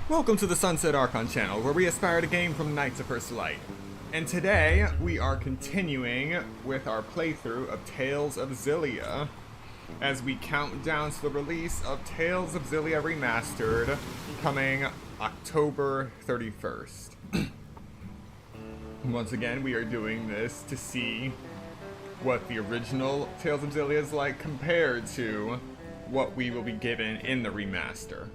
Welcome to the Sunset Archon channel, where we aspire to gain from Knights of First Light. And today, we are continuing with our playthrough of Tales of Xillia, as we count down to the release of Tales of Xillia Remastered, coming October 31st. Once again, we are doing this to see what the original Tales of Xillia is like compared to what we will be given in the remaster.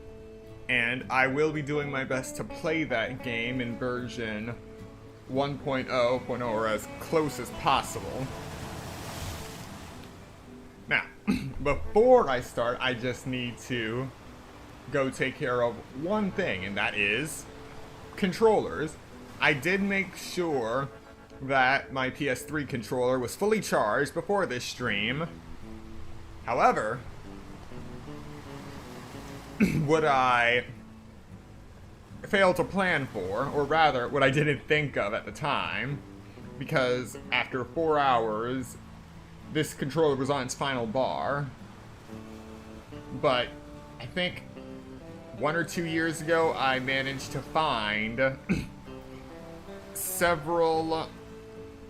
And I will be doing my best to play that game in version 1.0, or as close as possible. Now, before I start, I just need to go take care of one thing, and that is controllers. I did make sure that my PS3 controller was fully charged before this stream. However, what I failed to plan for, or rather, what I didn't think of at the time, because after 4 hours, this controller was on its final bar. But I think 1 or 2 years ago, I managed to find several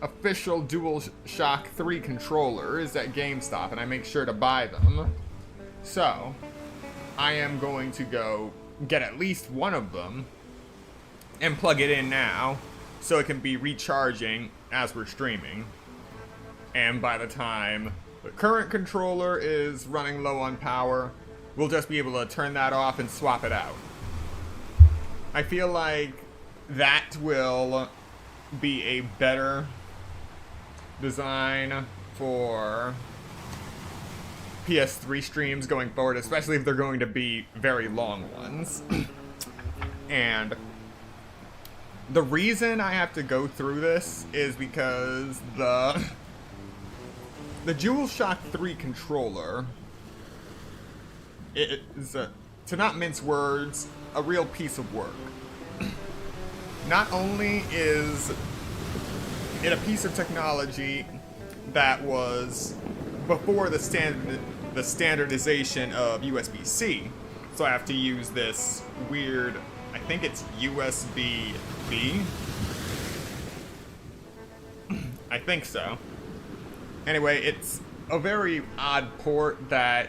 official DualShock 3 controllers at GameStop, and I make sure to buy them. So I am going to go get at least one of them and plug it in now so it can be recharging as we're streaming. And by the time the current controller is running low on power, we'll just be able to turn that off and swap it out. I feel like that will be a better design for PS3 streams going forward, especially if they're going to be very long ones. And the reason I have to go through this is because the DualShock 3 controller is, to not mince words, a real piece of work. Not only is it a piece of technology that was before the standardization of USB-C, so I have to use this weird, I think it's USB-B? I think so. Anyway, it's a very odd port that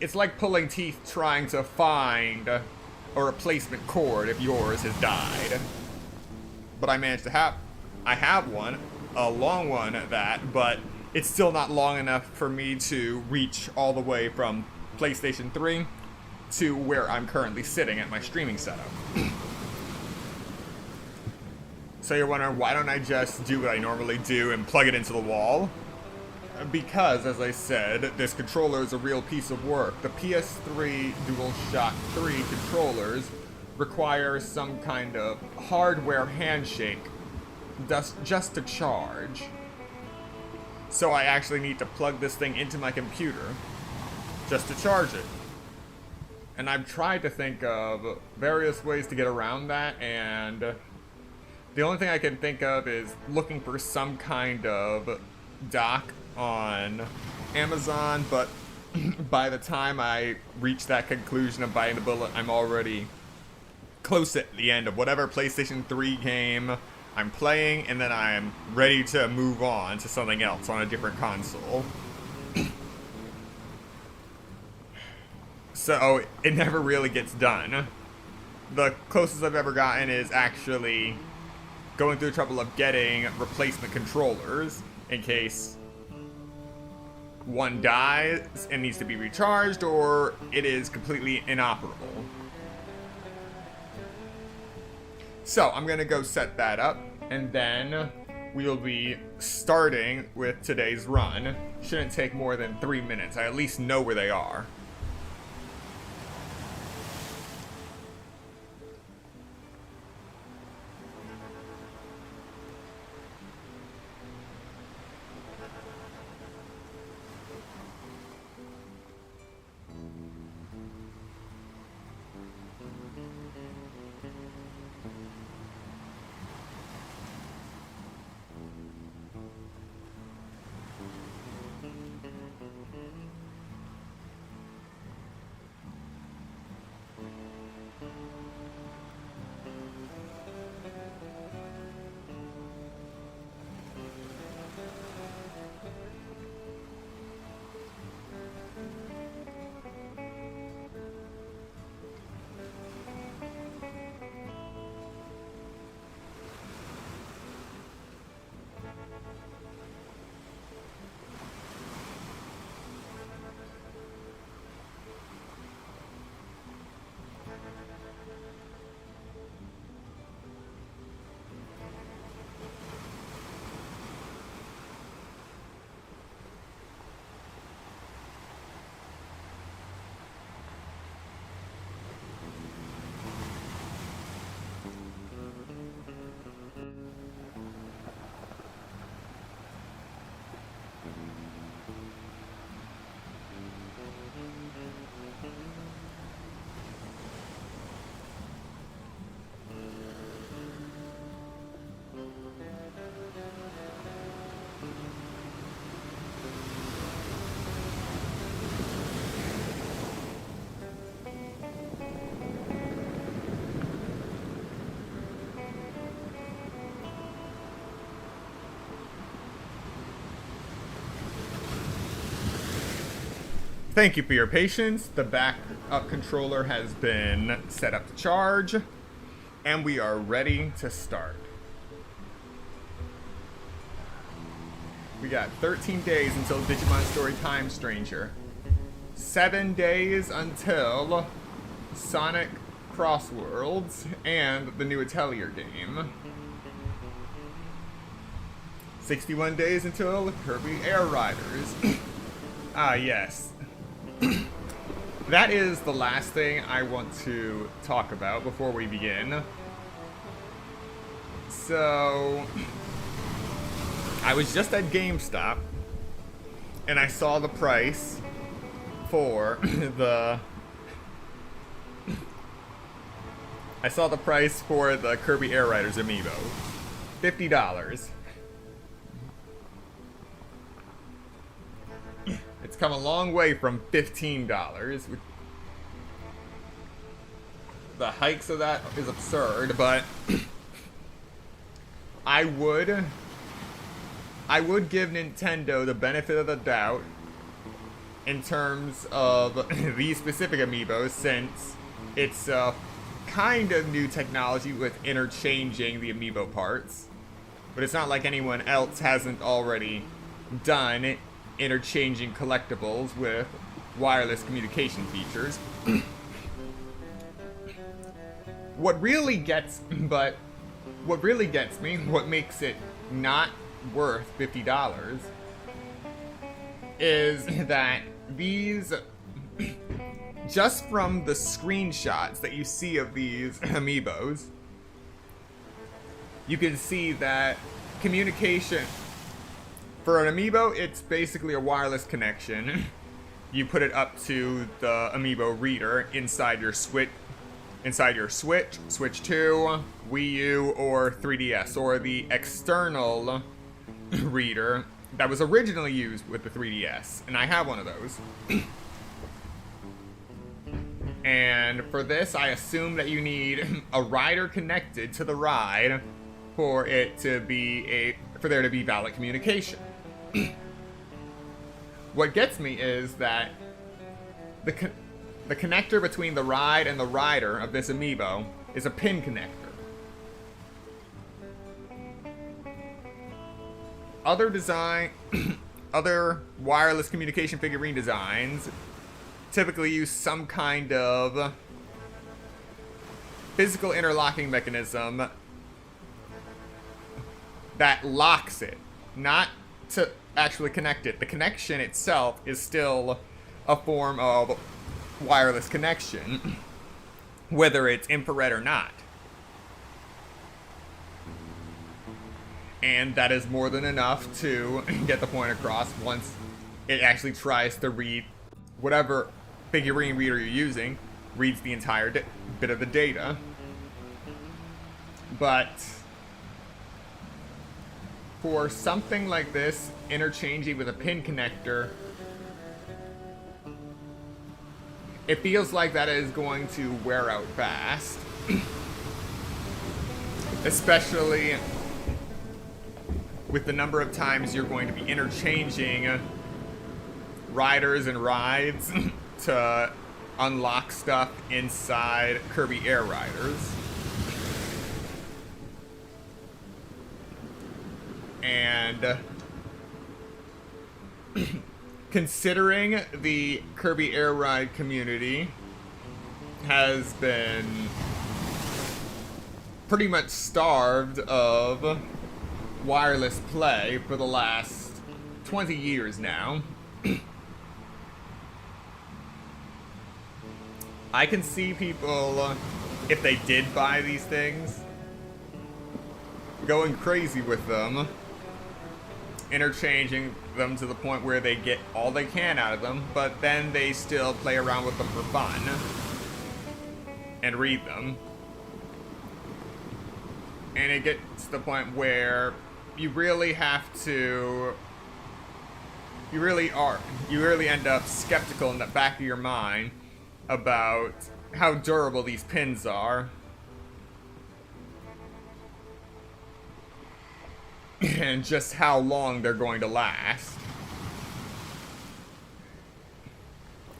it's like pulling teeth trying to find a replacement cord if yours has died. But I managed to have one, a long one at that, but it's still not long enough for me to reach all the way from PlayStation 3 to where I'm currently sitting at my streaming setup. So you're wondering, why don't I just do what I normally do and plug it into the wall? Because, as I said, this controller is a real piece of work. The PS3 DualShock 3 controllers require some kind of hardware handshake just to charge. So I actually need to plug this thing into my computer just to charge it. And I've tried to think of various ways to get around that, and the only thing I can think of is looking for some kind of dock on Amazon, but by the time I reach that conclusion of buying the bullet, I'm already close at the end of whatever PlayStation 3 game I'm playing, and then I'm ready to move on to something else on a different console. So it never really gets done. The closest I've ever gotten is actually going through the trouble of getting replacement controllers in case one dies and needs to be recharged, or it is completely inoperable. So I'm gonna go set that up, and then we'll be starting with today's run. Shouldn't take more than 3 minutes. I at least know where they are. Thank you for your patience. The backup controller has been set up to charge, and we are ready to start. We got 13 days until Digimon Story Time Stranger. 7 days until Sonic Crossworlds and the new Atelier game. 61 days until Kirby Air Riders. Ah, yes. That is the last thing I want to talk about before we begin. So, I was just at GameStop, and I saw the price for the... I saw the price for the Kirby Air Riders amiibo. $50. It's come a long way from $15. The hikes of that is absurd, but I would give Nintendo the benefit of the doubt in terms of these specific amiibos, since it's kind of new technology with interchanging the amiibo parts. But it's not like anyone else hasn't already done interchanging collectibles with wireless communication features. What really gets me, what makes it not worth $50, is that these, just from the screenshots that you see of these amiibos, you can see that communication, for an amiibo, it's basically a wireless connection. You put it up to the amiibo reader inside your Switch, Switch 2, Wii U, or 3DS, or the external reader that was originally used with the 3DS, and I have one of those. And for this, I assume that you need a rider connected to the ride for it to be for there to be valid communication. What gets me is that the connector between the ride and the rider of this amiibo is a pin connector. Other wireless communication figurine designs typically use some kind of physical interlocking mechanism that locks it, not to actually connect it. The connection itself is still a form of wireless connection, whether it's infrared or not. And that is more than enough to get the point across once it actually tries to read whatever figurine reader you're using, reads the entire bit of the data. But for something like this, interchanging with a pin connector, it feels like that is going to wear out fast. Especially with the number of times you're going to be interchanging riders and rides to unlock stuff inside Kirby Air Riders. And considering the Kirby Air Ride community has been pretty much starved of wireless play for the last 20 years now, I can see people, if they did buy these things, going crazy with them, interchanging them to the point where they get all they can out of them, but then they still play around with them for fun and read them. And it gets to the point where you really end up skeptical in the back of your mind about how durable these pins are. And just how long they're going to last.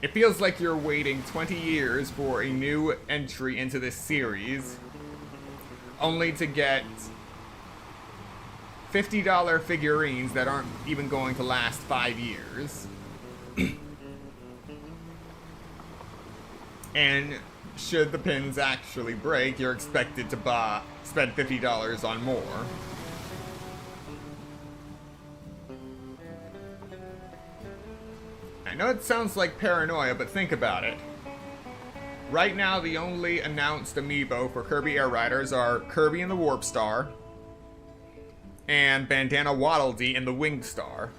It feels like you're waiting 20 years for a new entry into this series, only to get $50 figurines that aren't even going to last 5 years. And should the pins actually break, you're expected to spend $50 on more. I know it sounds like paranoia, but think about it. Right now, the only announced amiibo for Kirby Air Riders are Kirby and the Warp Star and Bandana Waddle Dee and the Winged Star.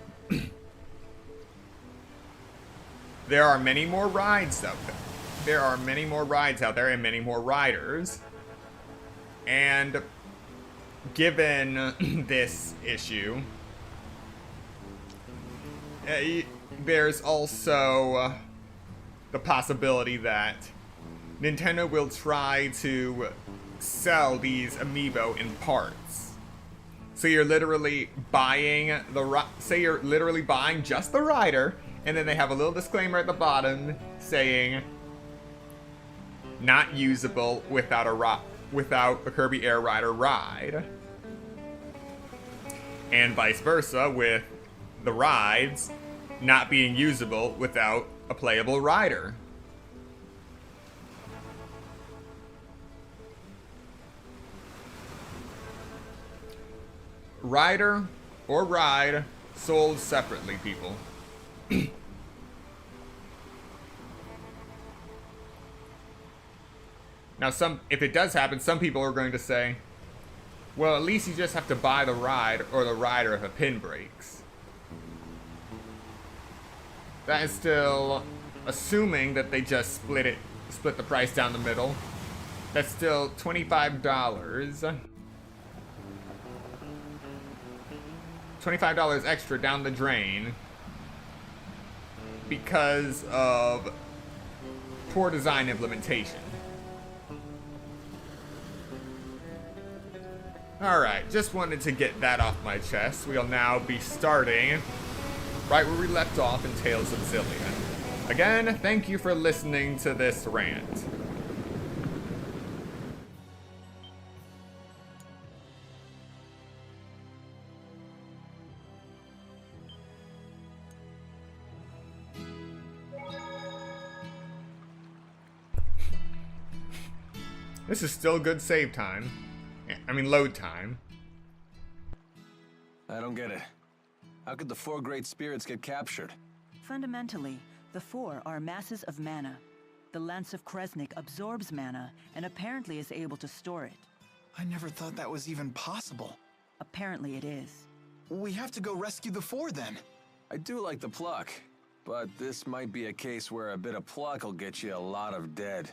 There are many more rides out there. There are many more rides out there and many more riders. And given this issue, there's also the possibility that Nintendo will try to sell these amiibo in parts. So you're literally buying just the rider, and then they have a little disclaimer at the bottom saying not usable without a Kirby Air Rider ride. And vice versa with the rides not being usable without a playable rider. Rider or ride sold separately, people. Now, if it does happen, some people are going to say, well, at least you just have to buy the ride or the rider if a pin breaks. That is still assuming that they just split the price down the middle. That's still $25. $25 extra down the drain because of poor design implementation. Alright, just wanted to get that off my chest. We'll now be starting right where we left off in Tales of Xillia. Again, thank you for listening to this rant. This is still good save time. I mean, load time. I don't get it. How could the four great spirits get captured? Fundamentally, the four are masses of mana. The Lance of Kresnik absorbs mana and apparently is able to store it. I never thought that was even possible. Apparently it is. We have to go rescue the four then. I do like the pluck, but this might be a case where a bit of pluck will get you a lot of dead.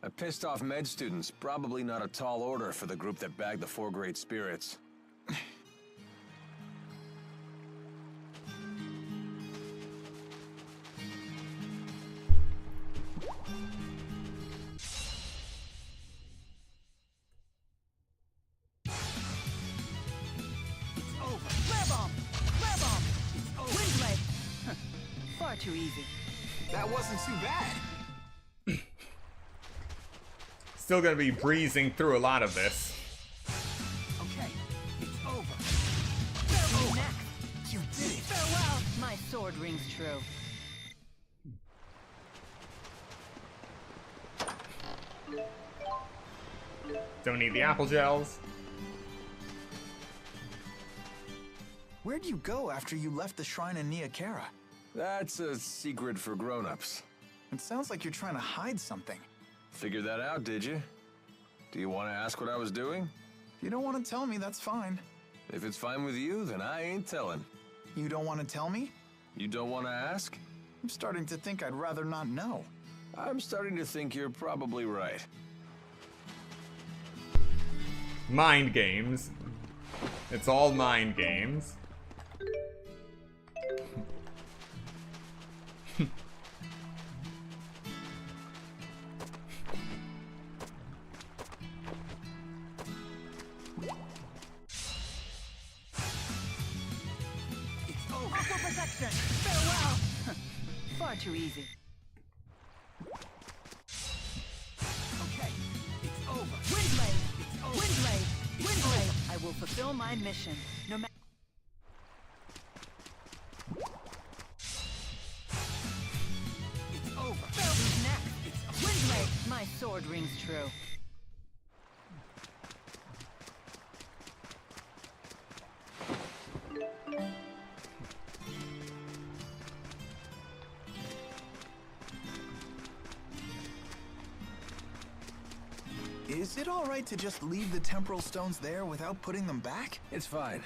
A pissed off med student's probably not a tall order for the group that bagged the four great spirits. Far too easy. That wasn't too bad. Still gonna be breezing through a lot of this. Okay, it's over. Farewell. Next. You did it. Farewell. My sword rings true. Don't need the apple gels. Where'd you go after you left the shrine in Niakara? That's a secret for grown-ups. It sounds like you're trying to hide something. Figured that out, did you? Do you want to ask what I was doing? If you don't want to tell me, that's fine. If it's fine with you, then I ain't telling. You don't want to tell me? You don't want to ask? I'm starting to think I'd rather not know. I'm starting to think you're probably right. Mind games. It's all mind games. Aqua protection. Farewell. Far too easy. Windblade! I will fulfill my mission, no matter. It's over. Who's next? Windblade! My sword rings true. Is it all right to just leave the temporal stones there without putting them back? It's fine.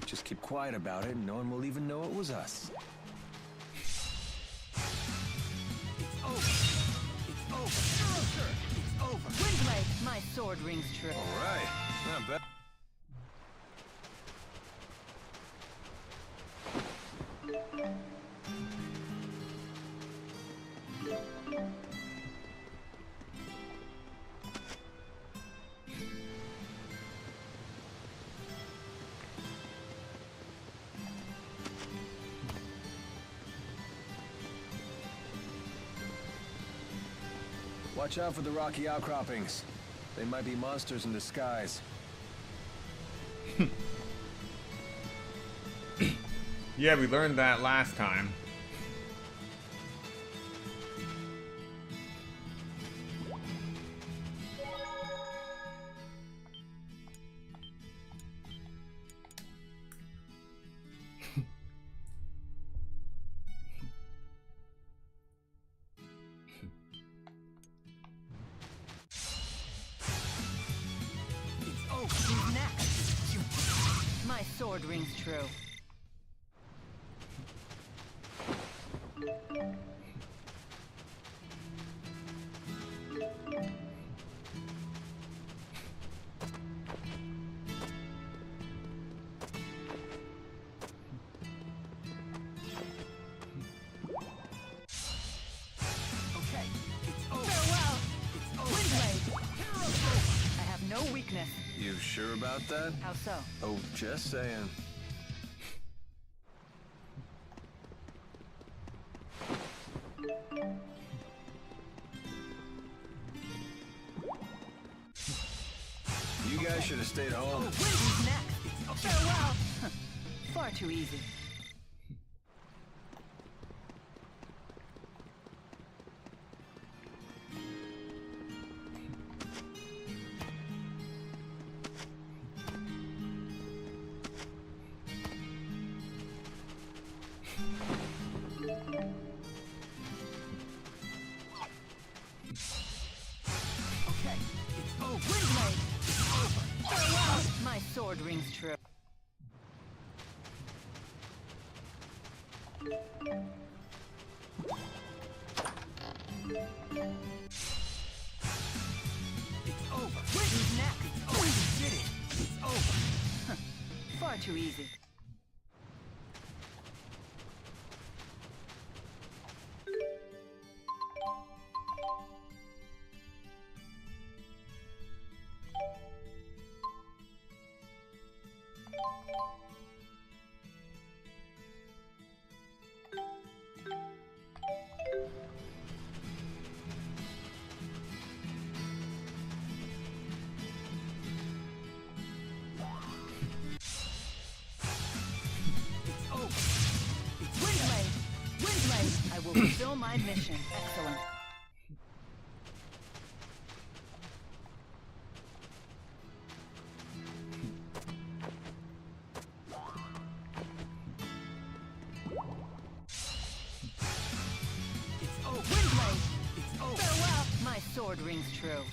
Just keep quiet about it and no one will even know it was us. It's over. It's over. Sir, it's over. Windblade! My sword rings true. Alright, not bad. Watch out for the rocky outcroppings. They might be monsters in disguise. Yeah, we learned that last time. It's over. Who's next? My sword rings true. Okay. It's over. Farewell! It's over. Windblade! I have no weakness. You sure about that? How so? Oh, just saying. You guys should have stayed home. Who's next? Farewell! Far too easy. Okay. It's over. Windblade! Farewell! My sword rings true. It's over. Who's next? Oh, you did it. It's over. Far too easy. It's over. Windblade! Windblade! I will fulfill my mission. Excellent. It's over. Windblade! It's over. Farewell! My sword rings true.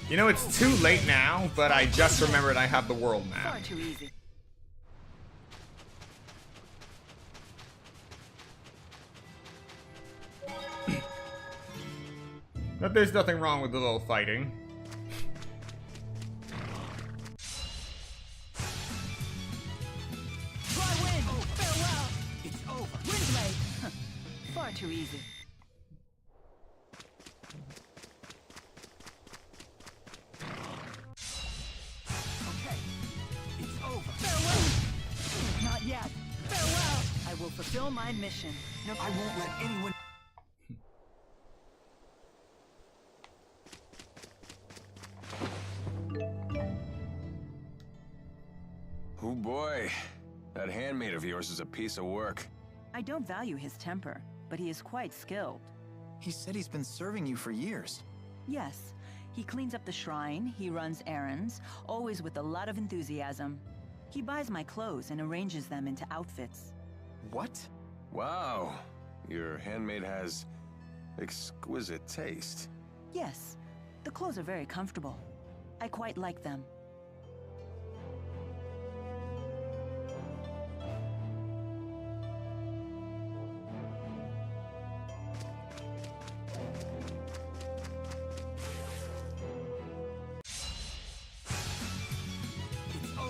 You know, it's too late now, but I just remembered I have the world map. Far too easy. But there's nothing wrong with a little fighting. Dry wind! Farewell! It's over. Windblade! Far too easy. Okay. It's over. Farewell! Not yet. Farewell! I will fulfill my mission. No, I won't let anyone... Oh boy, that handmaid of yours is a piece of work. I don't value his temper, but he is quite skilled. He said he's been serving you for years. Yes, he cleans up the shrine, he runs errands, always with a lot of enthusiasm. He buys my clothes and arranges them into outfits. What? Wow, your handmaid has exquisite taste. Yes, the clothes are very comfortable. I quite like them.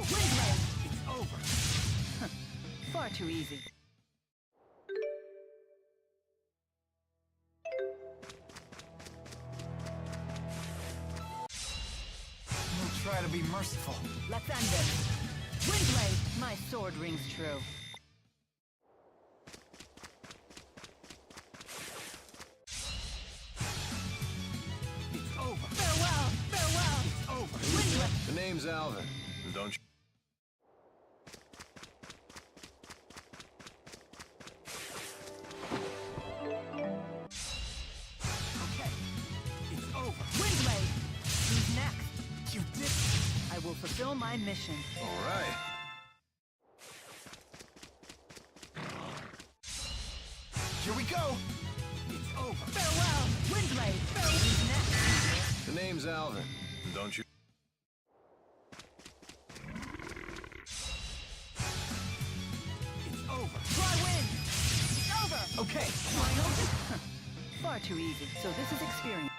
It's over. Far too easy. We'll try to be merciful. Let's end this. Windblade, my sword rings true. It's over. Farewell! Farewell! It's over. Windblade! The name's Alvin, don't you? Okay. It's over. Windblade! Who's next? You did... I will fulfill my mission. All right. Here we go. It's over. Farewell! Windblade! Who's next? The name's Alvin, don't you? It's over. Try wind! It's over! Okay. Final? Far too easy. So this is experience.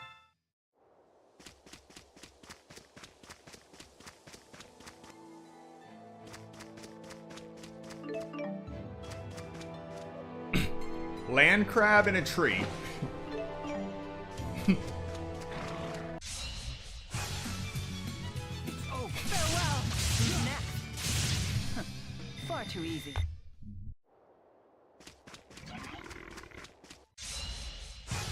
Land crab in a tree. It's over. Farewell! Who's next? Far too easy.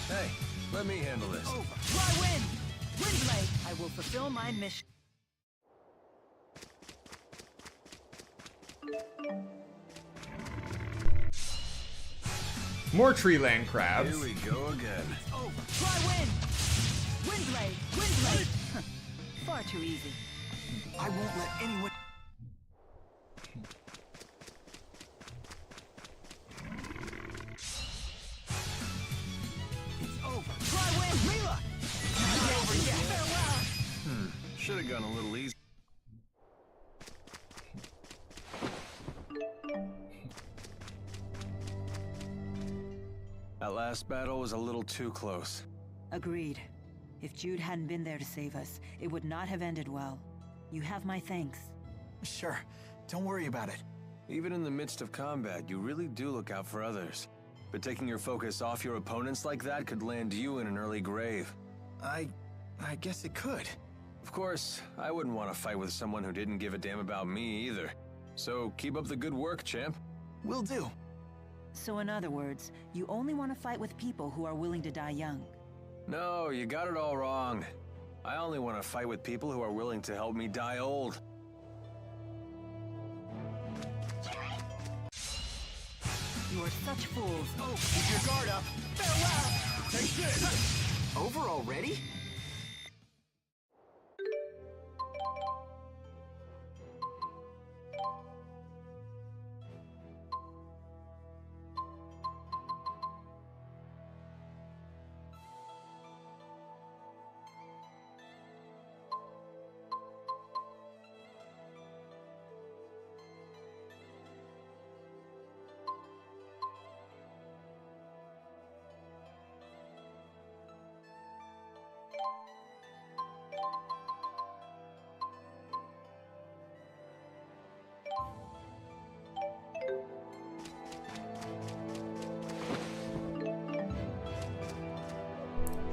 Hey, let me handle this. Over. Try wind! Windblade! I will fulfill my mission. More tree land crabs. Here we go again. Over. Try wind! Windblade! Windblade! Far too easy. I won't let anyone... It's over. Try wind! Mila! Not over yet. Farewell! Should have gone a little easy. That last battle was a little too close. Agreed. If Jude hadn't been there to save us, it would not have ended well. You have my thanks. Sure. Don't worry about it. Even in the midst of combat, you really do look out for others. But taking your focus off your opponents like that could land you in an early grave. I guess it could. Of course, I wouldn't want to fight with someone who didn't give a damn about me either. So keep up the good work, champ. Will do. So in other words, you only want to fight with people who are willing to die young. No, you got it all wrong. I only want to fight with people who are willing to help me die old. You are such fools. Oh, keep your guard up. Farewell! Take this. Over already?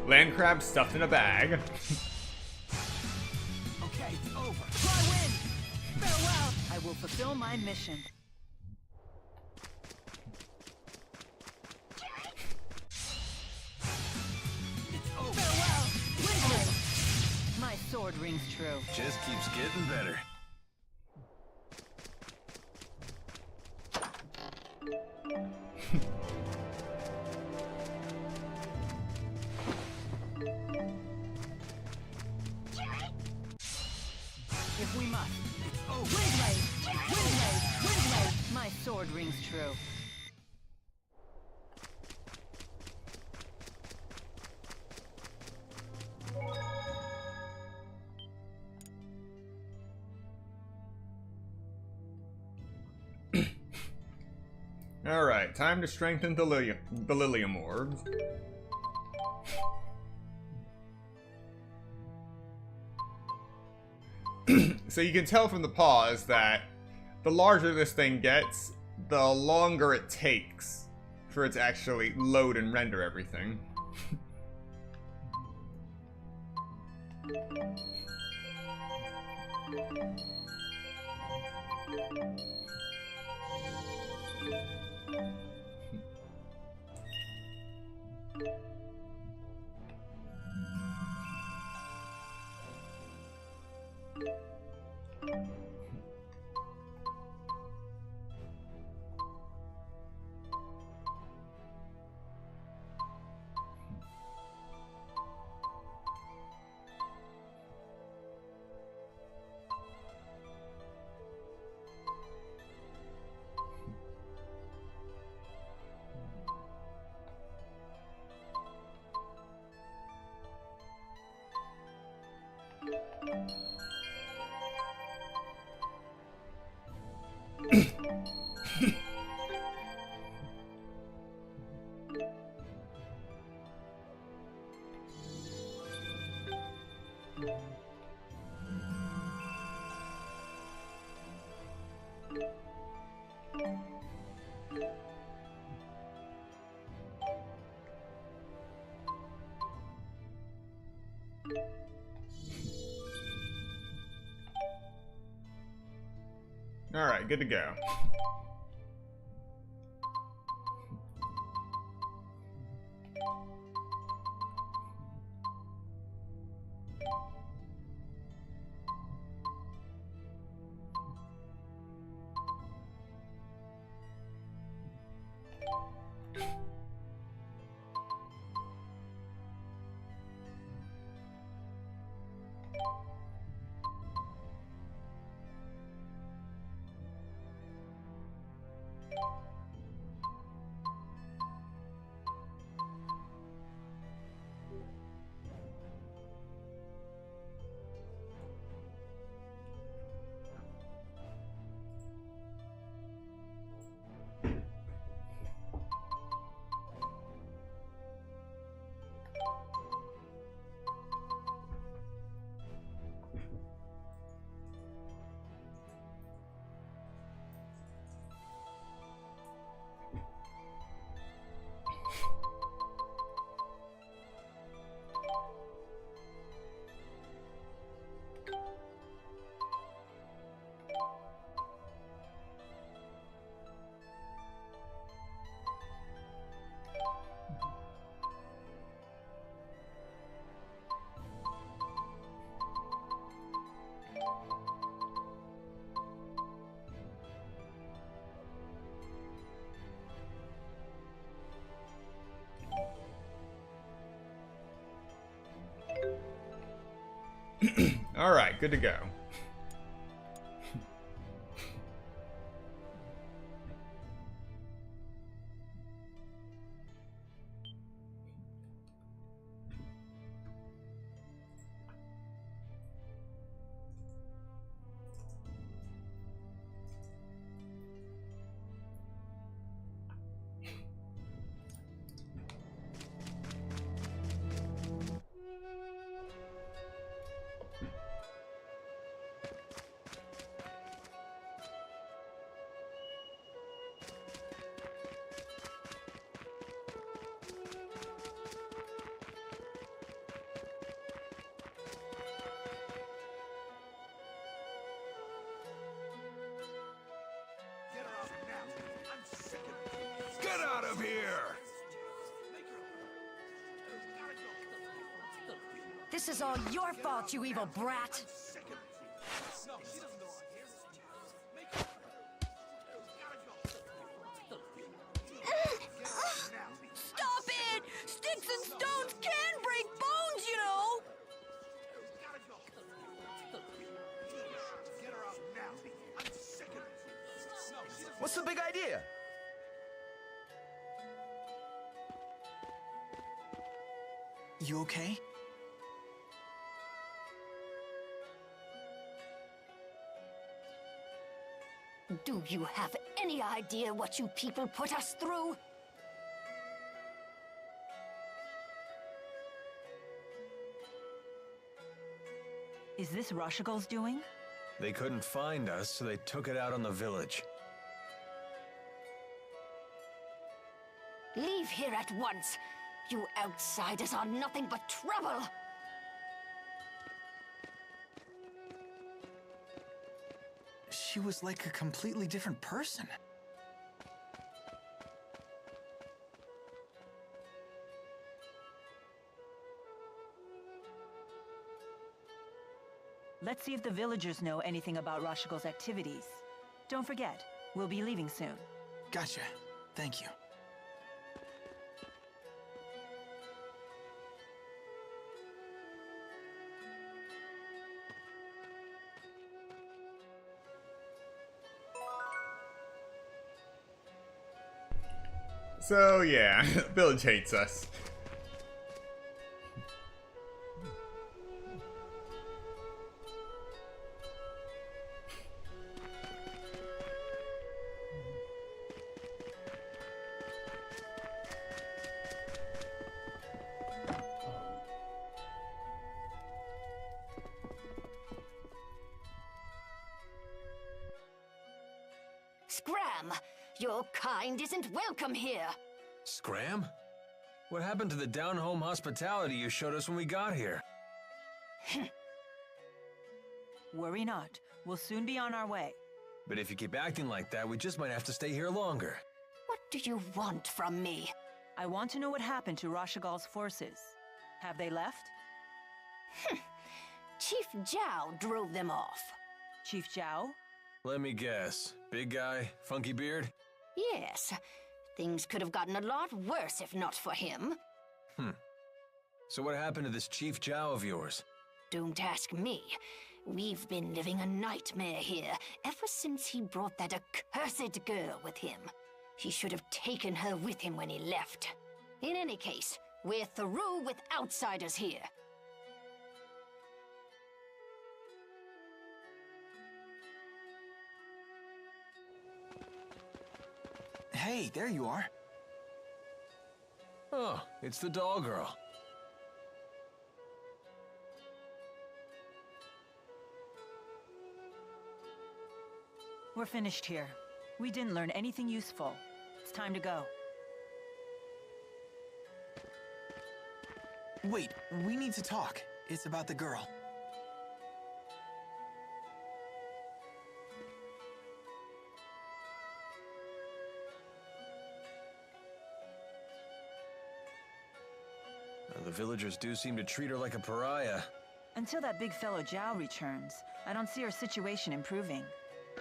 Land crab stuffed in a bag. Okay, it's over. Try wind! Farewell! I will fulfill my mission. sword rings true. Just keeps getting better. If we must. Oh, Windblade! Windblade! Windblade! My sword rings true. Alright, time to strengthen the Lilium orbs. So you can tell from the pause that the larger this thing gets, the longer it takes for it to actually load and render everything. Alright, good to go. Alright, good to go. This is all your fault, you evil brat! Stop it! Sticks and stones can break bones, you know! What's the big idea? You okay? Do you have any idea what you people put us through? Is this Rashigal's doing? They couldn't find us, so they took it out on the village. Leave here at once. You outsiders are nothing but trouble. She was like a completely different person. Let's see if the villagers know anything about Rashigal's activities. Don't forget, we'll be leaving soon. Gotcha. Thank you. So yeah, village hates us. Scram! Your kind isn't welcome here. Scram? What happened to the down-home hospitality you showed us when we got here? Worry not. We'll soon be on our way. But if you keep acting like that, we just might have to stay here longer. What do you want from me? I want to know what happened to Rashigal's forces. Have they left? Chief Zhao drove them off. Chief Zhao? Let me guess. Big guy, funky beard? Yes. Things could have gotten a lot worse if not for him. So what happened to this Chief Zhao of yours? Don't ask me. We've been living a nightmare here ever since he brought that accursed girl with him. He should have taken her with him when he left. In any case, we're through with outsiders here. Hey, there you are. Oh, it's the doll girl. We're finished here. We didn't learn anything useful. It's time to go. Wait, we need to talk. It's about the girl. The villagers do seem to treat her like a pariah. Until that big fellow Zhao returns, I don't see our situation improving.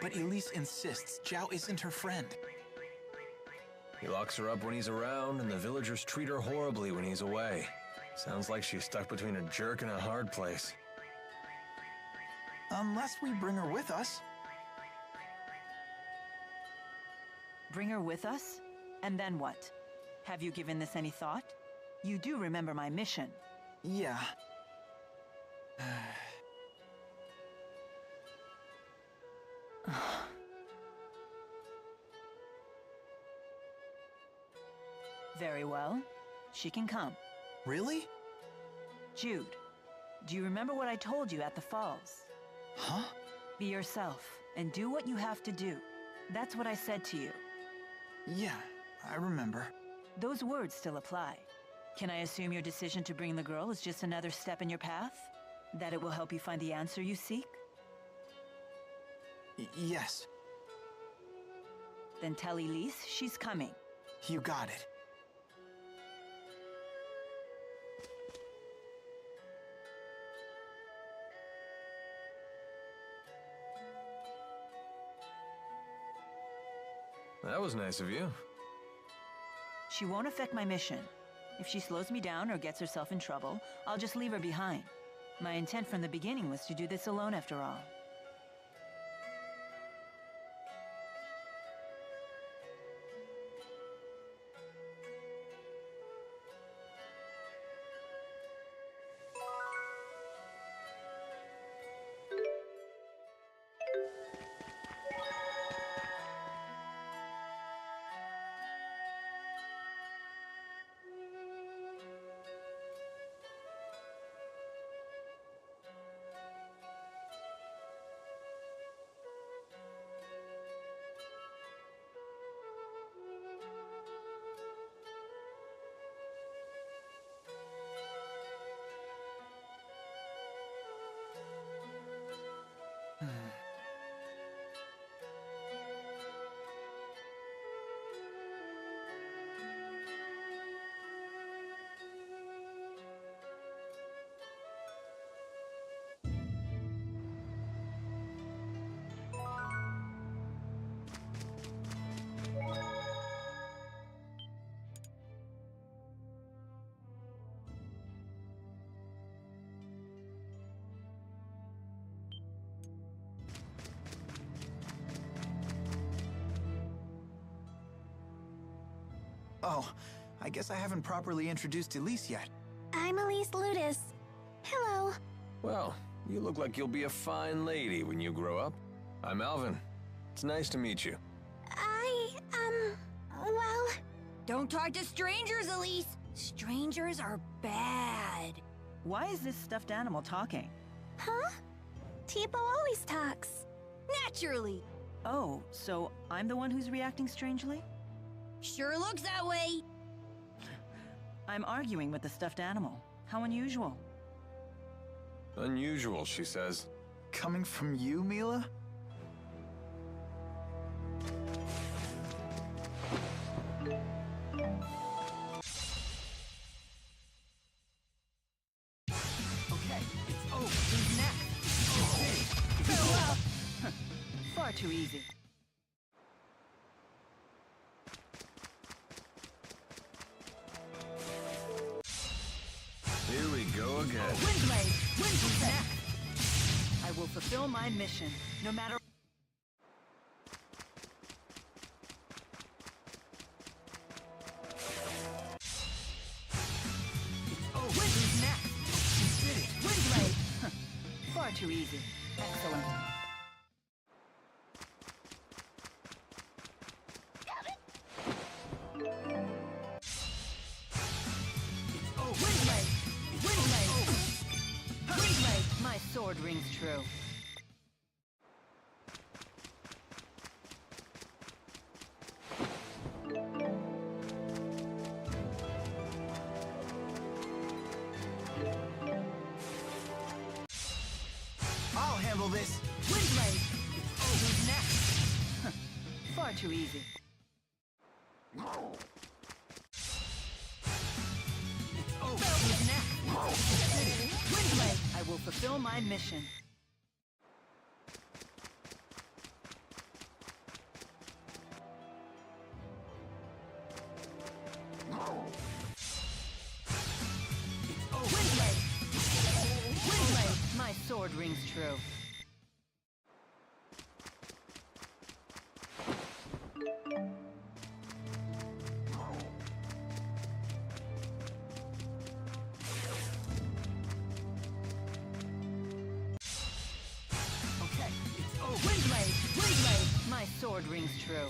But Elise insists Zhao isn't her friend. He locks her up when he's around, and the villagers treat her horribly when he's away. Sounds like she's stuck between a jerk and a hard place. Unless we bring her with us. Bring her with us? And then what? Have you given this any thought? You do remember my mission. Yeah. Very well. She can come. Really? Jude, do you remember what I told you at the falls? Huh? Be yourself, and do what you have to do. That's what I said to you. Yeah, I remember. Those words still apply. Can I assume your decision to bring the girl is just another step in your path? That it will help you find the answer you seek? Yes. Then tell Elise she's coming. You got it. That was nice of you. She won't affect my mission. If she slows me down or gets herself in trouble, I'll just leave her behind. My intent from the beginning was to do this alone after all. Oh, I guess I haven't properly introduced Elise yet. I'm Elise Ludus. Hello. Well, you look like you'll be a fine lady when you grow up. I'm Alvin. It's nice to meet you. Well... Don't talk to strangers, Elise. Strangers are bad. Why is this stuffed animal talking? Huh? Tipo always talks. Naturally. Oh, so I'm the one who's reacting strangely? Sure looks that way. I'm arguing with the stuffed animal. How unusual. Unusual, she says. Coming from you, Mila? Okay, it's over. Who's next? Farewell. Far too easy. Here we go again. Windblade! Who's next? I will fulfill my mission, no matter... Who's next? Windblade! Far too easy. Excellent. My sword rings true. I'll handle this. Windblade! Who's next? Far too easy. Who's next? Windblade! I will fulfill my mission. Windblade! Windblade! My sword rings true. Okay, it's over. Windblade! Windblade! My sword rings true.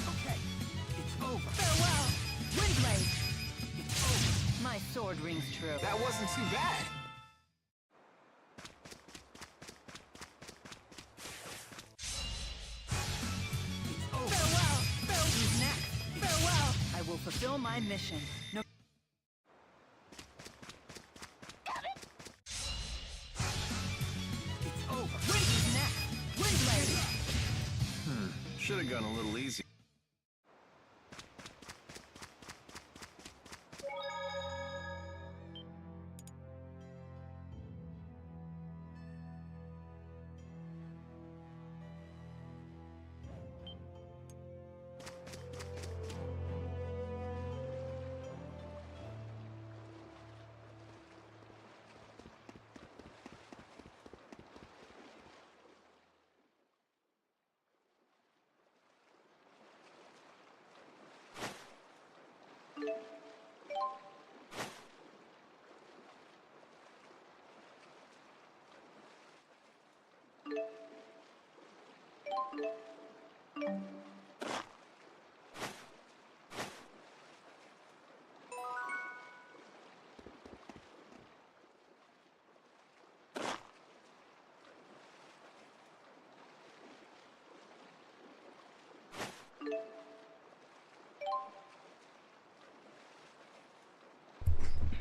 Okay, it's over. Farewell! Windblade! It's over. My sword rings true. That wasn't too bad. Farewell! Who's next? Farewell! I will fulfill my mission. No. It's over. Who's next? Windblade! Should have gone a little easy.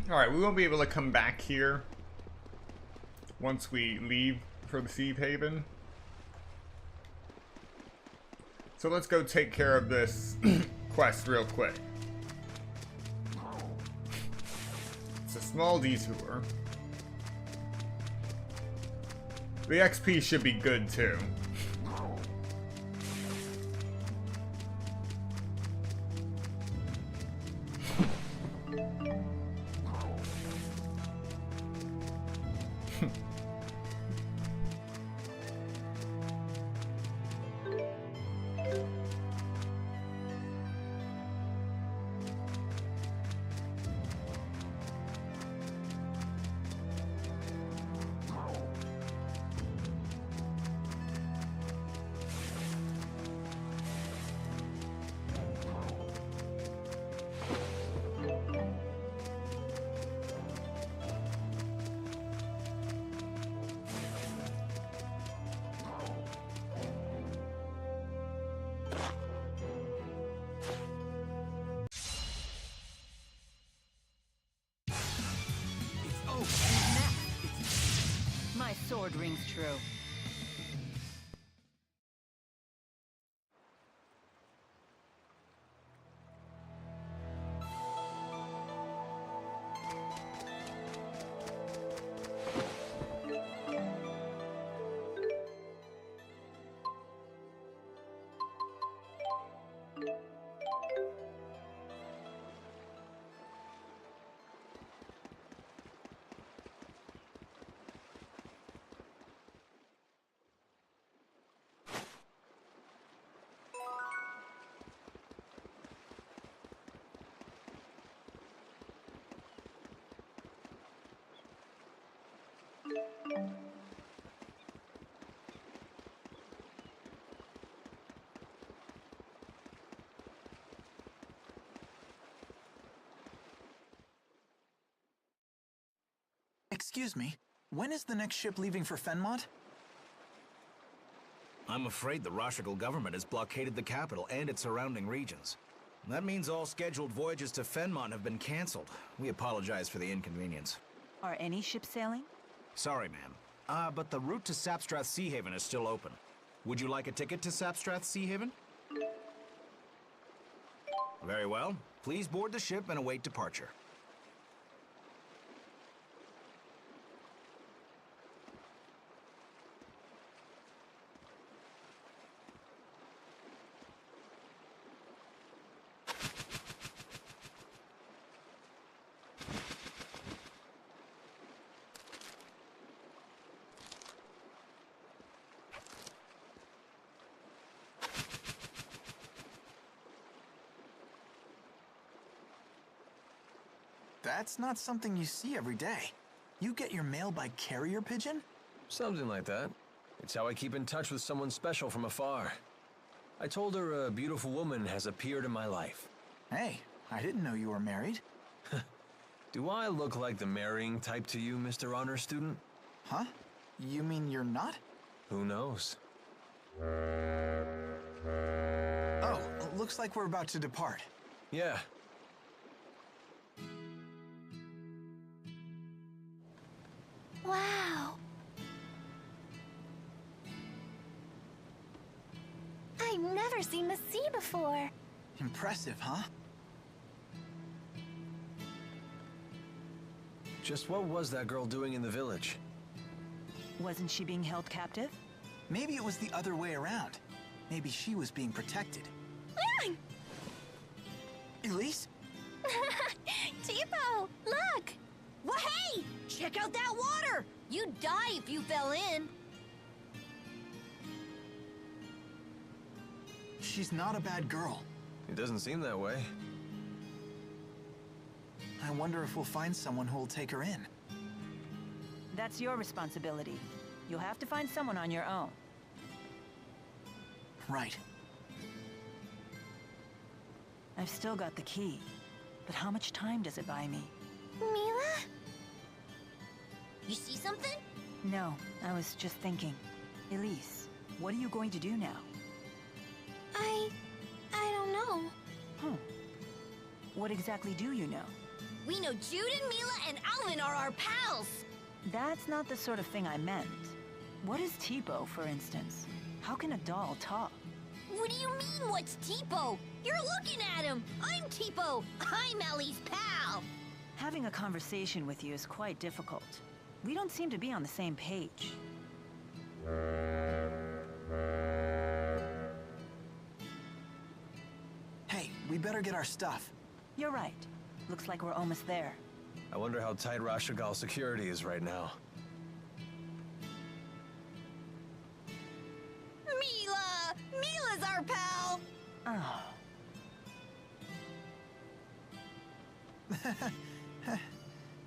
Alright, we won't be able to come back here once we leave for the Sea Haven. So let's go take care of this quest real quick. It's a small detour. The XP should be good too. My sword rings true. Excuse me, when is the next ship leaving for Fenmont? I'm afraid the Rashigal government has blockaded the capital and its surrounding regions. That means all scheduled voyages to Fenmont have been cancelled. We apologize for the inconvenience. Are any ships sailing? Sorry, ma'am. But the route to Sapstrath Sea Haven is still open. Would you like a ticket to Sapstrath Sea Haven? Very well. Please board the ship and await departure. That's not something you see every day. You get your mail by carrier pigeon? Something like that. It's how I keep in touch with someone special from afar. I told her a beautiful woman has appeared in my life. Hey, I didn't know you were married. Do I look like the marrying type to you, Mr. Honor Student? Huh? You mean you're not? Who knows? Oh, looks like we're about to depart. Yeah. Wow. I've never seen the sea before. Impressive, huh? Just what was that girl doing in the village? Wasn't she being held captive? Maybe it was the other way around. Maybe she was being protected. Elise? Tipo, look! Well, hey! Check out that water! You'd die if you fell in. She's not a bad girl. It doesn't seem that way. I wonder if we'll find someone who'll take her in. That's your responsibility. You'll have to find someone on your own. Right. I've still got the key, but how much time does it buy me? Mila? You see something? No, I was just thinking. Elise, what are you going to do now? I don't know. What exactly do you know? We know Jude and Mila and Alvin are our pals. That's not the sort of thing I meant. What is Tipo, for instance? How can a doll talk? What do you mean, what's Tipo? You're looking at him. I'm Tipo. I'm Ellie's pal. Having a conversation with you is quite difficult. We don't seem to be on the same page. Hey, we better get our stuff. You're right. Looks like we're almost there. I wonder how tight Rashagal's security is right now. Mila! Mila's our pal. Oh,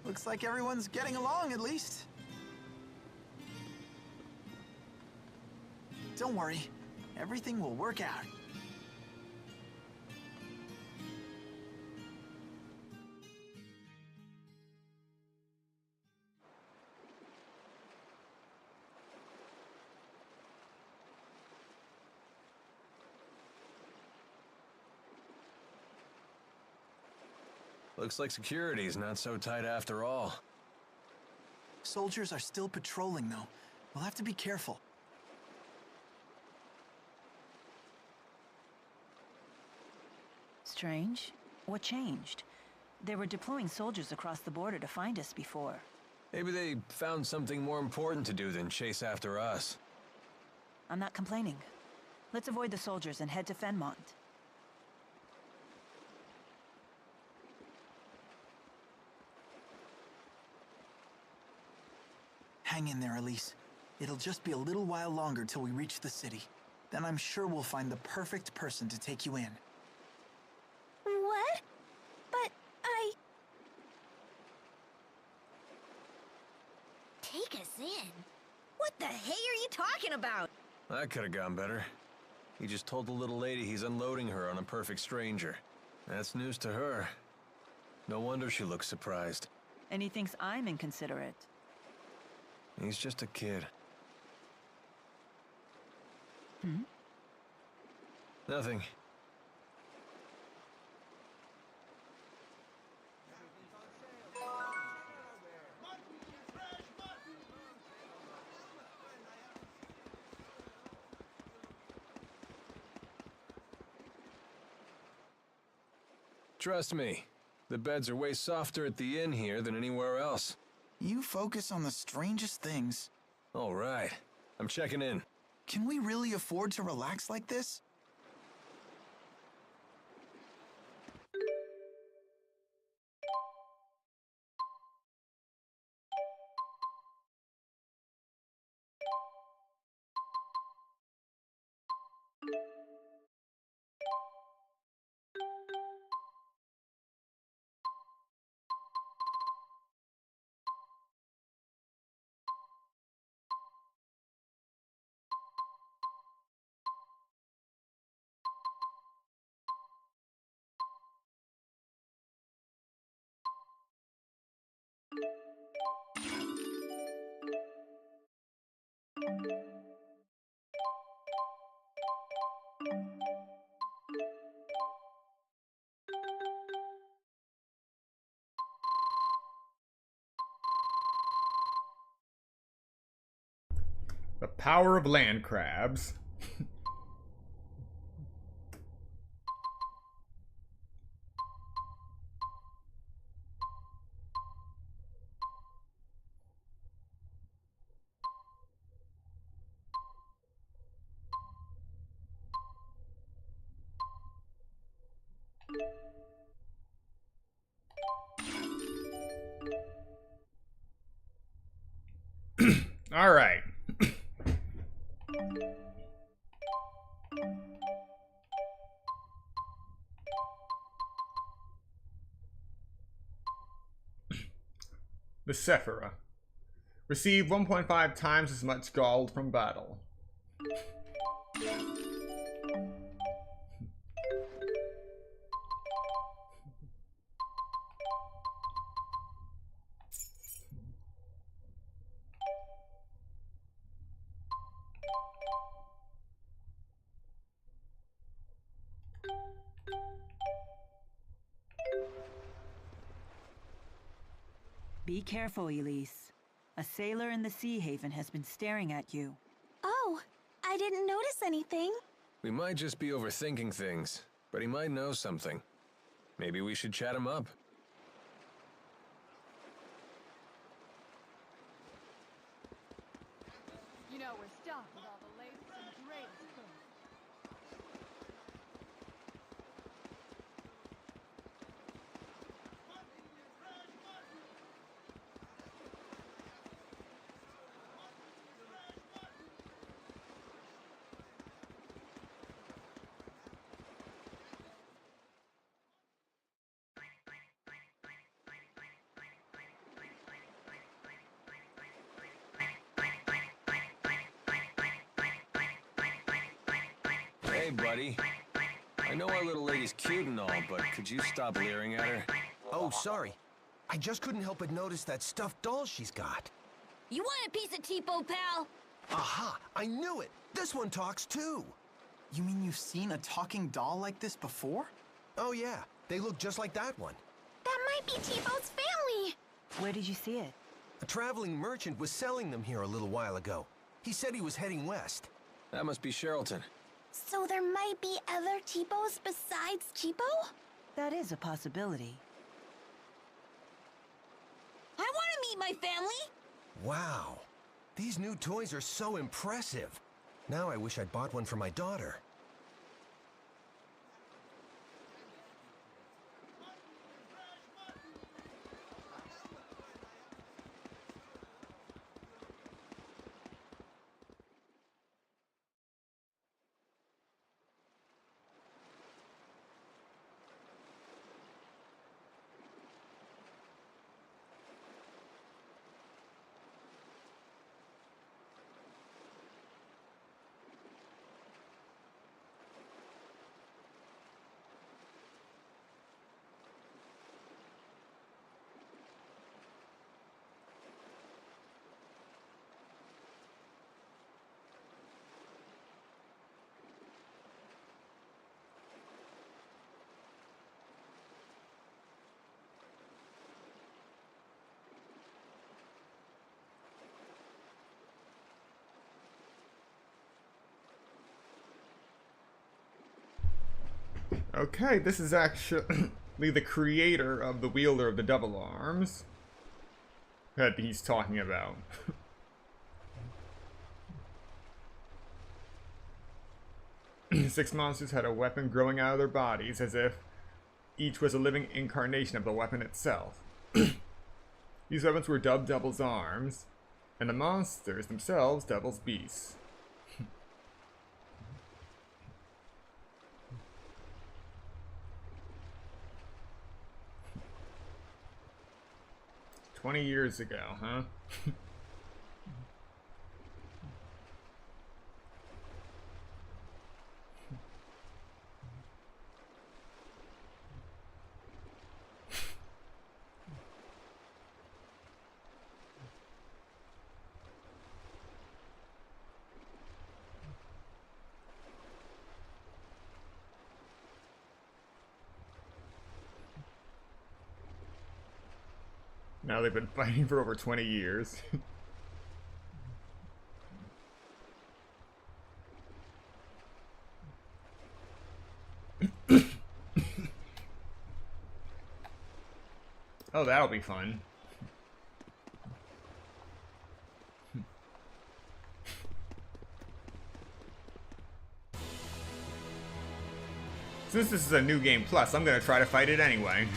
Looks like everyone's getting along, at least. Don't worry. Everything will work out. Looks like security's not so tight after all. Soldiers are still patrolling, though. We'll have to be careful. strange. What changed? They were deploying soldiers across the border to find us before. Maybe they found something more important to do than chase after us. I'm not complaining. Let's avoid the soldiers and head to Fenmont. Hang in there, Elise. It'll just be a little while longer till we reach the city. Then I'm sure we'll find the perfect person to take you in. What? But Take us in? What the hey are you talking about? That could have gone better. He just told the little lady he's unloading her on a perfect stranger. That's news to her. No wonder she looks surprised. And he thinks I'm inconsiderate. He's just a kid. Hmm? Nothing. Trust me, the beds are way softer at the inn here than anywhere else. You focus on the strangest things. All right, I'm checking in. Can we really afford to relax like this? The power of land crabs. All right. The Sephira. Receive 1.5 times as much gold from battle. Be careful, Elise. A sailor in the Sea Haven has been staring at you. Oh, I didn't notice anything. We might just be overthinking things, but he might know something. Maybe we should chat him up. You know, we're stocked with all the latest and greatest things. Hey, buddy. I know our little lady's cute and all, but could you stop leering at her? Oh, sorry. I just couldn't help but notice that stuffed doll she's got. You want a piece of Tipo, pal? Aha! I knew it! This one talks too! You mean you've seen a talking doll like this before? Oh yeah, they look just like that one. That might be Tipo's family. Where did you see it? A traveling merchant was selling them here a little while ago. He said he was heading west. That must be Sherrilton. So there might be other Tipos besides Tipo? That is a possibility. I want to meet my family. Wow. These new toys are so impressive. Now I wish I'd bought one for my daughter. Okay, this is actually the creator of the wielder of the double arms that he's talking about. Six monsters had a weapon growing out of their bodies as if each was a living incarnation of the weapon itself. These weapons were dubbed Devil's Arms, and the monsters themselves Devil's Beasts. 20 years ago, huh? Now they've been fighting for over 20 years. Oh, that'll be fun. Since this is a new game plus, I'm gonna try to fight it anyway.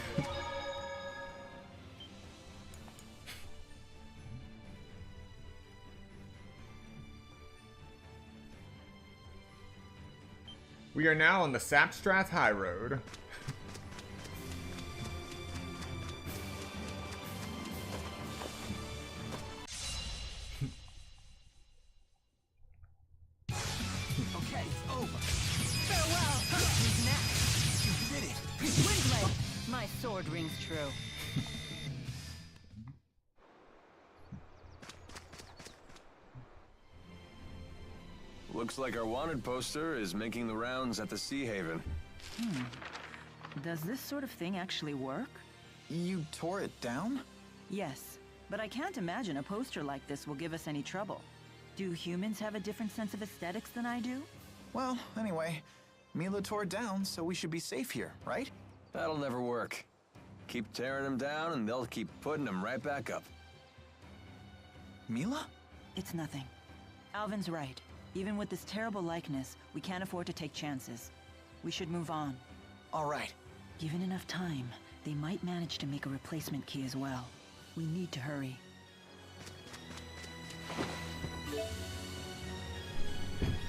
We are now on the Sapstrath High Road. It's over. Farewell! Who's next? You did it. Windblade! My sword rings true. Looks like our wanted poster is making the rounds at the Sea Haven. Does this sort of thing actually work? You tore it down? Yes, but I can't imagine a poster like this will give us any trouble. Do humans have a different sense of aesthetics than I do? Well, anyway, Mila tore it down, so we should be safe here, right? That'll never work. Keep tearing them down and they'll keep putting them right back up. Mila? It's nothing. Alvin's right. Even with this terrible likeness, we can't afford to take chances. We should move on. All right. Given enough time, they might manage to make a replacement key as well. We need to hurry.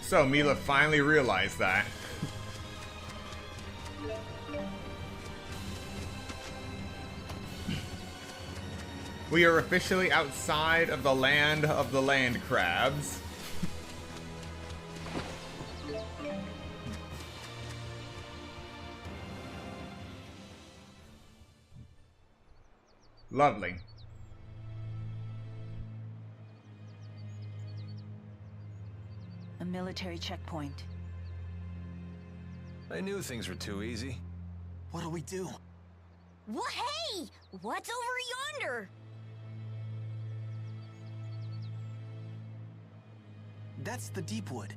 So Mila finally realized that. We are officially outside of the land crabs. Lovely. A military checkpoint. I knew things were too easy. What'll we do? Well, hey! What's over yonder? That's the Deepwood.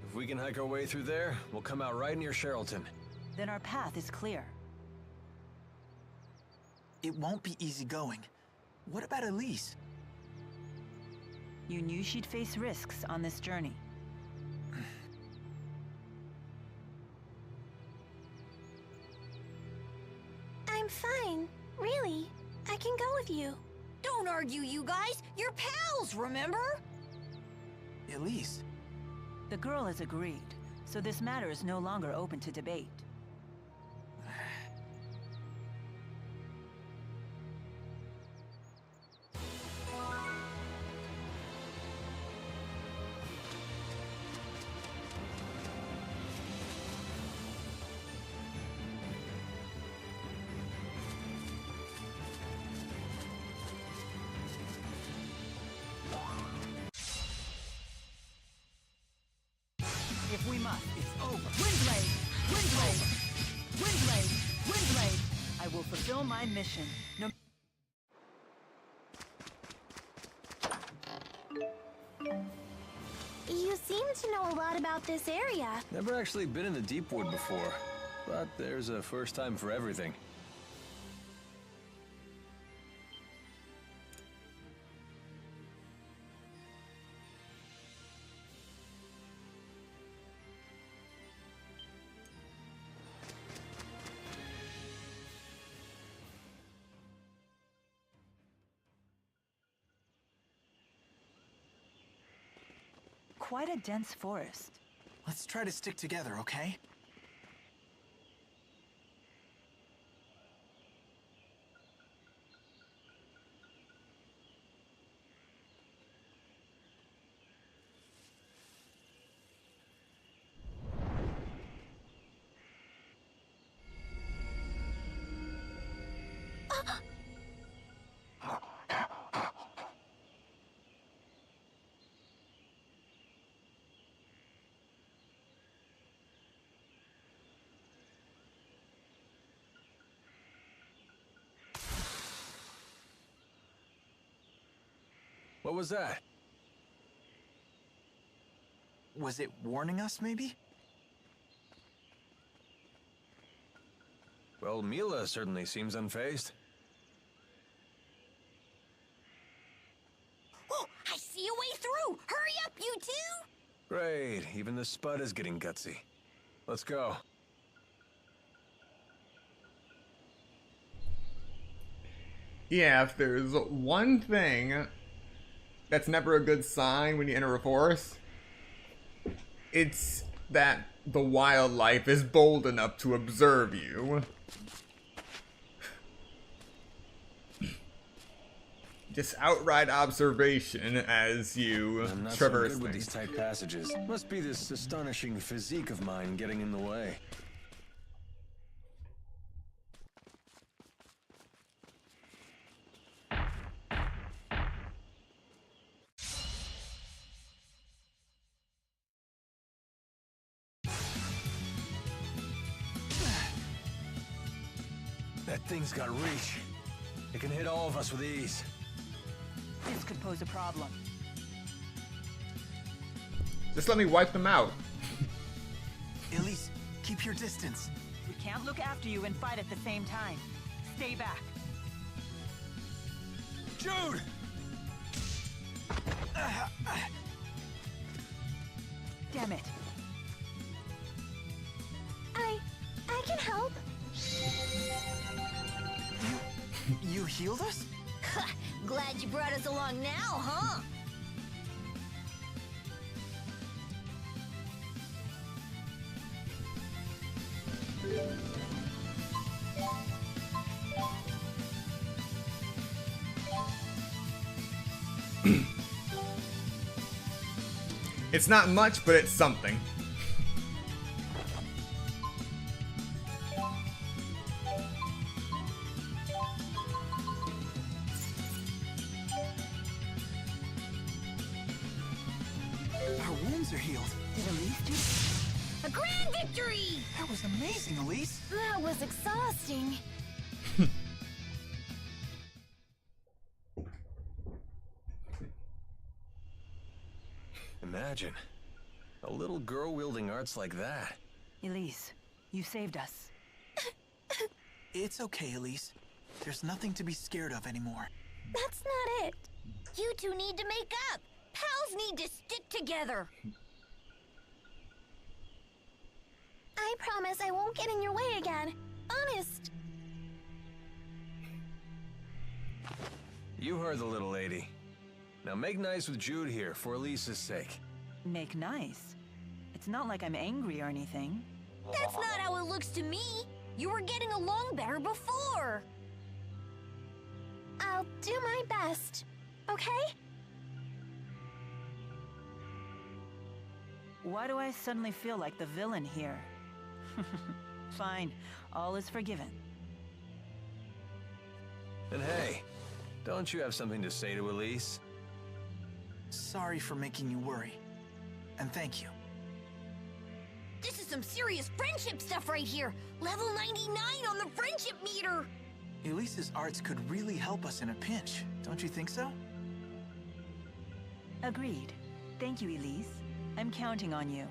If we can hike our way through there, we'll come out right near Sherrilton. Then our path is clear. It won't be easy going. What about Elise? You knew she'd face risks on this journey. I'm fine. Really. I can go with you. Don't argue, you guys. You're pals, remember? Elise? The girl has agreed, so this matter is no longer open to debate. If we must, it's over. Windblade! Windblade! Windblade! Windblade! I will fulfill my mission. No. You seem to know a lot about this area. Never actually been in the Deepwood before, but there's a first time for everything. Quite a dense forest. Let's try to stick together, okay? What was that? Was it warning us, maybe? Well, Mila certainly seems unfazed. Oh, I see a way through! Hurry up, you two! Great, even the Spud is getting gutsy. Let's go. Yeah, if there's one thing that's never a good sign when you enter a forest, it's that the wildlife is bold enough to observe you. Just outright observation as you I'm not so traverse good with things. these tight passages. Must be this astonishing physique of mine getting in the way. That thing's got reach. It can hit all of us with ease. This could pose a problem. Just let me wipe them out. Elise, keep your distance. We can't look after you and fight at the same time. Stay back. Jude! Damn it. I can help. You healed us? Glad you brought us along now, huh? It's not much, but it's something. Our wounds are healed. Did Elise do? A grand victory! That was amazing, Elise. That was exhausting. Imagine. A little girl wielding arts like that. Elise, you saved us. It's okay, Elise. There's nothing to be scared of anymore. That's not it. You two need to make up. Pals need to stick together. I promise I won't get in your way again. Honest. You heard the little lady. Now make nice with Jude here, for Elise's sake. Make nice. It's not like I'm angry or anything. That's not how it looks to me. You were getting along better before. I'll do my best. Okay? Why do I suddenly feel like the villain here? Fine, all is forgiven. And hey, don't you have something to say to Elise? Sorry for making you worry. And thank you. This is some serious friendship stuff right here. Level 99 on the friendship meter. Elise's arts could really help us in a pinch. Don't you think so? Agreed. Thank you, Elise. I'm counting on you.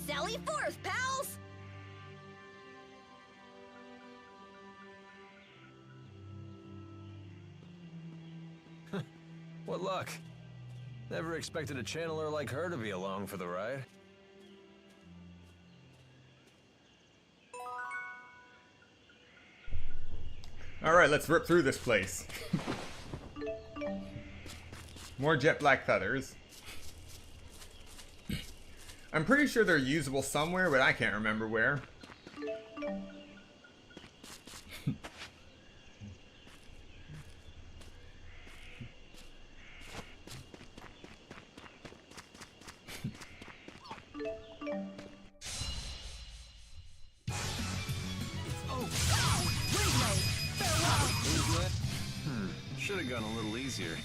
Sally forth, pals! What luck. Never expected a channeler like her to be along for the ride. Alright, let's rip through this place. More jet black feathers. I'm pretty sure they're usable somewhere, but I can't remember where. Should have gone a little easier.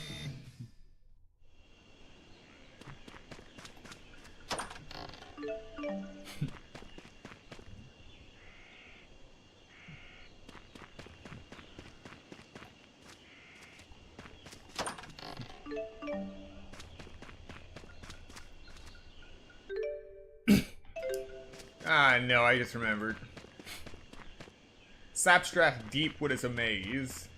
Ah, no, I just remembered. Sapstrath Deepwood is a maze.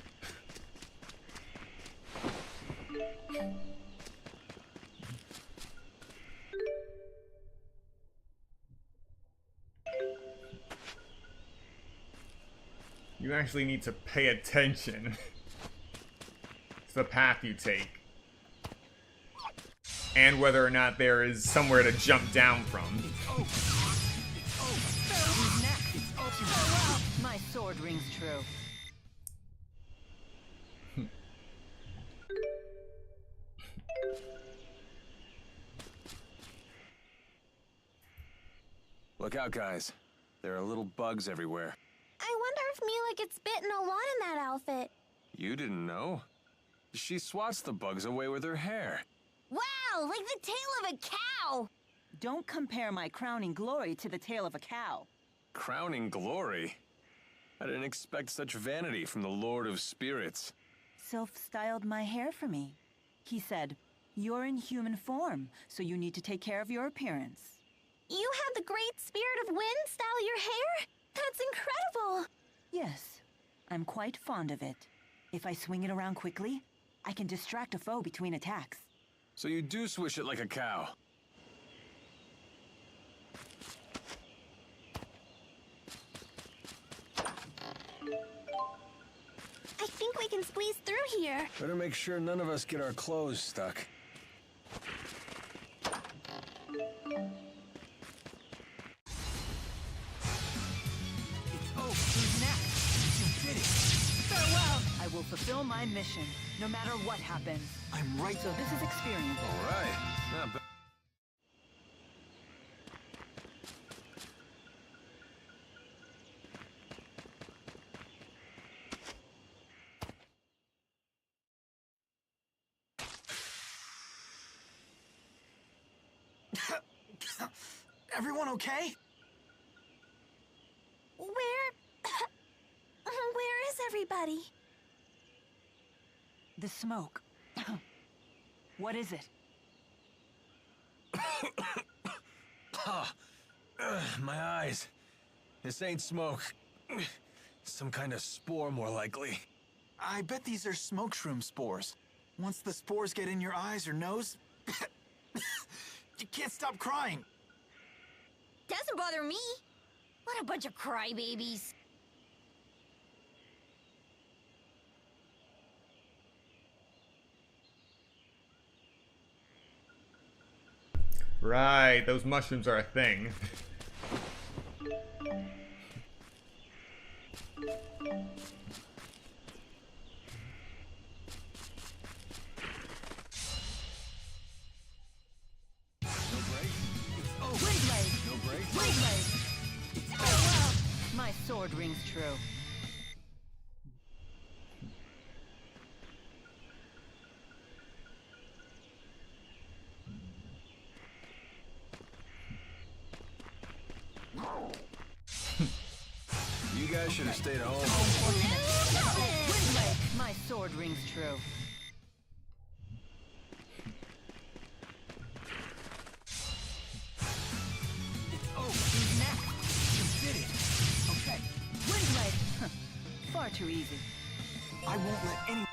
You actually need to pay attention to the path you take. And whether or not there is somewhere to jump down from. My sword rings true. Look out, guys. There are little bugs everywhere. I wonder if Mila gets bitten a lot in that outfit. You didn't know? She swats the bugs away with her hair. Wow, like the tail of a cow! Don't compare my crowning glory to the tail of a cow. Crowning glory? I didn't expect such vanity from the Lord of Spirits. Sylph styled my hair for me. He said, "You're in human form, so you need to take care of your appearance." You had the great spirit of wind style your hair? That's incredible! Yes, I'm quite fond of it. If I swing it around quickly, I can distract a foe between attacks. So you do swish it like a cow. I think we can squeeze through here. Better make sure none of us get our clothes stuck. I will fulfill my mission, no matter what happens. I'm right. So this is experience. All right. Not bad. Everyone okay? Where is everybody? The smoke. What is it? My eyes. This ain't smoke. Some kind of spore, more likely. I bet these are smoke shroom spores. Once the spores get in your eyes or nose, you can't stop crying. Doesn't bother me. What a bunch of crybabies. Right, those mushrooms are a thing. My sword rings true. You guys should have stayed home. My sword rings true. Far too easy. I won't let any...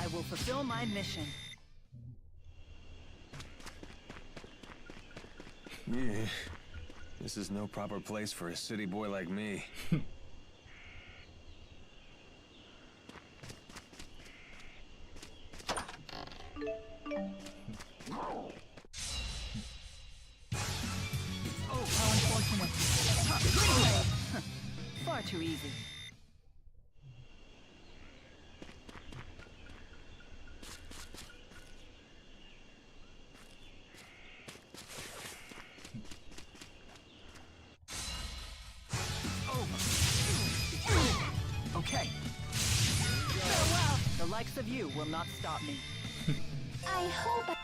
I will fulfill my mission. Yeah. This is no proper place for a city boy like me. How unfortunate. Far too easy. Okay. Farewell. The likes of you will not stop me. I hope...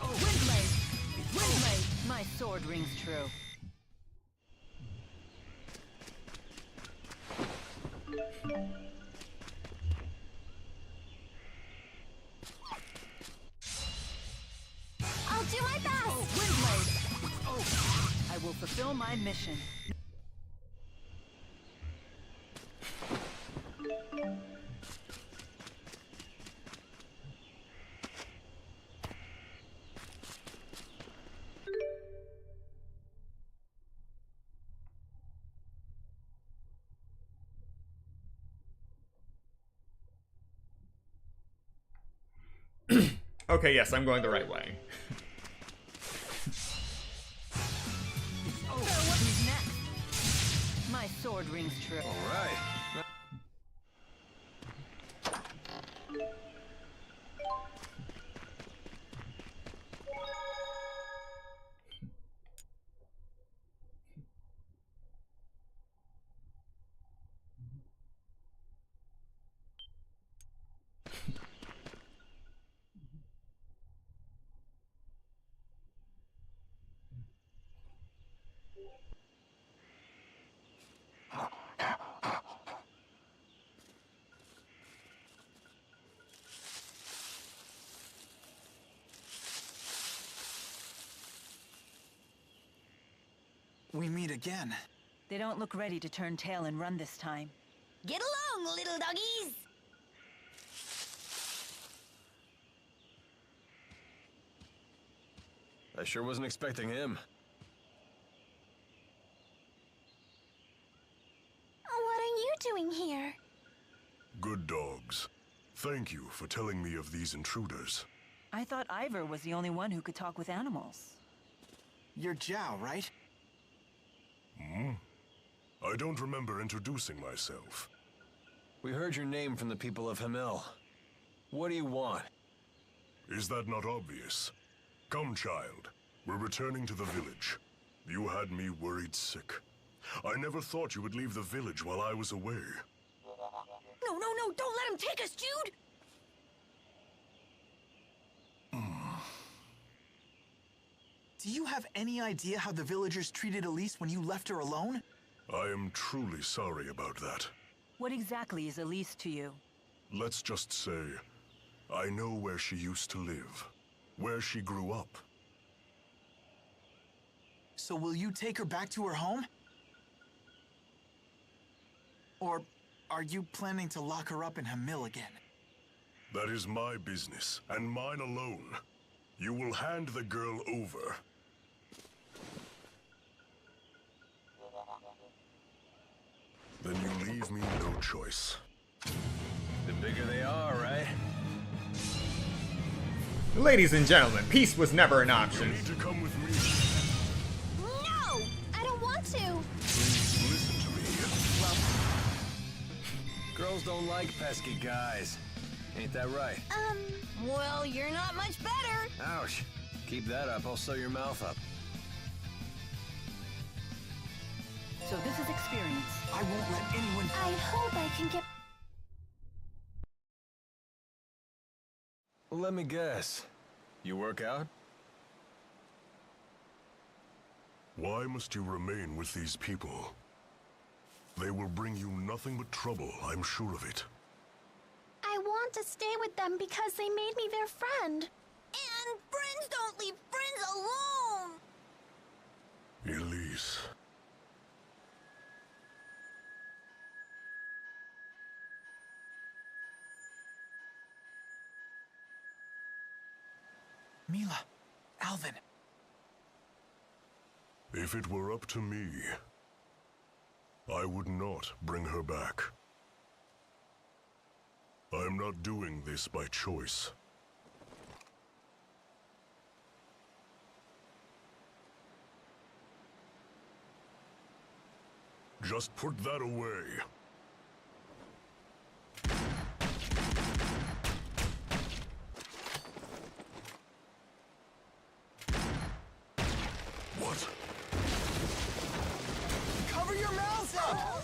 Windblade! My sword rings true. do my best! Oh, Windblade! Oh, I will fulfill my mission. Okay, yes, I'm going the right way. Oh, who's next? My sword rings true. All right. We meet again. They don't look ready to turn tail and run this time. Get along, little doggies! I sure wasn't expecting him. What are you doing here? Good dogs. Thank you for telling me of these intruders. I thought Ivor was the only one who could talk with animals. You're Zhao, right? I don't remember introducing myself. We heard your name from the people of Hamil. What do you want? Is that not obvious? Come, child. We're returning to the village. You had me worried sick. I never thought you would leave the village while I was away. No, no, no, don't let him take us, Jude! Do you have any idea how the villagers treated Elise when you left her alone? I am truly sorry about that. What exactly is Elise to you? Let's just say, I know where she used to live, where she grew up. So will you take her back to her home? Or are you planning to lock her up in Hamil again? That is my business, and mine alone. You will hand the girl over. Then you leave me no choice. The bigger they are, right? Ladies and gentlemen, peace was never an You option. need to come with me. No! I don't want to! Please listen to me. Girls don't like pesky guys. Ain't that right? Well, you're not much better. Ouch. Keep that up, I'll sew your mouth up. So this is experience. I won't let anyone... I hope I can get... Let me guess. You work out? Why must you remain with these people? They will bring you nothing but trouble, I'm sure of it. I want to stay with them because they made me their friend. And friends don't leave friends alone! Elise. Mila, Alvin. If it were up to me, I would not bring her back. I am not doing this by choice. Just put that away. What? Cover your mouth up!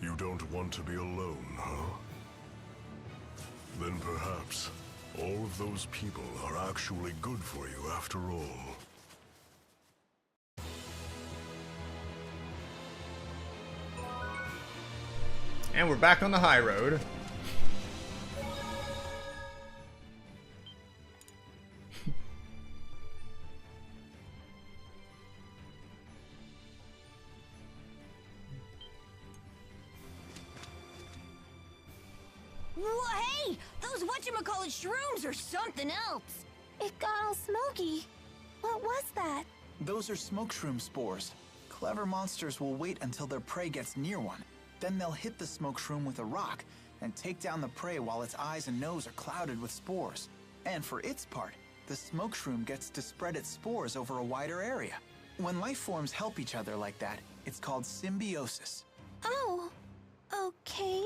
You don't want to be alone, huh? Then perhaps all of those people are actually good for you after all. And we're back on the high road. Whoa, hey! Those whatchamacallit shrooms are something else! It got all smoky. What was that? Those are smoke shroom spores. Clever monsters will wait until their prey gets near one. Then they'll hit the smoke shroom with a rock and take down the prey while its eyes and nose are clouded with spores. And for its part, the smoke shroom gets to spread its spores over a wider area. When life forms help each other like that, it's called symbiosis. Oh, okay.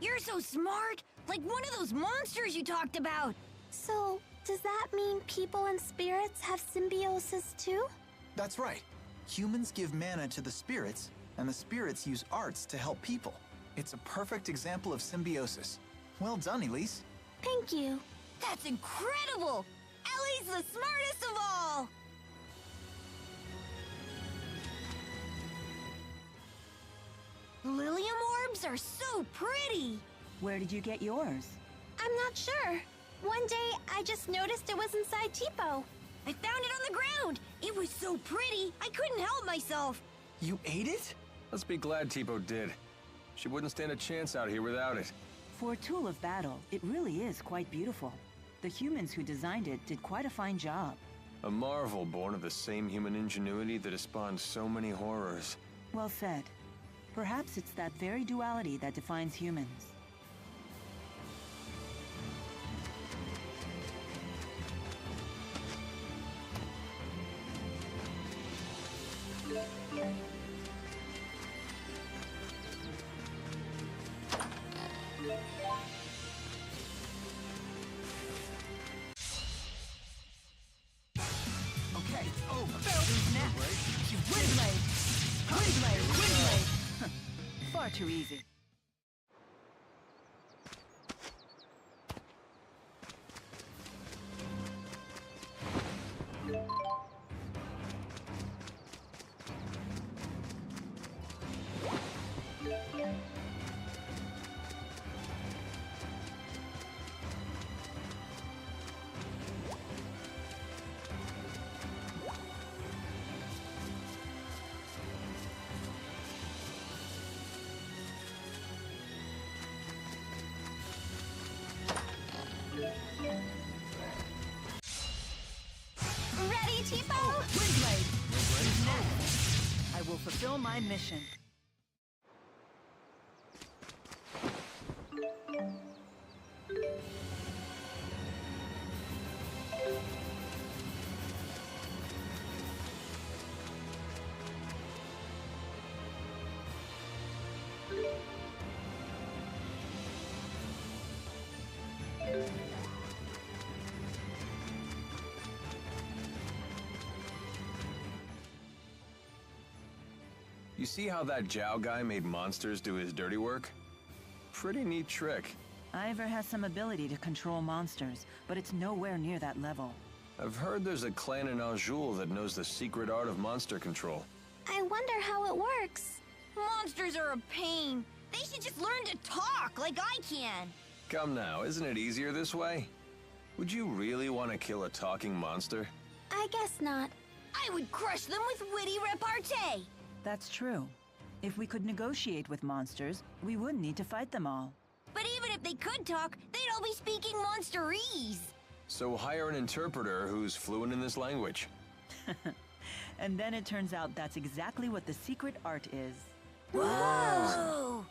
You're so smart! Like one of those monsters you talked about! So, does that mean people and spirits have symbiosis too? That's right. Humans give mana to the spirits, and the spirits use arts to help people. It's a perfect example of symbiosis. Well done, Elise. Thank you. That's incredible! Ellie's the smartest of all! Lilium orbs are so pretty! Where did you get yours? I'm not sure. One day, I just noticed it was inside Tipo. I found it on the ground! It was so pretty, I couldn't help myself! You ate it? Let's be glad Tipo did. She wouldn't stand a chance out here without it. For a tool of battle, it really is quite beautiful. The humans who designed it did quite a fine job. A marvel born of the same human ingenuity that has spawned so many horrors. Well said. Perhaps it's that very duality that defines humans. Okay, over. Who's next? Windblade! Windblade! Windblade! Far too easy. Ready, Tipo? Windblade! Who's next? I will fulfill my mission. You see how that Zhao guy made monsters do his dirty work? Pretty neat trick. Ivor has some ability to control monsters, but it's nowhere near that level. I've heard there's a clan in Anjou that knows the secret art of monster control. I wonder how it works. Monsters are a pain! They should just learn to talk like I can! Come now, isn't it easier this way? Would you really want to kill a talking monster? I guess not. I would crush them with witty repartee! That's true. If we could negotiate with monsters, we wouldn't need to fight them all. But even if they could talk, they'd all be speaking monsterese! So hire an interpreter who's fluent in this language. And then it turns out that's exactly what the secret art is. Whoa!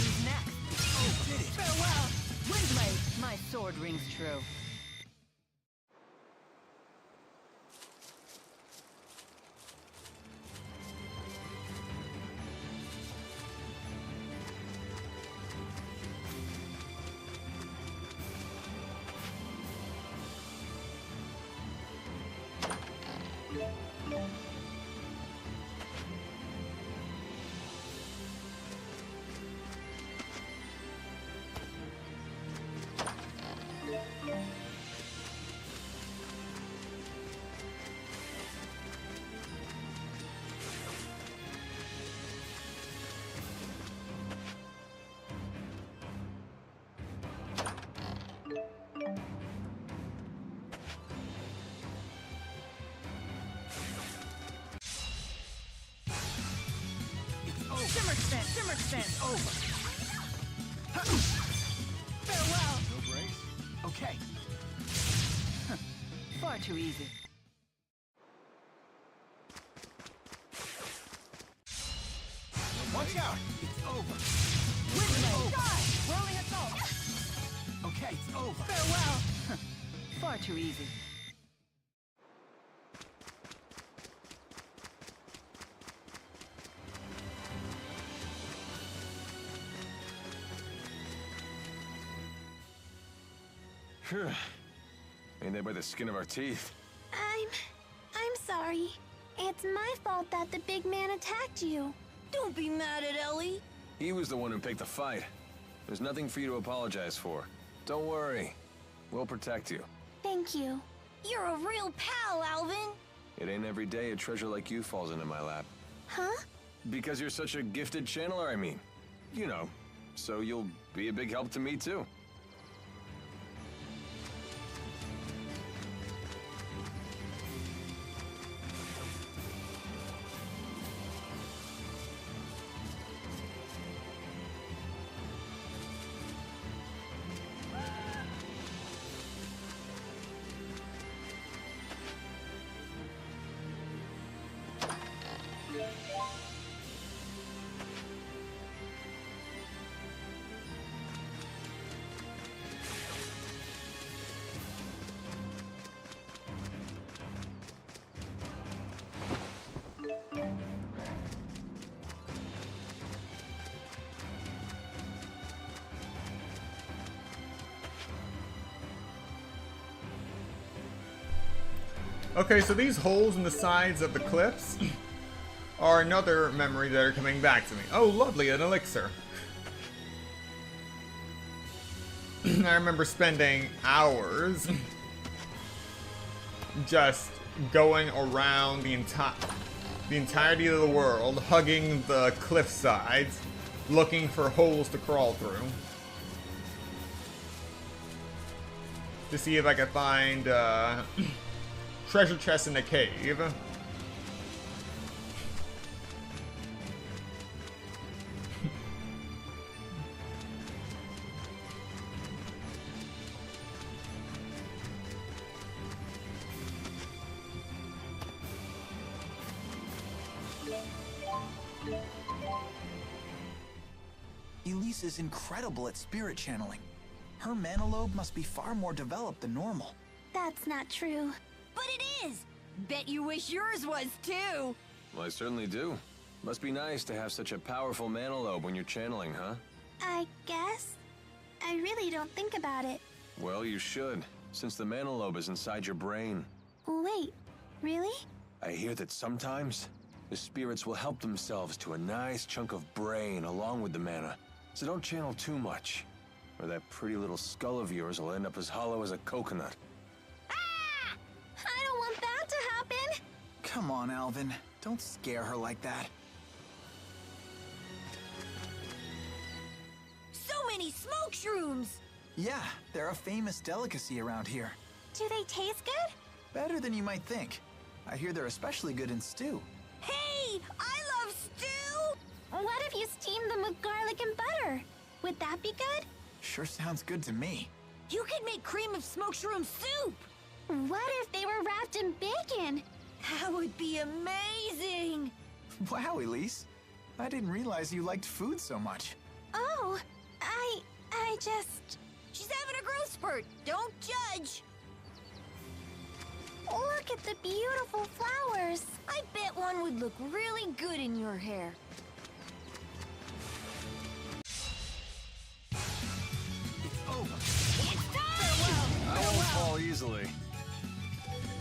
Who's next? Farewell! Windblade! My sword rings true. Simmer stand over. Farewell! No brakes? Okay. Far too easy. Watch out! It's over. Rolling assault! Okay, it's over. Farewell! Far too easy. Phew. Ain't that by the skin of our teeth? I'm sorry. It's my fault that the big man attacked you. Don't be mad at Ellie. He was the one who picked the fight. There's nothing for you to apologize for. Don't worry. We'll protect you. Thank you. You're a real pal, Alvin. It ain't every day a treasure like you falls into my lap. Huh? Because you're such a gifted channeler, I mean. You know, so you'll be a big help to me, too. Okay, so these holes in the sides of the cliffs are another memory that are coming back to me. Oh, lovely, an elixir. I remember spending hours just going around the entirety of the world, hugging the cliff sides, looking for holes to crawl through. To see if I could find treasure chests in a cave. Elise is incredible at spirit channeling. Her mana lobe must be far more developed than normal. That's not true. But it is! Bet you wish yours was, too! Well, I certainly do. Must be nice to have such a powerful mana lobe when you're channeling, huh? I guess. I really don't think about it. Well, you should, since the mana lobe is inside your brain. Wait, really? I hear that sometimes the spirits will help themselves to a nice chunk of brain along with the mana. So don't channel too much, or that pretty little skull of yours will end up as hollow as a coconut. I don't want that to happen! Come on, Alvin. Don't scare her like that. So many smoke shrooms! Yeah, they're a famous delicacy around here. Do they taste good? Better than you might think. I hear they're especially good in stew. Hey! I love stew! What if you steam them with garlic and butter? Would that be good? Sure sounds good to me. You could make cream of smoke shroom soup! What if they were wrapped in bacon? That would be amazing! Wow, Elise. I didn't realize you liked food so much. Oh, I just... She's having a growth spurt! Don't judge! Look at the beautiful flowers. I bet one would look really good in your hair. It's over. It's time! I won't fall easily.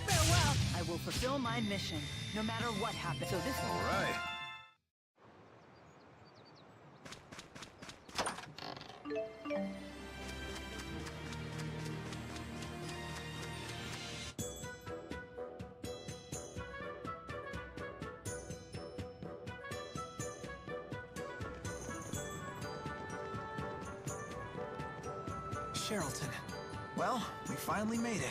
Farewell! I will fulfill my mission, no matter what happens. So this All right. Sherrilton. Well, we finally made it.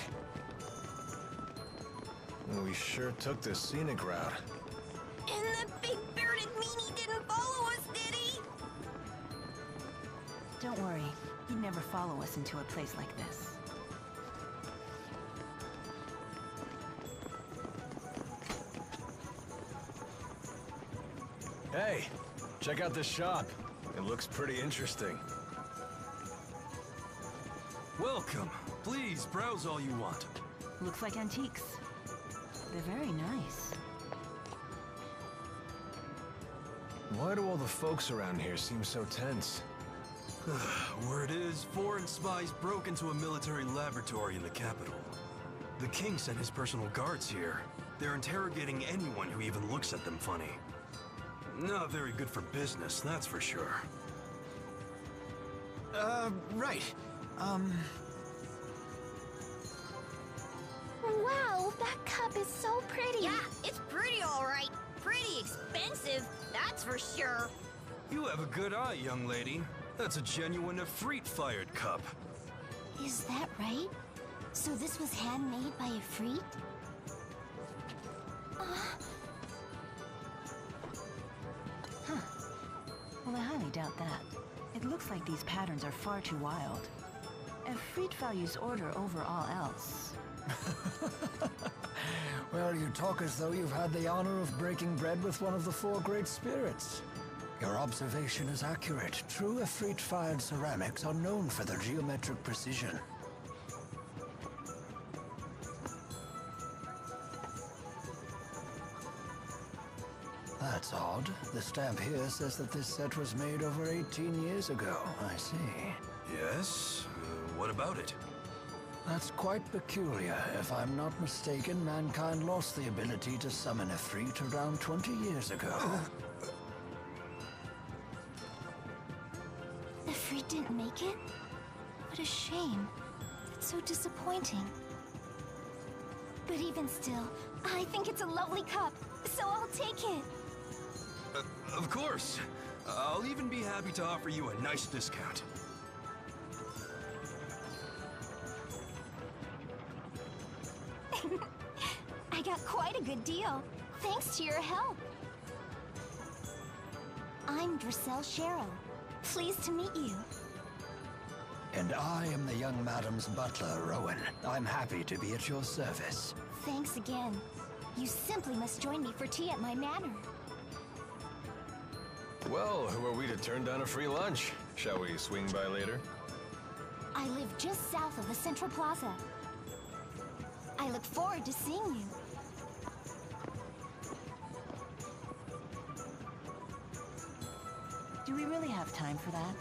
We sure took the scenic route. And the big bearded meanie didn't follow us, did Don't worry, he'd never follow us into a place like this. Hey, check out this shop. It looks pretty interesting. Welcome. Please browse all you want. Looks like antiques. They're very nice. Why do all the folks around here seem so tense? Word is, foreign spies broke into a military laboratory in the capital. The king sent his personal guards here. They're interrogating anyone who even looks at them funny. Not very good for business, that's for sure. Right. Wow, that cup is so pretty. Yeah, it's pretty all right. Pretty expensive, that's for sure. You have a good eye, young lady. That's a genuine Efreet-fired cup. Is that right? So this was handmade by Efreet? Well, I highly doubt that. It looks like these patterns are far too wild. Efreet values order over all else. Well, you talk as though you've had the honor of breaking bread with one of the four great spirits. Your observation is accurate. True Efreet-fired ceramics are known for their geometric precision. That's odd. The stamp here says that this set was made over 18 years ago. I see. Yes? What about it? That's quite peculiar. If I'm not mistaken, mankind lost the ability to summon Efreet around 20 years ago. Efreet didn't make it? What a shame. That's so disappointing. But even still, I think it's a lovely cup, so I'll take it. Of course. I'll even be happy to offer you a nice discount. I got quite a good deal, thanks to your help. I'm Drissel Sharrow. Pleased to meet you. And I am the young madam's butler, Rowan. I'm happy to be at your service. Thanks again. You simply must join me for tea at my manor. Well, who are we to turn down a free lunch? Shall we swing by later? I live just south of the Central Plaza. I look forward to seeing you. Do we really have time for that?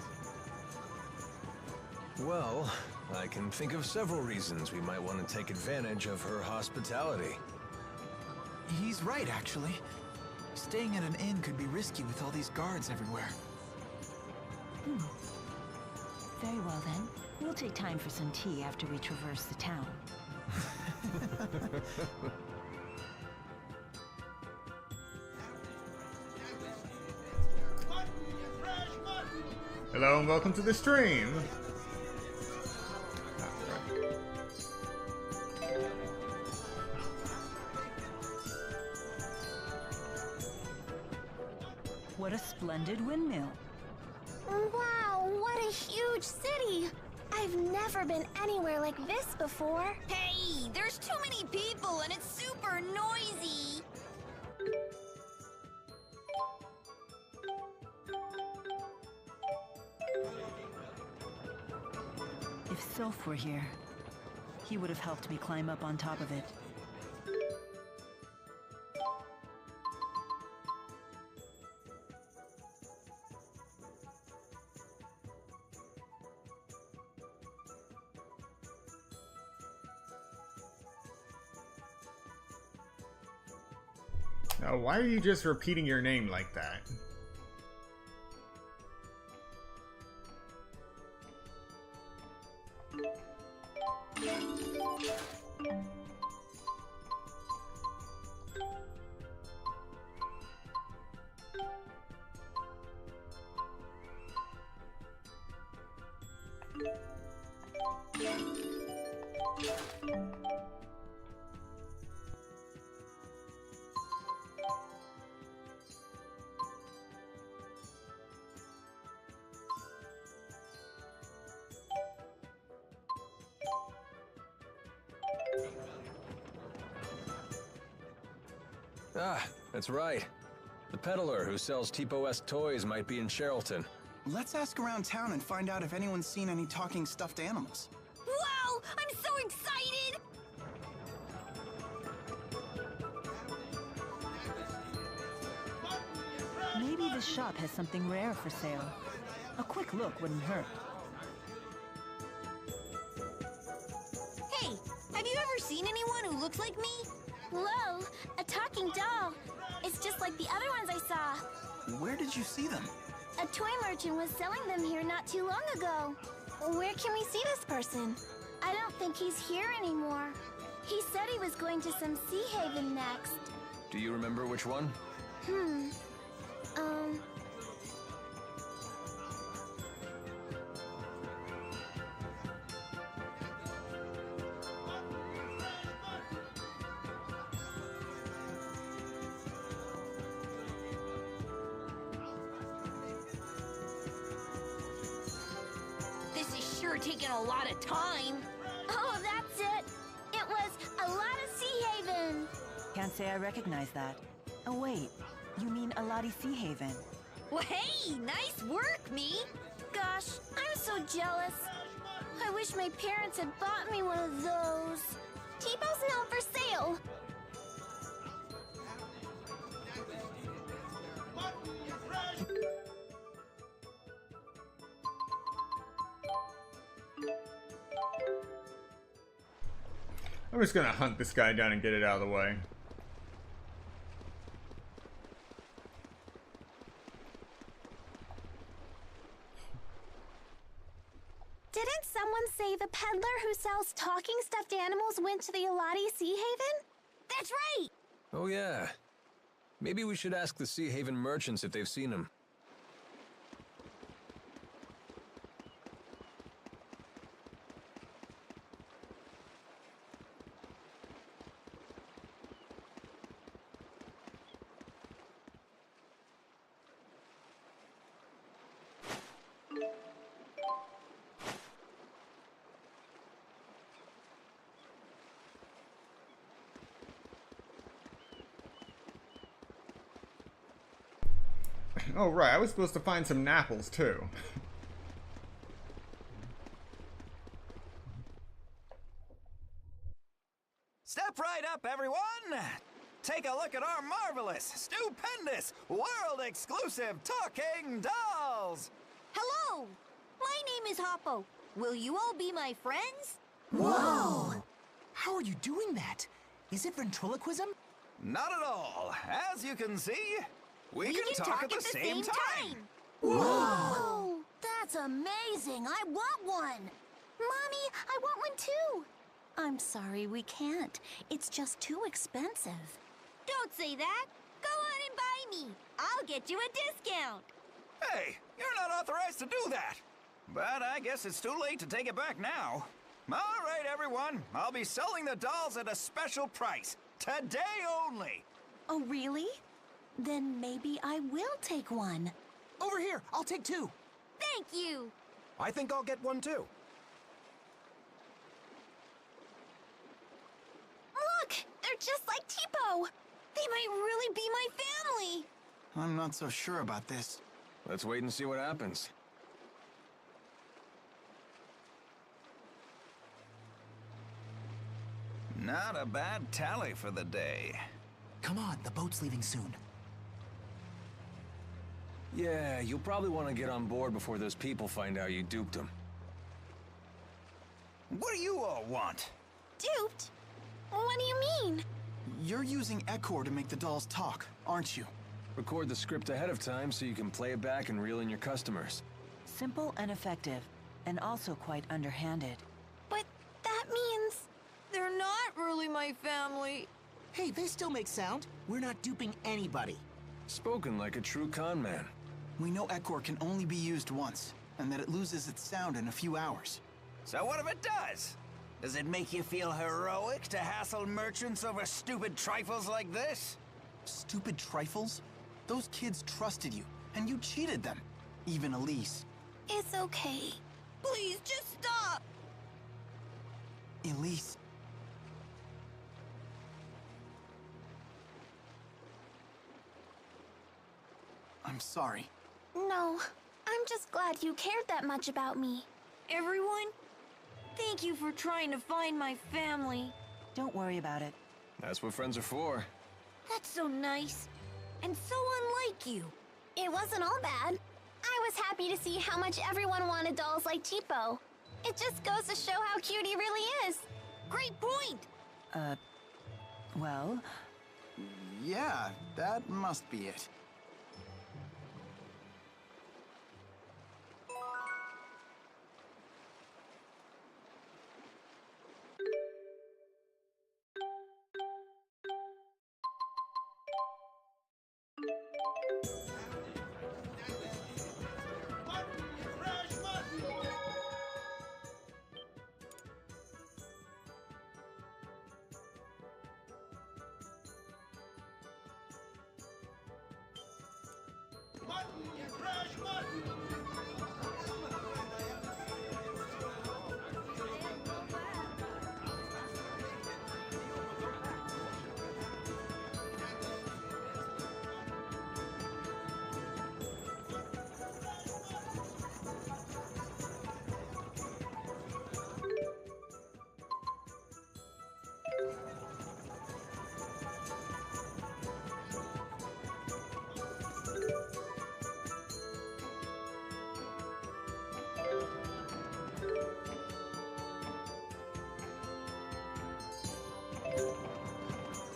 Well, I can think of several reasons we might want to take advantage of her hospitality. He's right, actually. Staying at an inn could be risky with all these guards everywhere. Very well then. We'll take time for some tea after we traverse the town. Hello and welcome to the stream. What a splendid windmill. Wow, what a huge city! I've never been anywhere like this before. Hey, there's too many people and it's super noisy. If Sylph were here, he would have helped me climb up on top of it. Now, why are you just repeating your name like that? Ah, that's right. The peddler who sells Tipo-esque toys might be in Sherrilton. Let's ask around town and find out if anyone's seen any talking stuffed animals. Wow! I'm so excited! Maybe this shop has something rare for sale. A quick look wouldn't hurt. Hey, have you ever seen anyone who looks like me? Whoa, a talking doll. It's just like the other ones I saw. Where did you see them? A toy merchant was selling them here not too long ago. Where can we see this person? I don't think he's here anymore. He said he was going to some sea haven next. Do you remember which one? This is sure taking a lot of time. Oh, that's it. It was a lot of sea haven. Can't say I recognize that. Oh wait, you mean Alati Sea Haven. Well, hey, nice work, me. Gosh, I'm so jealous. I wish my parents had bought me one of those. T-Bow's now for sale. I'm just gonna hunt this guy down and get it out of the way. Didn't someone say the peddler who sells talking stuffed animals went to the Alati Sea Haven? That's right! Oh yeah. Maybe we should ask the Sea Haven merchants if they've seen him. Oh right, I was supposed to find some Napples too. Step right up, everyone! Take a look at our marvelous, stupendous, world-exclusive talking dolls! Hello! My name is Hoppo. Will you all be my friends? Whoa! How are you doing that? Is it ventriloquism? Not at all. As you can see, we can talk at the same time. Whoa! That's amazing. I want one. Mommy, I want one too. I'm sorry, we can't. It's just too expensive. Don't say that. Go on and buy me. I'll get you a discount. Hey, you're not authorized to do that. But I guess it's too late to take it back now. All right, everyone. I'll be selling the dolls at a special price. Today only. Oh, really? Then maybe I will take one. Over here, I'll take two. Thank you. I think I'll get one too. Look! They're just like Tipo! They might really be my family! I'm not so sure about this. Let's wait and see what happens. Not a bad tally for the day. Come on, the boat's leaving soon. Yeah, you'll probably want to get on board before those people find out you duped them. What do you all want? Duped? What do you mean? You're using Echor to make the dolls talk, aren't you? Record the script ahead of time so you can play it back and reel in your customers. Simple and effective, and also quite underhanded. But that means... They're not really my family. Hey, they still make sound. We're not duping anybody. Spoken like a true con man. We know Echor can only be used once, and that it loses its sound in a few hours. So what if it does? Does it make you feel heroic to hassle merchants over stupid trifles like this? Stupid trifles? Those kids trusted you, and you cheated them. Even Elise. It's okay. Please, just stop. Elise. I'm sorry. No, I'm just glad you cared that much about me. Everyone, thank you for trying to find my family. Don't worry about it. That's what friends are for. That's so nice. And so unlike you. It wasn't all bad. I was happy to see how much everyone wanted dolls like Tipo. It just goes to show how cute he really is. Great point! Well... Yeah, that must be it.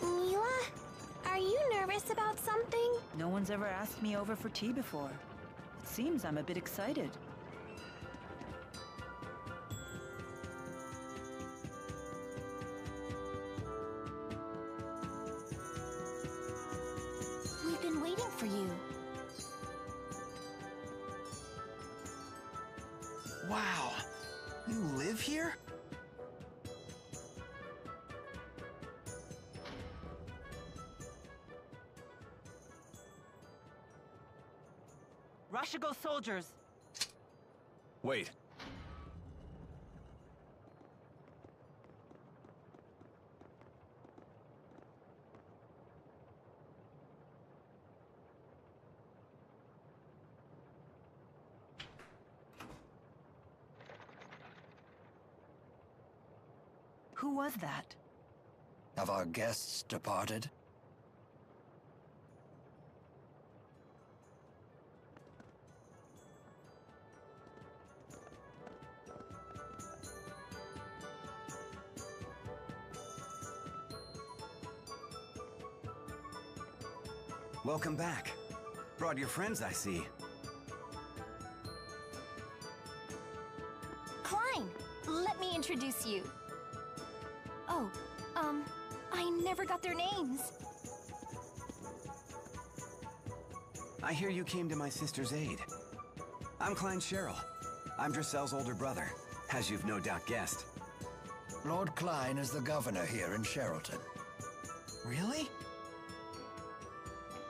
Mila, are you nervous about something? No one's ever asked me over for tea before. It seems I'm a bit excited. We've been waiting for you. Wow, you live here? Rashigo soldiers! Wait. Who was that? Have our guests departed? Welcome back. Brought your friends, I see. Klein, let me introduce you. Oh, I never got their names. I hear you came to my sister's aid. I'm Klein Cheryl. I'm Drissel's older brother, as you've no doubt guessed. Lord Klein is the governor here in Sherrilton. Really?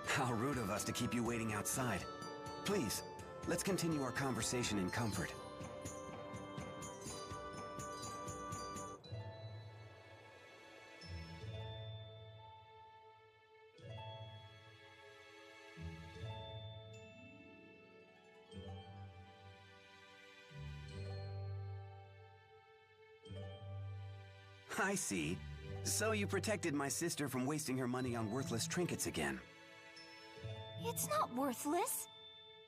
How rude of us to keep you waiting outside. Please, let's continue our conversation in comfort. I see. So you protected my sister from wasting her money on worthless trinkets again. It's not worthless.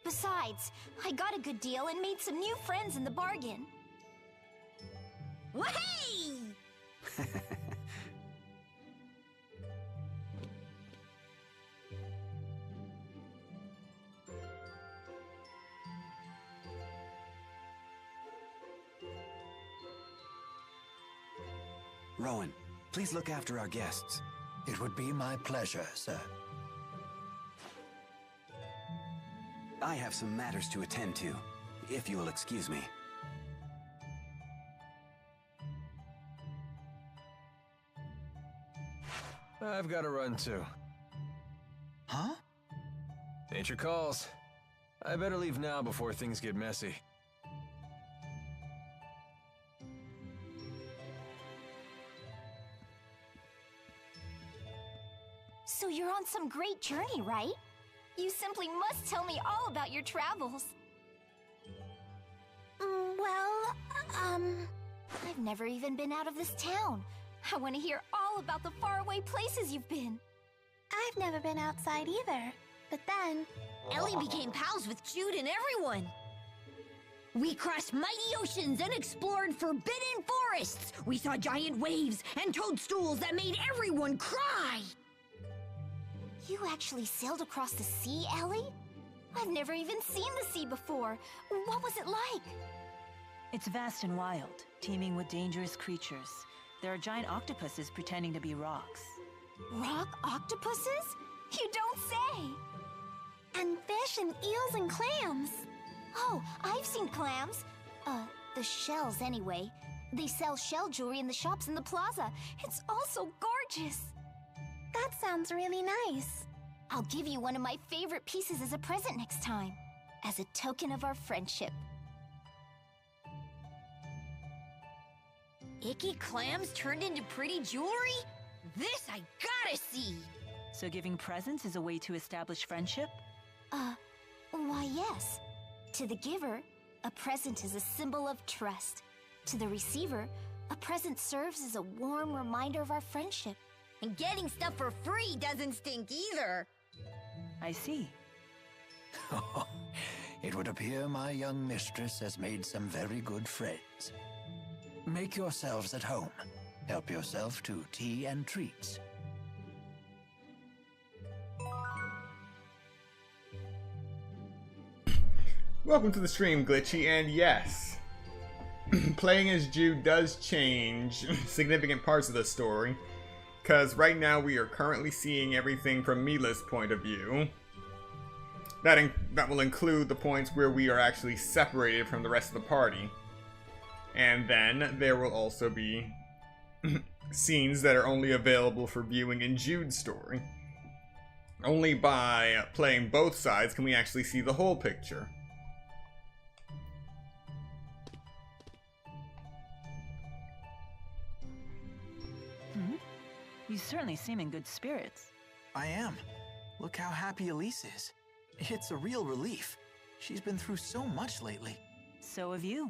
Besides, I got a good deal and made some new friends in the bargain. Wahey! Rowan, please look after our guests. It would be my pleasure, sir. I have some matters to attend to, if you will excuse me. I've got to run too. Huh? Nature calls. I better leave now before things get messy. So you're on some great journey, right? You simply must tell me all about your travels. Well, I've never even been out of this town. I want to hear all about the faraway places you've been. I've never been outside either. But then, Ellie became pals with Jude and everyone. We crossed mighty oceans and explored forbidden forests. We saw giant waves and toadstools that made everyone cry. You actually sailed across the sea, Ellie? I've never even seen the sea before. What was it like? It's vast and wild, teeming with dangerous creatures. There are giant octopuses pretending to be rocks. Rock octopuses? You don't say! And fish and eels and clams. Oh, I've seen clams. The shells anyway. They sell shell jewelry in the shops in the plaza. It's all so gorgeous. That sounds really nice. I'll give you one of my favorite pieces as a present next time. As a token of our friendship. Icky clams turned into pretty jewelry? This I gotta see! So giving presents is a way to establish friendship? Why yes. To the giver, a present is a symbol of trust. To the receiver, a present serves as a warm reminder of our friendship. And getting stuff for free doesn't stink either. I see. It would appear my young mistress has made some very good friends. Make yourselves at home. Help yourself to tea and treats. Welcome to the stream, Glitchy, and yes, playing as Jude does change significant parts of the story, because right now we are currently seeing everything from Mila's point of view. That will include the points where we are actually separated from the rest of the party. And then there will also be scenes that are only available for viewing in Jude's story. Only by playing both sides can we actually see the whole picture. You certainly seem in good spirits. I am. Look how happy Elise is. It's a real relief. She's been through so much lately. So have you,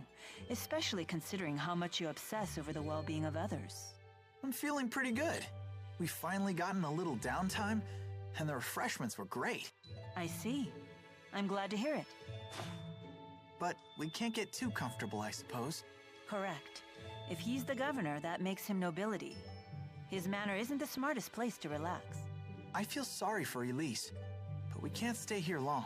especially considering how much you obsess over the well-being of others. I'm feeling pretty good. We've finally gotten a little downtime, and the refreshments were great. I see. I'm glad to hear it. But we can't get too comfortable, I suppose. Correct. If he's the governor, that makes him nobility. His manor isn't the smartest place to relax. I feel sorry for Elise, but we can't stay here long.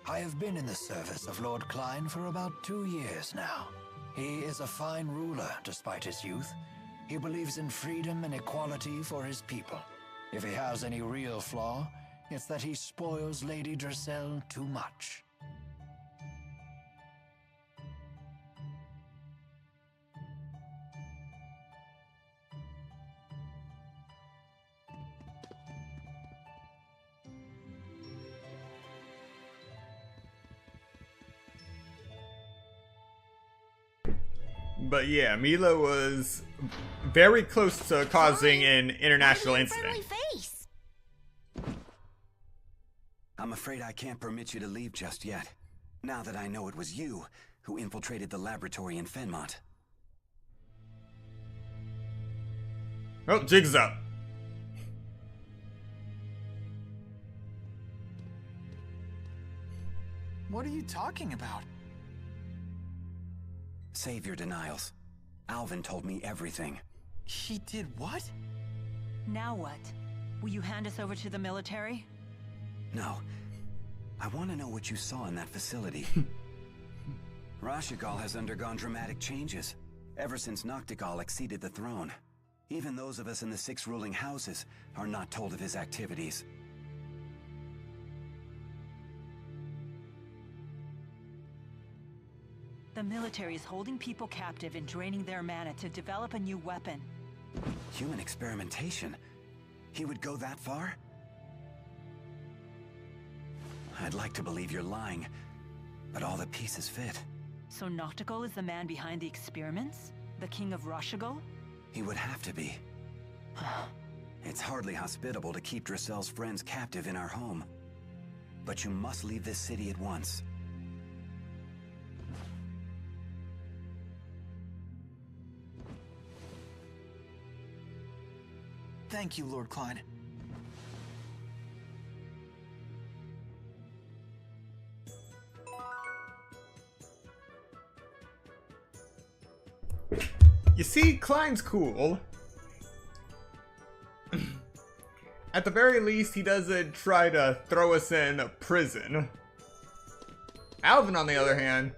I have been in the service of Lord Klein for about 2 years now. He is a fine ruler despite his youth. He believes in freedom and equality for his people. If he has any real flaw, it's that he spoils Lady Dressel too much. But yeah, Mila was very close to causing an international incident. Face. I'm afraid I can't permit you to leave just yet, now that I know it was you who infiltrated the laboratory in Fenmont. Oh, jig's up. What are you talking about? Save your denials. Alvin told me everything. He did what? Now what? Will you hand us over to the military? No. I want to know what you saw in that facility. Rashigal has undergone dramatic changes, ever since Noctigal acceded the throne. Even those of us in the 6 ruling houses are not told of his activities. The military is holding people captive and draining their mana to develop a new weapon. Human experimentation? He would go that far? I'd like to believe you're lying, but all the pieces fit. So Noctigal is the man behind the experiments? The king of Roshigal? He would have to be. It's hardly hospitable to keep Drissel's friends captive in our home. But you must leave this city at once. Thank you, Lord Klein. You see, Klein's cool. At the very least, he doesn't try to throw us in a prison. Alvin, on the other hand,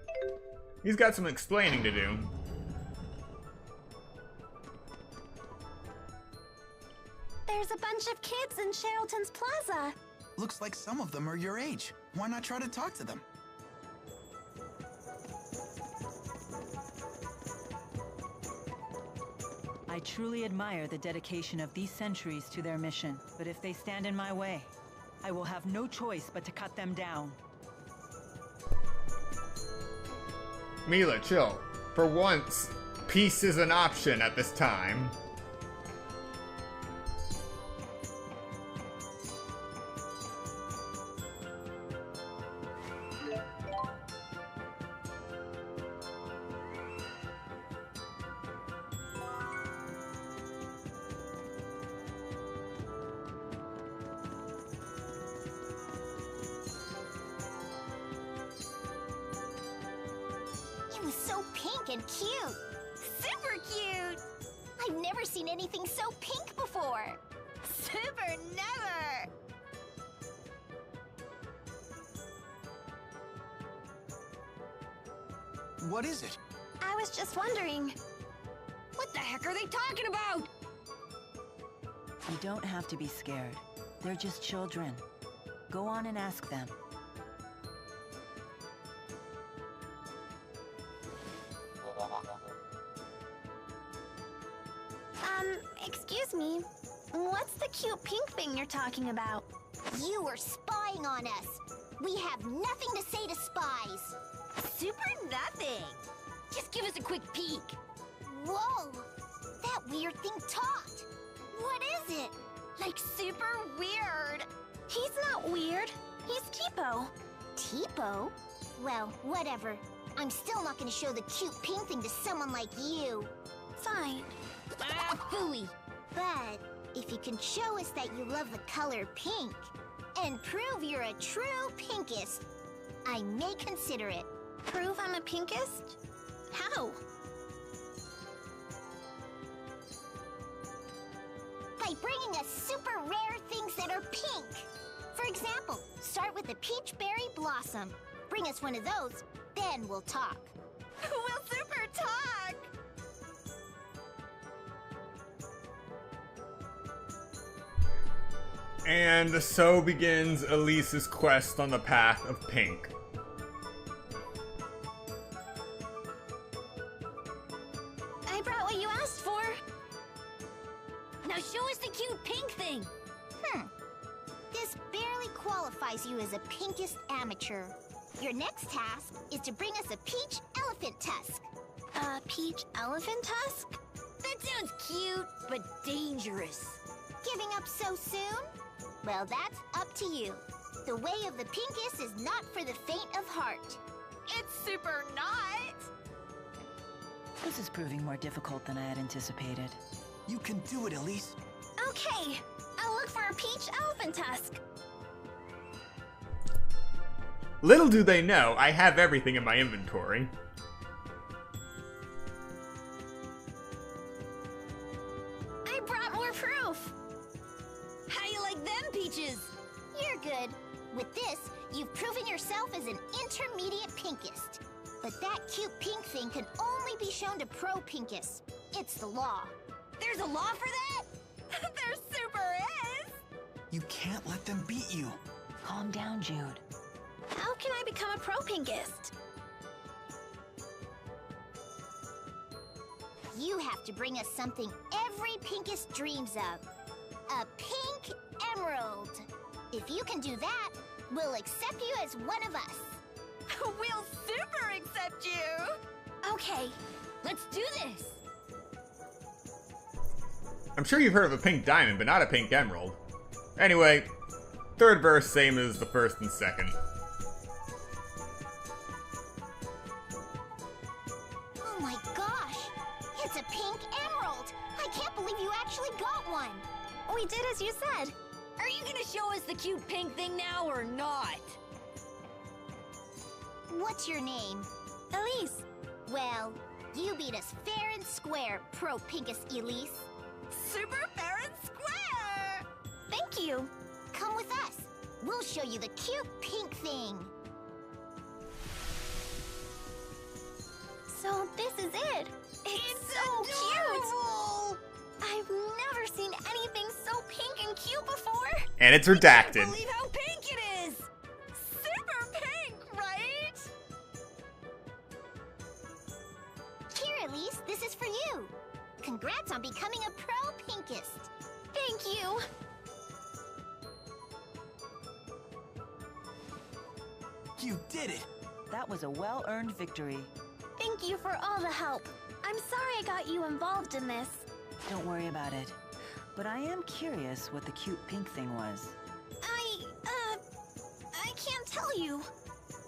he's got some explaining to do. There's a bunch of kids in Cherylton's Plaza. Looks like some of them are your age. Why not try to talk to them? I truly admire the dedication of these sentries to their mission, but if they stand in my way, I will have no choice but to cut them down. Mila, chill. For once, peace is an option at this time. It was so pink and cute. Super cute. I've never seen anything so pink before. Super never. What is it? I was just wondering. What the heck are they talking about? You don't have to be scared. They're just children. Go on and ask them. Excuse me. What's the cute pink thing you're talking about? You were spying on us. We have nothing to say to spies. Super nothing. Just give us a quick peek. Whoa! That weird thing talked. What is it? Like super weird. He's not weird. He's Tipo. Tipo? Well, whatever. I'm still not gonna show the cute pink thing to someone like you. Fine. Ah, phooey. But if you can show us that you love the color pink and prove you're a true pinkist, I may consider it. Prove I'm a pinkist? How? By bringing us super rare things that are pink. For example, start with a peach berry blossom. Bring us one of those, then we'll talk. We'll super talk! And so begins Elise's quest on the path of pink. I brought what you asked for. Now show us the cute pink thing. This barely qualifies you as a pinkest amateur. Your next task is to bring us a peach elephant tusk. A peach elephant tusk? That sounds cute, but dangerous. Giving up so soon? Well, that's up to you. The way of the pinkest is not for the faint of heart. It's super not! This is proving more difficult than I had anticipated. You can do it, Elise. Okay, I'll look for a peach elephant tusk. Little do they know, I have everything in my inventory. I brought more proof. How you like them peaches? You're good. With this, you've proven yourself as an intermediate pinkist. But that cute pink thing can only be shown to pro pinkists. It's the law. There's a law for that? There super is! You can't let them beat you. Calm down, Jude. How can I become a pro pinkist? You have to bring us something every pinkist dreams of. A pink emerald. If you can do that, we'll accept you as one of us. We'll super accept you! Okay, let's do this. I'm sure you've heard of a pink diamond, but not a pink emerald. Anyway, third verse, same as the first and second. Oh my gosh! It's a pink emerald! I can't believe you actually got one! We did as you said. Are you gonna show us the cute pink thing now or not? What's your name? Elise. Well, you beat us fair and square, Pro Pincus Elise. Super fair and square! Thank you. Come with us. We'll show you the cute pink thing. So this is it. It's so adorable. cute. I've never seen anything so pink and cute before. And it's redacted. I can't believe how pink it is. Super pink, right? Here, Elise, this is for you. Congrats on becoming a Pro Pinkist. Thank you. You did it! That was a well-earned victory. Thank you for all the help. I'm sorry I got you involved in this. Don't worry about it. But I am curious what the cute pink thing was. I can't tell you.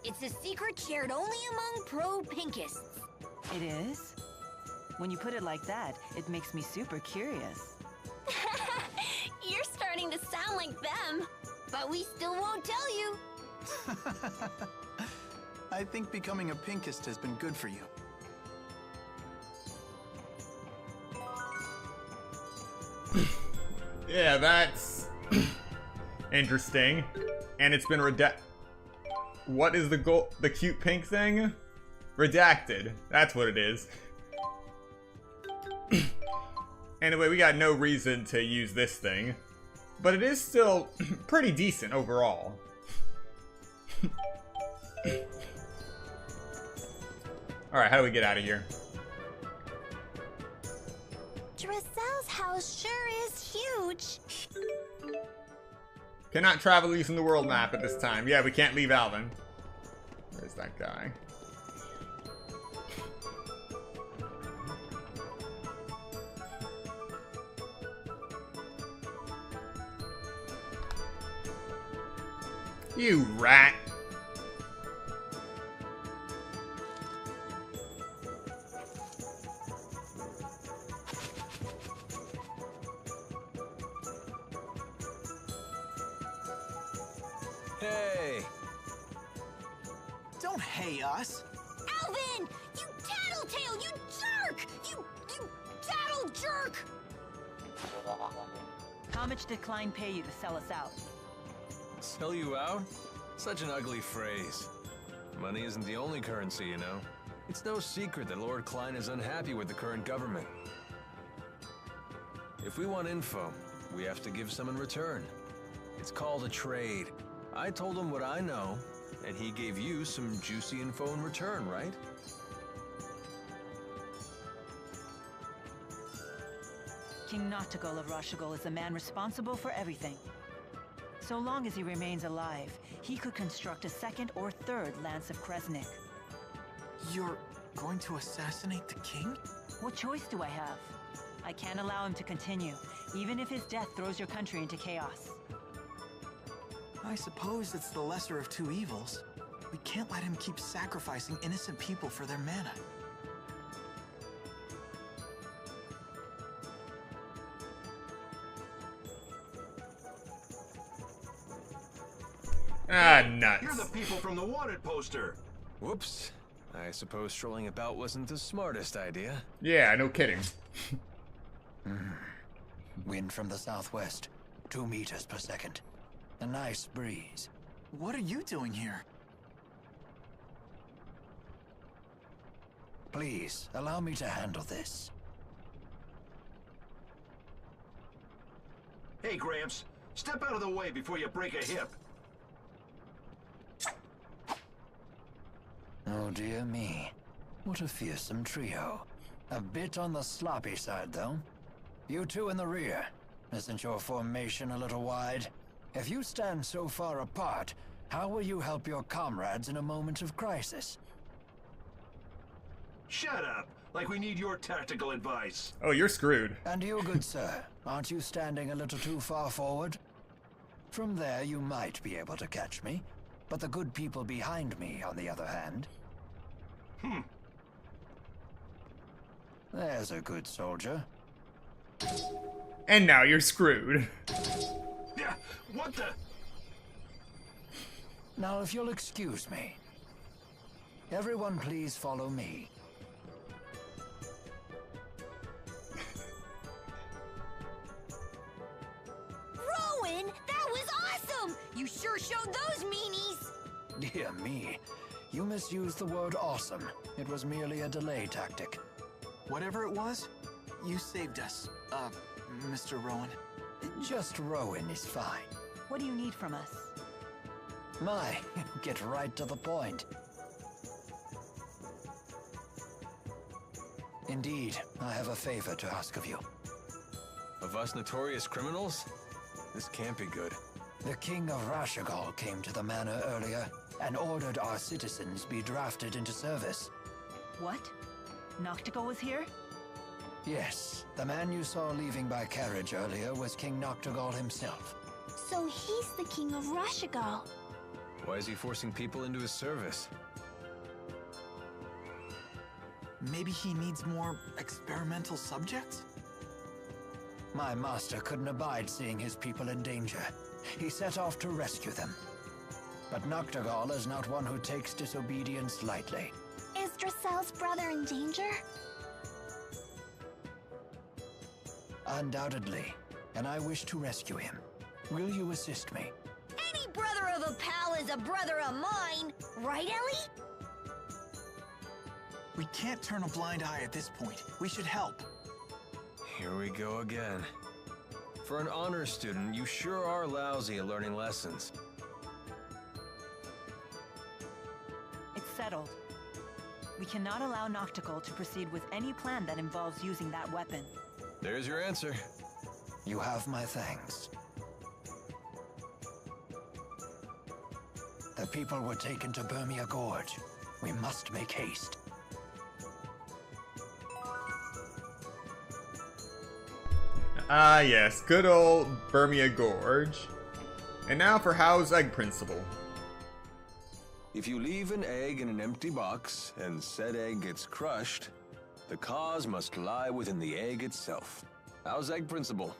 It's a secret shared only among Pro Pinkists. It is? When you put it like that, it makes me super curious. You're starting to sound like them. But we still won't tell you. I think becoming a pinkist has been good for you. Yeah, that's interesting. And it's been What is the cute pink thing? Redacted. That's what it is. Anyway, we got no reason to use this thing. But it is still pretty decent overall. Alright, how do we get out of here? Drizel's house sure is huge. Cannot travel using the world map at this time. Yeah, we can't leave Alvin. Where's that guy? You rat! Hey! Don't hey us! Alvin! You tattletale! You jerk! You tattle jerk! How much did Klein pay you to sell us out? Sell you out? Such an ugly phrase. Money isn't the only currency, you know. It's no secret that Lord Klein is unhappy with the current government. If we want info, we have to give some in return. It's called a trade. I told him what I know, and he gave you some juicy info in return, right? King Noctigol of Rashigol is the man responsible for everything. So long as he remains alive, he could construct a second or third Lance of Kresnik. You're going to assassinate the king? What choice do I have? I can't allow him to continue, even if his death throws your country into chaos. I suppose it's the lesser of two evils. We can't let him keep sacrificing innocent people for their mana. Ah, nuts. You're the people from the wanted poster. Whoops. I suppose strolling about wasn't the smartest idea. Yeah, no kidding. Wind from the southwest, 2 meters per second. A nice breeze. What are you doing here? Please, allow me to handle this. Hey, Gramps. Step out of the way before you break a hip. Oh dear me. What a fearsome trio. A bit on the sloppy side, though. You two in the rear. Isn't your formation a little wide? If you stand so far apart, how will you help your comrades in a moment of crisis? Shut up! Like we need your tactical advice. Oh, you're screwed. And you, good sir, aren't you standing a little too far forward? From there, you might be able to catch me, but the good people behind me, on the other hand... There's a good soldier. And now you're screwed. Yeah, what the... Now, if you'll excuse me. Everyone please follow me. Rowan, that was awesome! You sure showed those meanies! Dear me, you misused the word awesome. It was merely a delay tactic. Whatever it was, you saved us, Mr. Rowan. Just Rowan is fine. What do you need from us? My, get right to the point. Indeed, I have a favor to ask of you. Of us notorious criminals? This can't be good. The King of Rashagal came to the manor earlier and ordered our citizens be drafted into service. What? Noctigal was here? Yes, the man you saw leaving by carriage earlier was King Noctigal himself. So he's the king of Rashagal. Why is he forcing people into his service? Maybe he needs more experimental subjects? My master couldn't abide seeing his people in danger. He set off to rescue them. But Noctigal is not one who takes disobedience lightly. Is Dracel's brother in danger? Undoubtedly, and I wish to rescue him. Will you assist me? Any brother of a pal is a brother of mine, right, Ellie? We can't turn a blind eye at this point. We should help. Here we go again. For an honor student, you sure are lousy at learning lessons. It's settled. We cannot allow Noctigal to proceed with any plan that involves using that weapon. There's your answer. You have my thanks. The people were taken to Burmia Gorge. We must make haste. Ah, yes, good old Burmia Gorge. And now for Howe's egg principle. If you leave an egg in an empty box, and said egg gets crushed, the cause must lie within the egg itself. Howe's egg principle.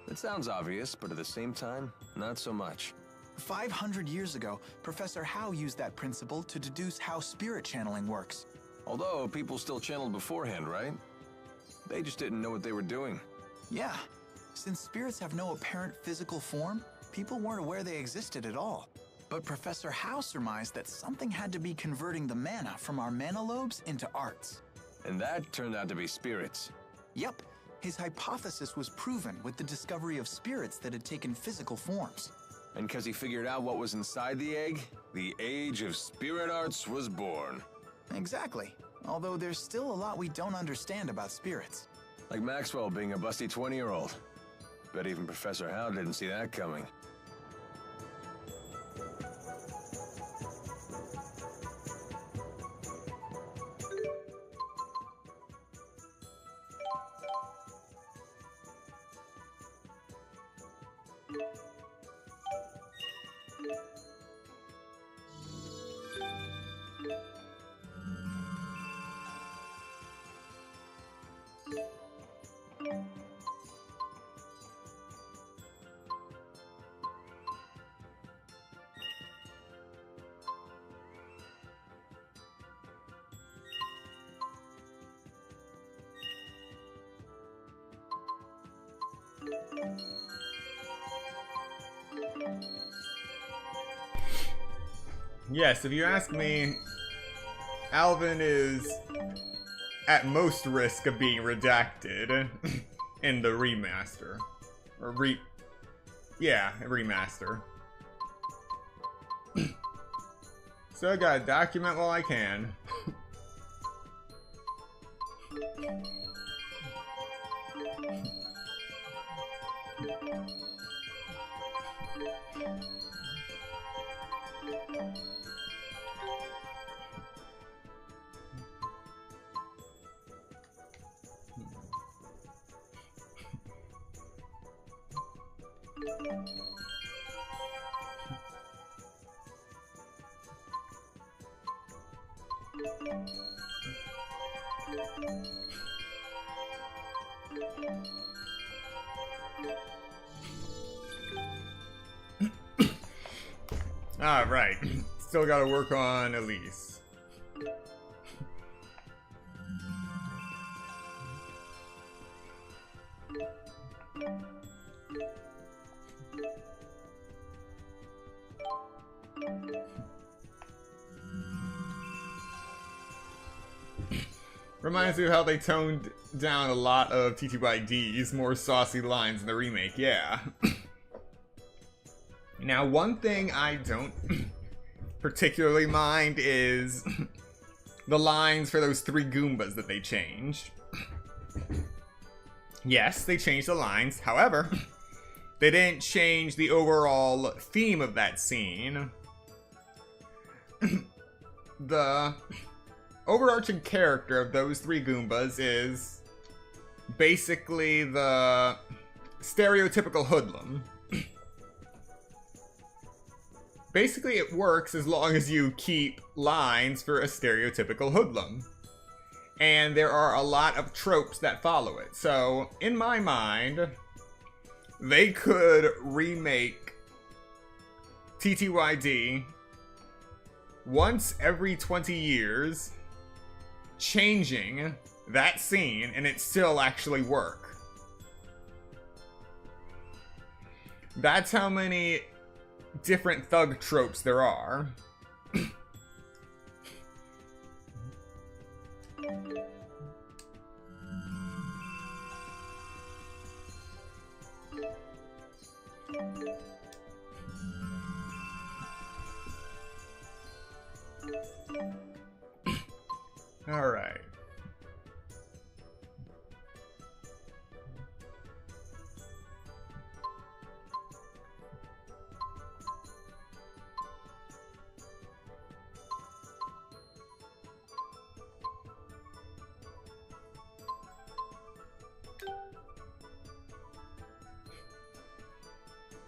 It sounds obvious, but at the same time, not so much. 500 years ago, Professor Howe used that principle to deduce how spirit channeling works. Although, people still channeled beforehand, right? They just didn't know what they were doing. Yeah. Since spirits have no apparent physical form, people weren't aware they existed at all. But Professor Howe surmised that something had to be converting the mana from our mana lobes into arts. And that turned out to be spirits. Yep. His hypothesis was proven with the discovery of spirits that had taken physical forms. And because he figured out what was inside the egg, the age of spirit arts was born. Exactly. Although there's still a lot we don't understand about spirits. Like Maxwell being a busty 20-year-old. Bet even Professor Howe didn't see that coming. Yes, if you ask me, Alvin is at most risk of being redacted in the remaster. Or yeah, remaster. So I gotta document while I can. Alright. Still gotta work on Elise. Reminds me of how they toned down a lot of TTYD's more saucy lines in the remake, yeah. Now, one thing I don't particularly mind is the lines for those 3 Goombas that they changed. Yes, they changed the lines, however, they didn't change the overall theme of that scene. The overarching character of those 3 Goombas is basically the stereotypical hoodlum. Basically, it works as long as you keep lines for a stereotypical hoodlum. And there are a lot of tropes that follow it. So, in my mind, they could remake TTYD once every 20 years, changing that scene, and it still actually work. That's how many different thug tropes there are. All right.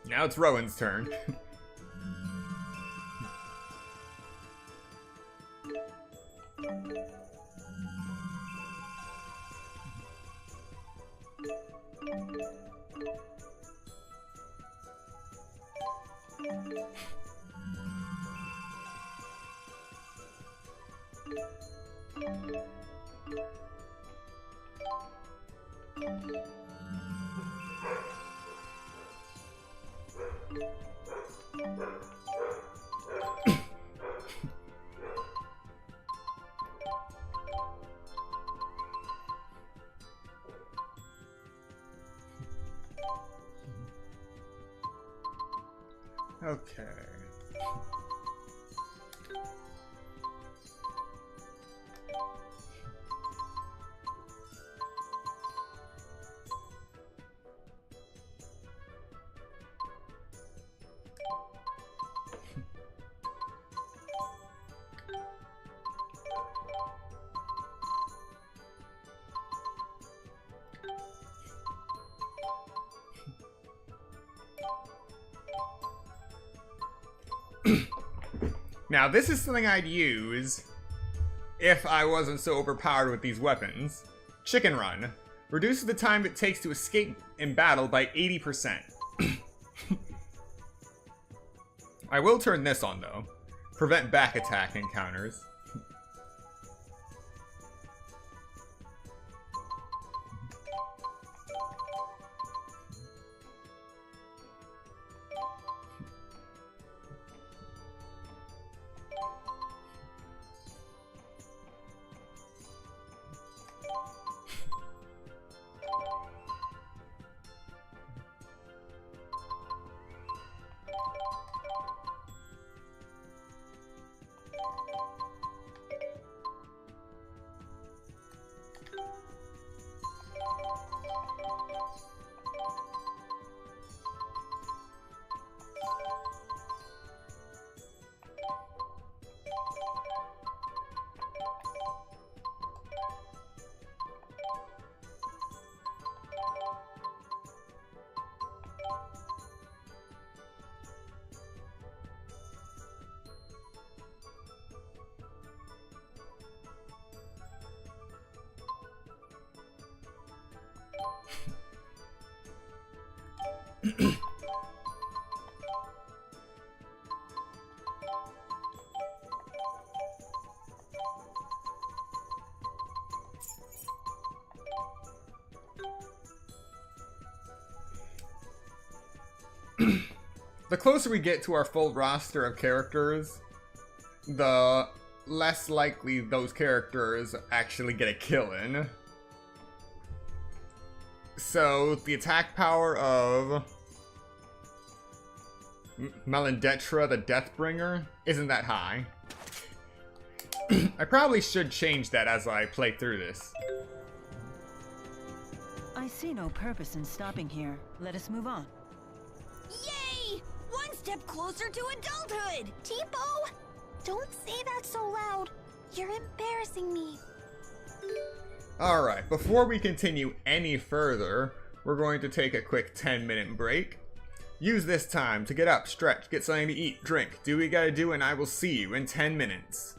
Now it's Rowan's turn. Okay. Now, this is something I'd use if I wasn't so overpowered with these weapons. Chicken Run. Reduces the time it takes to escape in battle by 80%. I will turn this on, though. Prevent back attack encounters. The closer we get to our full roster of characters, the less likely those characters actually get a kill in. So, the attack power of Melindetra, the Deathbringer, isn't that high. I probably should change that as I play through this. I see no purpose in stopping here. Let us move on. Yay! One step closer to adulthood! Tipo! Don't say that so loud. You're embarrassing me. Alright, before we continue any further, we're going to take a quick 10-minute break. Use this time to get up, stretch, get something to eat, drink, do what you gotta do, and I will see you in 10 minutes.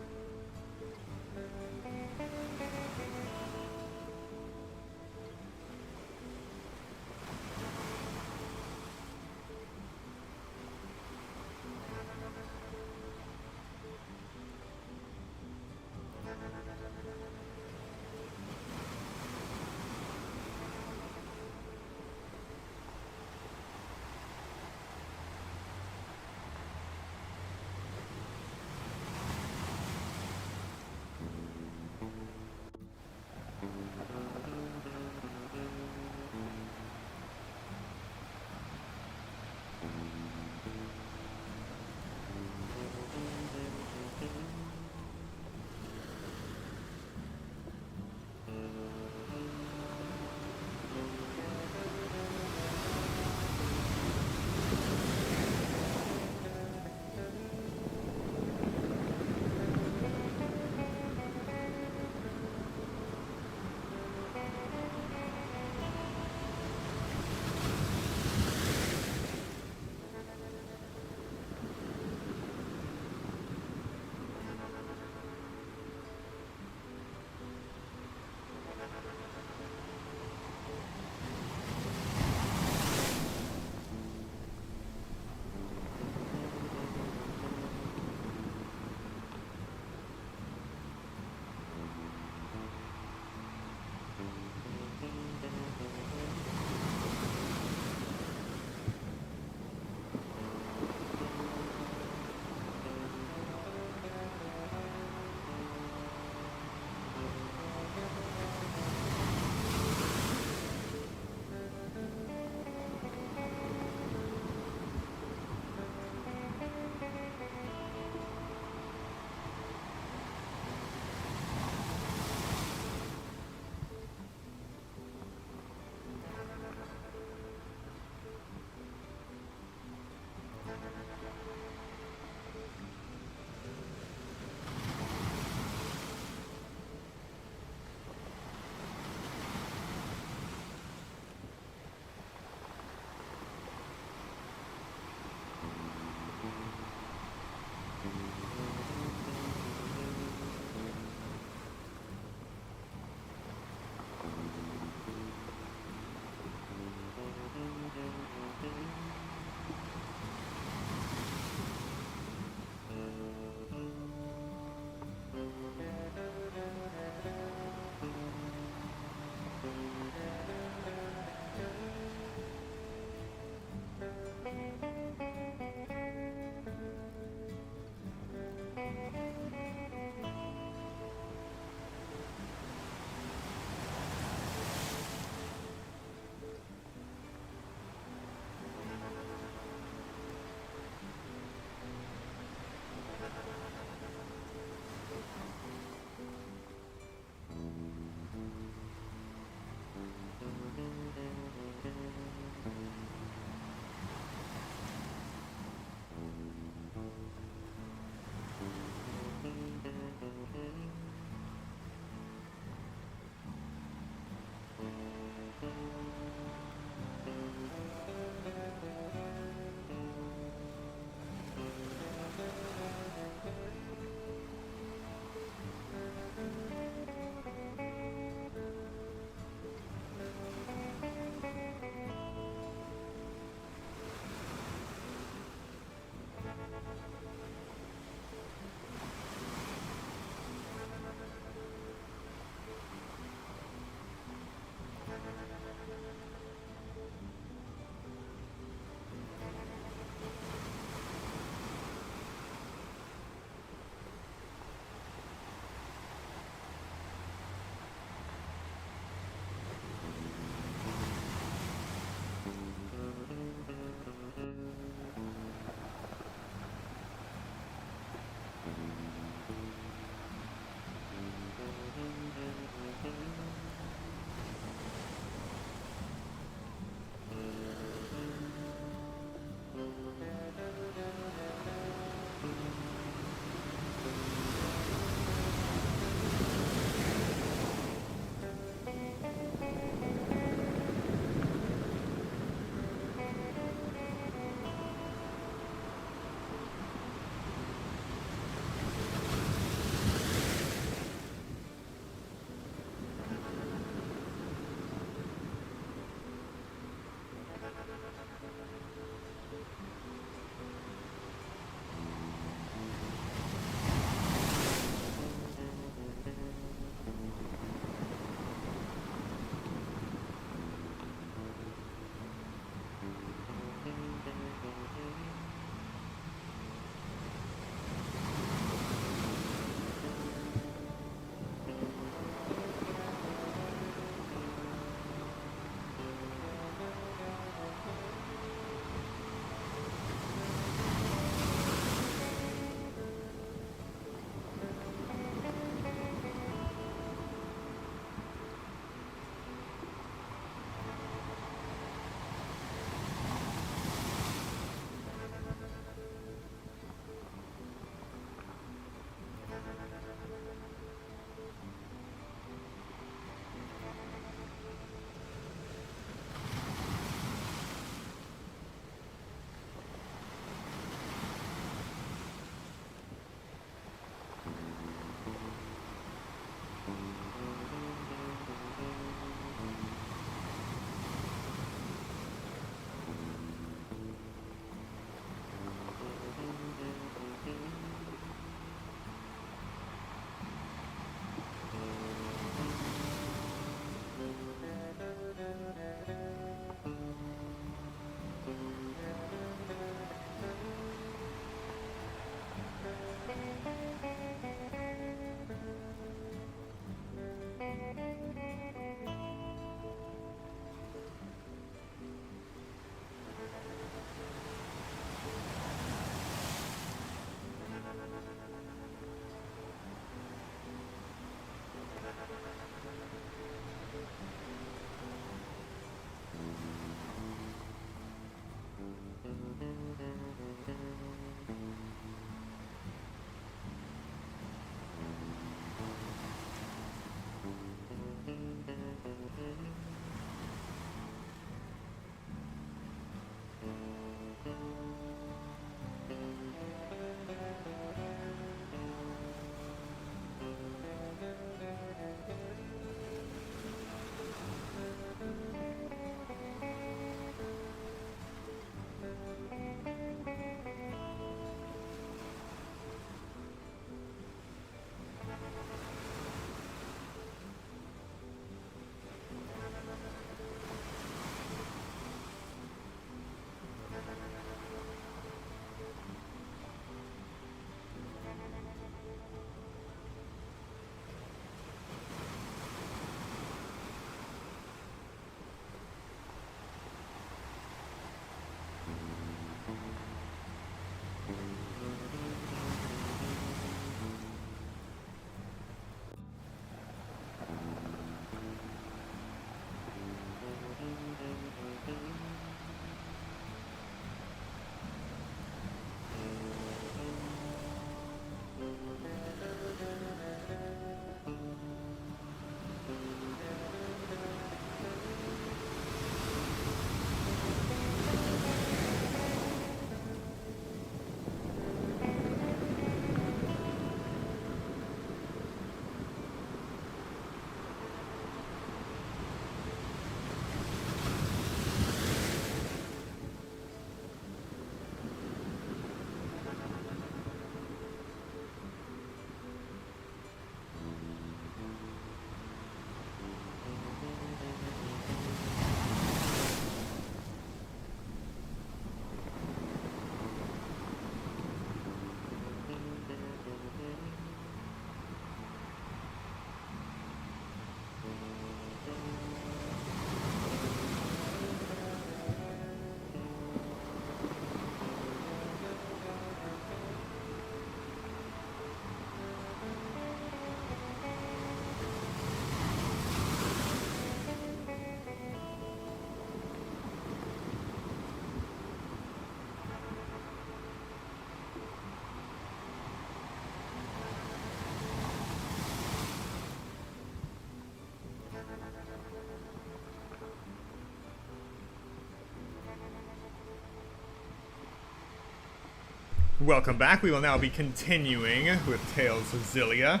Welcome back. We will now be continuing with Tales of Xillia.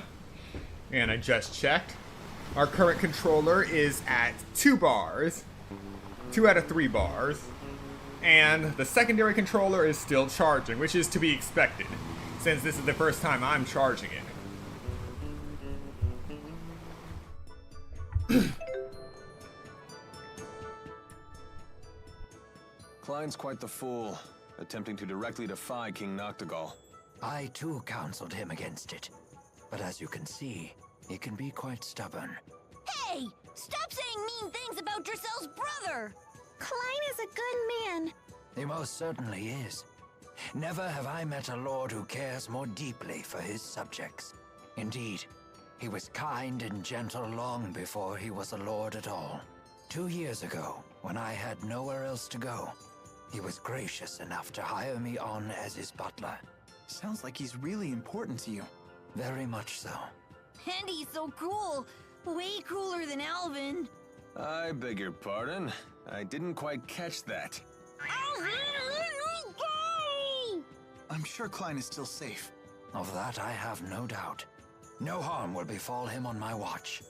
And I just checked. Our current controller is at 2 bars. 2 out of 3 bars. And the secondary controller is still charging, which is to be expected, since this is the first time I'm charging it. Klein's quite the fool, attempting to directly defy King Noctigal. I too counseled him against it. But as you can see, he can be quite stubborn. Hey! Stop saying mean things about Dracel's brother! Klein is a good man. He most certainly is. Never have I met a lord who cares more deeply for his subjects. Indeed, he was kind and gentle long before he was a lord at all. 2 years ago, when I had nowhere else to go, he was gracious enough to hire me on as his butler. Sounds like he's really important to you. Very much so. And he's so cool! Way cooler than Alvin! I beg your pardon. I didn't quite catch that. I'm sure Klein is still safe. Of that I have no doubt. No harm will befall him on my watch.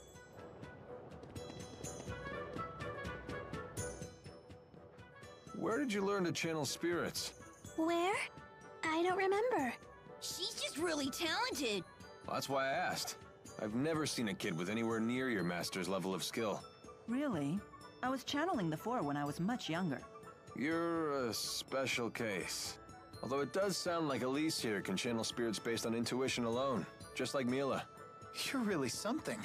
Where did you learn to channel spirits? Where? I don't remember. She's just really talented! Well, that's why I asked. I've never seen a kid with anywhere near your master's level of skill. Really? I was channeling the Four when I was much younger. You're a special case. Although it does sound like Elise here can channel spirits based on intuition alone, just like Mila. You're really something.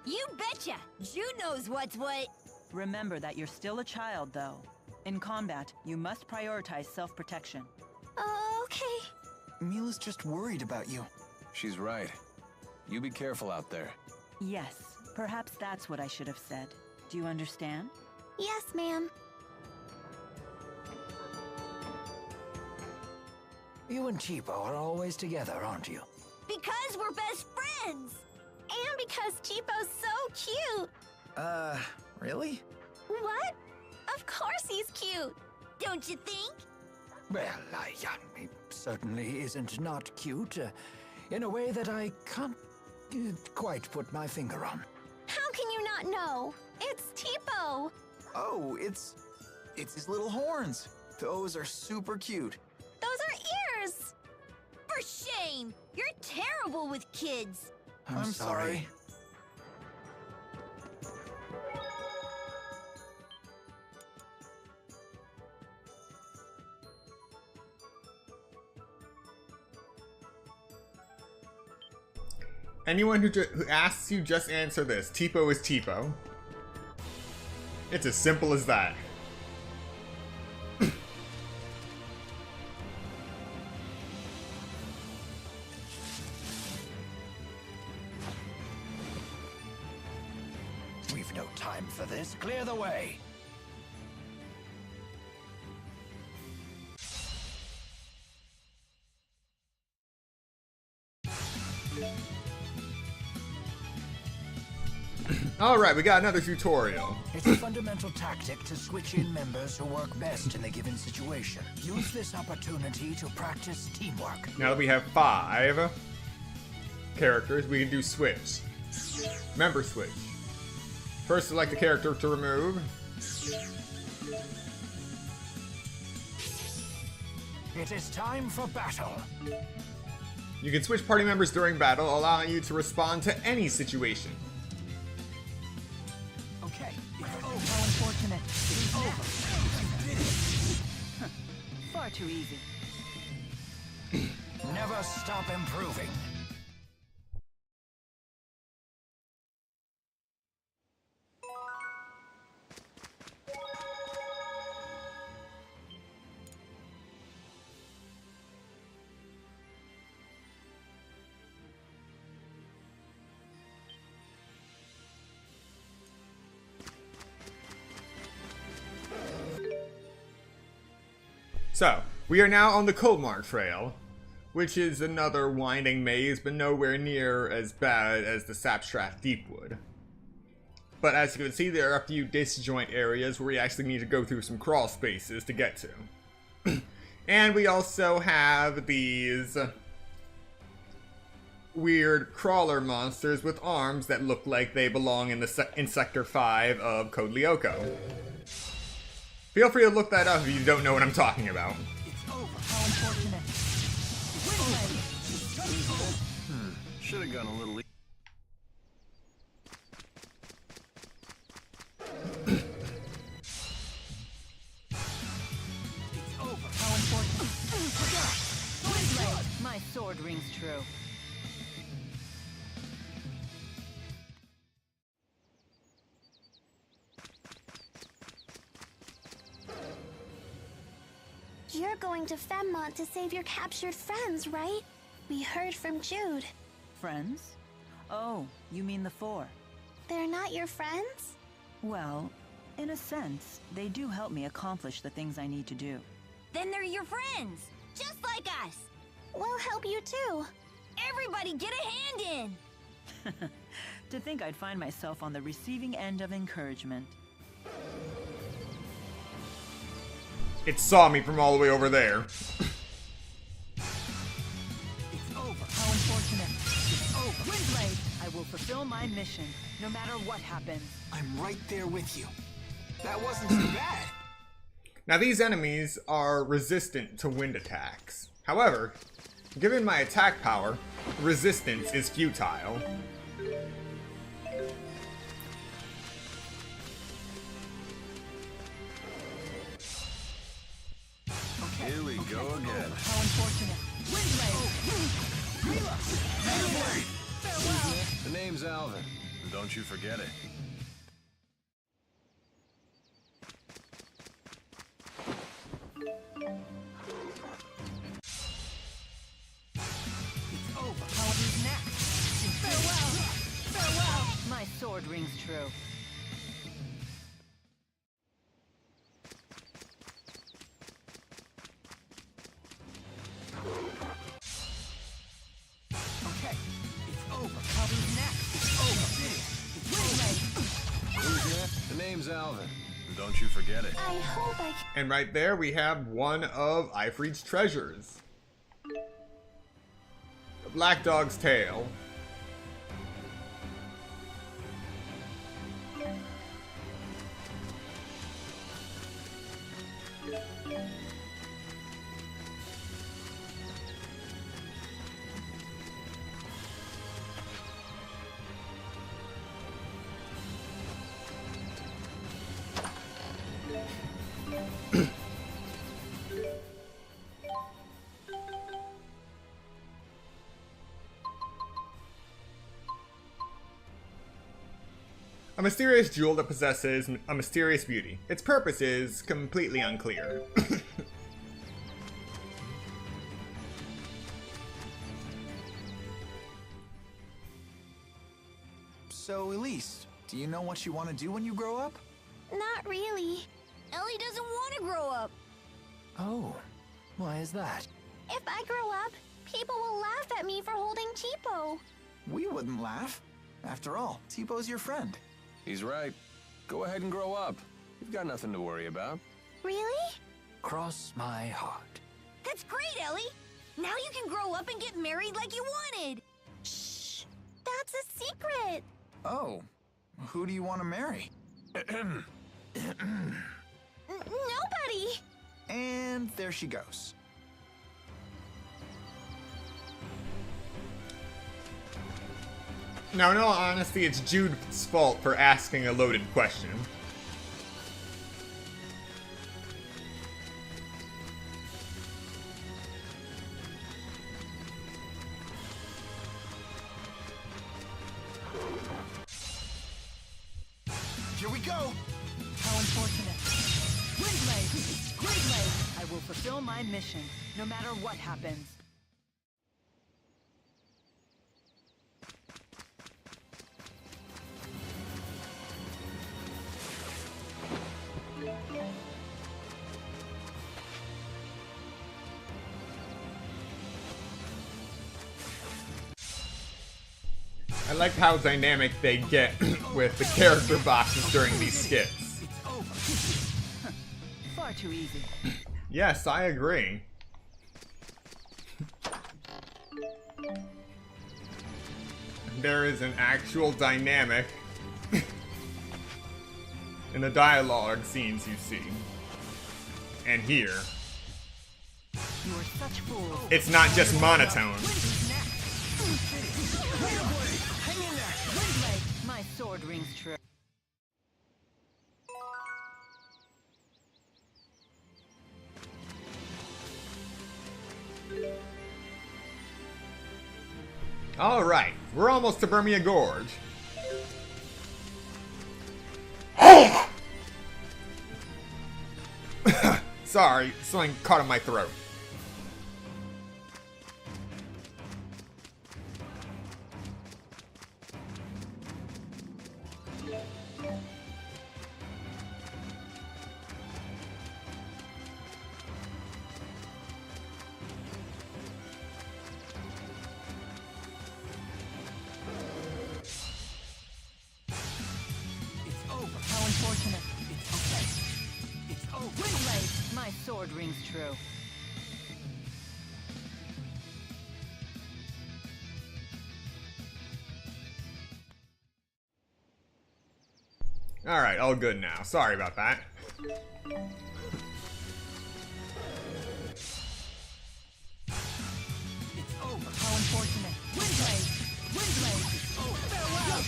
You betcha! Jude knows what's what. Remember that you're still a child, though. In combat, you must prioritize self-protection. Okay. Mila's just worried about you. She's right. You be careful out there. Yes, perhaps that's what I should have said. Do you understand? Yes, ma'am. You and Cheapo are always together, aren't you? Because we're best friends! And because Cheapo's so cute. Really? What? Of course he's cute. Don't you think? Well, he certainly isn't not cute, in a way that I can't quite put my finger on. How can you not know? It's Cheapo. Oh, it's his little horns. Those are super cute. Those are ears. For shame! You're terrible with kids. I'm sorry. Anyone who asks you, just answer this. Tipo is Tipo. It's as simple as that. We've no time for this. Clear the way. Alright, we got another tutorial. It's a fundamental tactic to switch in members who work best in a given situation. Use this opportunity to practice teamwork. Now that we have 5 characters, we can do switch. Member switch. First, select a character to remove. It is time for battle. You can switch party members during battle, allowing you to respond to any situation. Okay. Oh, how unfortunate. It's over. You did it. Far too easy. Never stop improving. So, we are now on the Coldmar Trail, which is another winding maze, but nowhere near as bad as the Sapstrath Deepwood. But as you can see, there are a few disjoint areas where we actually need to go through some crawl spaces to get to. And we also have these weird crawler monsters with arms that look like they belong in in Sector 5 of Code Lyoko. Feel free to look that up if you don't know what I'm talking about. It's over. How unfortunate. Should have gone a little. It's over. How unfortunate. My sword rings true. You're going to Femmont to save your captured friends, right? We heard from Jude. Friends? Oh, you mean the 4. They're not your friends? Well, in a sense, they do help me accomplish the things I need to do. Then they're your friends, just like us. We'll help you too. Everybody get a hand in. To think I'd find myself on the receiving end of encouragement. It saw me from all the way over there. It's over. How unfortunate. It's over. Windblade, I will fulfill my mission, no matter what happens. I'm right there with you. That wasn't too bad. Now these enemies are resistant to wind attacks. However, given my attack power, resistance is futile. Here we go again. How unfortunate. Windblade! The name's Alvin. Don't you forget it. It's over. Paladin's next. Farewell! Farewell! My sword rings true. Okay, it's over. Paladin's next. It's over. Who's that? The name's Alvin. Don't you forget it. I hope I can. And right there we have one of Ifrit's treasures. The Black Dog's Tail. A mysterious jewel that possesses a mysterious beauty. Its purpose is completely unclear. So, Elise, do you know what you want to do when you grow up? Not really. Ellie doesn't want to grow up. Oh, why is that? If I grow up, people will laugh at me for holding Tipo. We wouldn't laugh. After all, Tipo's your friend. He's right. Go ahead and grow up. You've got nothing to worry about. Really? Cross my heart. That's great, Ellie. Now you can grow up and get married like you wanted. Shh. That's a secret. Oh, who do you want to marry? Nobody. And there she goes. Now, in all honesty, it's Jude's fault for asking a loaded question. Here we go. How unfortunate. Windblade! Greatblade! I will fulfill my mission, no matter what happens. I like how dynamic they get with the character boxes during these skits. Far too easy. Yes, I agree. There is an actual dynamic in the dialogue scenes you see and hear. You are such fools. It's not just monotone. Windblade! My sword rings true. Alright, we're almost to Burmia Gorge. Sorry, something caught in my throat. How unfortunate. It's okay. It's over. Windblade! My sword rings true. Alright, all good now. Sorry about that. It's over. How unfortunate. Windblade! Windblade! It's over. Farewell!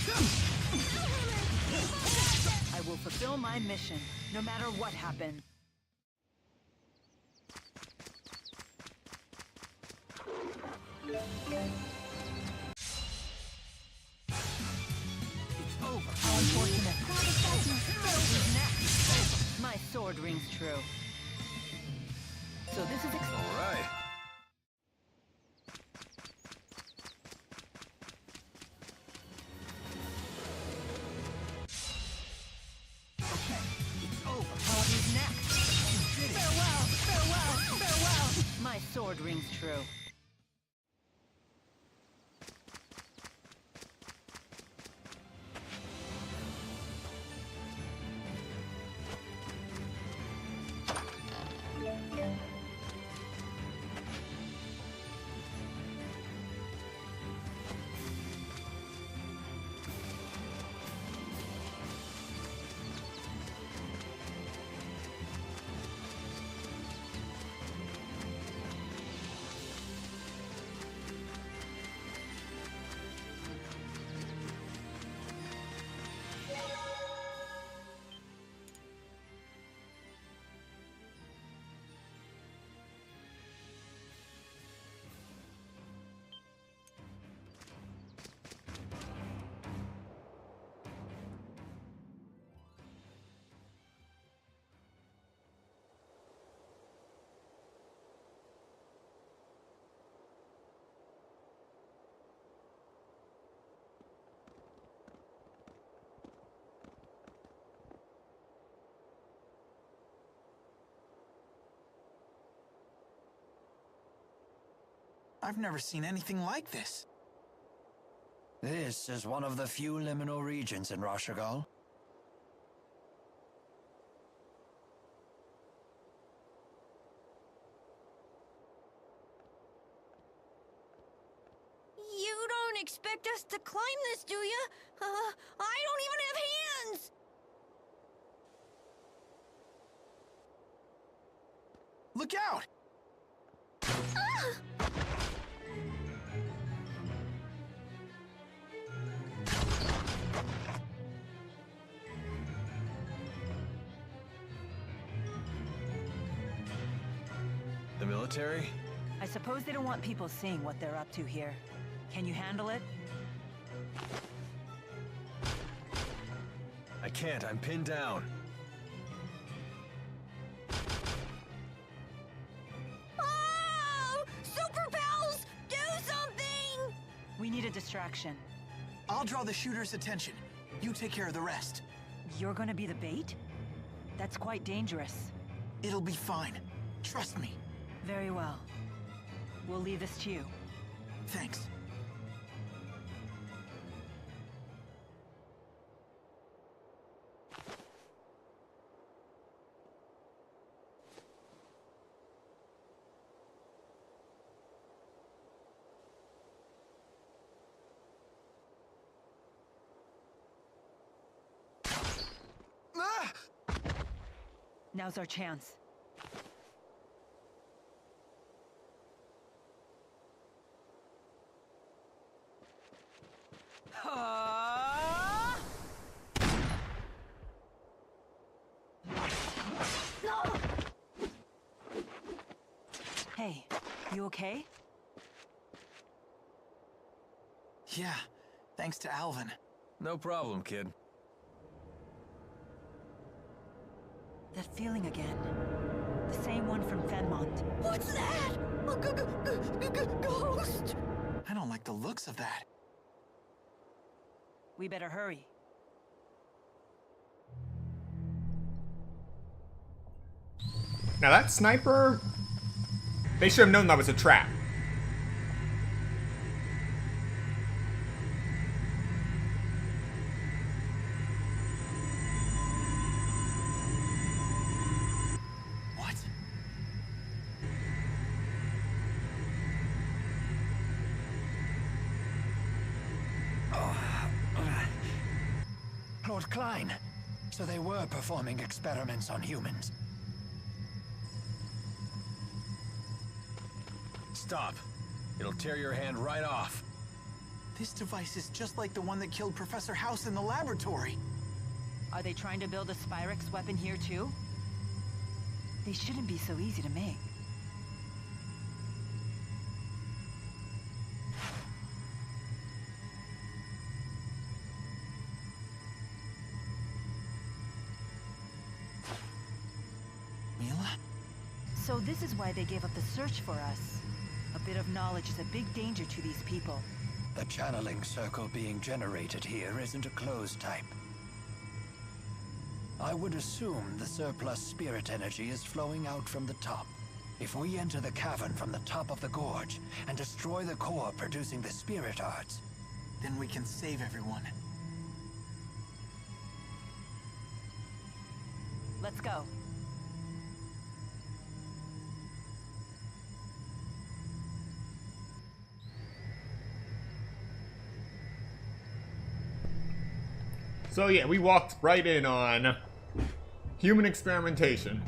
I will fulfill my mission, no matter what happens. sword rings true. So this is All right. Okay, it's over. What is next? You did it. Farewell, farewell, farewell! My sword rings true. I've never seen anything like this. This is one of the few liminal regions in Rashagal. You don't expect us to climb this, do you? I don't even have hands! Look out! The military? I suppose they don't want people seeing what they're up to here. Can you handle it? I can't, I'm pinned down. Oh! Super Pals, do something! We need a distraction. I'll draw the shooter's attention. You take care of the rest. You're gonna be the bait? That's quite dangerous. It'll be fine. Trust me. Very well. We'll leave this to you. Thanks. Now's our chance. Hey, you okay? Yeah, thanks to Alvin. No problem, kid. That feeling again. The same one from Fenmont. What's that? A ghost? I don't like the looks of that. We better hurry. Now that sniper... They should have known that was a trap. What? Lord Klein, so they were performing experiments on humans. Stop. It'll tear your hand right off. This device is just like the one that killed Professor House in the laboratory. Are they trying to build a Spyrex weapon here too? They shouldn't be so easy to make. So this is why they gave up the search for us. A bit of knowledge is a big danger to these people. The channeling circle being generated here isn't a closed type. I would assume the surplus spirit energy is flowing out from the top. If we enter the cavern from the top of the gorge and destroy the core producing the spirit arts, then we can save everyone. Let's go. So yeah, we walked right in on human experimentation.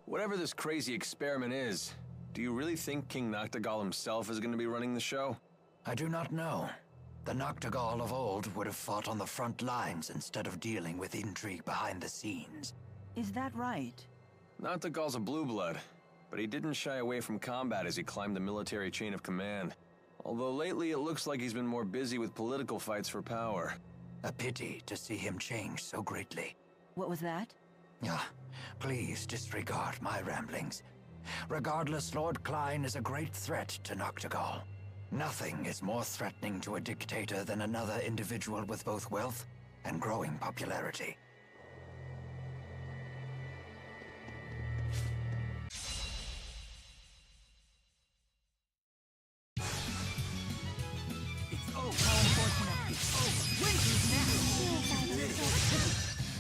Whatever this crazy experiment is, do you really think King Noctigal himself is going to be running the show? I do not know. The Noctigal of old would have fought on the front lines instead of dealing with intrigue behind the scenes. Is that right? Noctigal's a blue blood, but he didn't shy away from combat as he climbed the military chain of command. Although lately it looks like he's been more busy with political fights for power. A pity to see him change so greatly. What was that? Ah, please disregard my ramblings. Regardless, Lord Klein is a great threat to Noctigal. Nothing is more threatening to a dictator than another individual with both wealth and growing popularity.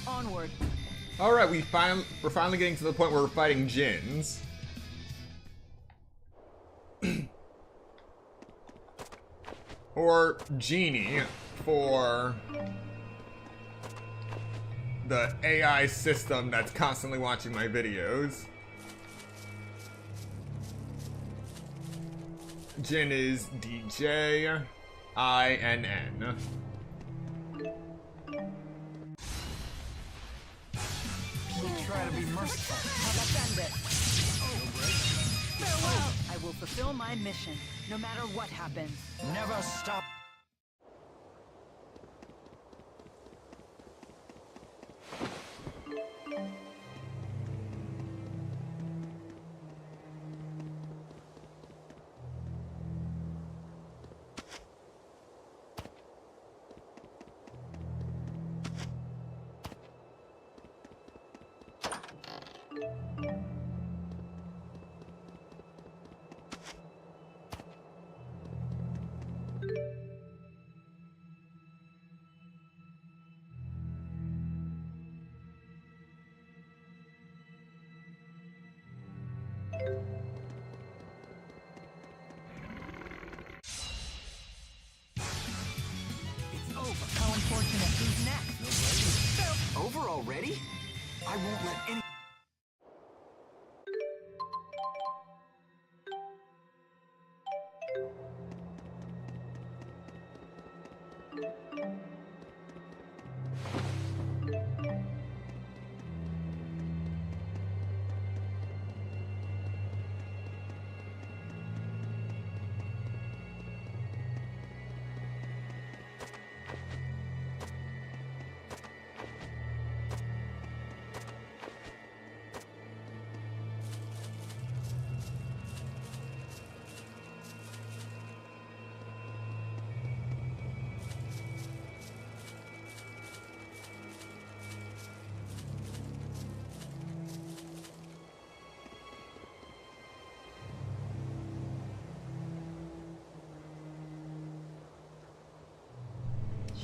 Onward. Alright, we're finally getting to the point where we're fighting djinns. Or Genie for the AI system that's constantly watching my videos. Jinn is DJINN. Try to be merciful. Farewell. I will fulfill my mission, no matter what happens. Never stop. How unfortunate. Who's next? Over already? I won't let any...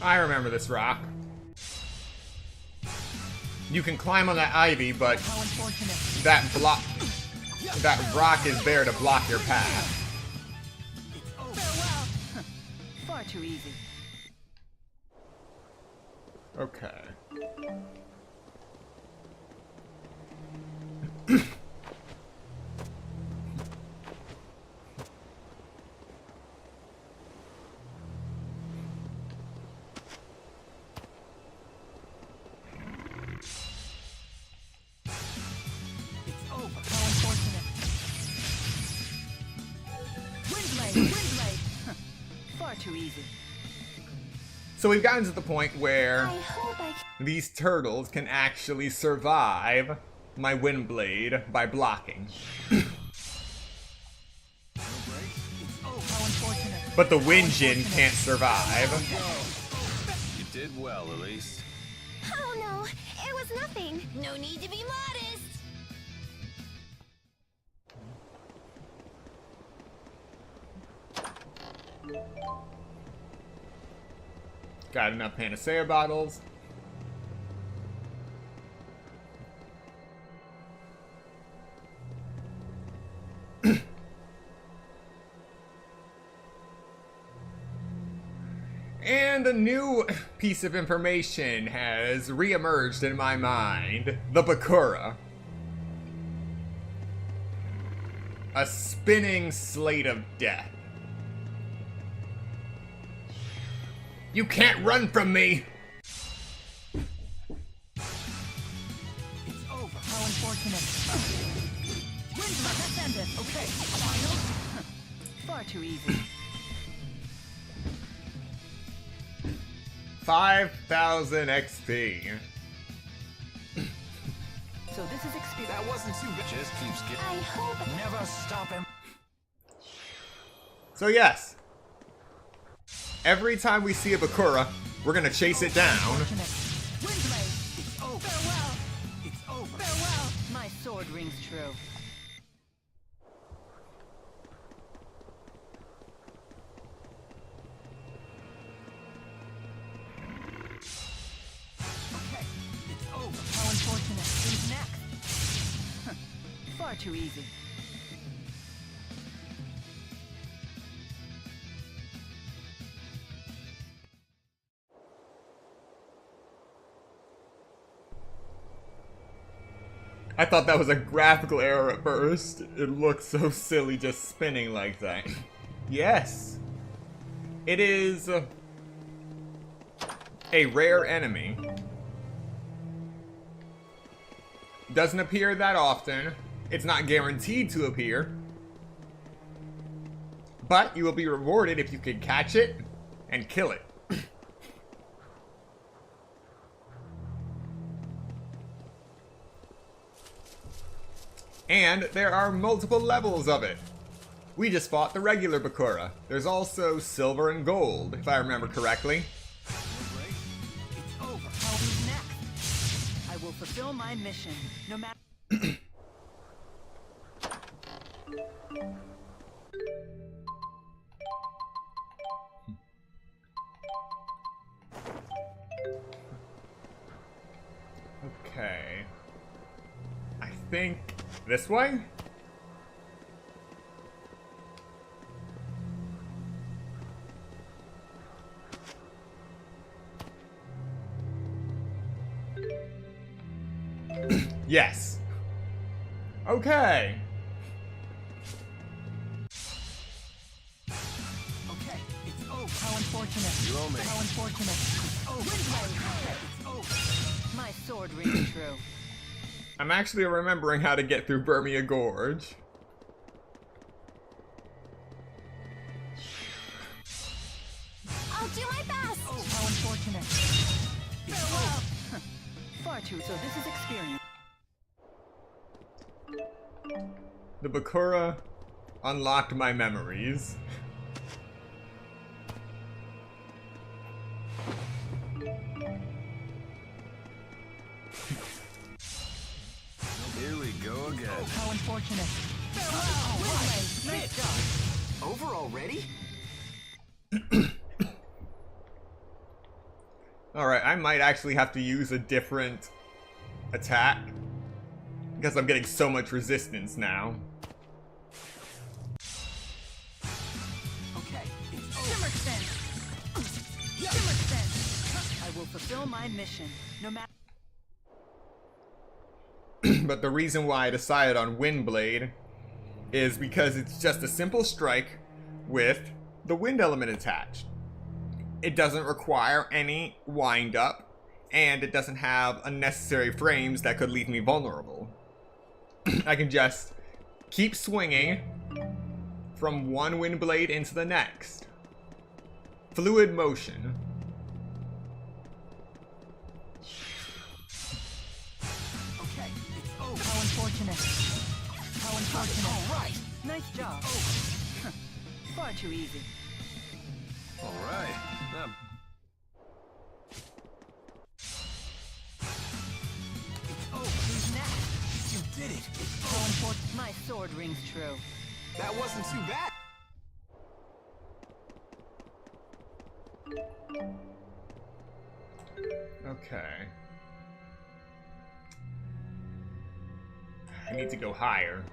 I remember this rock. You can climb on that ivy, but that rock is there to block your path. Farewell. Far too easy. Okay. So we've gotten to the point where these turtles can actually survive my wind blade by blocking. But the wind djinn can't survive. You did well, Elise. Oh no, it was nothing. No need to be modest. Got enough Panacea bottles. And a new piece of information has re-emerged in my mind. The Bakura. A spinning slate of death. You can't run from me! It's over. How unfortunate. Wind's my descendant. Okay, final. Far too easy. 5,000 XP. So this is experience. That wasn't too bad. Just keeps getting. I hope. Never stop him. So yes. Every time we see a Bakura, we're gonna chase it down. Windblade. It's over. Farewell. It's over. Farewell. My sword rings true. Okay. It's over. How unfortunate. Who's next? Far too easy. I thought that was a graphical error at first. It looked so silly just spinning like that. Yes. It is a rare enemy. Doesn't appear that often. It's not guaranteed to appear. But you will be rewarded if you can catch it and kill it. And there are multiple levels of it. We just fought the regular Bakura. There's also silver and gold, if I remember correctly. It's over. Who's next? I will fulfill my mission, no matter. Okay. I think this way? Yes. Okay. Okay, it's over. How unfortunate. You owe me. How unfortunate. It's over. Okay, it's over. My sword rings true. I'm actually remembering how to get through Burmia Gorge. I'll do my best. Oh, how unfortunate. Farewell. Far too. So this is experience. The Bakura unlocked my memories. Here we go again. Oh, how unfortunate. Farewell. Nice job. Over already? Alright, I might actually have to use a different attack. Because I'm getting so much resistance now. Okay, it's over. Simmerson. I will fulfill my mission, no matter. But the reason why I decided on Windblade is because it's just a simple strike with the wind element attached. It doesn't require any wind up, and it doesn't have unnecessary frames that could leave me vulnerable. I can just keep swinging from one wind blade into the next. Fluid motion. Okay, it's over. How unfortunate. How unfortunate. All right. Nice job. Far too easy. All right. Who's next? You did it. How unfortunate. My sword rings true. That wasn't too bad. Okay. I need to go higher.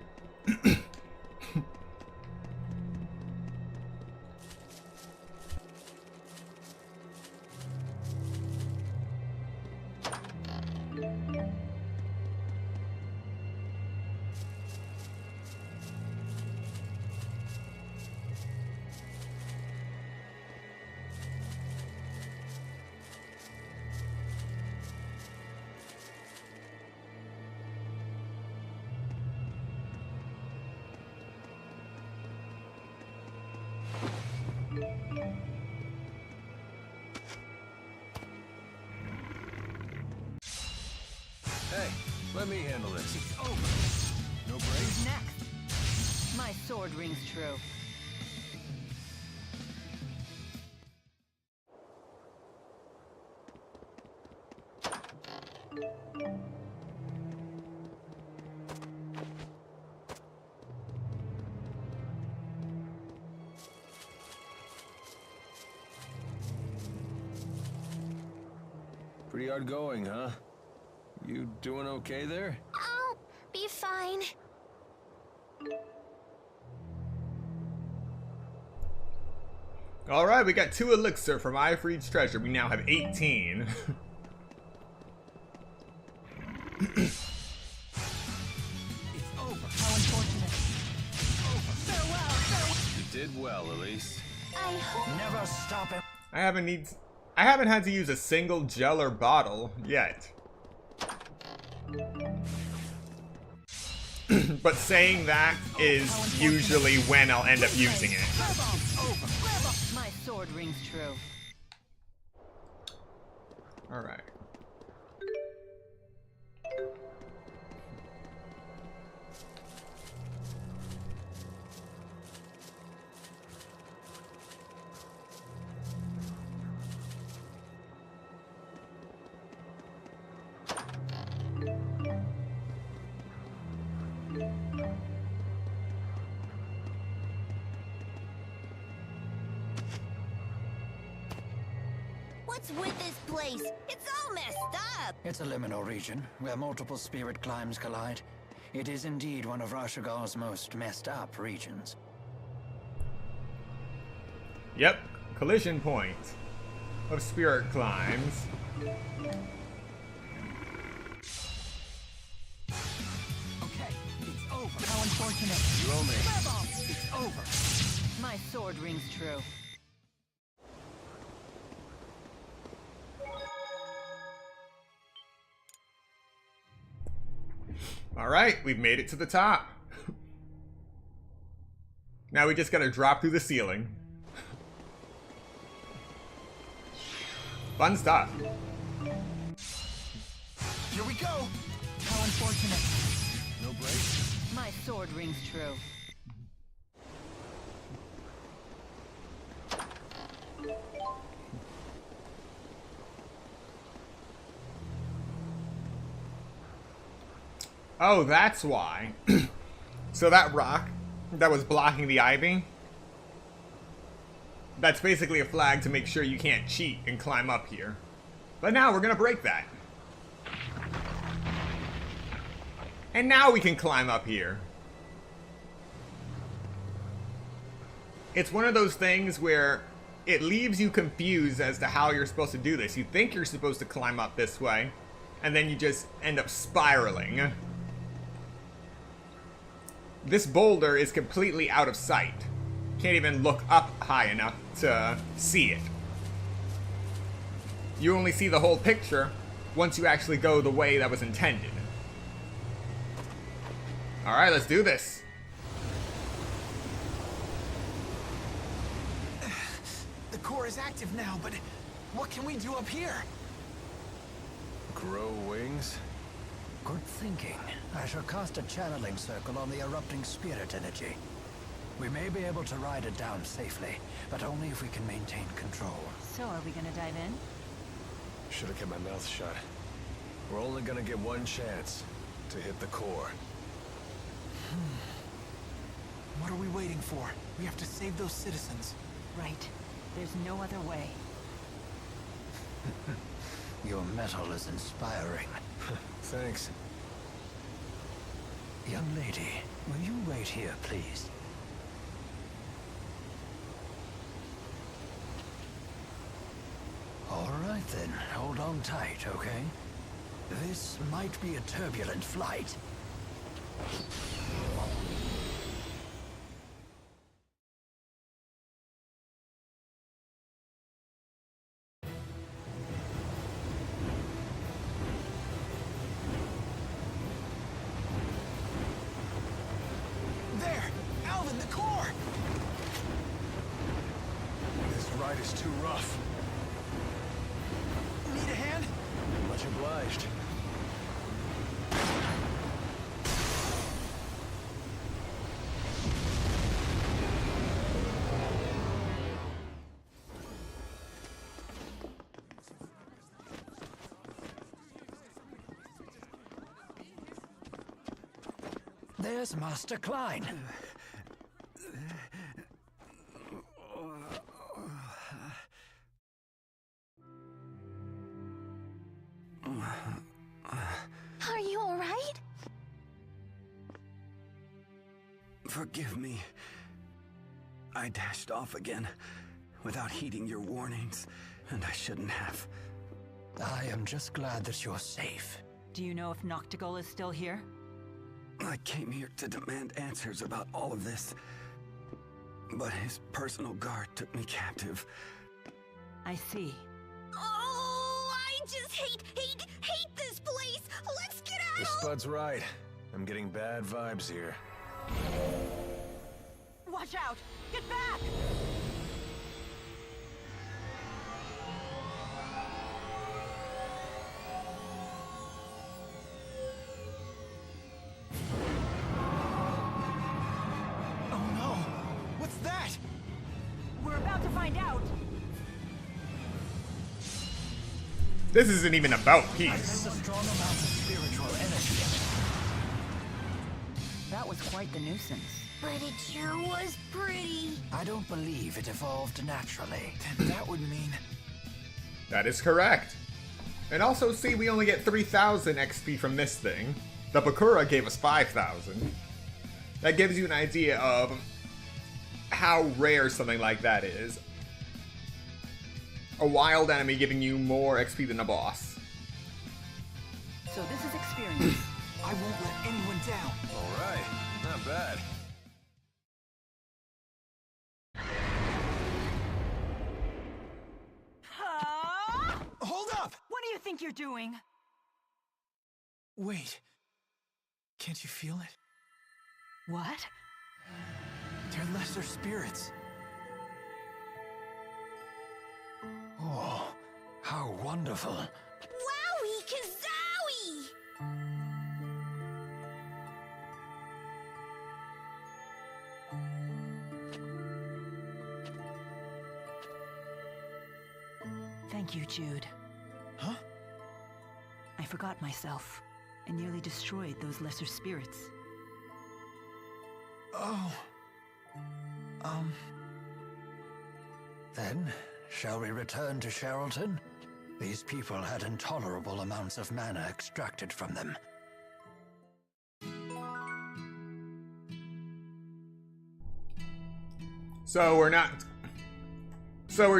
Hey, let me handle this. It's over. No Who's breaks? next? My sword rings true. Pretty hard going, huh? You doing okay there? I'll be fine. Alright, we got 2 elixir from Ifreed's treasure. We now have 18. It's over. How unfortunate. It's over. Farewell. You did well, Elise. I hope. Never stop him. I haven't had to use a single gel or bottle yet. But saying that is usually when I'll end up using it. My sword rings true. Alright. What's with this place? It's all messed up. It's a liminal region where multiple spirit climes collide. It is indeed one of Rashagar's most messed up regions. Yep, collision point of spirit climbs. Okay, it's over. How unfortunate. You owe me. It's over. My sword rings true. Alright, we've made it to the top. Now we just gotta drop through the ceiling. Fun stuff. Here we go. How unfortunate. No breaks? My sword rings true. Oh, that's why. So that rock that was blocking the ivy, that's basically a flag to make sure you can't cheat and climb up here. But now we're gonna break that. And now we can climb up here. It's one of those things where it leaves you confused as to how you're supposed to do this. You think you're supposed to climb up this way, and then you just end up spiraling. This boulder is completely out of sight. Can't even look up high enough to see it. You only see the whole picture once you actually go the way that was intended. Alright, let's do this. The core is active now, but what can we do up here? Grow wings? Good thinking. I shall cast a channeling circle on the erupting spirit energy. We may be able to ride it down safely, but only if we can maintain control. So are we gonna dive in? Should have kept my mouth shut. We're only gonna get one chance to hit the core. What are we waiting for? We have to save those citizens. Right. There's no other way. Your metal is inspiring. Thanks. Young lady, will you wait here, please? All right then, hold on tight, okay? This might be a turbulent flight. There! Alvin, the core! This ride is too rough. Need a hand? Much obliged. There's Master Klein. Are you all right? Forgive me. I dashed off again without heeding your warnings, and I shouldn't have. I am just glad that you're safe. Do you know if Noctigal is still here? I came here to demand answers about all of this, but his personal guard took me captive. I see. Oh, I just hate this place! Let's get The out! Spud's right. I'm getting bad vibes here. Watch out! Get back! Oh no! What's that? We're about to find out! This isn't even about I peace. sense a strong amount of spiritual energy. That was quite the nuisance. But it sure was pretty. I don't believe it evolved naturally. Then that would mean... That is correct. And also, see, we only get 3,000 XP from this thing. The Bakura gave us 5,000. That gives you an idea of how rare something like that is. A wild enemy giving you more XP than a boss. So this is experience. I won't let anyone down. All right, not bad. Hold up! What do you think you're doing? Wait. Can't you feel it? What? They're lesser spirits. Oh, how wonderful. Wowie kazowie! Thank you, Jude. Huh? I forgot myself and nearly destroyed those lesser spirits. Oh. Then, shall we return to Sherrilton? These people had intolerable amounts of mana extracted from them. So we're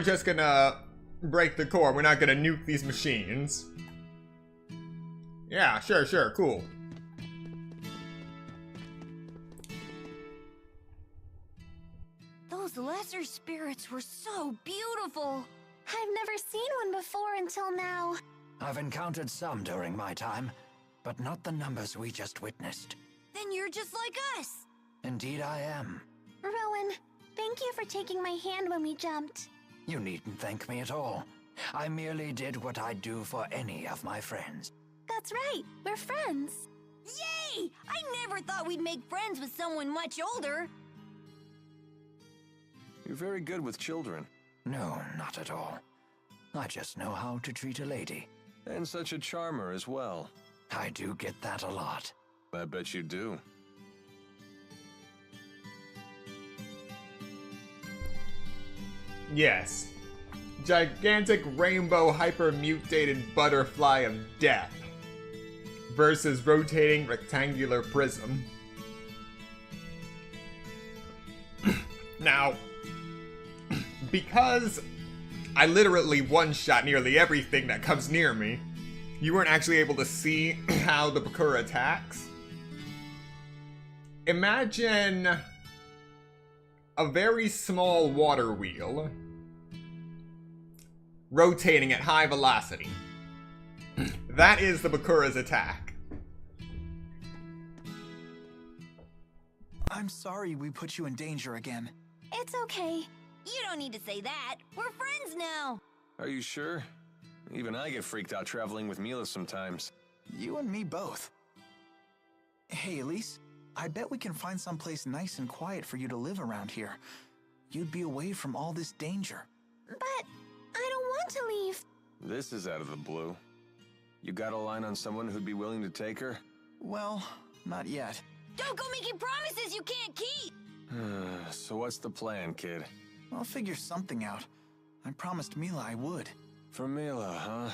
just gonna break the core. We're not gonna nuke these machines. Yeah, sure, cool. Those lesser spirits were so beautiful. I've never seen one before until now. I've encountered some during my time, but not the numbers we just witnessed. Then you're just like us. Indeed I am. Rowan, thank you for taking my hand when we jumped. You needn't thank me at all. I merely did what I'd do for any of my friends. That's That's right. We're friends. Yay! I never thought we'd make friends with someone much older. You're very good with children. No, not at all. I just know how to treat a lady. And such a charmer as well. I do get that a lot. I bet you do. Yes. Gigantic rainbow hyper-mutated butterfly of death versus rotating rectangular prism. Now, because I literally one-shot nearly everything that comes near me, you weren't actually able to see how the Bakura attacks. Imagine a very small water wheel rotating at high velocity. That is the Bakura's attack. I'm sorry we put you in danger again. It's okay. You don't need to say that. We're friends now. Are you sure? Even I get freaked out traveling with Mila sometimes. You and me both. Hey, Elise, I bet we can find someplace nice and quiet for you to live around here. You'd be away from all this danger. But I don't want to leave. This is out of the blue. You got a line on someone who'd be willing to take her? Well, not yet. Don't go making promises you can't keep. So what's the plan, kid? I'll figure something out. I promised Mila I would. For Mila, huh?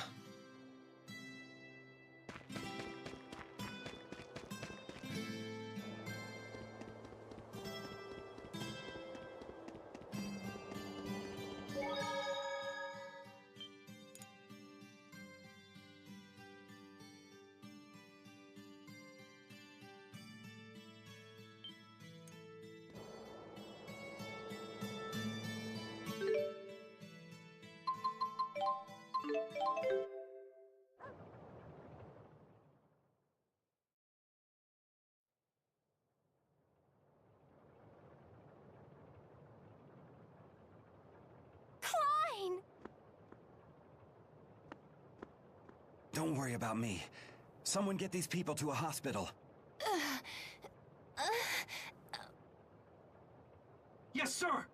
Don't worry about me. Someone get these people to a hospital. Yes, sir!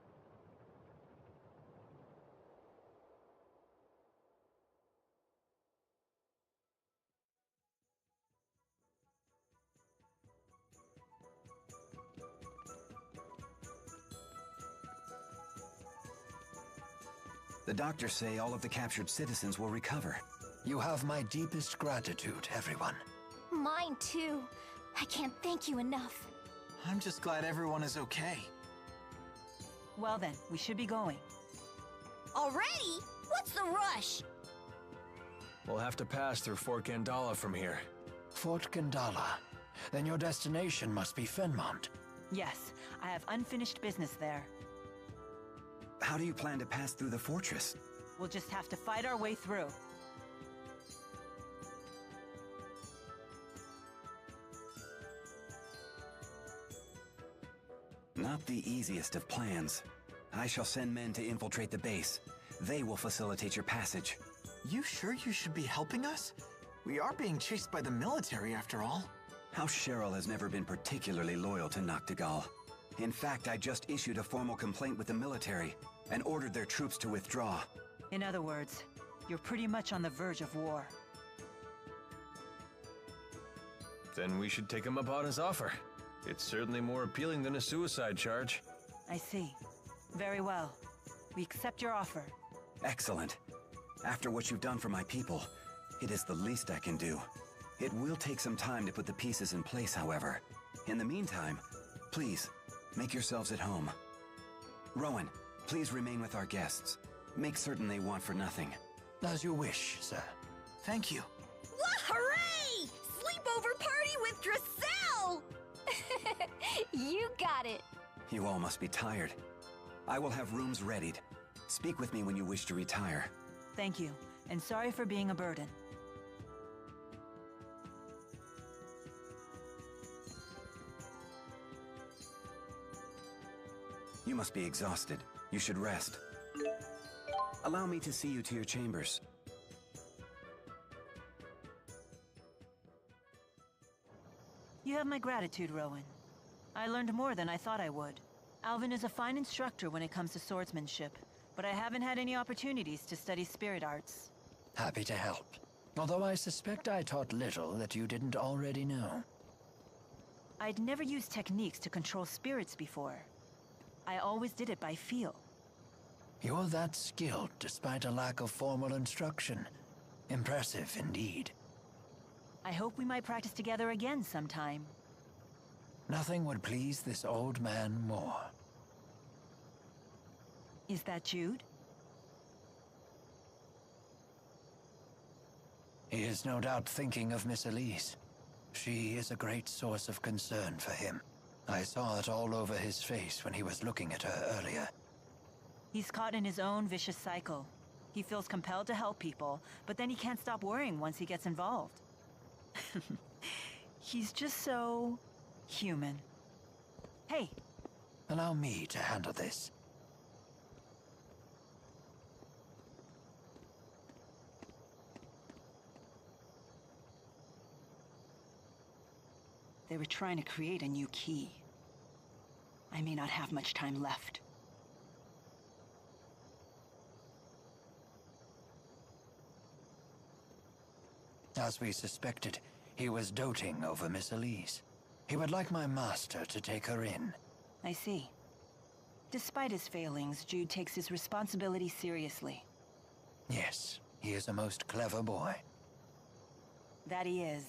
The doctors say all of the captured citizens will recover. You have my deepest gratitude, everyone. Mine too. I can't thank you enough. I'm just glad everyone is okay. Well then, we should be going. Already? What's the rush? We'll have to pass through Fort Gandala from here. Fort Gandala. Then your destination must be Fenmont. Yes, I have unfinished business there. How do you plan to pass through the fortress? We'll just have to fight our way through. Not the easiest of plans. I shall send men to infiltrate the base. They will facilitate your passage. You sure you should be helping us? We are being chased by the military after all. House Cheryl has never been particularly loyal to Noctigal. In fact, I just issued a formal complaint with the military and ordered their troops to withdraw. In other words, you're pretty much on the verge of war. Then we should take him up on his offer. It's certainly more appealing than a suicide charge. I see. Very well. We accept your offer. Excellent. After what you've done for my people, it is the least I can do. It will take some time to put the pieces in place, however. In the meantime, please, make yourselves at home. Rowan, please remain with our guests. Make certain they want for nothing. As you wish, sir. Thank you. What? Hooray! Sleepover party with Dracel! You got it. You all must be tired. I will have rooms readied. Speak with me when you wish to retire. Thank you, and sorry for being a burden. You must be exhausted. You should rest. Allow me to see you to your chambers. You have my gratitude, Rowan. I learned more than I thought I would. Alvin is a fine instructor when it comes to swordsmanship, but I haven't had any opportunities to study spirit arts. Happy to help. Although I suspect I taught little that you didn't already know. I'd never used techniques to control spirits before. I always did it by feel. You're that skilled despite a lack of formal instruction. Impressive indeed. I hope we might practice together again sometime. Nothing would please this old man more. Is that Jude? He is no doubt thinking of Miss Elise. She is a great source of concern for him. I saw it all over his face when he was looking at her earlier. He's caught in his own vicious cycle. He feels compelled to help people, but then he can't stop worrying once he gets involved. He's just so... human. Hey! Allow me to handle this. They were trying to create a new key. I may not have much time left. As we suspected, he was doting over Miss Elise. He would like my master to take her in. I see. Despite his failings, Jude takes his responsibility seriously. Yes, he is a most clever boy. That he is.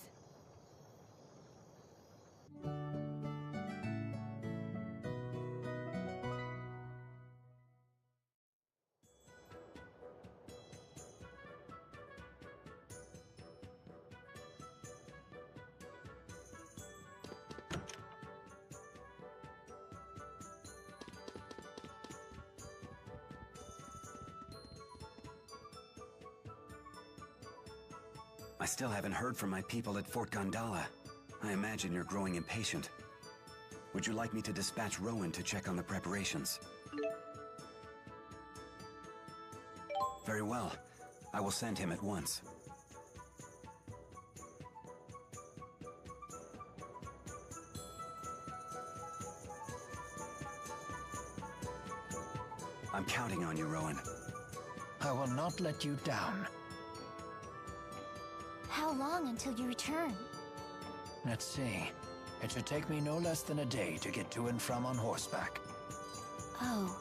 I still haven't heard from my people at Fort Gondala. I imagine you're growing impatient. Would you like me to dispatch Rowan to check on the preparations? Very well. I will send him at once. I'm counting on you, Rowan. I will not let you down. How long until you return? Let's see. It should take me no less than a day to get to and from on horseback. Oh,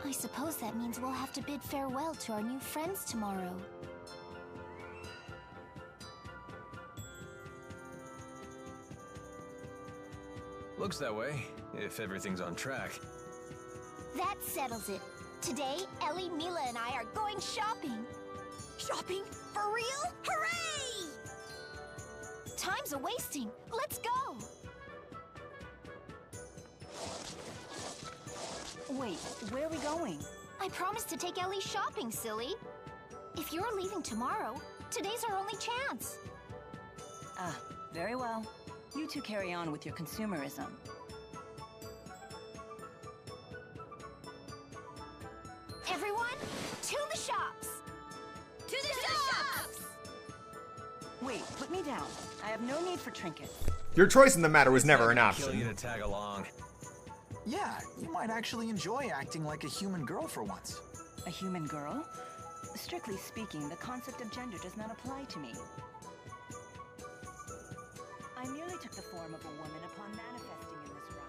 I suppose that means we'll have to bid farewell to our new friends tomorrow. Looks that way, if everything's on track. That settles it. Today, Ellie, Mila, and I are going shopping. Shopping? For real? Hooray! Time's a-wasting. Let's go! Wait, where are we going? I promised to take Ellie shopping, silly. If you're leaving tomorrow, today's our only chance. Ah, very well. You two carry on with your consumerism. Everyone, to the shops! To the shops! Wait, put me down. I have no need for trinkets. Your choice in the matter was never an Kill you option. to tag along. Yeah, you might actually enjoy acting like a human girl for once. A human girl? Strictly speaking, the concept of gender does not apply to me. I merely took the form of a woman upon manifesting in this realm.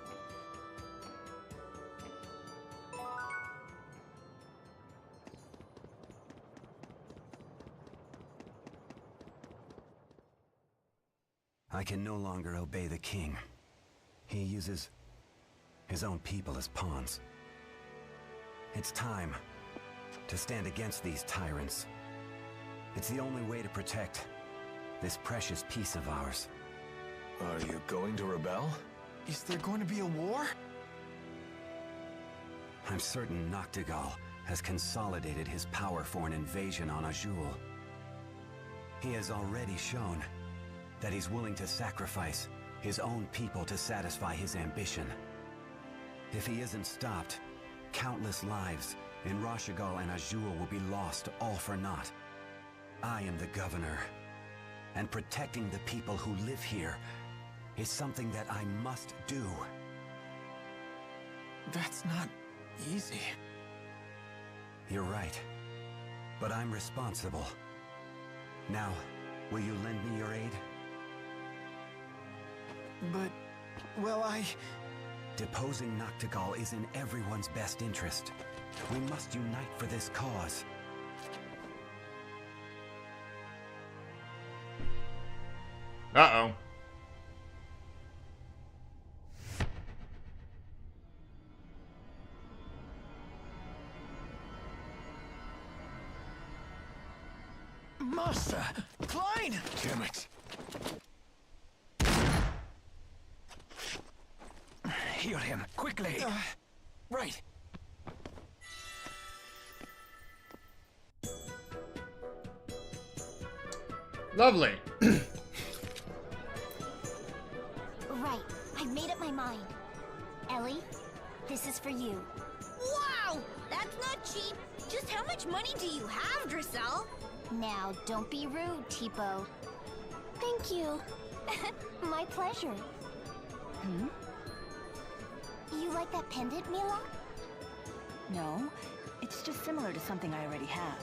I can no longer obey the king. He uses his own people as pawns. It's time to stand against these tyrants. It's the only way to protect this precious piece of ours. Are you going to rebel? Is there going to be a war? I'm certain Noctigal has consolidated his power for an invasion on Azul. He has already shown that he's willing to sacrifice his own people to satisfy his ambition. If he isn't stopped, countless lives in Rashigal and Azul will be lost all for naught. I am the governor, and protecting the people who live here is something that I must do. That's not easy. You're right. But I'm responsible. Now, will you lend me your aid? But, well, Deposing Noctigal is in everyone's best interest. We must unite for this cause. Uh-oh. Master! Klein! Damn it. Heal him, quickly! Right. Lovely. Right, I made up my mind. Ellie, this is for you. Wow! That's not cheap. Just how much money do you have, Drissel? Now, don't be rude, Tipo. Thank you. My pleasure. Hmm? You like that pendant, Mila? No, it's just similar to something I already have.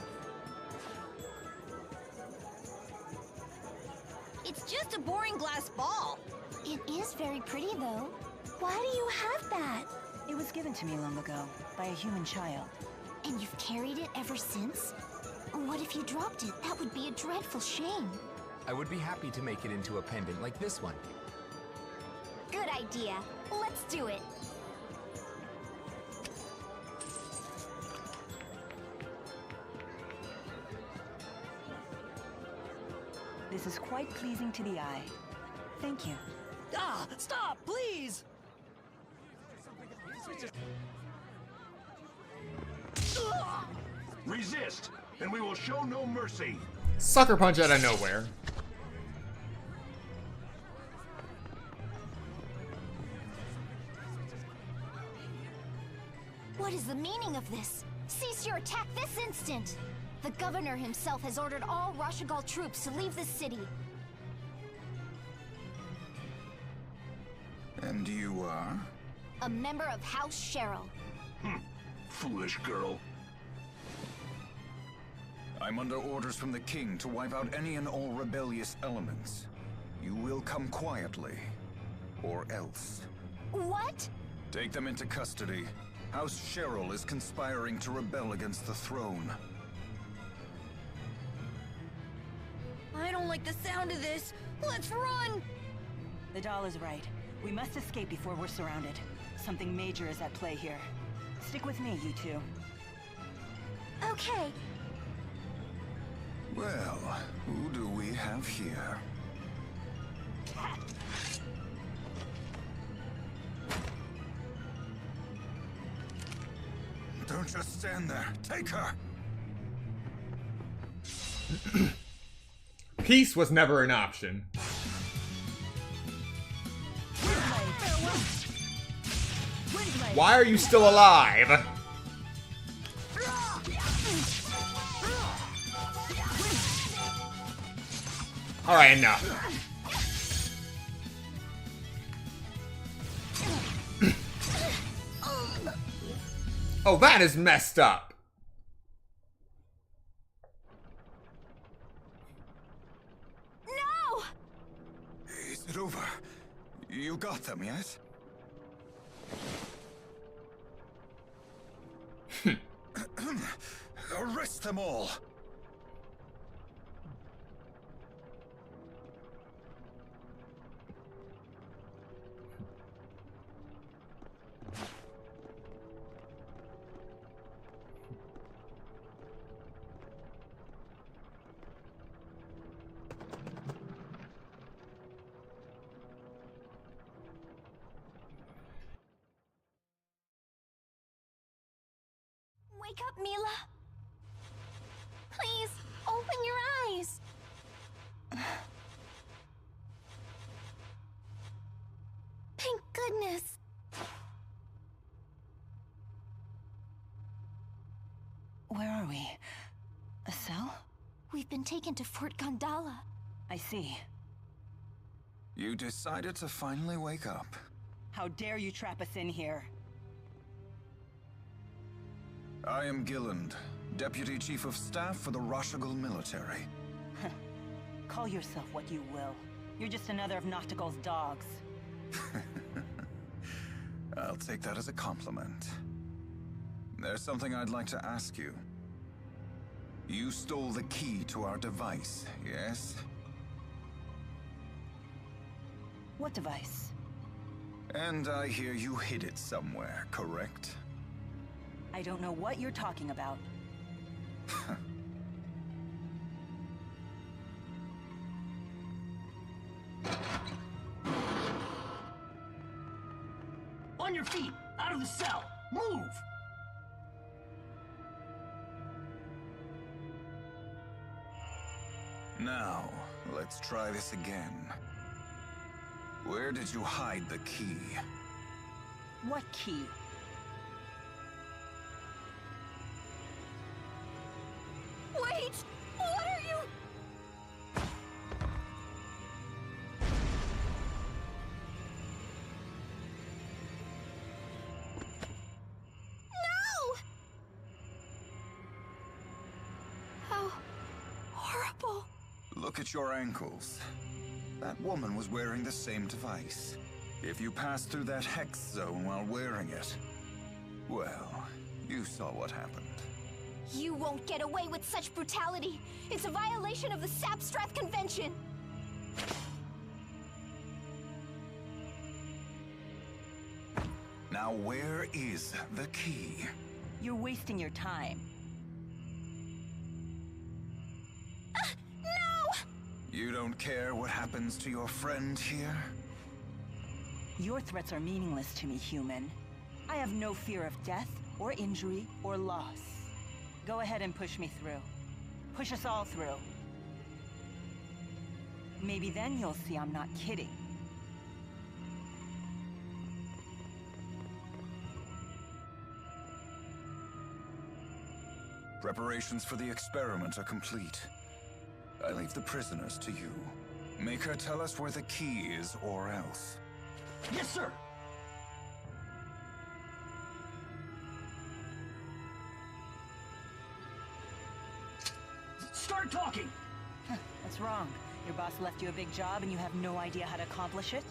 It's just a boring glass ball. It is very pretty, though. Why do you have that? It was given to me long ago by a human child. And you've carried it ever since? What if you dropped it? That would be a dreadful shame. I would be happy to make it into a pendant like this one. Good idea. Let's do it. This is quite pleasing to the eye. Thank you. Ah, stop, please! Resist, and we will show no mercy. Sucker punch out of nowhere. What is the meaning of this? Cease your attack this instant! The governor himself has ordered all Rashagal troops to leave this city. And you are? A member of House Cheryl. Foolish girl. I'm under orders from the king to wipe out any and all rebellious elements. You will come quietly, or else. What? Take them into custody. House Cheryl is conspiring to rebel against the throne. I don't like the sound of this. Let's run! The doll is right. We must escape before we're surrounded. Something major is at play here. Stick with me, you two. Okay. Well, who do we have here? Don't just stand there. Take her! Peace was never an option. Why are you still alive? Alright, enough. Oh, that is messed up. No! Is it over? You got them, yes? Arrest them all! Wake up, Mila. Please, open your eyes. Thank goodness. Where are we? A cell? We've been taken to Fort Gondala. I see. You decided to finally wake up. How dare you trap us in here? I am Gilland, Deputy Chief of Staff for the Roshagal military. Call yourself what you will. You're just another of Noctigal's dogs. I'll take that as a compliment. There's something I'd like to ask you. You stole the key to our device, yes? What device? And I hear you hid it somewhere, correct? I don't know what you're talking about. On your feet! Out of the cell! Move! Now, let's try this again. Where did you hide the key? What key? Wait! What are you... No! How horrible. Look at your ankles. That woman was wearing the same device. If you passed through that hex zone while wearing it, well, you saw what happened. You won't get away with such brutality. It's a violation of the Sapstrath Convention. Now where is the key? You're wasting your time. No! You don't care what happens to your friend here? Your threats are meaningless to me, human. I have no fear of death, or injury, or loss. Go ahead and push me through. Push us all through. Maybe then you'll see I'm not kidding. Preparations for the experiment are complete. I leave the prisoners to you. Make her tell us where the key is, or else. Yes, sir! Start talking! That's wrong. Your boss left you a big job and you have no idea how to accomplish it?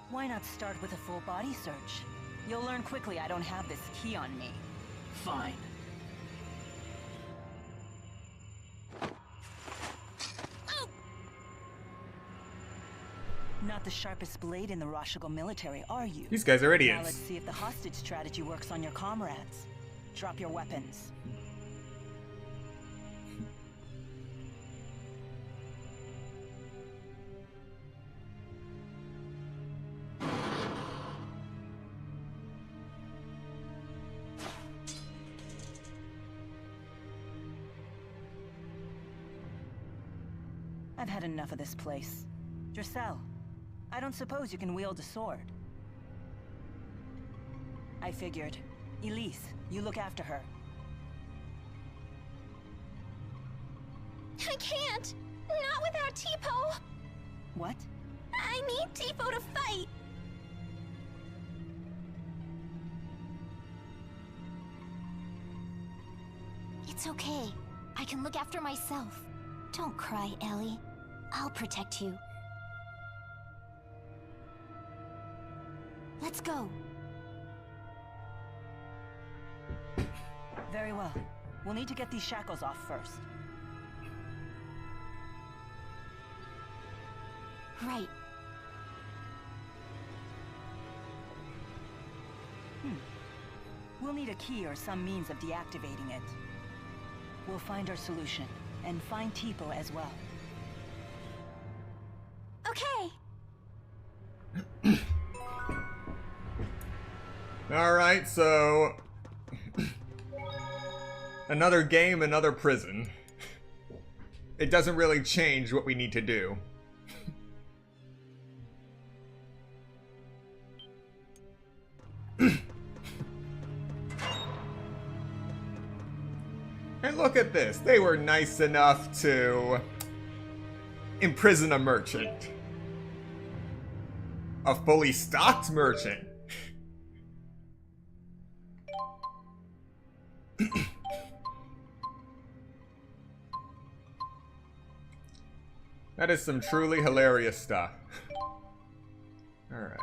Why not start with a full body search? You'll learn quickly I don't have this key on me. Fine. Not the sharpest blade in the Roshagal military, are you? These guys are idiots. Now let's see if the hostage strategy works on your comrades. Drop your weapons. I've had enough of this place. Dressel, I don't suppose you can wield a sword. I figured. Elise, you look after her. I can't! Not without Tipo! What? I need Tipo to fight! It's okay. I can look after myself. Don't cry, Ellie. I'll protect you. Let's go. Very well. We'll need to get these shackles off first. Right. We'll need a key or some means of deactivating it. We'll find our solution, and find Tipo as well. Okay. Alright, so... another game, another prison. It doesn't really change what we need to do. And look at this. They were nice enough to imprison a merchant. A fully stocked merchant. That is some truly hilarious stuff. Alright.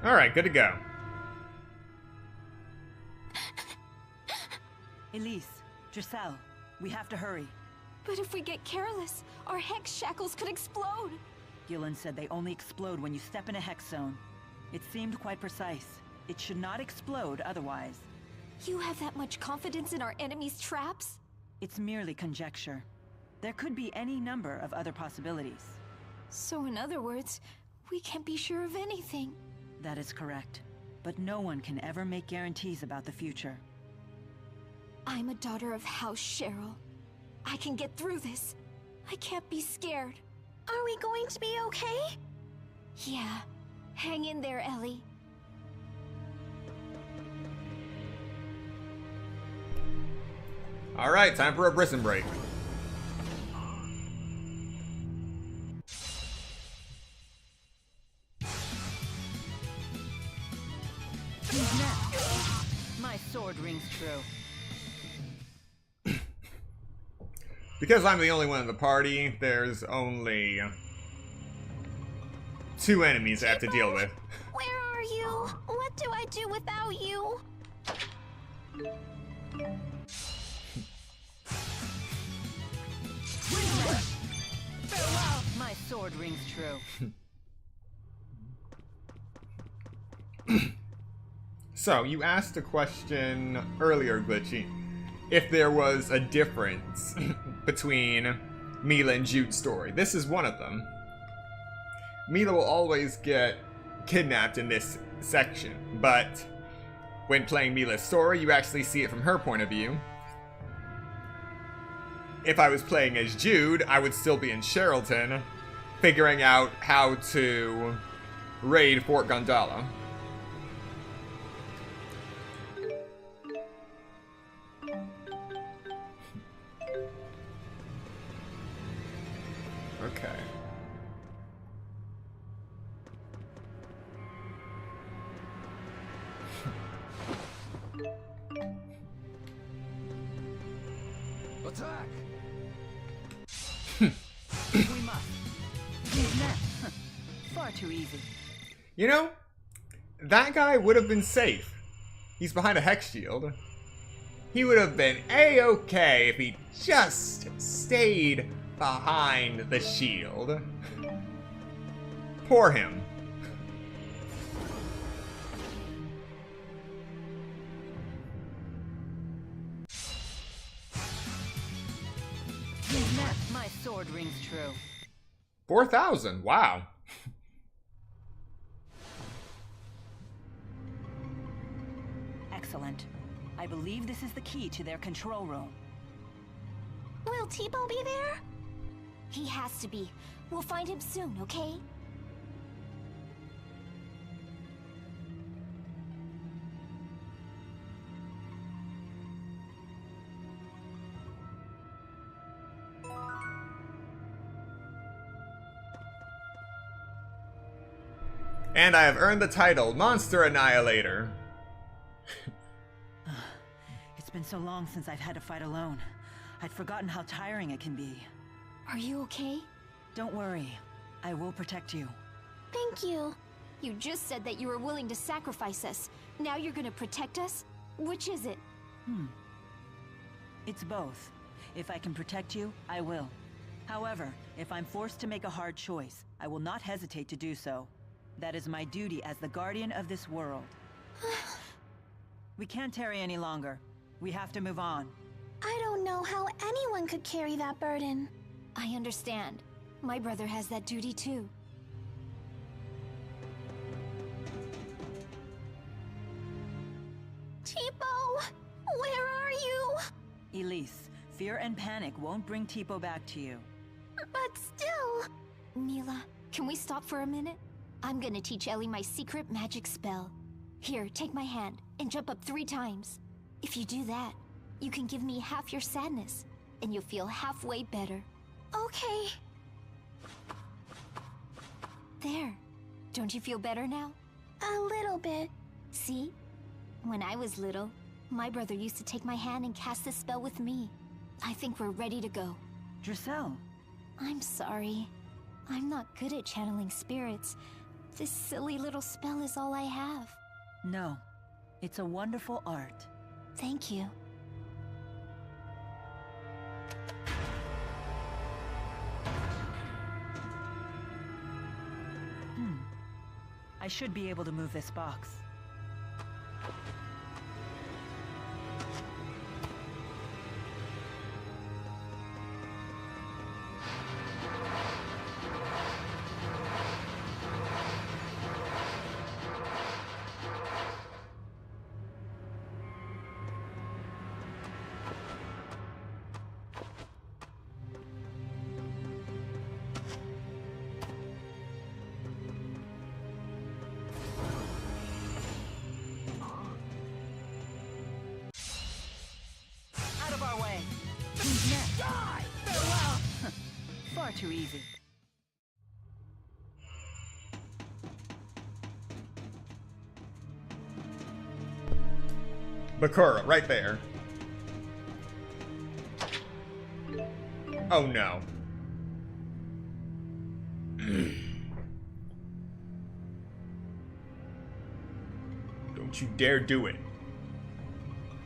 Alright, good to go. Elise, Giselle, we have to hurry. But if we get careless, our hex shackles could explode. Gillen said they only explode when you step in a hex zone. It seemed quite precise. It should not explode otherwise. You have that much confidence in our enemy's traps? It's merely conjecture. There could be any number of other possibilities. So in other words, we can't be sure of anything. That is correct. But no one can ever make guarantees about the future. I'm a daughter of House Cheryl. I can get through this. I can't be scared. Are we going to be okay? Yeah. Hang in there, Ellie. Alright, time for a prison break. Who's next? My sword rings true. Because I'm the only one in the party, there's only 2 enemies I have to deal with. Where are you? What do I do without you? Farewell! My sword rings true. So, you asked a question earlier, Glitchy, if there was a difference between Mila and Jude's story. This is one of them. Mila will always get kidnapped in this section, but when playing Mila's story, you actually see it from her point of view. If I was playing as Jude, I would still be in Cherylton, figuring out how to raid Fort Gondola. Okay. Attack! We must. Who's next? Far too easy. You know, that guy would have been safe. He's behind a hex shield. He would have been A-okay if he just stayed behind the shield. Poor him. sword rings true. 4,000. Wow. Excellent. I believe this is the key to their control room. Will Tipo be there? He has to be. We'll find him soon, okay? And I have earned the title Monster Annihilator. It's been so long since I've had to fight alone. I'd forgotten how tiring it can be. Are you okay? Don't worry. I will protect you. Thank you. You just said that you were willing to sacrifice us. Now you're gonna protect us? Which is it? It's both. If I can protect you, I will. However, if I'm forced to make a hard choice, I will not hesitate to do so. That is my duty as the guardian of this world. We can't tarry any longer. We have to move on. I don't know how anyone could carry that burden. I understand. My brother has that duty too. Tipo! Where are you? Elise, fear and panic won't bring Tipo back to you. But still... Mila, can we stop for a minute? I'm gonna teach Ellie my secret magic spell. Here, take my hand and jump up 3 times. If you do that, you can give me half your sadness, and you'll feel halfway better. Okay. There. Don't you feel better now? A little bit. See? When I was little, my brother used to take my hand and cast this spell with me. I think we're ready to go. Giselle. I'm sorry. I'm not good at channeling spirits. This silly little spell is all I have. No. It's a wonderful art. Thank you. I should be able to move this box. Out of our way. Who's next? Die! Farewell! Far too easy. Bakura, right there. Oh no. Don't you dare do it.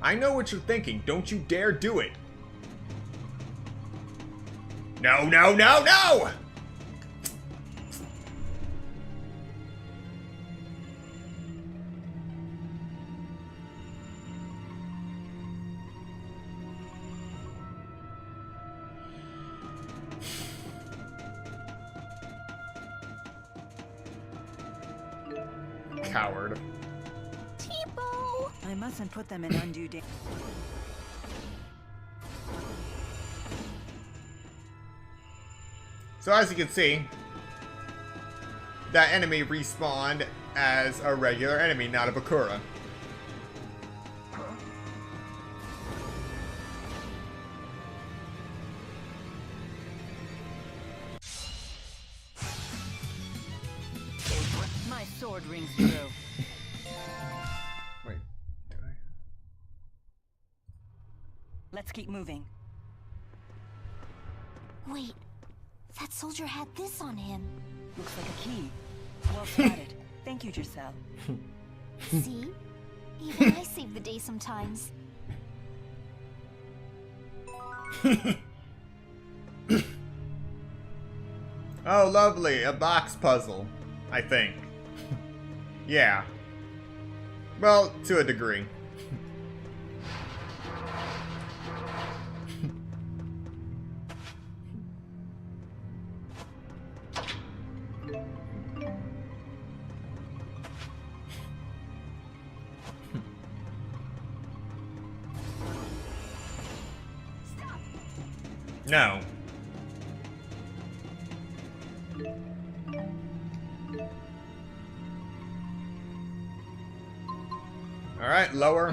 I know what you're thinking. Don't you dare do it. No, no, no, no! Coward. Tipo! I mustn't put them in undue danger. So as you can see, that enemy respawned as a regular enemy, not a Bakura. My sword rings true. Wait, did I? Let's keep moving. Wait, that soldier had this on him. Looks like a key. Well spotted. Thank you, Giselle. See? Even I save the day sometimes. Oh, lovely. A box puzzle, I think. Yeah. Well, to a degree. No. Alright, lower.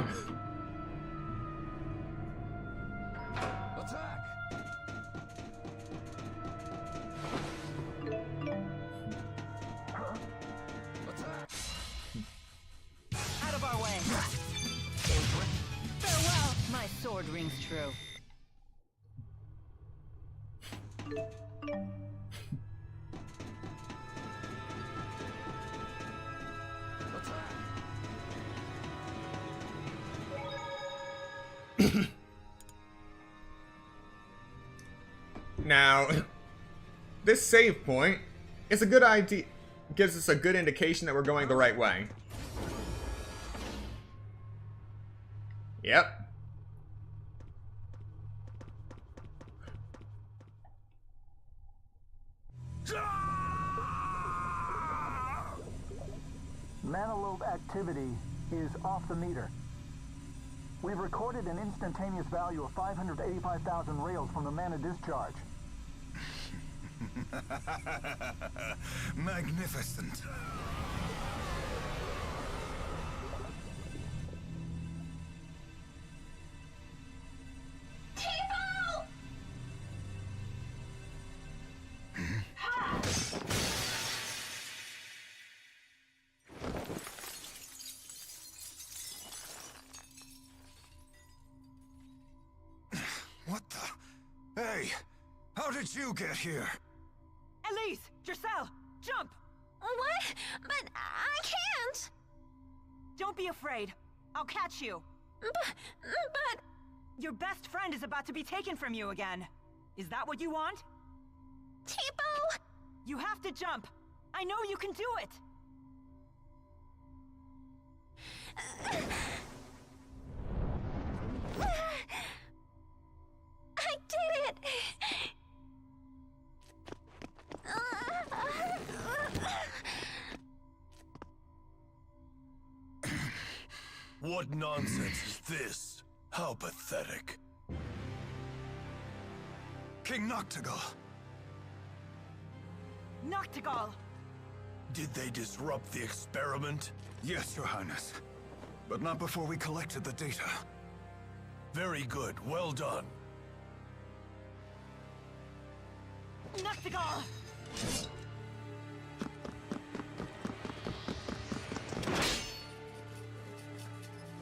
Out of our way. Farewell. My sword rings true. Now, this save point is a good idea. Gives us a good indication that we're going the right way. Yep. Mana-lobe activity is off the meter. We've recorded an instantaneous value of 585,000 rails from the mana discharge. Magnificent. What the? Hey, how did you get here? Elise! Giselle! Jump! What? But I can't! Don't be afraid. I'll catch you. But... Your best friend is about to be taken from you again. Is that what you want? Tipo! You have to jump. I know you can do it. I did it! What nonsense is this? How pathetic. King Noctigal! Noctigal! Did they disrupt the experiment? Yes, Your Highness. But not before we collected the data. Very good. Well done. Noctigal!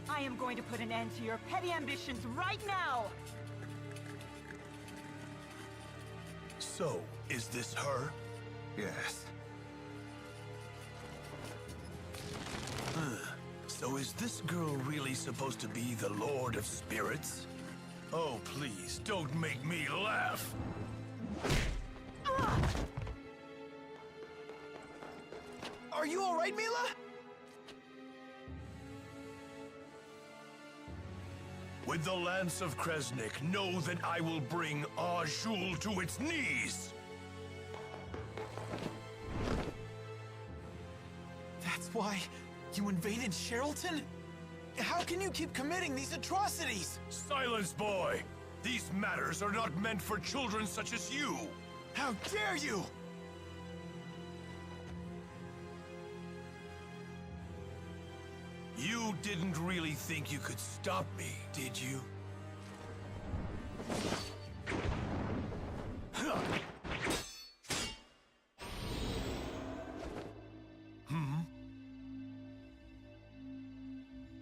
I am going to put an end to your petty ambitions right now! So, is this her? Yes. So is this girl really supposed to be the Lord of Spirits? Oh, please, don't make me laugh! Are you alright, Mila? With the Lance of Kresnik, know that I will bring Azul to its knees! That's why you invaded Sherrilton? How can you keep committing these atrocities? Silence, boy! These matters are not meant for children such as you! How dare you! You didn't really think you could stop me, did you?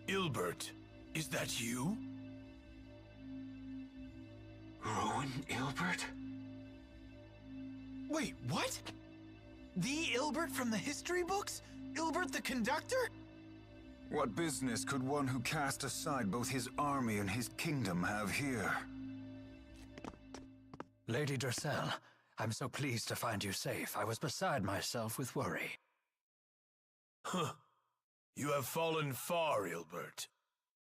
Ilbert, is that you? Rowan Ilbert? Wait, what? The Ilbert from the history books? Ilbert the conductor? What business could one who cast aside both his army and his kingdom have here? Lady Dressel, I'm so pleased to find you safe. I was beside myself with worry. Huh. You have fallen far, Ilbert.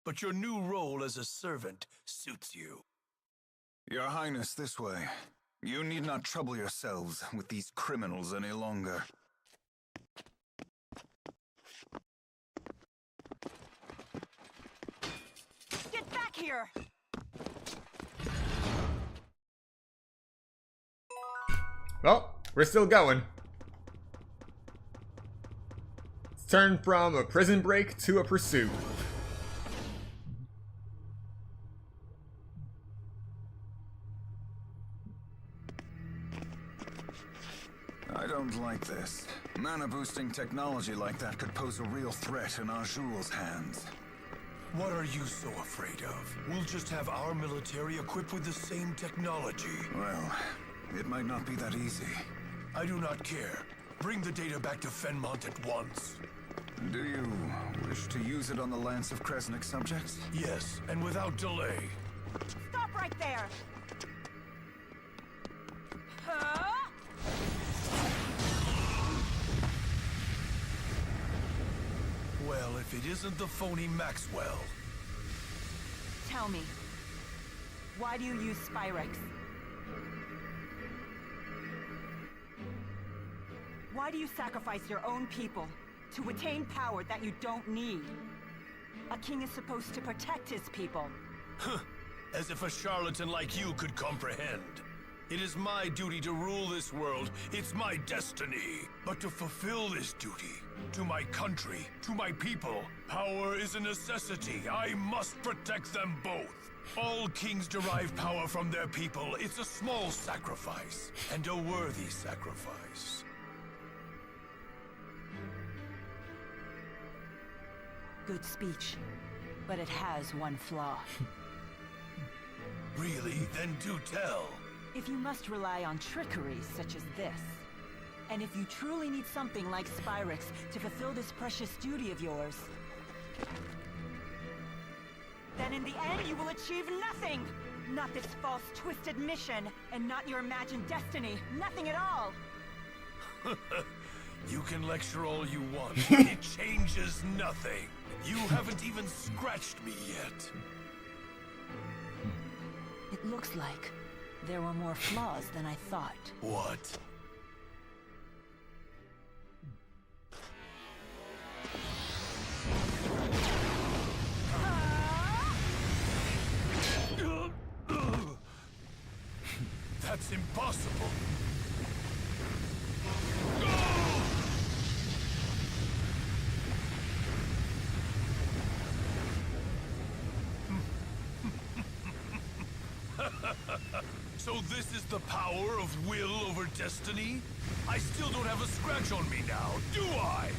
But your new role as a servant suits you. Your Highness, this way. You need not trouble yourselves with these criminals any longer. Get back here! Well, we're still going. Let's turn from a prison break to a pursuit. I don't like this. Mana-boosting technology like that could pose a real threat in Azul's hands. What are you so afraid of? We'll just have our military equipped with the same technology. Well, it might not be that easy. I do not care. Bring the data back to Fenmont at once. Do you wish to use it on the Lance of Kresnik subjects? Yes, and without delay. Stop right there! Huh? Well, if it isn't the phony Maxwell. Tell me, why do you use Spyrex? Why do you sacrifice your own people to attain power that you don't need? A king is supposed to protect his people. Huh. As if a charlatan like you could comprehend. It is my duty to rule this world. It's my destiny. But to fulfill this duty, to my country, to my people, power is a necessity. I must protect them both. All kings derive power from their people. It's a small sacrifice, and a worthy sacrifice. Good speech, but it has one flaw. Really? Then do tell. If you must rely on trickery such as this, and if you truly need something like Spyrex to fulfill this precious duty of yours, then in the end you will achieve nothing! Not this false, twisted mission, and not your imagined destiny. Nothing at all! You can lecture all you want, but it changes nothing. You haven't even scratched me yet. It looks like there were more flaws than I thought. What? That's impossible. So this is the power of will over destiny? I still don't have a scratch on me now, do I?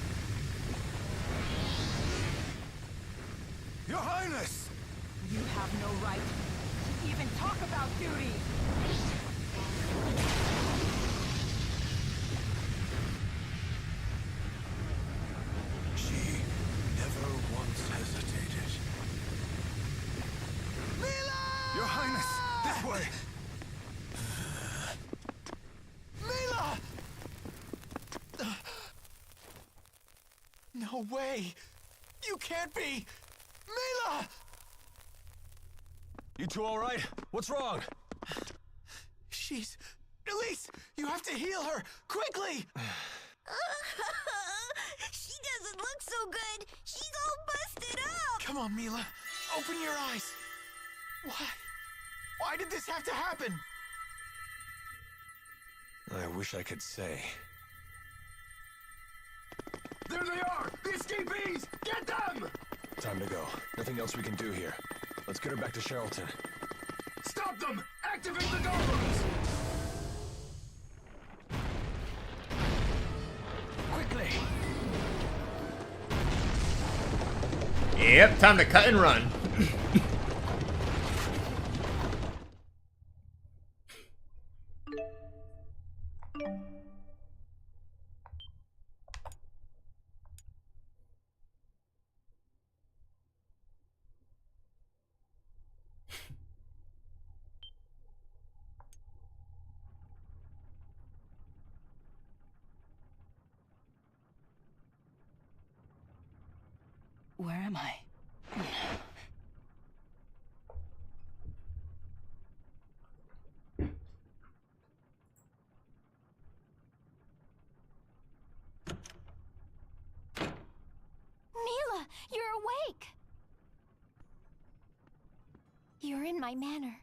Your Highness! You have no right to even talk about duty! She never once hesitated. Mila! Your Highness, this way! Mila! No way! You can't be! Mila! You two all right? What's wrong? She's... Elise, you have to heal her! Quickly! She doesn't look so good. She's all busted up. Come on, Mila. Open your eyes. Why? Why did this have to happen? I wish I could say. There they are! The escapees! Get them! Time to go. Nothing else we can do here. Let's get her back to Charlton. Stop them! Activate the goblins! Quickly! Yep, time to cut and run. Where am I? Mila, you're awake! You're in my manor.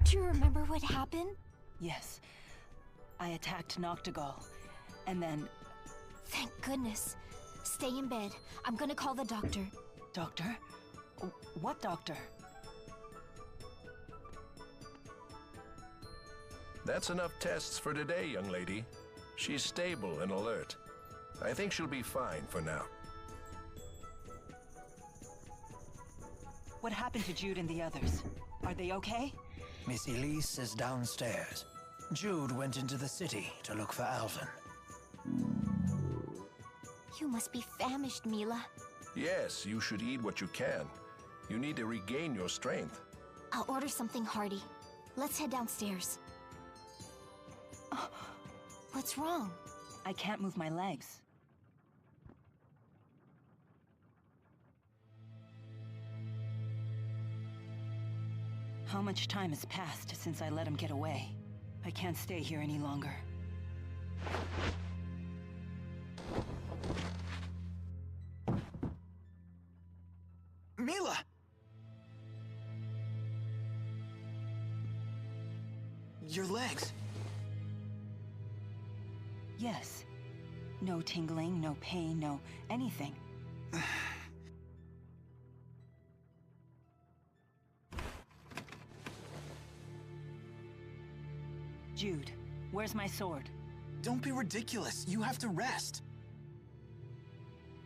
Do you remember what happened? Yes. I attacked Noctigal, and then... Thank goodness. Stay in bed. I'm gonna call the doctor. Doctor? What doctor? That's enough tests for today, young lady. She's stable and alert. I think she'll be fine for now. What happened to Jude and the others? Are they okay? Miss Elise is downstairs. Jude went into the city to look for Alvin. You must be famished, Mila. Yes, you should eat what you can. You need to regain your strength. I'll order something hearty. Let's head downstairs. What's wrong? I can't move my legs. How much time has passed since I let him get away? I can't stay here any longer. Mila! Your legs. Yes. No tingling, no pain, no anything. Jude, where's my sword? Don't be ridiculous. You have to rest.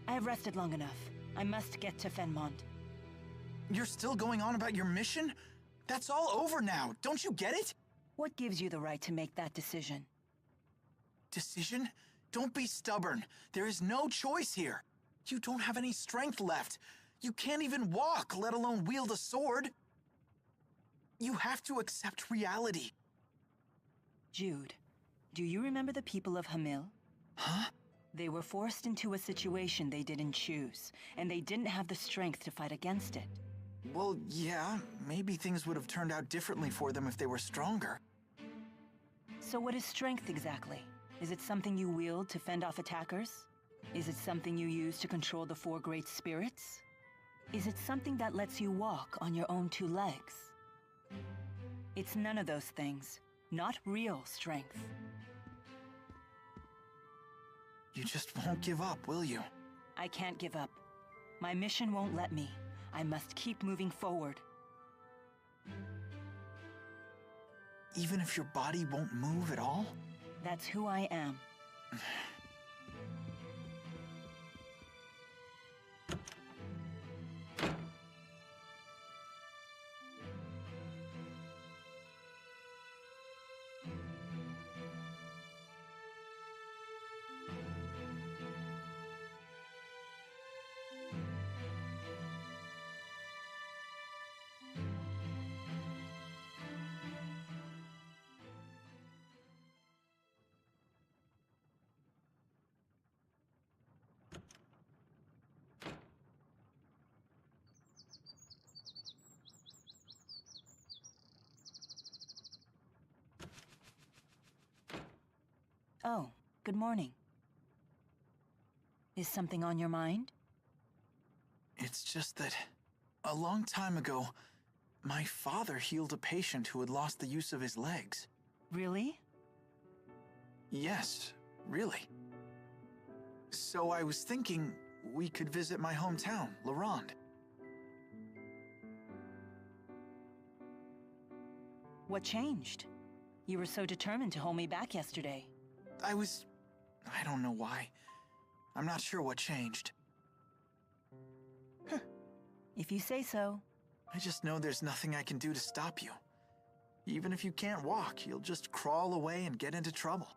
I have rested long enough. I must get to Fenmont. You're still going on about your mission? That's all over now. Don't you get it? What gives you the right to make that decision? Decision? Don't be stubborn. There is no choice here. You don't have any strength left. You can't even walk, let alone wield a sword. You have to accept reality. Jude, do you remember the people of Hamil? Huh? They were forced into a situation they didn't choose, and they didn't have the strength to fight against it. Well, yeah, maybe things would have turned out differently for them if they were stronger. So what is strength exactly? Is it something you wield to fend off attackers? Is it something you use to control the four great spirits? Is it something that lets you walk on your own two legs? It's none of those things. Not real strength. You just won't give up, will you? I can't give up. My mission won't let me. I must keep moving forward. Even if your body won't move at all? That's who I am. Oh, good morning. Is something on your mind? It's just that a long time ago, my father healed a patient who had lost the use of his legs. Really? Yes, really. So I was thinking we could visit my hometown, Laurent. What changed? You were so determined to hold me back yesterday. I don't know why. I'm not sure what changed. If you say so. I just know there's nothing I can do to stop you. Even if you can't walk, you'll just crawl away and get into trouble.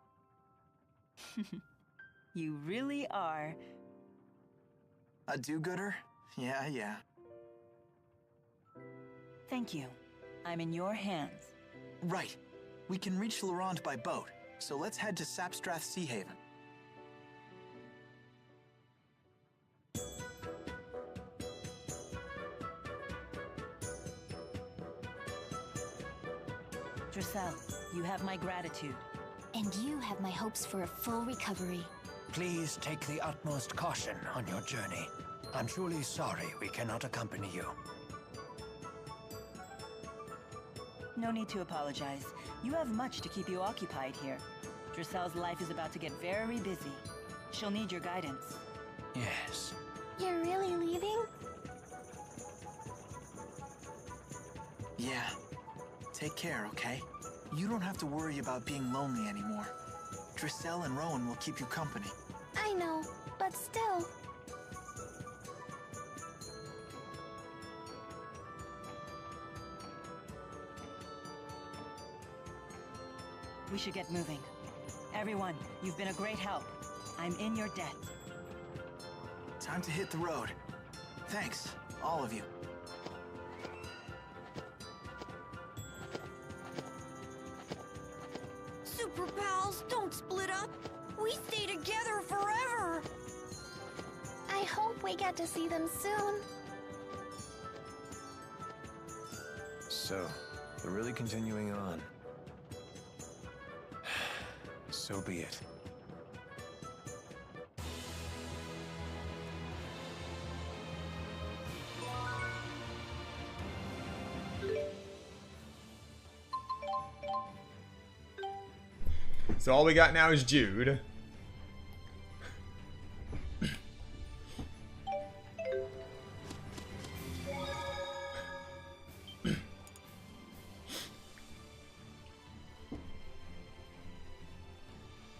You really are. A do-gooder? Yeah. Thank you. I'm in your hands. Right. We can reach Laurent by boat, so let's head to Sapstrath Sea Haven. Dressel, you have my gratitude. And you have my hopes for a full recovery. Please take the utmost caution on your journey. I'm truly sorry we cannot accompany you. No need to apologize. You have much to keep you occupied here. Drisselle's life is about to get very busy. She'll need your guidance. Yes. You're really leaving? Yeah. Take care, okay? You don't have to worry about being lonely anymore. Drisselle and Rowan will keep you company. I know, but still. We should get moving. Everyone, you've been a great help. I'm in your debt. Time to hit the road. Thanks, all of you. Super pals, don't split up. We stay together forever. I hope we get to see them soon. So, they're really continuing on. So be it. So all we got now is Jude.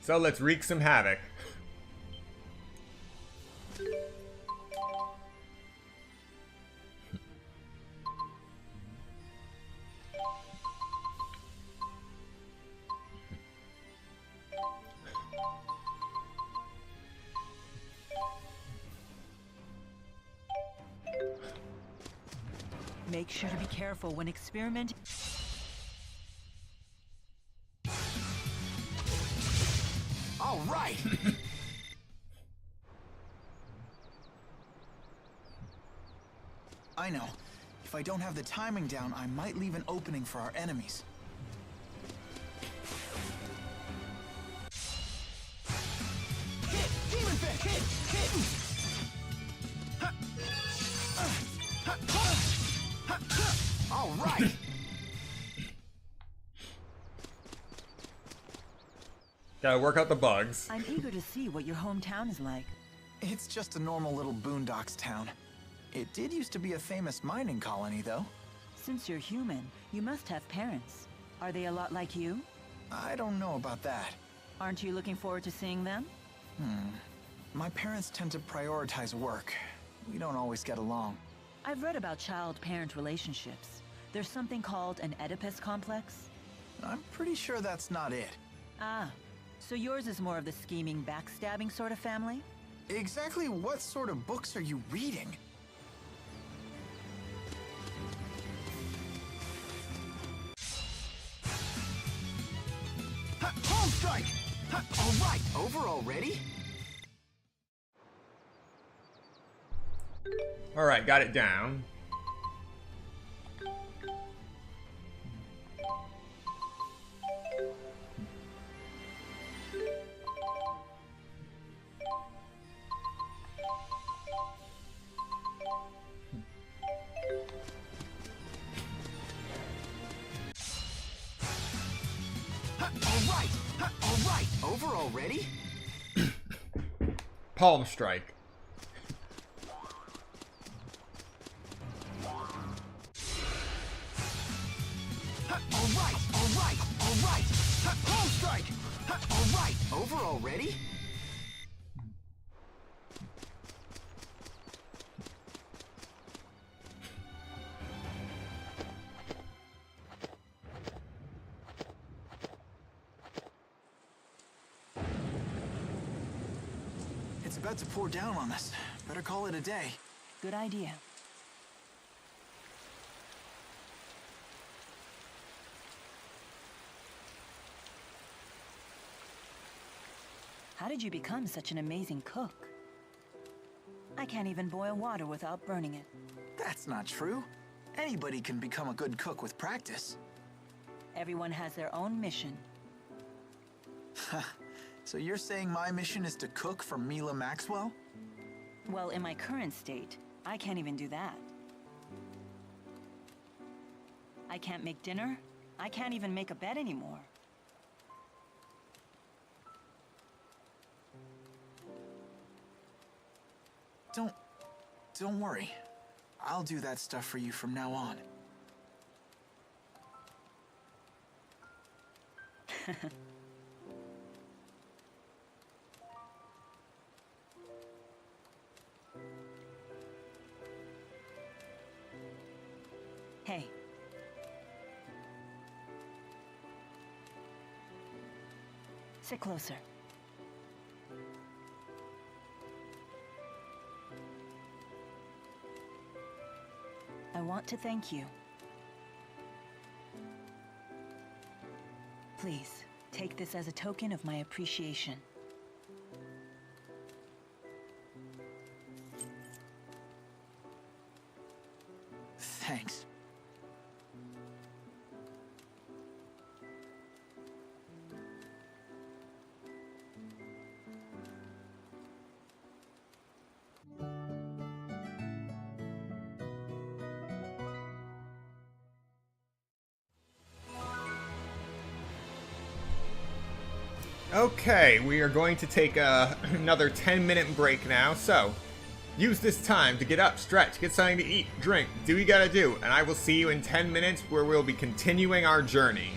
So let's wreak some havoc. Make sure to be careful when experimenting. All right! I know. If I don't have the timing down, I might leave an opening for our enemies. Hit! Demon Fist! Hit! Hit! All right! Gotta work out the bugs. I'm eager to see what your hometown is like. It's just a normal little boondocks town. It did used to be a famous mining colony, though. Since you're human, you must have parents. Are they a lot like you? I don't know about that. Aren't you looking forward to seeing them? My parents tend to prioritize work. We don't always get along. I've read about child-parent relationships. There's something called an Oedipus complex. I'm pretty sure that's not it. Ah, so yours is more of the scheming, backstabbing sort of family? Exactly what sort of books are you reading? Palm strike! All right, over already? All right, got it down. All right, over already? Palm strike. All right. Palm strike! All right, over already? It's about to pour down on us. Better call it a day. Good idea. How did you become such an amazing cook? I can't even boil water without burning it. That's not true. Anybody can become a good cook with practice. Everyone has their own mission. So you're saying my mission is to cook for Mila Maxwell? Well, in my current state, I can't even do that. I can't make dinner. I can't even make a bed anymore. Don't worry. I'll do that stuff for you from now on. Hey. Sit closer. I want to thank you. Please, take this as a token of my appreciation. Thanks. Okay, we are going to take another 10-minute break now, so use this time to get up, stretch, get something to eat, drink, do what you gotta do, and I will see you in 10 minutes where we'll be continuing our journey.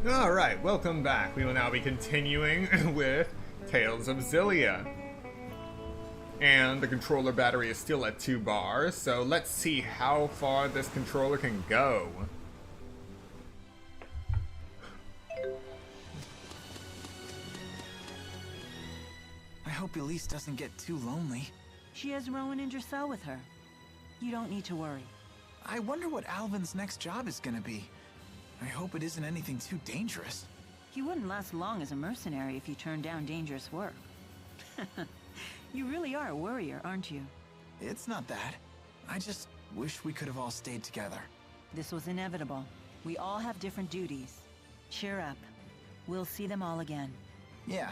Alright, welcome back. We will now be continuing with Tales of Xillia. And the controller battery is still at 2 bars, so let's see how far this controller can go. I hope Elise doesn't get too lonely. She has Rowan and Dracel with her. You don't need to worry. I wonder what Alvin's next job is gonna be. I hope it isn't anything too dangerous. He wouldn't last long as a mercenary if you turned down dangerous work. You really are a worrier, aren't you? It's not that. I just wish we could have all stayed together. This was inevitable. We all have different duties. Cheer up. We'll see them all again. Yeah.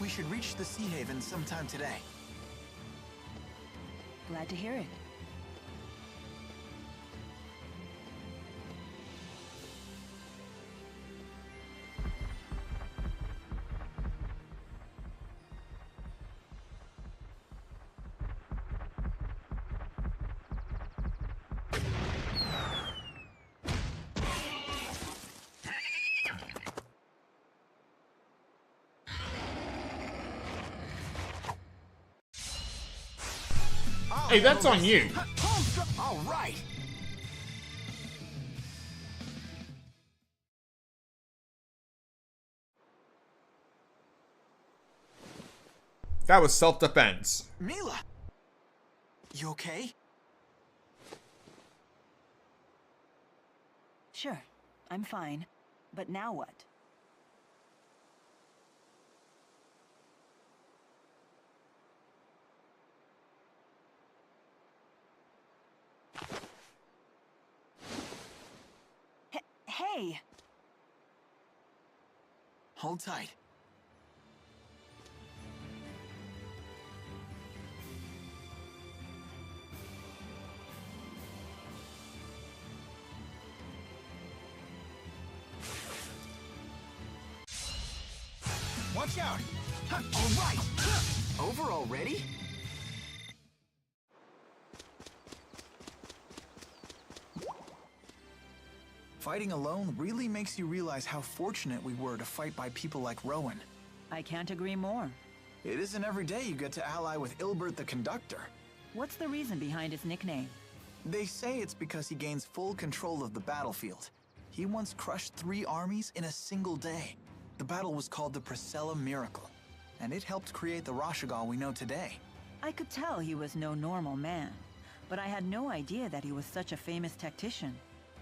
We should reach the Sea Haven sometime today. Glad to hear it. Hey, that's on you. All right. That was self-defense. Mila! You okay? Sure, I'm fine. But now what? Hey! Hold tight. Watch out! All right! Over already? Fighting alone really makes you realize how fortunate we were to fight by people like Rowan. I can't agree more. It isn't every day you get to ally with Ilbert the Conductor. What's the reason behind his nickname? They say it's because he gains full control of the battlefield. He once crushed 3 armies in a single day. The battle was called the Priscilla Miracle, and it helped create the Rashagal we know today. I could tell he was no normal man, but I had no idea that he was such a famous tactician.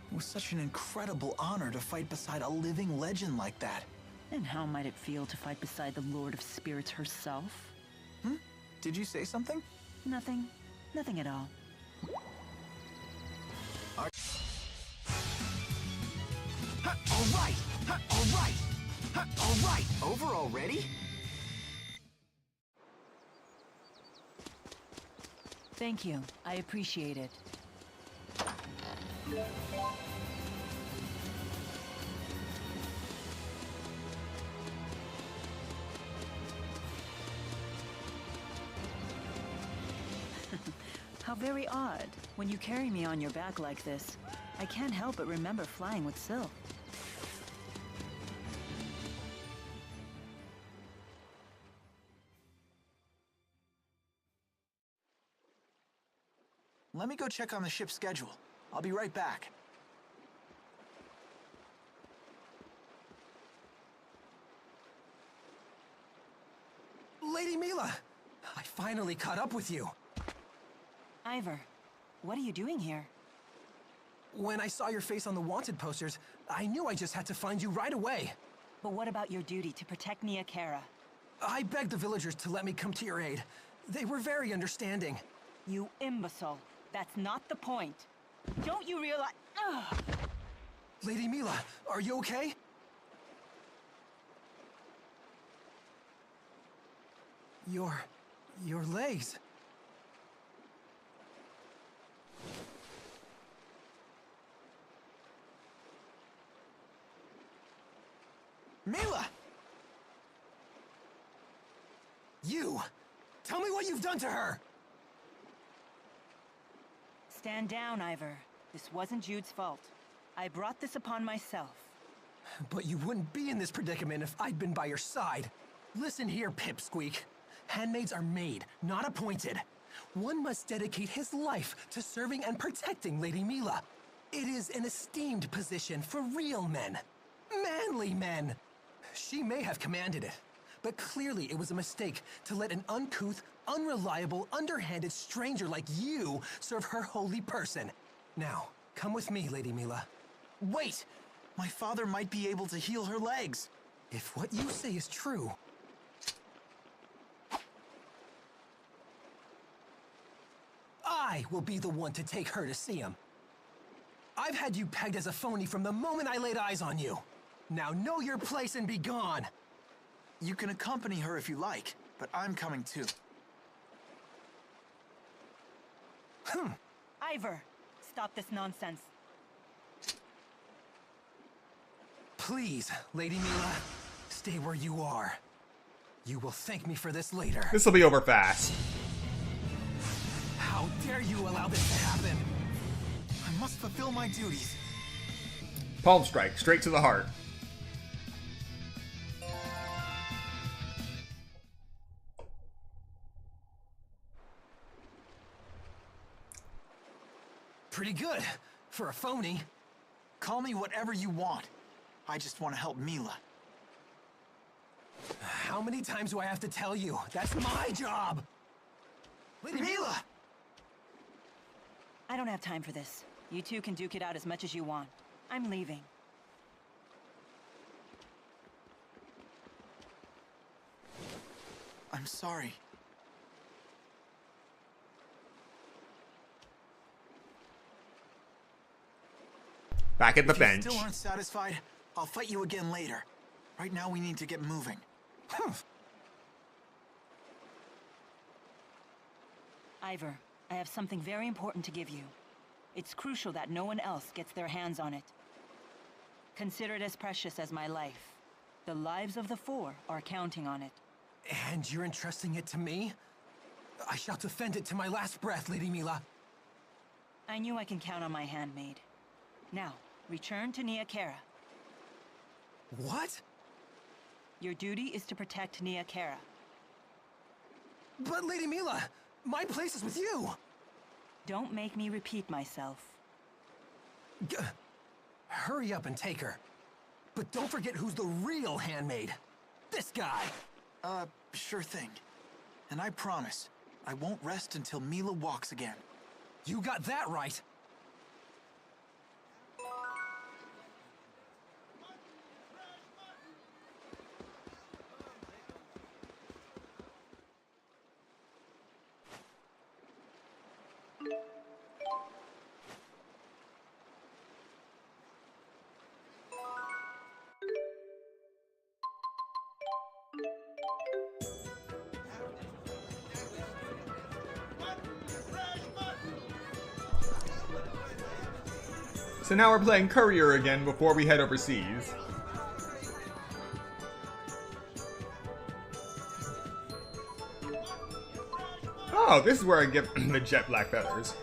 It was such an incredible honor to fight beside a living legend like that. And how might it feel to fight beside the Lord of Spirits herself? Did you say something? Nothing. Nothing at all. All right! All right! All right! Over already? Thank you. I appreciate it. How very odd. When you carry me on your back like this, I can't help but remember flying with Syl. Let me go check on the ship's schedule. I'll be right back. Lady Mila! I finally caught up with you. Ivor, what are you doing here? When I saw your face on the wanted posters, I knew I just had to find you right away. But what about your duty to protect Nia Kara? I begged the villagers to let me come to your aid. They were very understanding. You imbecile. That's not the point. Don't you realize— Ugh. Lady Mila, are you okay? Your legs. Mila! You! Tell me what you've done to her! Stand down, Ivor. This wasn't Jude's fault. I brought this upon myself. But you wouldn't be in this predicament if I'd been by your side. Listen here, Pipsqueak. Handmaids are made, not appointed. One must dedicate his life to serving and protecting Lady Mila. It is an esteemed position for real men. Manly men. She may have commanded it, but clearly it was a mistake to let an uncouth, unreliable, underhanded stranger like you serve her holy person. Now, come with me, Lady Mila. Wait! My father might be able to heal her legs. If what you say is true... I will be the one to take her to see him. I've had you pegged as a phony from the moment I laid eyes on you. Now know your place and be gone. You can accompany her if you like, but I'm coming too. Ivor, stop this nonsense. Please, Lady Mila, stay where you are. You will thank me for this later. This will be over fast. How dare you allow this to happen? I must fulfill my duties. Palm strike, straight to the heart. Pretty good, for a phony. Call me whatever you want. I just want to help Mila. How many times do I have to tell you? That's my job! Lady Mila! I don't have time for this. You two can duke it out as much as you want. I'm leaving. I'm sorry. Back at the If bench. you still aren't satisfied, I'll fight you again later. Right now we need to get moving. Ivor, I have something very important to give you. It's crucial that no one else gets their hands on it. Consider it as precious as my life. The lives of the four are counting on it. And you're entrusting it to me? I shall defend it to my last breath, Lady Mila. I knew I can count on my handmaid. Now, return to Nia Khera. What? Your duty is to protect Nia Khera. But Lady Mila, my place is with you! Don't make me repeat myself. Hurry up and take her. But don't forget who's the real handmaid. This guy! Sure thing. And I promise, I won't rest until Mila walks again. You got that right! So now we're playing Courier again before we head overseas. Oh, this is where I get the jet black feathers.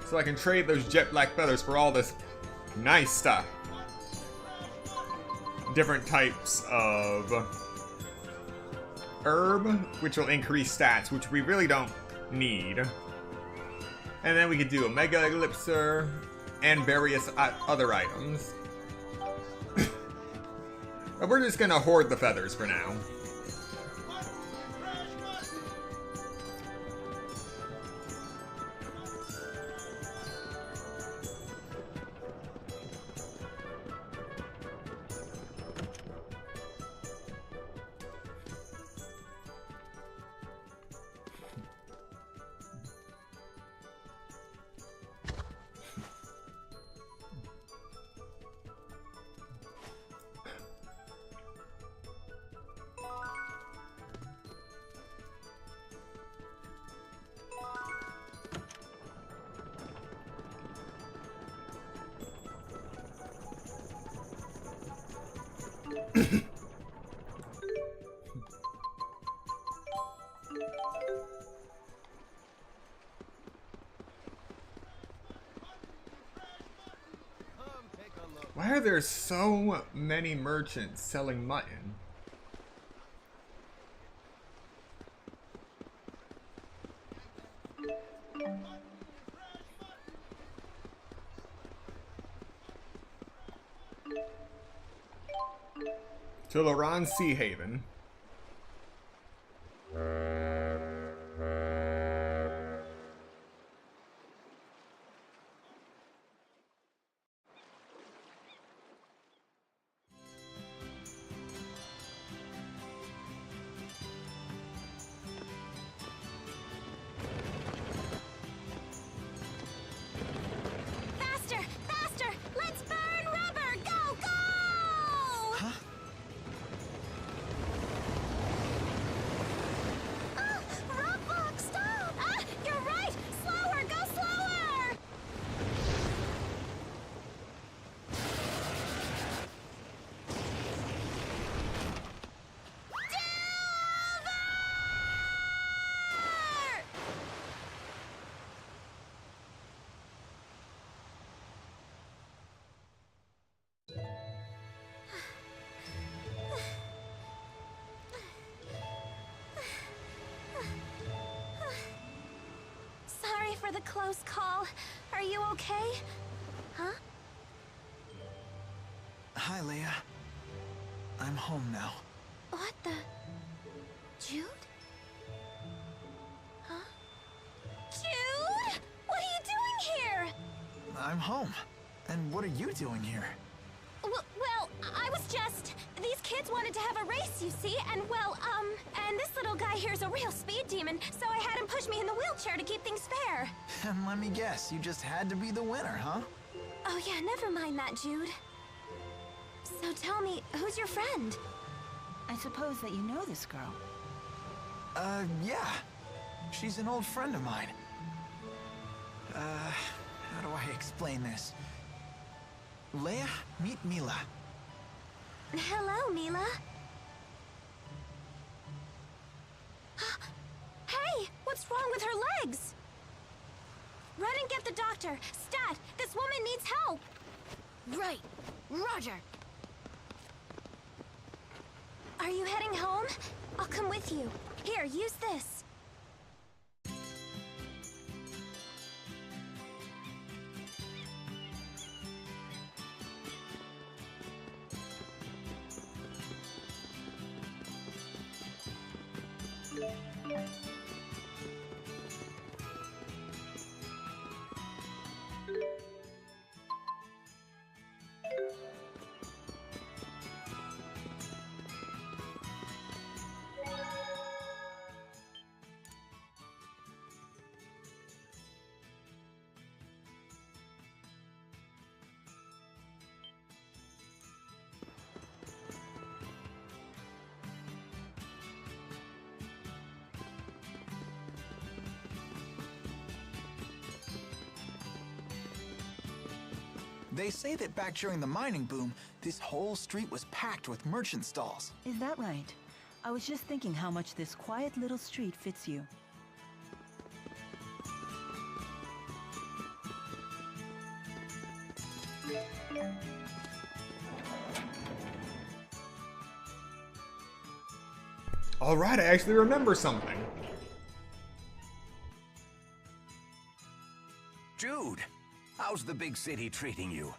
So I can trade those jet black feathers for all this nice stuff. Different types of herb, which will increase stats, which we really don't need. And then we could do a Mega Elixir and various other items. But we're just gonna hoard the feathers for now. Why are there so many merchants selling mutton? To Laran Sea Haven. Faster! Faster! Let's burn rubber! Go! Go! Huh? Roadblock, stop! Ah, you're right! Slower! Go slower! Sorry for the close call. Are you okay? Huh? Hi, Leia. I'm home now. What the? Jude? Huh? Jude? What are you doing here? I'm home. And what are you doing here? Well, I was just... These kids wanted to have a race, you see, and and this little guy here's a real speed demon, so I had him push me in the wheelchair to keep things fair. And let me guess, you just had to be the winner, huh? Oh yeah, never mind that, Jude. So tell me, who's your friend? I suppose that you know this girl. Yeah. She's an old friend of mine. How do I explain this? Leia, meet Mila. Hello, Mila. Hey, what's wrong with her legs? Run and get the doctor. Stat, this woman needs help. Right. Roger. Are you heading home? I'll come with you. Here, use this. They say that back during the mining boom, this whole street was packed with merchant stalls. Is that right? I was just thinking how much this quiet little street fits you. Alright, I actually remember something. Jude, how's the big city treating you?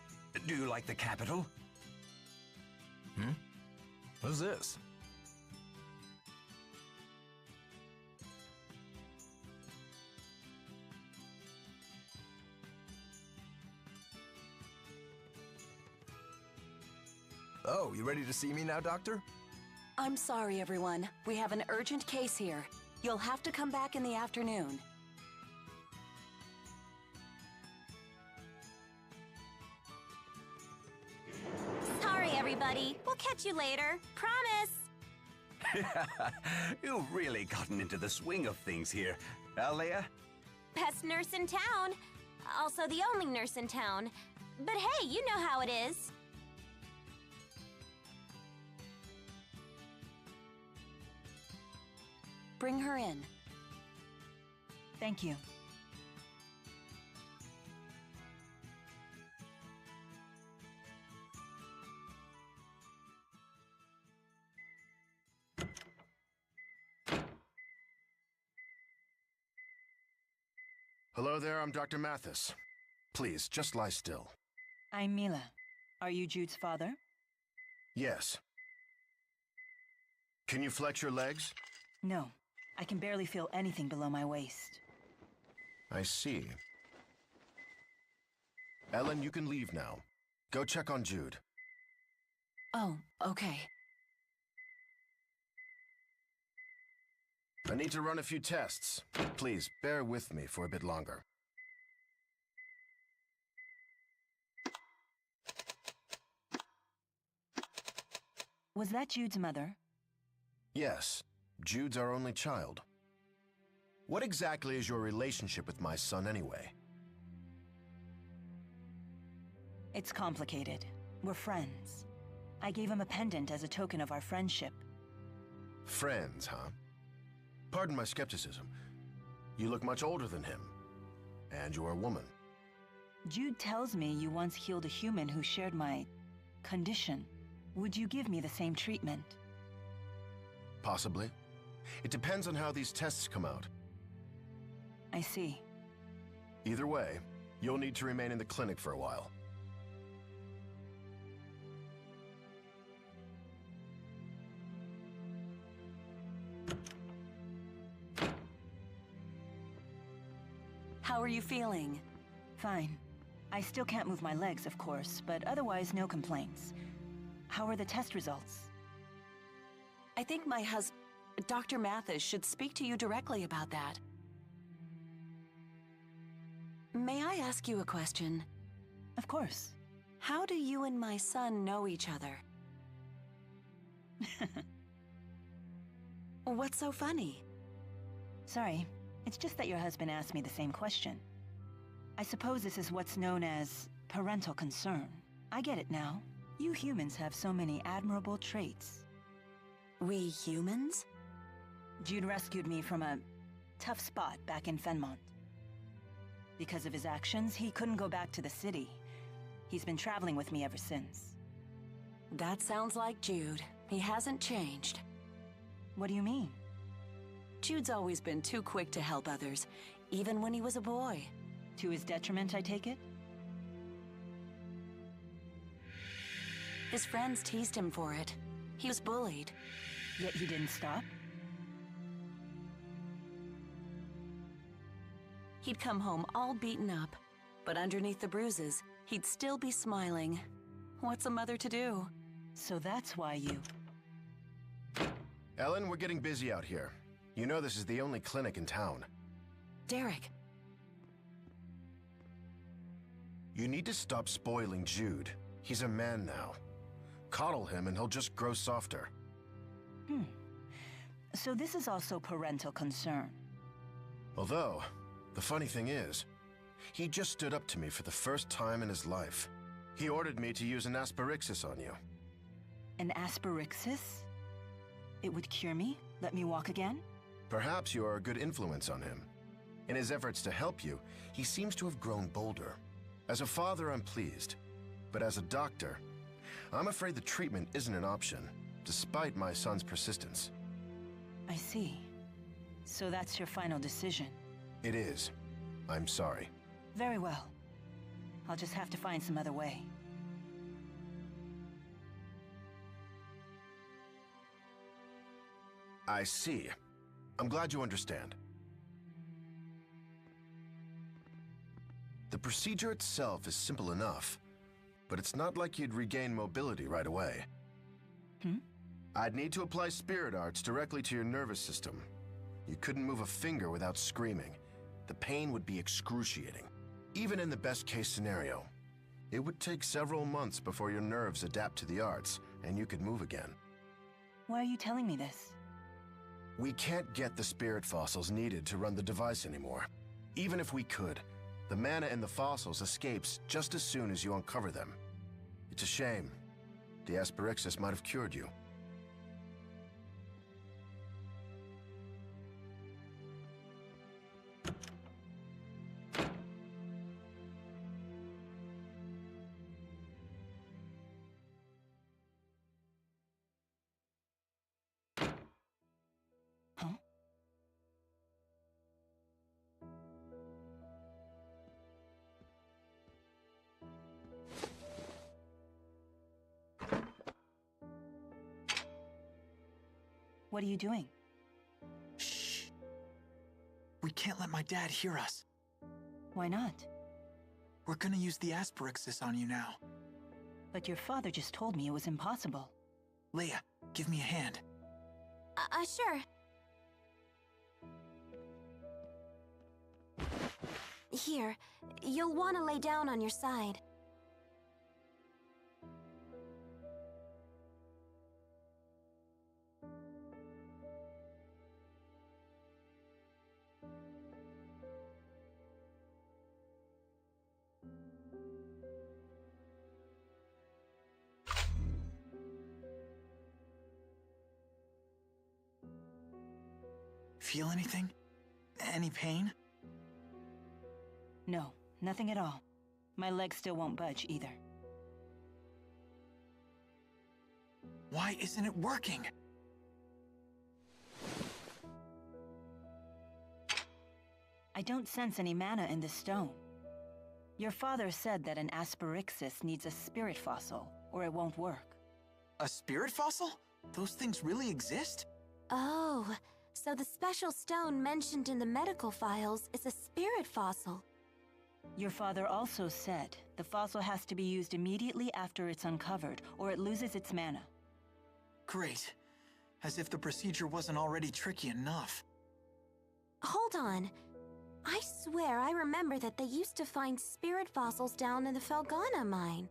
Do you like the capital? Who's this? Oh, you ready to see me now, Doctor? I'm sorry, everyone. We have an urgent case here. You'll have to come back in the afternoon. Sorry, everybody. We'll catch you later. Promise. You've really gotten into the swing of things here, Leia? Best nurse in town. Also the only nurse in town. But hey, you know how it is. Bring her in. Thank you. Hello there, I'm Dr. Mathis. Please, just lie still. I'm Mila. Are you Jude's father? Yes. Can you flex your legs? No. I can barely feel anything below my waist. I see. Ellen, you can leave now. Go check on Jude. Oh, okay. I need to run a few tests. Please, bear with me for a bit longer. Was that Jude's mother? Yes, Jude's our only child. What exactly is your relationship with my son anyway? It's complicated. We're friends. I gave him a pendant as a token of our friendship. Friends, huh? Pardon my skepticism. You look much older than him. And you're a woman. Jude tells me you once healed a human who shared my condition. Would you give me the same treatment? Possibly. It depends on how these tests come out. I see. Either way, you'll need to remain in the clinic for a while. How are you feeling? Fine. I still can't move my legs, of course, but otherwise no complaints. How are the test results? I think my Dr. Mathis should speak to you directly about that. May I ask you a question? Of course. How do you and my son know each other? What's so funny? Sorry, it's just that your husband asked me the same question. I suppose this is what's known as parental concern. I get it now. You humans have so many admirable traits. We humans? Jude rescued me from a tough spot back in Fenmont. Because of his actions, he couldn't go back to the city. He's been traveling with me ever since. That sounds like Jude. He hasn't changed. What do you mean? Jude's always been too quick to help others, even when he was a boy. To his detriment, I take it? His friends teased him for it. He was bullied. Yet he didn't stop? He'd come home all beaten up, but underneath the bruises, he'd still be smiling. What's a mother to do? So that's why you... Ellen, we're getting busy out here. You know this is the only clinic in town. Derek. You need to stop spoiling Jude. He's a man now. Coddle him and he'll just grow softer. So this is also parental concern. Although, the funny thing is, he just stood up to me for the first time in his life. He ordered me to use an asperixis on you. An asperixis? It would cure me? Let me walk again? Perhaps you are a good influence on him. In his efforts to help you, he seems to have grown bolder. As a father, I'm pleased. But as a doctor, I'm afraid the treatment isn't an option, despite my son's persistence. I see. So that's your final decision? It is. I'm sorry. Very well. I'll just have to find some other way. I see. I'm glad you understand. The procedure itself is simple enough, but it's not like you'd regain mobility right away. I'd need to apply spirit arts directly to your nervous system. You couldn't move a finger without screaming. The pain would be excruciating. Even in the best-case scenario, it would take several months before your nerves adapt to the arts and you could move again. Why are you telling me this? We can't get the spirit fossils needed to run the device anymore. Even if we could, the mana in the fossils escapes just as soon as you uncover them. It's a shame. The asperixis might have cured you. What are you doing? Shh. We can't let my dad hear us. Why not? We're gonna use the Asperixis on you now. But your father just told me it was impossible. Leia, give me a hand. Sure. Here, you'll want to lay down on your side. Feel anything? Any pain? No, nothing at all. My leg still won't budge either. Why isn't it working? I don't sense any mana in this stone. Your father said that an Asperixis needs a spirit fossil, or it won't work. A spirit fossil? Those things really exist? Oh, so the special stone mentioned in the medical files is a spirit fossil. Your father also said the fossil has to be used immediately after it's uncovered, or it loses its mana. Great. As if the procedure wasn't already tricky enough. Hold on. I swear I remember that they used to find spirit fossils down in the Felgana mine.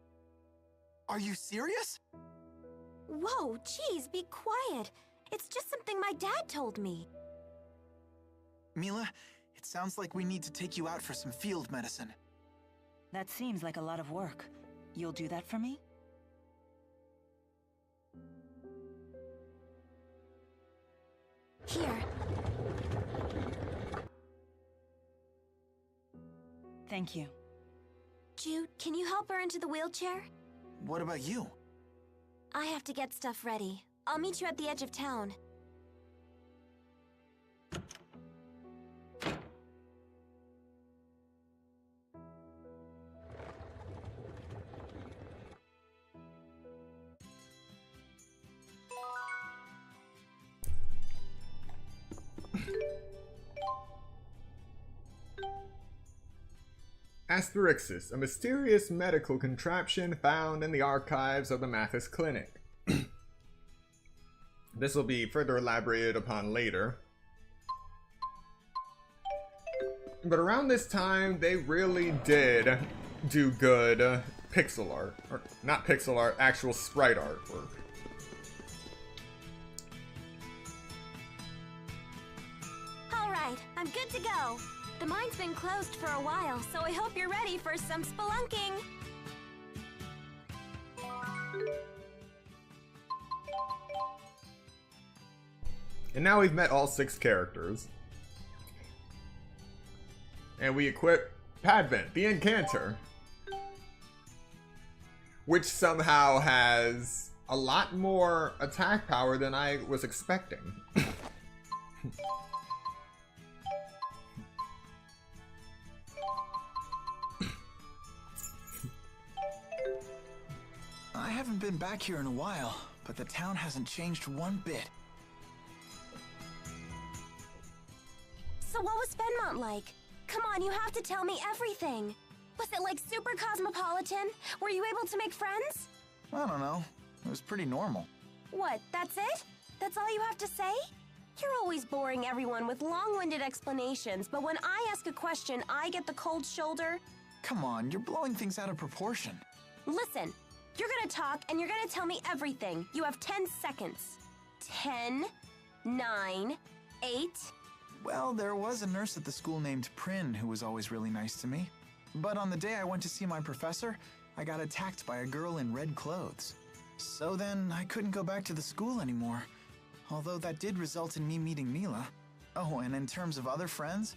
Are you serious? Whoa, geez, be quiet. It's just something my dad told me. Mila, it sounds like we need to take you out for some field medicine. That seems like a lot of work. You'll do that for me? Here. Thank you. Jude, can you help her into the wheelchair? What about you? I have to get stuff ready. I'll meet you at the edge of town. Asperixis, a mysterious medical contraption found in the archives of the Mathis Clinic. This will be further elaborated upon later. But around this time, they really did do good pixel art. Or, not pixel art, actual sprite artwork. Alright, I'm good to go. The mine's been closed for a while, so I hope you're ready for some spelunking. And now we've met all 6 characters. And we equip Padvent, the Incanter. Which somehow has a lot more attack power than I was expecting. I haven't been back here in a while, but the town hasn't changed one bit. So what was Fenmont like? Come on, you have to tell me everything. Was it like super cosmopolitan? Were you able to make friends? I don't know. It was pretty normal. What, that's it? That's all you have to say? You're always boring everyone with long-winded explanations, but when I ask a question, I get the cold shoulder. Come on, you're blowing things out of proportion. Listen, you're gonna talk and you're gonna tell me everything. You have 10 seconds. 10, 9, 8... Well, there was a nurse at the school named Prin who was always really nice to me. But on the day I went to see my professor, I got attacked by a girl in red clothes. So then, I couldn't go back to the school anymore. Although that did result in me meeting Mila. Oh, and in terms of other friends,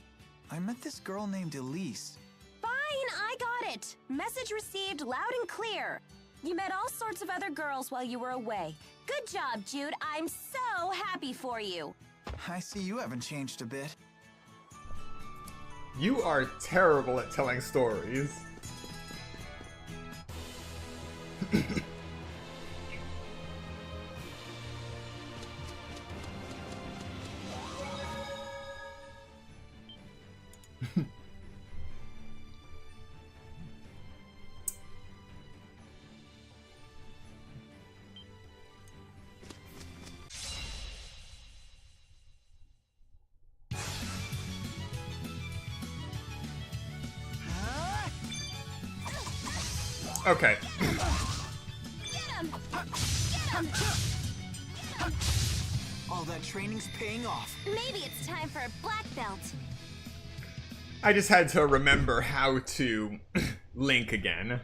I met this girl named Elise. Fine, I got it. Message received loud and clear. You met all sorts of other girls while you were away. Good job, Jude. I'm so happy for you. I see you haven't changed a bit. You are terrible at telling stories. Okay. All that training's paying off. Maybe it's time for a black belt. I just had to remember how to link again.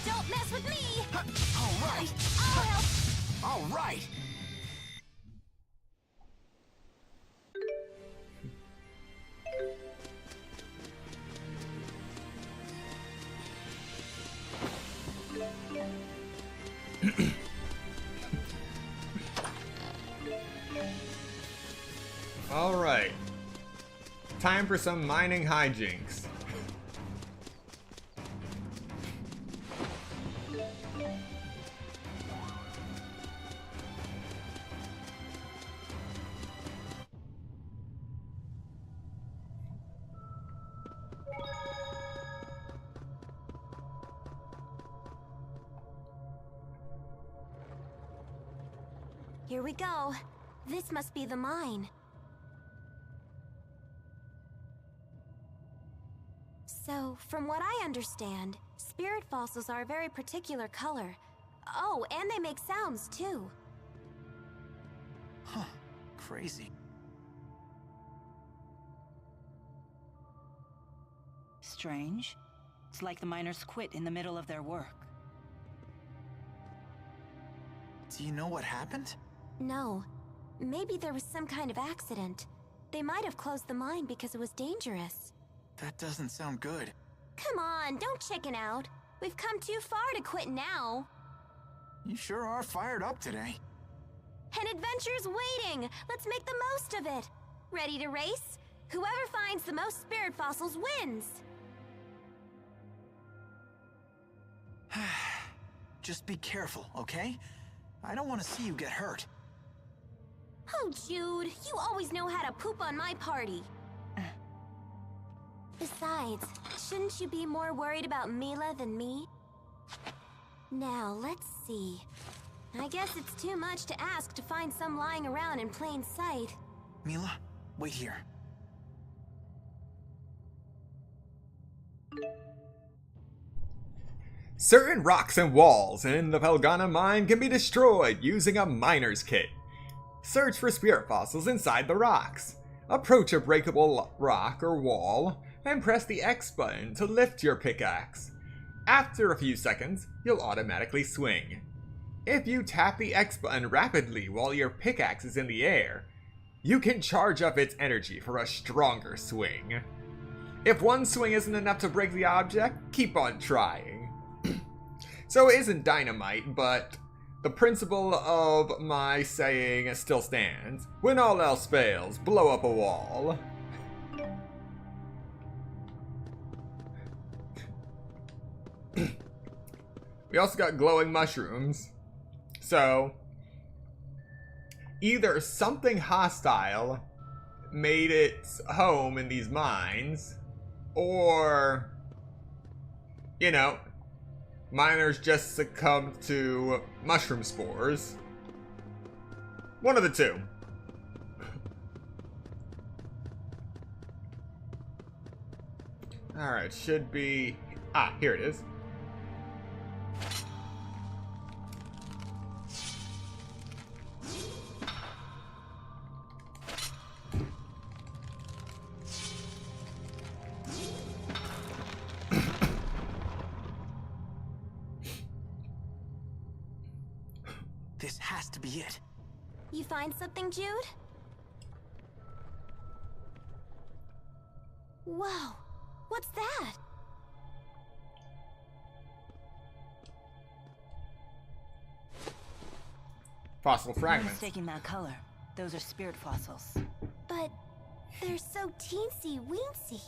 Don't mess with me! All right. I'll help. All right. Alright. Time for some mining hijinks. Here we go. This must be the mine. So, from what I understand, spirit fossils are a very particular color. Oh, and they make sounds too. Huh. Crazy. Strange. It's like the miners quit in the middle of their work. Do you know what happened? No. Maybe there was some kind of accident. They might have closed the mine because it was dangerous. That doesn't sound good. Come on, don't chicken out. We've come too far to quit now. You sure are fired up today. An adventure's waiting. Let's make the most of it. Ready to race? Whoever finds the most spirit fossils wins. Just be careful, okay? I don't want to see you get hurt. Oh, Jude, you always know how to poop on my party. Besides, shouldn't you be more worried about Mila than me? Now, let's see. I guess it's too much to ask to find some lying around in plain sight. Mila, wait here. Certain rocks and walls in the Pelgana mine can be destroyed using a miner's kit. Search for spirit fossils inside the rocks. Approach a breakable rock or wall and press the X button to lift your pickaxe. After a few seconds, you'll automatically swing. If you tap the X button rapidly while your pickaxe is in the air, you can charge up its energy for a stronger swing. If one swing isn't enough to break the object, keep on trying. So it isn't dynamite, but the principle of my saying still stands. When all else fails, blow up a wall. We also got glowing mushrooms. So, either something hostile made its home in these mines, or, you know, miners just succumbed to mushroom spores. One of the two. Alright, should be... Ah, here it is. This has to be it. You find something, Jude? Whoa, what's that? Fossil You're fragments. mistaking that color. Those are spirit fossils. But they're so teensy weensy.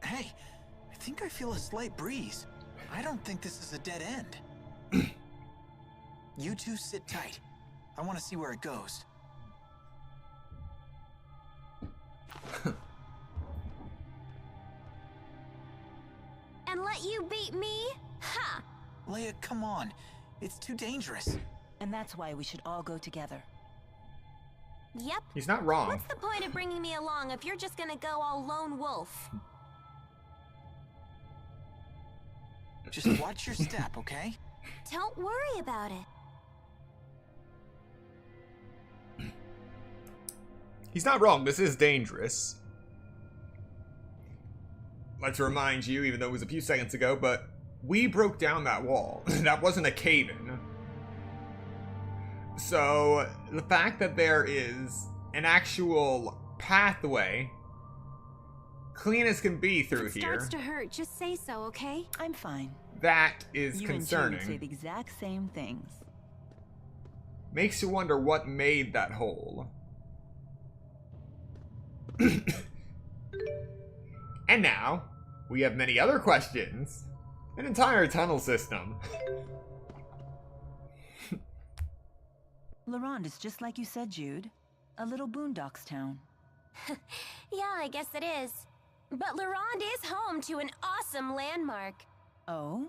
Hey, I think I feel a slight breeze. I don't think this is a dead end. You two sit tight. I want to see where it goes. And let you beat me? Ha! Leia, come on. It's too dangerous. And that's why we should all go together. Yep. He's not wrong. What's the point of bringing me along if you're just gonna go all lone wolf? Just watch your step, okay? Don't worry about it. He's not wrong. This is dangerous. I'd like to remind you, even though it was a few seconds ago, but we broke down that wall. That wasn't a cave-in. So, the fact that there is an actual pathway, clean as can be through If it here, starts to hurt, just say so, okay? I'm fine. that is You concerning. and Jude say the exact same things. Makes you wonder what made that hole. And now, we have many other questions. An entire tunnel system. LaRonde is just like you said, Jude. A little boondocks town. Yeah, I guess it is. But LaRonde is home to an awesome landmark. Oh?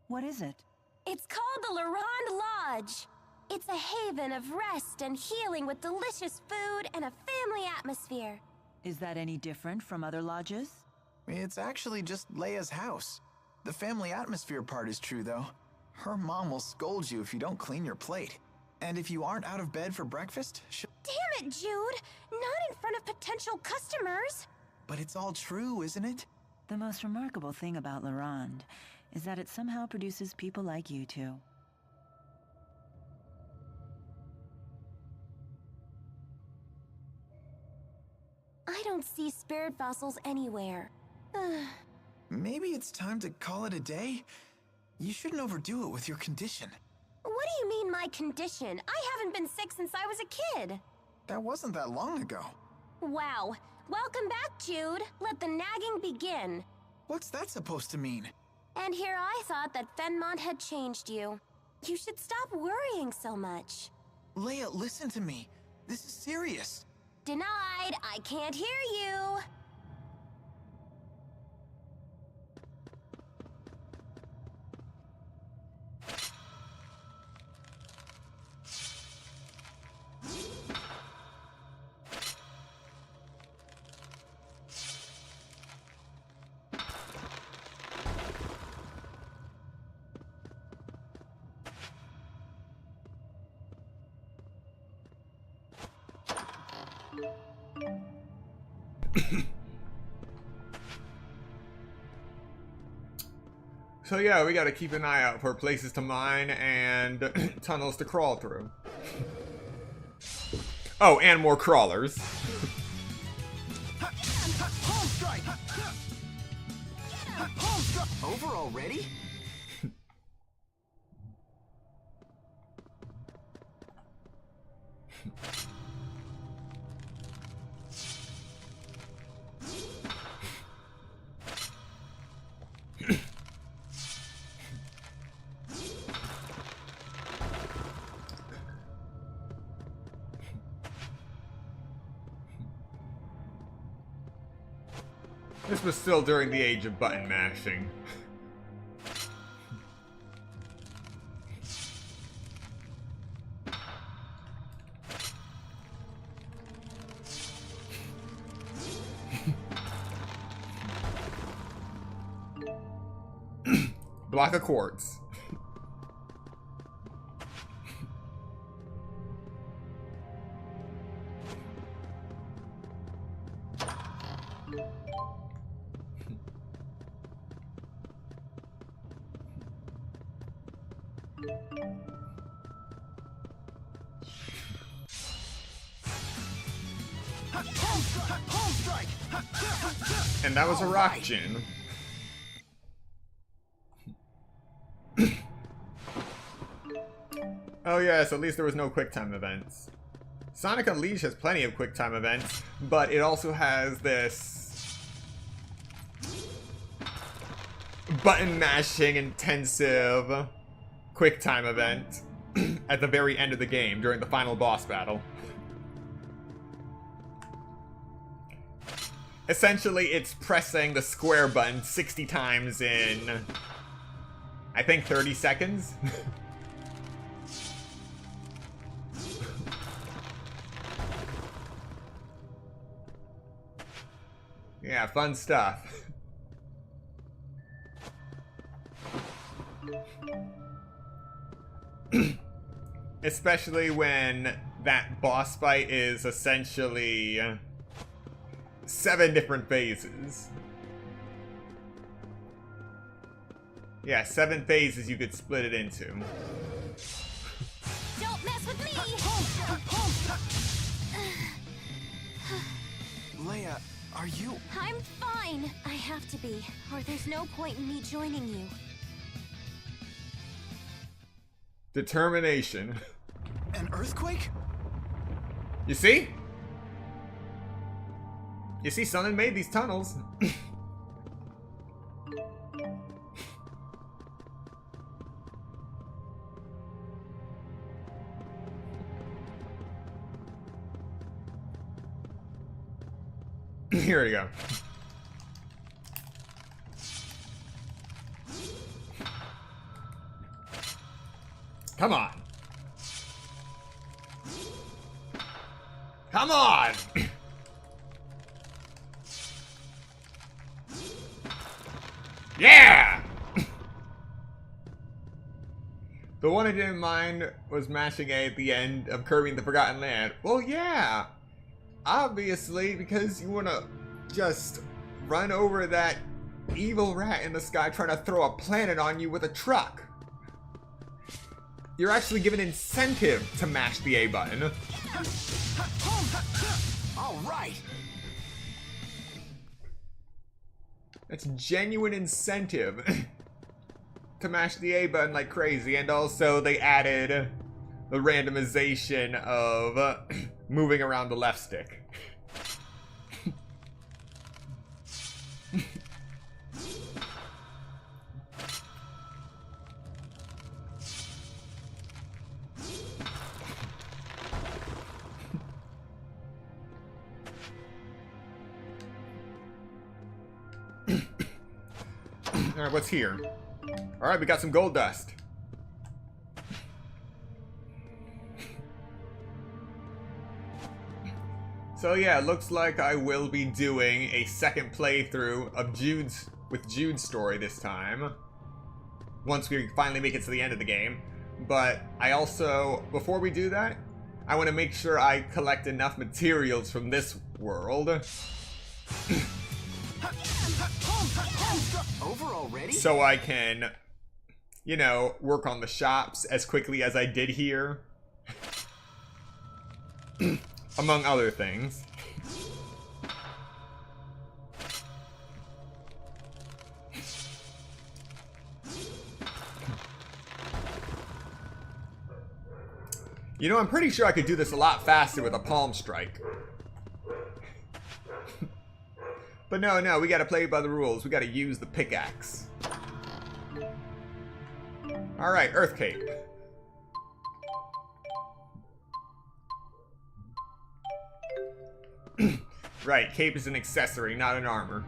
What is it? It's called the LaRonde Lodge. It's a haven of rest and healing with delicious food and a family atmosphere. Is that any different from other lodges? It's actually just Leia's house. The family atmosphere part is true, though. Her mom will scold you if you don't clean your plate. And if you aren't out of bed for breakfast, Damn it, Jude! Not in front of potential customers! But it's all true, isn't it? The most remarkable thing about LaRonde is that it somehow produces people like you two. I don't see spirit fossils anywhere. Maybe it's time to call it a day? You shouldn't overdo it with your condition. What do you mean, my condition? I haven't been sick since I was a kid. That wasn't that long ago. Wow. Welcome back, Jude. Let the nagging begin. What's that supposed to mean? And here I thought that Fenmont had changed you. You should stop worrying so much. Leia, listen to me. This is serious. Denied. I can't hear you. So yeah, we gotta keep an eye out for places to mine and tunnels to crawl through. Oh, and more crawlers. Over already? This was still during the age of button mashing. Block of quartz. And that was a rock gin. Oh yes, at least there was no QuickTime events. Sonic Unleashed has plenty of QuickTime events, but it also has this button mashing intensive quick time event at the very end of the game during the final boss battle. Essentially, it's pressing the square button 60 times in, I think, 30 seconds. Yeah, fun stuff. Especially when that boss fight is essentially 7 different phases. Yeah, 7 phases you could split it into. Don't mess with me! Leia, are you... I'm fine. I have to be, or there's no point in me joining you. Determination. An earthquake? You see? You see, someone made these tunnels. Here we go. Come on. Come on! Yeah! The one I didn't mind was mashing A at the end of Kirby and the Forgotten Land. Well, yeah! Obviously, because you want to just run over that evil rat in the sky trying to throw a planet on you with a truck. You're actually given incentive to mash the A button. All right. That's genuine incentive to mash the A button like crazy. And also they added the randomization of moving around the left stick. Alright, what's here? Alright, we got some gold dust. So yeah, it looks like I will be doing a second playthrough of Jude's story this time. Once we finally make it to the end of the game. But I also, before we do that, I want to make sure I collect enough materials from this world. Over already? So I can, you know, work on the shops as quickly as I did here. Among other things. You know, I'm pretty sure I could do this a lot faster with a palm strike. But no, we gotta play by the rules. We gotta use the pickaxe. Alright, Earth Cape. Right, cape is an accessory, not an armor.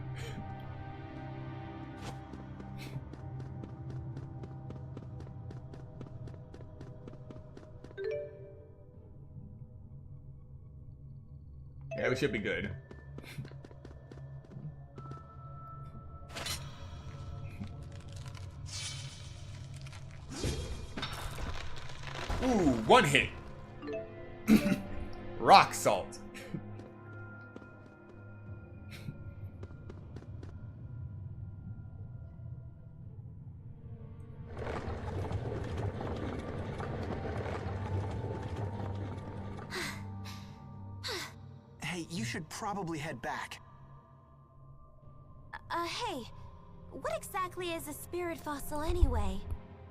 Yeah, we should be good. Ooh, one hit. Rock salt. Hey, you should probably head back. Hey, what exactly is a spirit fossil anyway?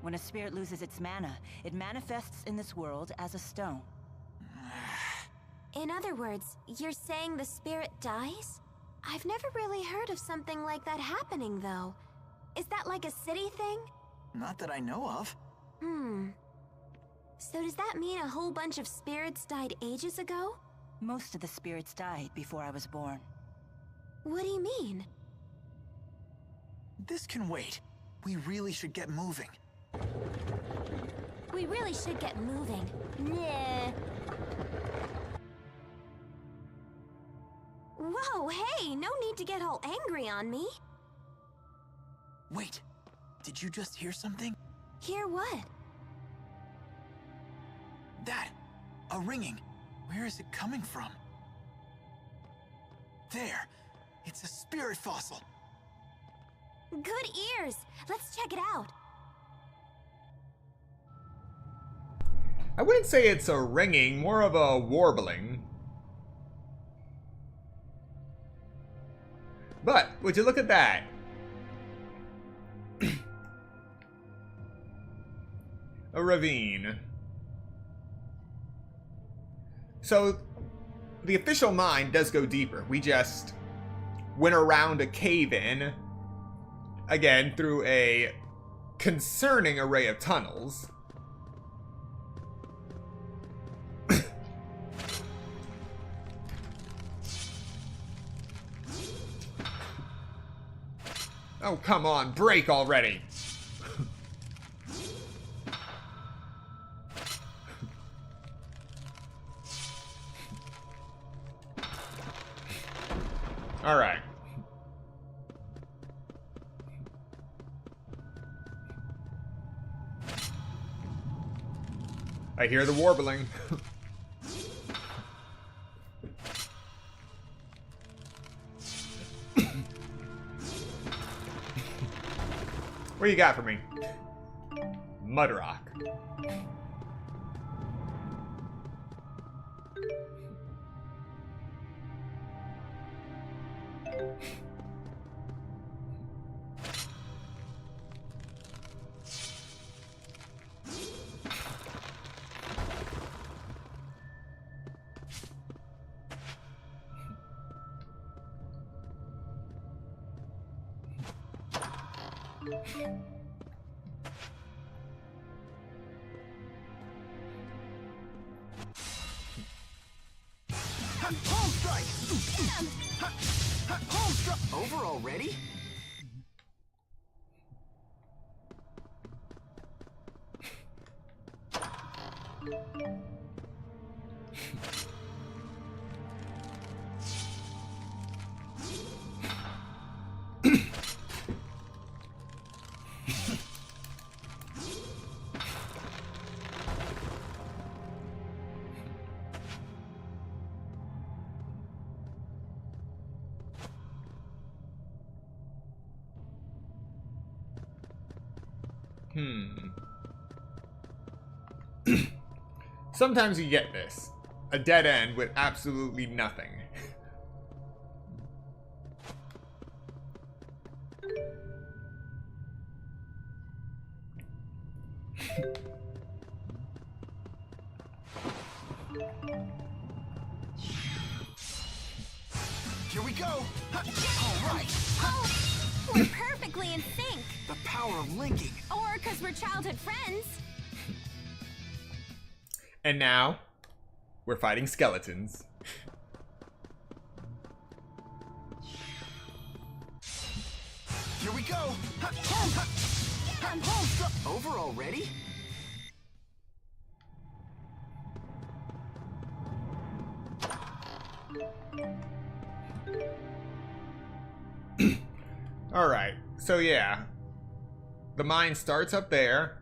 When a spirit loses its mana, it manifests in this world as a stone. In other words, you're saying the spirit dies? I've never really heard of something like that happening, though. Is that like a city thing? Not that I know of. So does that mean a whole bunch of spirits died ages ago? Most of the spirits died before I was born. What do you mean? This can wait. We really should get moving. We really should get moving. Nah. Whoa, hey, no need to get all angry on me. Wait, did you just hear something? Hear what? That! A ringing. Where is it coming from? There! It's a spirit fossil! Good ears! Let's check it out. I wouldn't say it's a ringing, more of a warbling. But, would you look at that? A ravine. So, the official mine does go deeper. We just went around a cave-in, again, through a concerning array of tunnels. Oh, come on, break already! Alright. I hear the warbling. What you got for me? Mud rock. Home strike! Home strike! Over already? Sometimes you get this. A dead end with absolutely nothing. Here we go! All right! Oh, we're perfectly in sync! The power of linking! Or because we're childhood friends! And now, we're fighting skeletons. Here we go! Over already? Alright, so yeah. The mine starts up there,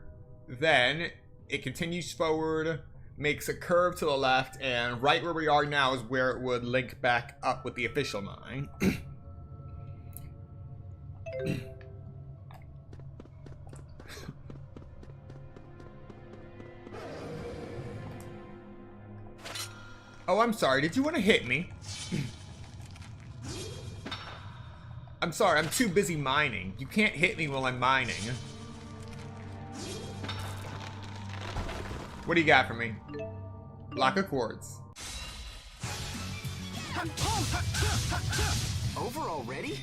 then it continues forward, makes a curve to the left, and right where we are now is where it would link back up with the official mine. Oh, I'm sorry, did you want to hit me? I'm sorry, I'm too busy mining. You can't hit me while I'm mining. What do you got for me? Block of quartz. Over already?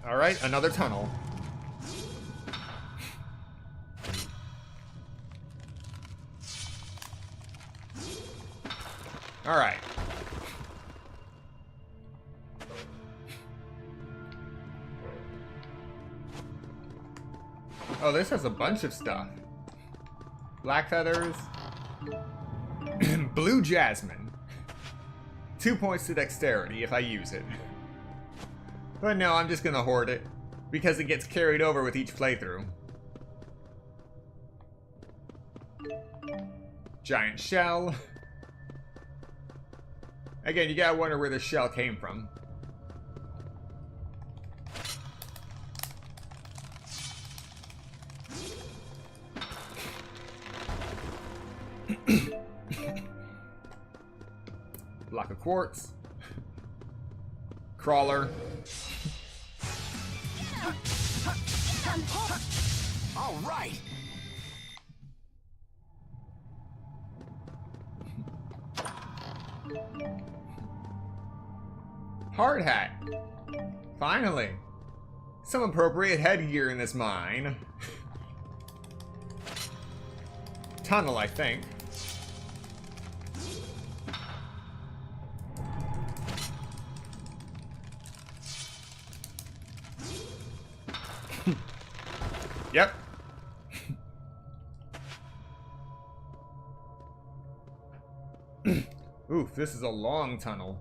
Alright, another tunnel. Alright. Oh, this has a bunch of stuff. Black feathers. Blue jasmine. 2 points to dexterity if I use it. But no, I'm just gonna hoard it, because it gets carried over with each playthrough. Giant shell. Again, you gotta wonder where the shell came from. Block of quartz. Crawler. All right. Hard hat. Finally. Some appropriate headgear in this mine. Tunnel, I think. Yep. Oof, this is a long tunnel.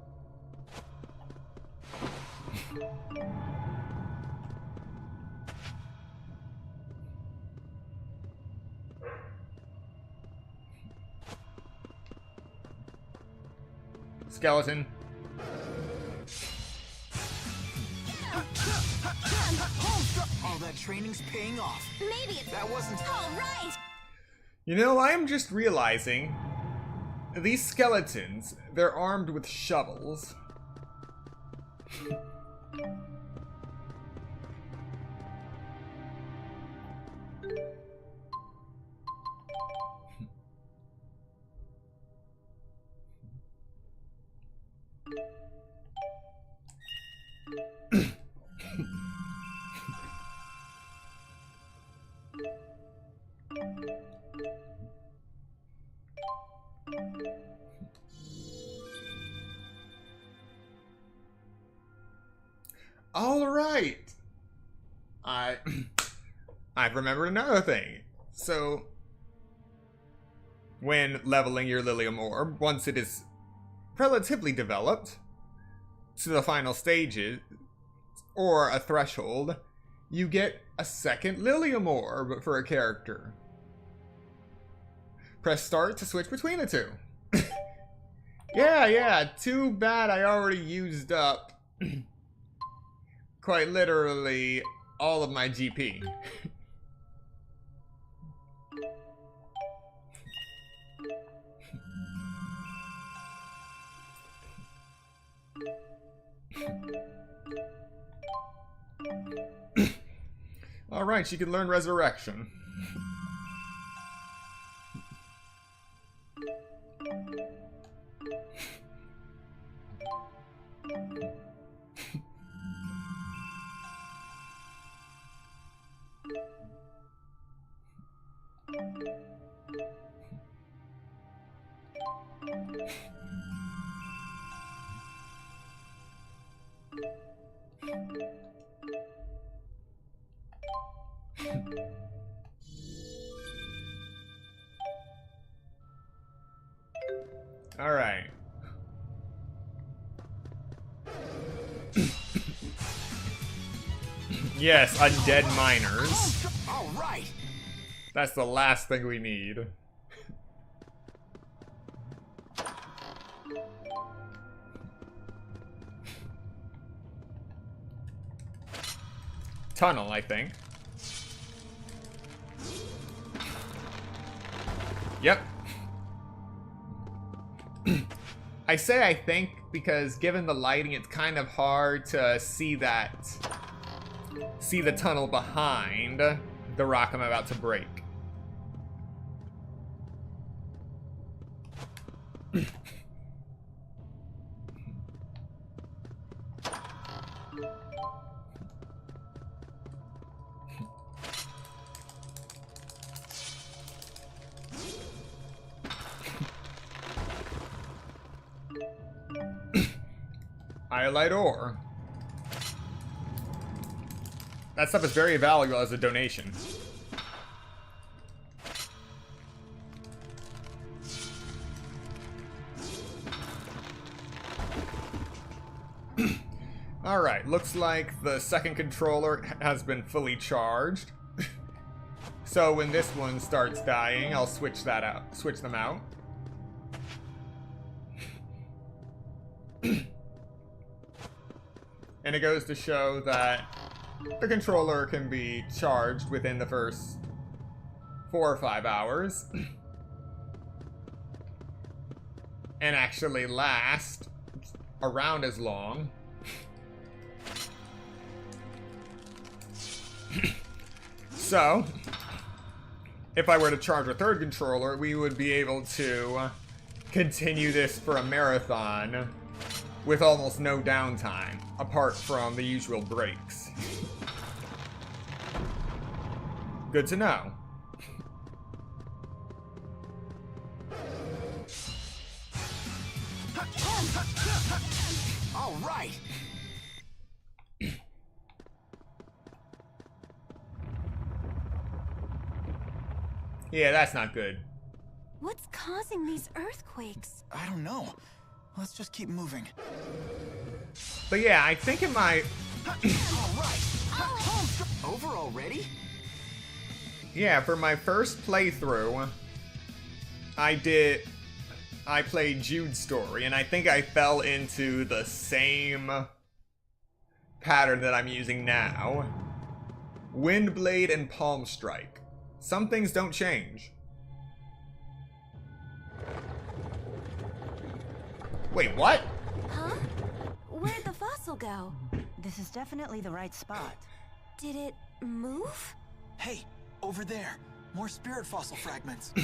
Skeleton. All that training's paying off. Maybe it's that wasn't all right. You know, I am just realizing these skeletons, they're armed with shovels. All right. I've remembered another thing. So, when leveling your Lilium Orb, once it is relatively developed to the final stages, or a threshold, you get a second Lilium Orb for a character. Press start to switch between the two. Yeah, too bad I already used up quite literally all of my GP. Alright, she can learn Resurrection. All right. Yes, undead miners. All right. That's the last thing we need. Tunnel, I think. Yep. I say I think because given the lighting, it's kind of hard to see the tunnel behind the rock I'm about to break. Highlight ore. That stuff is very valuable as a donation. Alright, looks like the second controller has been fully charged. So when this one starts dying, I'll switch them out. And it goes to show that the controller can be charged within the first 4 or 5 hours. And actually last around as long. So, if I were to charge a third controller, we would be able to continue this for a marathon with almost no downtime, apart from the usual breaks. Good to know. All right. Yeah, that's not good. What's causing these earthquakes? I don't know. Let's just keep moving. But yeah, I think it might... Over already? Yeah, for my first playthrough, I played Jude's story, and I think I fell into the same pattern that I'm using now. Windblade and Palm Strike. Some things don't change. Wait, what? Huh? Where'd the fossil go? This is definitely the right spot. Did it move? Hey, over there. More spirit fossil fragments.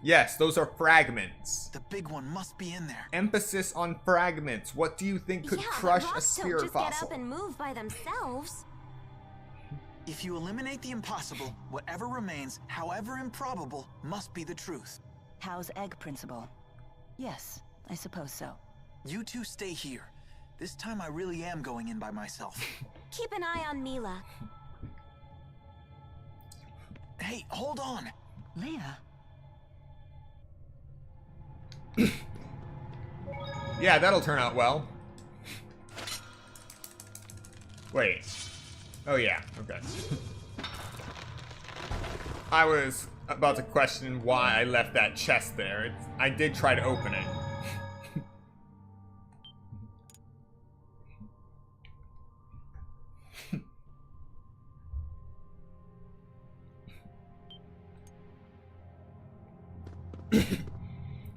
Yes, those are fragments. The big one must be in there. Emphasis on fragments. What do you think could crush a spirit just fossil? Get up and move by themselves. If you eliminate the impossible, whatever remains, however improbable, must be the truth. Howe's egg principle. Yes, I suppose so. You two stay here. This time I really am going in by myself. Keep an eye on Mila. Hey, hold on. Leia. Yeah, that'll turn out well. Wait. Oh yeah, okay. I was about to question why I left that chest there. I did try to open it.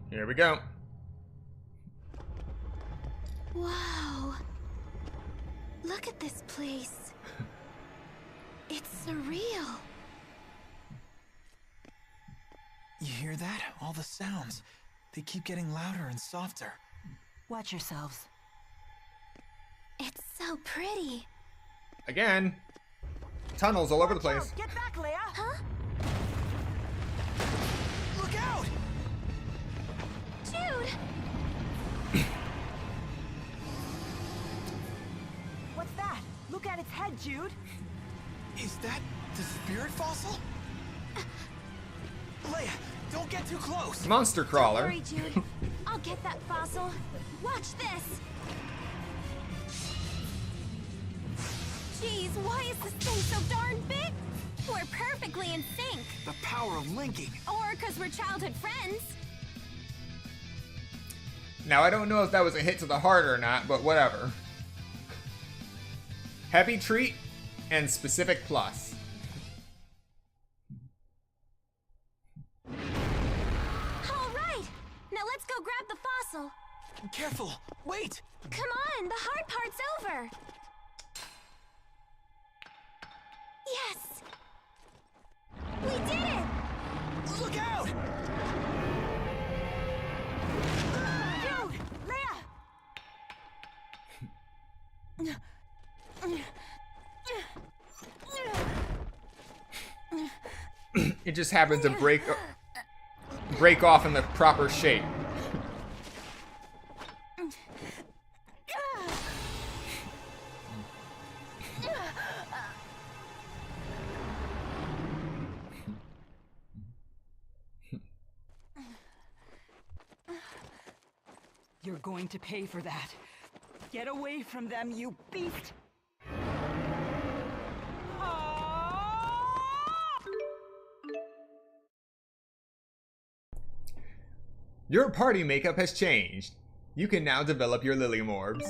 Here we go. Wow. Look at this place. It's surreal. You hear that? All the sounds. They keep getting louder and softer. Watch yourselves. It's so pretty. Again. Tunnels all over the place. Get back, Leia! Huh? Look out! Jude! What's that? Look at its head, Jude. Is that the spirit fossil? Leia, don't get too close. Monster crawler. Don't worry, Jude. I'll get that fossil. Watch this. Jeez, why is this thing so darn big? We're perfectly in sync. The power of linking. Or because we're childhood friends. Now, I don't know if that was a hit to the heart or not, but whatever. Heavy treat and specific plus. All right. Now let's go grab the fossil. castle. Careful! Wait! Come on, the hard part's over. Yes! We did it! Look out! Dude! Leia! It just happened to break off in the proper shape. You're going to pay for that. Get away from them, you beast! Your party makeup has changed. You can now develop your Lily Morbs.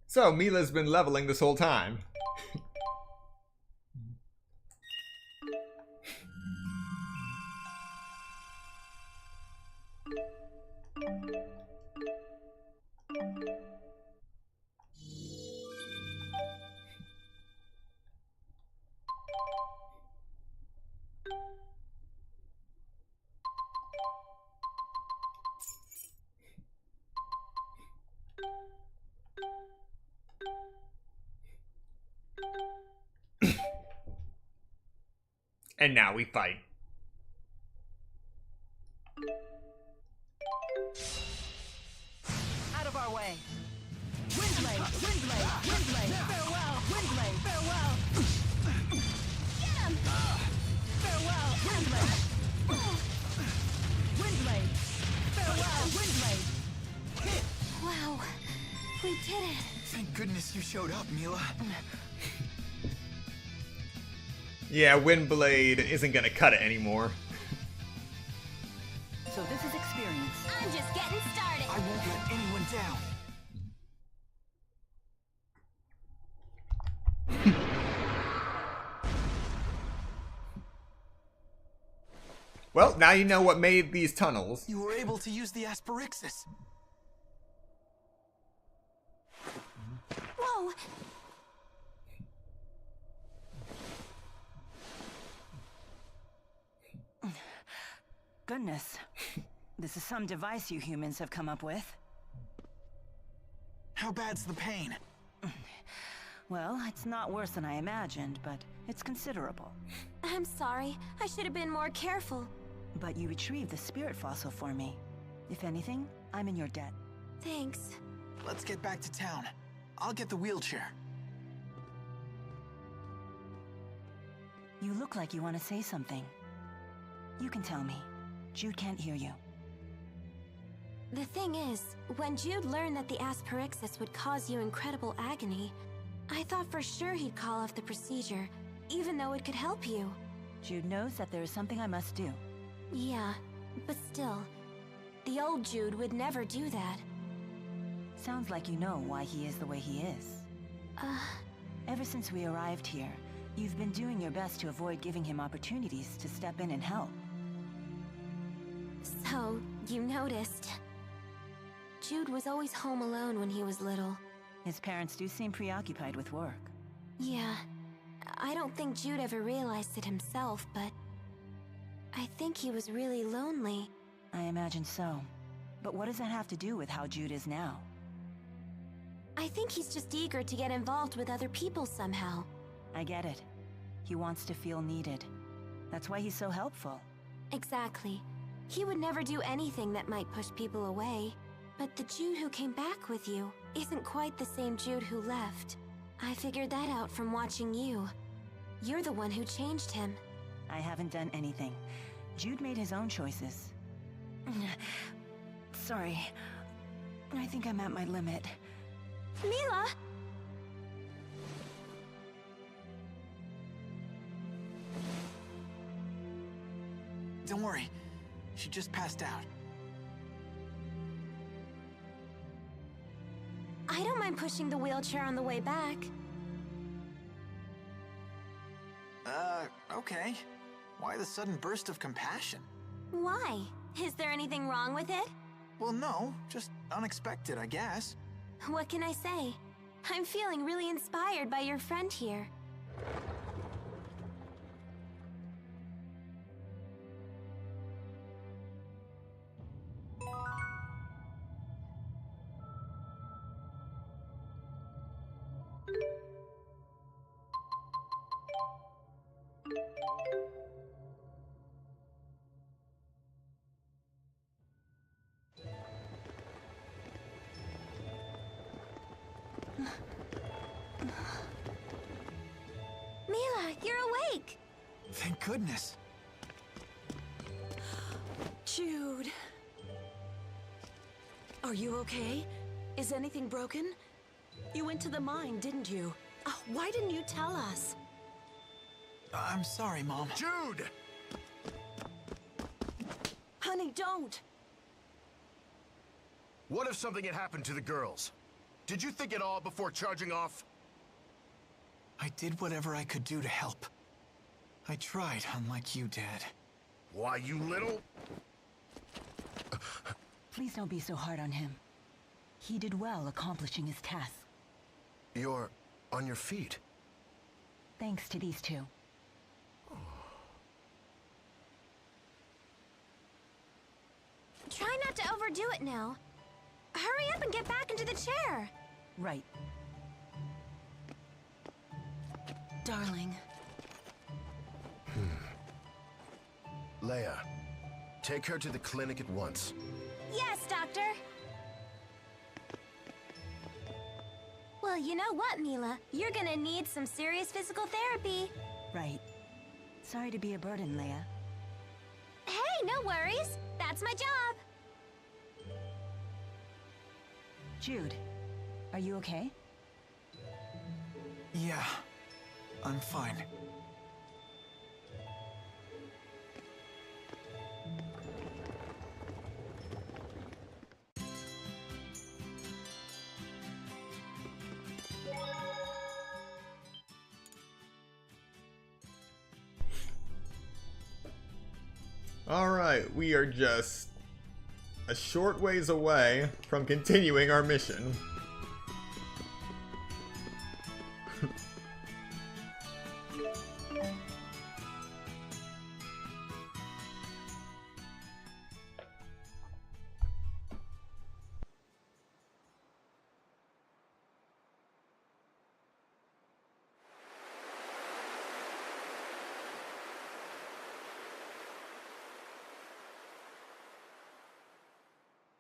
So, Mila's been leveling this whole time. And now we fight. Out of our way! Windblade! Windblade! Windblade! Farewell! Windblade! Farewell! Get him! Farewell! Windblade! Windblade! Farewell! Windblade! Wow, we did it. Thank goodness you showed up, Mila. Yeah, Windblade isn't gonna cut it anymore. So this is experience. I'm just getting started. I won't let anyone down. Well, now you know what made these tunnels. You were able to use the Asperixis. Whoa! Goodness. This is some device you humans have come up with. How bad's the pain? Well, it's not worse than I imagined, but it's considerable. I'm sorry. I should have been more careful. But you retrieved the spirit fossil for me. If anything, I'm in your debt. Thanks. Let's get back to town. I'll get the wheelchair. You look like you want to say something. You can tell me. Jude can't hear you. The thing is, when Jude learned that the Asperixis would cause you incredible agony, I thought for sure he'd call off the procedure, even though it could help you. Jude knows that there is something I must do. Yeah, but still, the old Jude would never do that. Sounds like you know why he is the way he is. Ever since we arrived here, you've been doing your best to avoid giving him opportunities to step in and help. So, you noticed. Jude was always home alone when he was little. His parents do seem preoccupied with work. Yeah, I don't think Jude ever realized it himself, but I think he was really lonely. I imagine so. But what does that have to do with how Jude is now? I think he's just eager to get involved with other people somehow. I get it. He wants to feel needed. That's why he's so helpful. Exactly. He would never do anything that might push people away. But the Jude who came back with you isn't quite the same Jude who left. I figured that out from watching you. You're the one who changed him. I haven't done anything. Jude made his own choices. Sorry. I think I'm at my limit. Mila! Don't worry. She just passed out. I don't mind pushing the wheelchair on the way back. Okay. Why the sudden burst of compassion? Why? Is there anything wrong with it? Well, no, just unexpected, I guess. What can I say? I'm feeling really inspired by your friend here. Mila, you're awake! Thank goodness. Jude. Are you okay? Is anything broken? You went to the mine, didn't you? Oh, why didn't you tell us? I'm sorry, Mom. Jude! Honey, don't! What if something had happened to the girls? Did you think it all before charging off? I did whatever I could do to help. I tried, unlike you, Dad. Why, you little... Please don't be so hard on him. He did well accomplishing his task. You're on your feet. Thanks to these two. Try not to overdo it now. Hurry up and get back into the chair. Right. Darling. Leia, take her to the clinic at once. Yes, Doctor. Well, you know what, Mila? You're gonna need some serious physical therapy. Right. Sorry to be a burden, Leia. Hey, no worries. That's my job. Jude, are you okay? Yeah, I'm fine. Alright, we are just a short ways away from continuing our mission.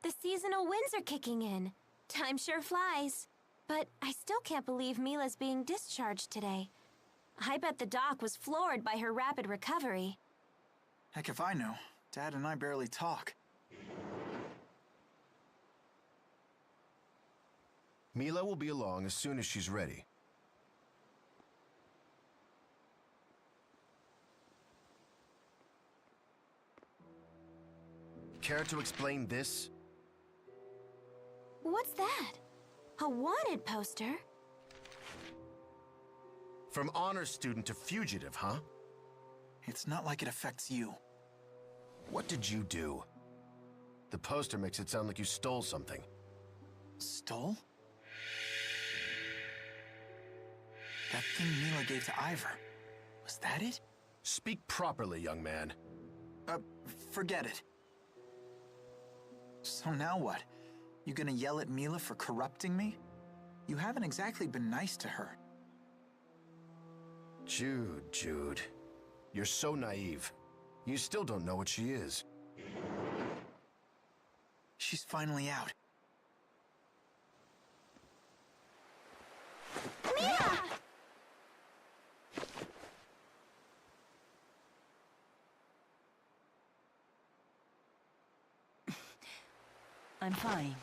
The seasonal winds are kicking in. Time sure flies. But I still can't believe Mila's being discharged today. I bet the doc was floored by her rapid recovery. Heck if I know. Dad and I barely talk. Mila will be along as soon as she's ready. Care to explain this? What's that? A wanted poster? From honor student to fugitive, huh? It's not like it affects you. What did you do? The poster makes it sound like you stole something. Stole? That thing Mila gave to Ivor. Was that it? Speak properly, young man. Forget it. So now what? You gonna yell at Mila for corrupting me? You haven't exactly been nice to her. Jude. You're so naive. You still don't know what she is. She's finally out. Mila! I'm fine.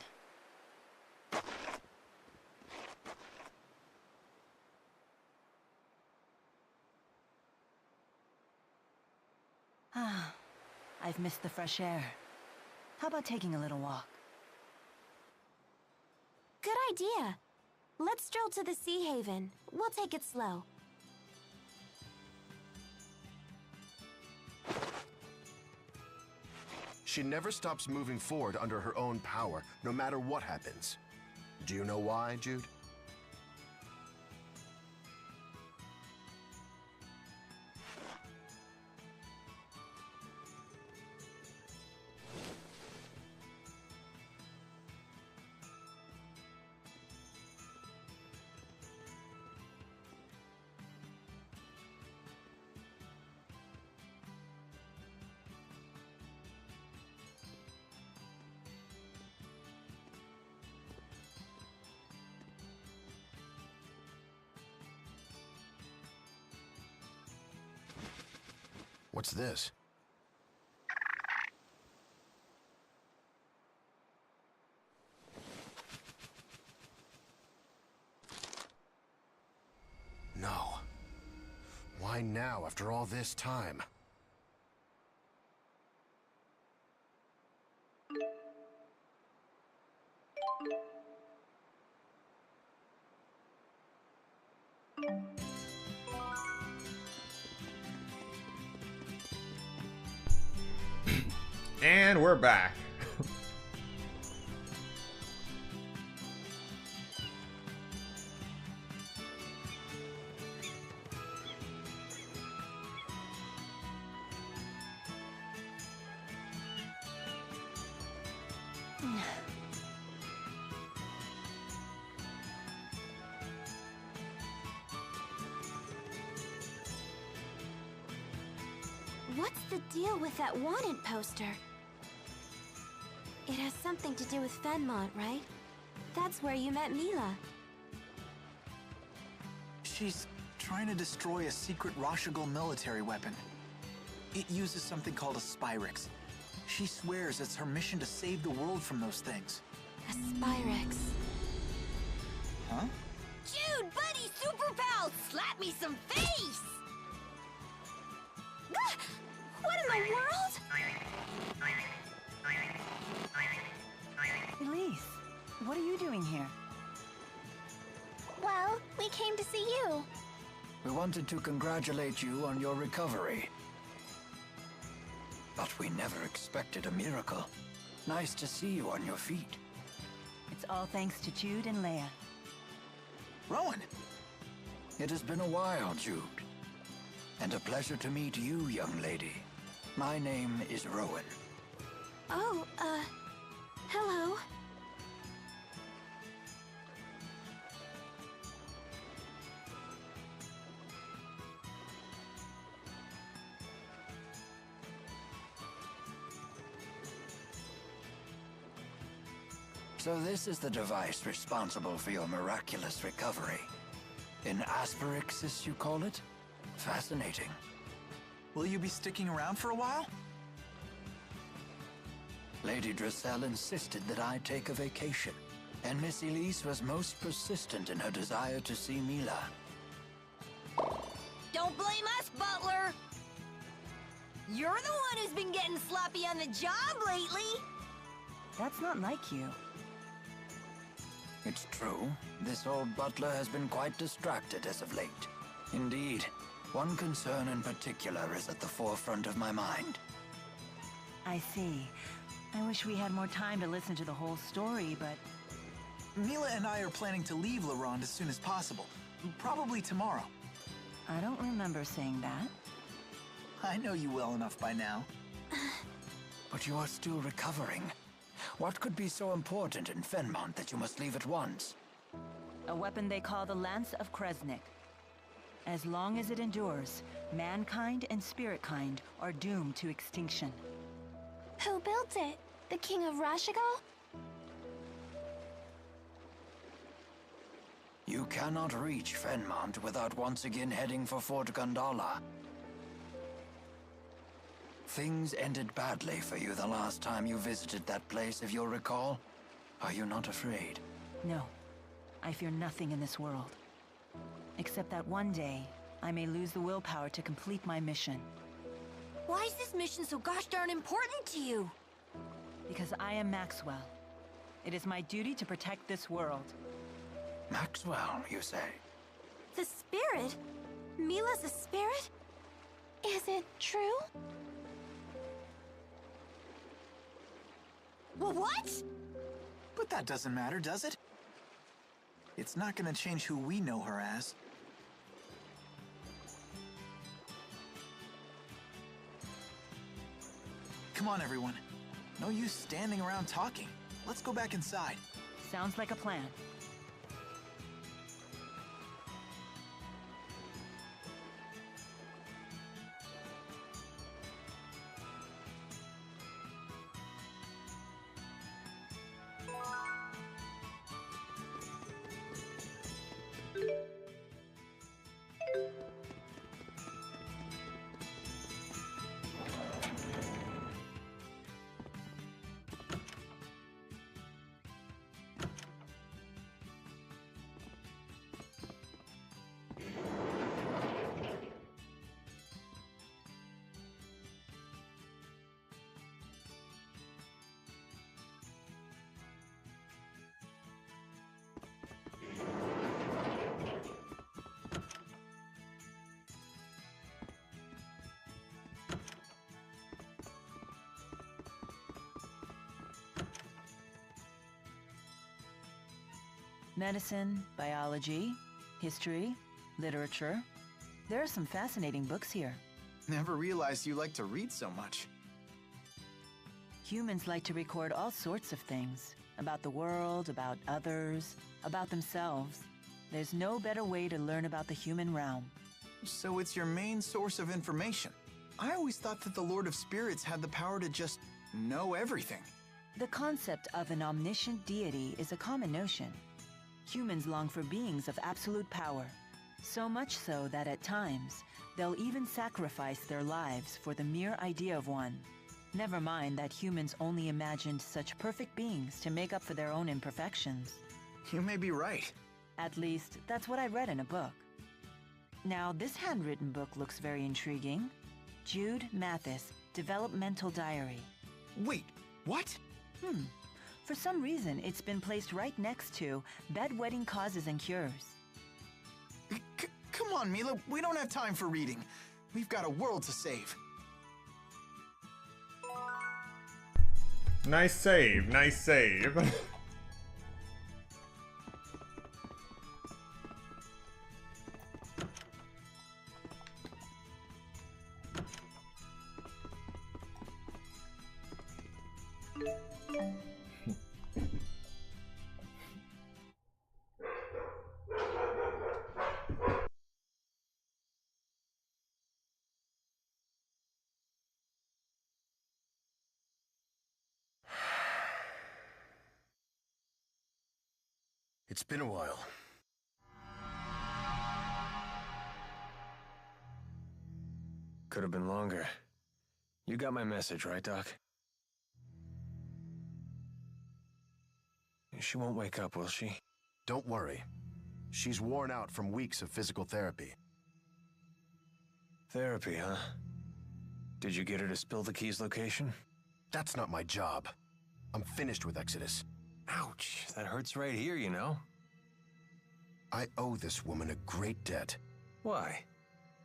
I've missed the fresh air. How about taking a little walk? Good idea. Let's stroll to the Sea Haven. We'll take it slow. she never stops moving forward under her own power, no matter what happens. Do you know why, Jude? What's this? No. Why now, after all this time? And we're back. What's the deal with that wanted poster? It has something to do with Fenmont, right? That's where you met Mila. She's trying to destroy a secret Rashigal military weapon. It uses something called a Spyrix. She swears it's her mission to save the world from those things. A Spyrix. Huh? Jude, buddy, super pal, slap me some face! What in the world? Elise, what are you doing here? Well, we came to see you. We wanted to congratulate you on your recovery. But we never expected a miracle. Nice to see you on your feet. It's all thanks to Jude and Leia. Rowan! It has been a while, Jude. And a pleasure to meet you, young lady. My name is Rowan. Oh, hello. So this is the device responsible for your miraculous recovery. An Asperixis, you call it? Fascinating. Will you be sticking around for a while? Lady Dressel insisted that I take a vacation, and Miss Elise was most persistent in her desire to see Mila. Don't blame us, Butler! You're the one who's been getting sloppy on the job lately! That's not like you. It's true. This old butler has been quite distracted as of late. Indeed, one concern in particular is at the forefront of my mind. I see. I wish we had more time to listen to the whole story, but... Mila and I are planning to leave Laronde as soon as possible. Probably tomorrow. I don't remember saying that. I know you well enough by now. But you are still recovering. What could be so important in Fenmont that you must leave at once? A weapon they call the Lance of Kresnik. As long as it endures, mankind and spiritkind are doomed to extinction. Who built it? The King of Rashigal? You cannot reach Fenmont without once again heading for Fort Gandala. Things ended badly for you the last time you visited that place, if you'll recall. Are you not afraid? No. I fear nothing in this world. Except that one day, I may lose the willpower to complete my mission. Why is this mission so gosh darn important to you? Because I am Maxwell. It is my duty to protect this world. Maxwell, you say? The spirit? Mila's a spirit? Is it true? What? But that doesn't matter, does it? It's not gonna change who we know her as. Come on, everyone. No use standing around talking. Let's go back inside. Sounds like a plan. Medicine, biology, history, literature. There are some fascinating books here. Never realized you like to read so much. Humans like to record all sorts of things. About the world, about others, about themselves. There's no better way to learn about the human realm. So it's your main source of information. I always thought that the Lord of Spirits had the power to just know everything. The concept of an omniscient deity is a common notion. Humans long for beings of absolute power. So much so that at times, they'll even sacrifice their lives for the mere idea of one. Never mind that humans only imagined such perfect beings to make up for their own imperfections. You may be right. At least, that's what I read in a book. Now, this handwritten book looks very intriguing. Jude Mathis, Developmental Diary. Wait, what? For some reason, it's been placed right next to Bedwetting Causes and Cures. Come on, Mila, we don't have time for reading. We've got a world to save. Nice save, nice save. It's been a while. Could have been longer. You got my message, right, Doc? She won't wake up, will she? Don't worry. She's worn out from weeks of physical therapy. Therapy, huh? Did you get her to spill the key's location? That's not my job. I'm finished with Exodus. Ouch, that hurts right here, you know? I owe this woman a great debt. Why?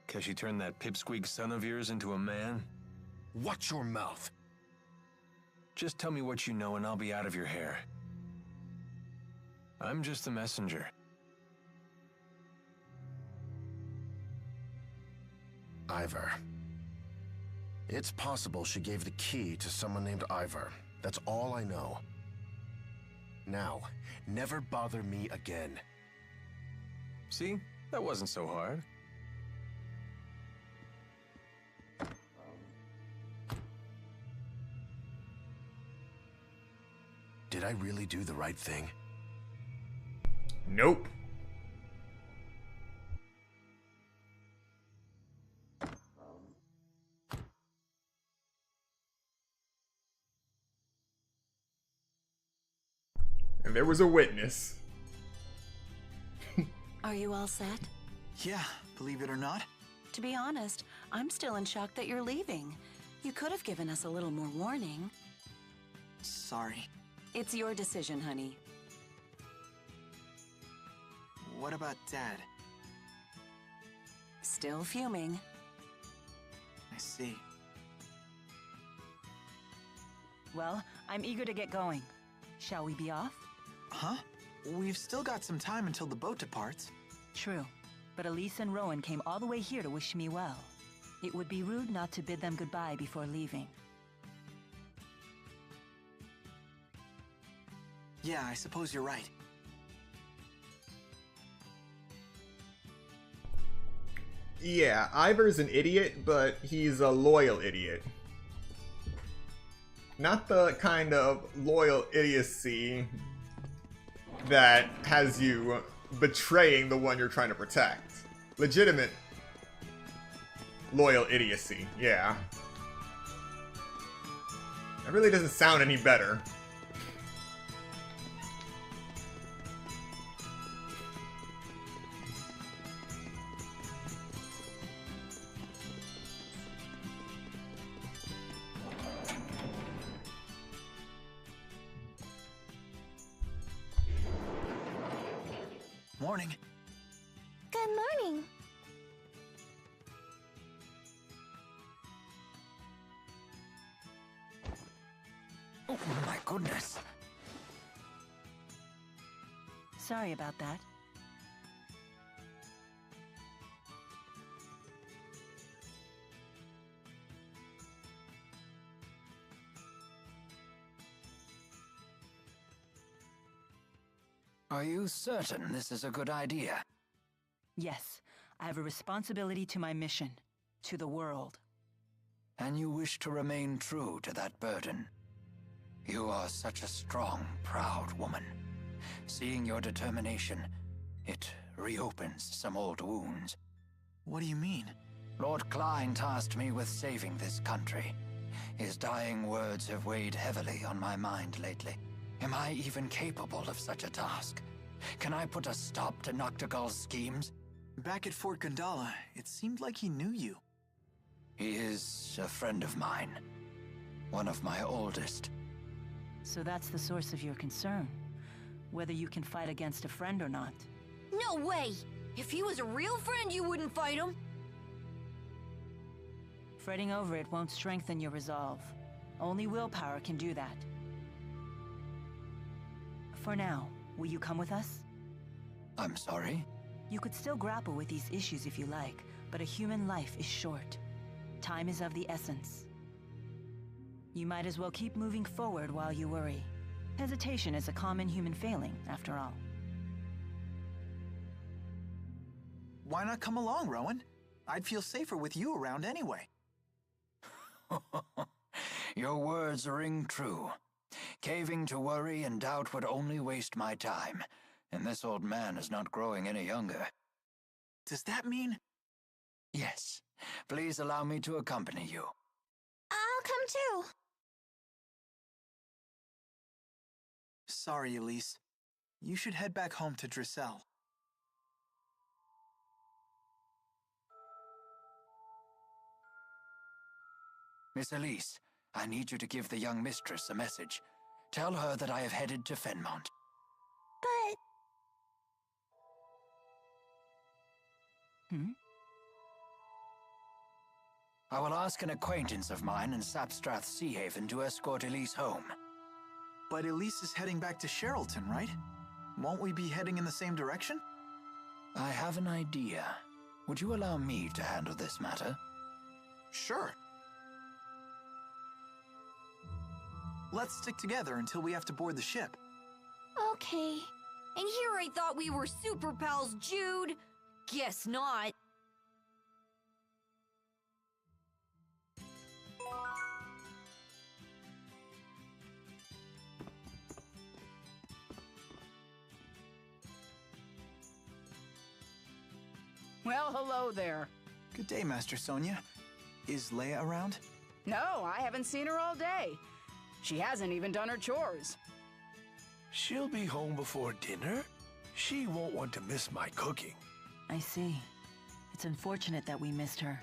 'Cause she turned that pipsqueak son of yours into a man? Watch your mouth. Just tell me what you know and I'll be out of your hair. I'm just the messenger. Ivor. It's possible she gave the key to someone named Ivor. That's all I know. Now, never bother me again. See? That wasn't so hard. Did I really do the right thing? Nope. And there was a witness. Are you all set? Yeah, believe it or not. To be honest, I'm still in shock that you're leaving. You could have given us a little more warning. Sorry. It's your decision, honey. What about Dad? Still fuming. I see. Well, I'm eager to get going. Shall we be off? Huh? We've still got some time until the boat departs. True, but Elise and Rowan came all the way here to wish me well. It would be rude not to bid them goodbye before leaving. Yeah, I suppose you're right. Yeah, Ivor's an idiot, but he's a loyal idiot. Not the kind of loyal idiocy that has you betraying the one you're trying to protect. Legitimate loyal idiocy, yeah. That really doesn't sound any better. Morning. Good morning. Oh my goodness. Sorry about that. Are you certain this is a good idea? Yes, I have a responsibility to my mission, to the world. And you wish to remain true to that burden? You are such a strong, proud woman. Seeing your determination, it reopens some old wounds. What do you mean? Lord Klein tasked me with saving this country. His dying words have weighed heavily on my mind lately. Am I even capable of such a task? Can I put a stop to Noctigal's schemes? Back at Fort Gandala, it seemed like he knew you. He is a friend of mine. One of my oldest. So that's the source of your concern. Whether you can fight against a friend or not. No way! If he was a real friend, you wouldn't fight him. Fretting over it won't strengthen your resolve. Only willpower can do that. For now, will you come with us? I'm sorry? You could still grapple with these issues if you like, but a human life is short. Time is of the essence. You might as well keep moving forward while you worry. Hesitation is a common human failing, after all. Why not come along, Rowan? I'd feel safer with you around anyway. Your words ring true. Caving to worry and doubt would only waste my time, and this old man is not growing any younger. Does that mean? Yes. Please allow me to accompany you. I'll come too. Sorry, Elise. You should head back home to Drissel. Miss Elise, I need you to give the young mistress a message. Tell her that I have headed to Fenmont. But... I will ask an acquaintance of mine in Sapstrath Sea Haven to escort Elise home. But Elise is heading back to Sherrilton, right? Won't we be heading in the same direction? I have an idea. Would you allow me to handle this matter? Sure. Let's stick together until we have to board the ship. Okay. And here I thought we were super pals, Jude. Guess not. Well, hello there. Good day, Master Sonia. Is Leia around? No, I haven't seen her all day. She hasn't even done her chores. She'll be home before dinner? She won't want to miss my cooking. I see. It's unfortunate that we missed her.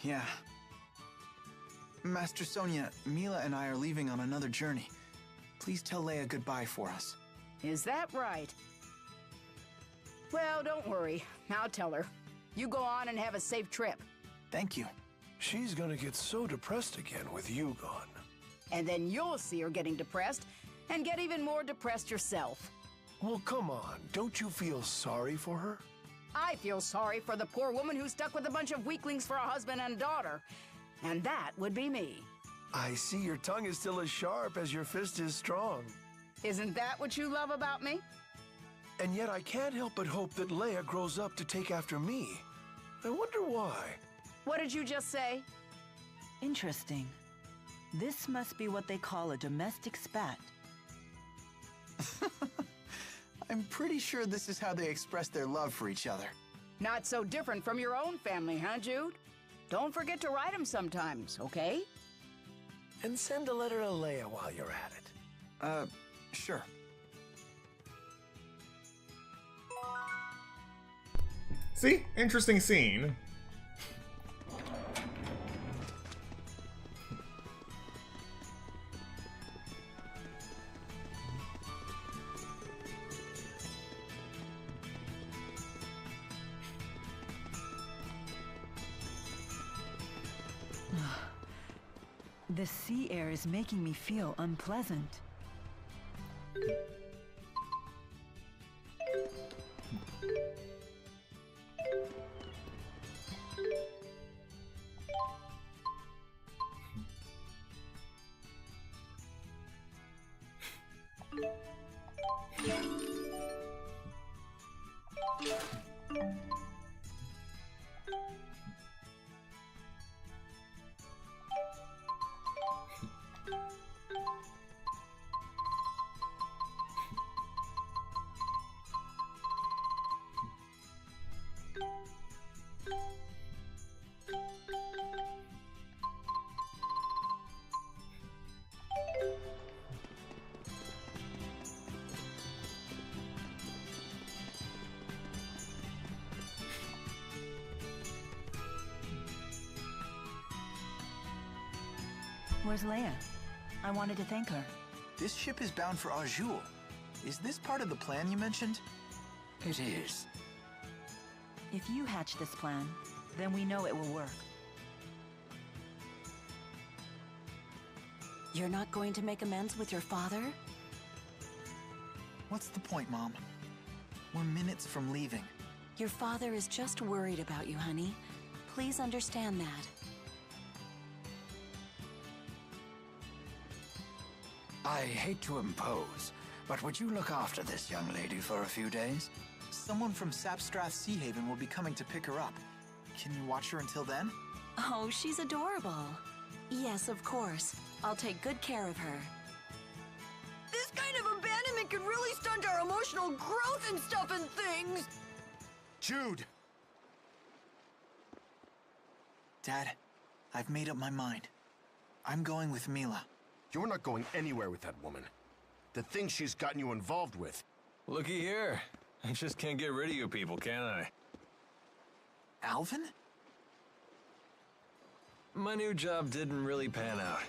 Yeah. Master Sonia, Mila and I are leaving on another journey. Please tell Leia goodbye for us. Is that right? Well, don't worry. I'll tell her. You go on and have a safe trip. Thank you. She's gonna get so depressed again with you gone. And then you'll see her getting depressed and get even more depressed yourself. Well, come on. Don't you feel sorry for her? I feel sorry for the poor woman who's stuck with a bunch of weaklings for a husband and daughter. And that would be me. I see your tongue is still as sharp as your fist is strong. Isn't that what you love about me? And yet I can't help but hope that Leia grows up to take after me. I wonder why. What did you just say? Interesting. This must be what they call a domestic spat. I'm pretty sure this is how they express their love for each other. Not so different from your own family, huh, Jude? Don't forget to write them sometimes, okay? And send a letter to Leia while you're at it. Sure. See? Interesting scene. The sea air is making me feel unpleasant. Where's Leia? I wanted to thank her. This ship is bound for Azul. Is this part of the plan you mentioned? It is. If you hatch this plan, then we know it will work. You're not going to make amends with your father? What's the point, Mom? We're minutes from leaving. Your father is just worried about you, honey. Please understand that. I hate to impose, but would you look after this young lady for a few days? Someone from Sapstrath Sea Haven will be coming to pick her up. Can you watch her until then? Oh, she's adorable. Yes, of course. I'll take good care of her. This kind of abandonment could really stunt our emotional growth and stuff and things! Jude! Dad, I've made up my mind. I'm going with Mila. You're not going anywhere with that woman. The things she's gotten you involved with. Looky here. I just can't get rid of you people, can I? Alvin? My new job didn't really pan out.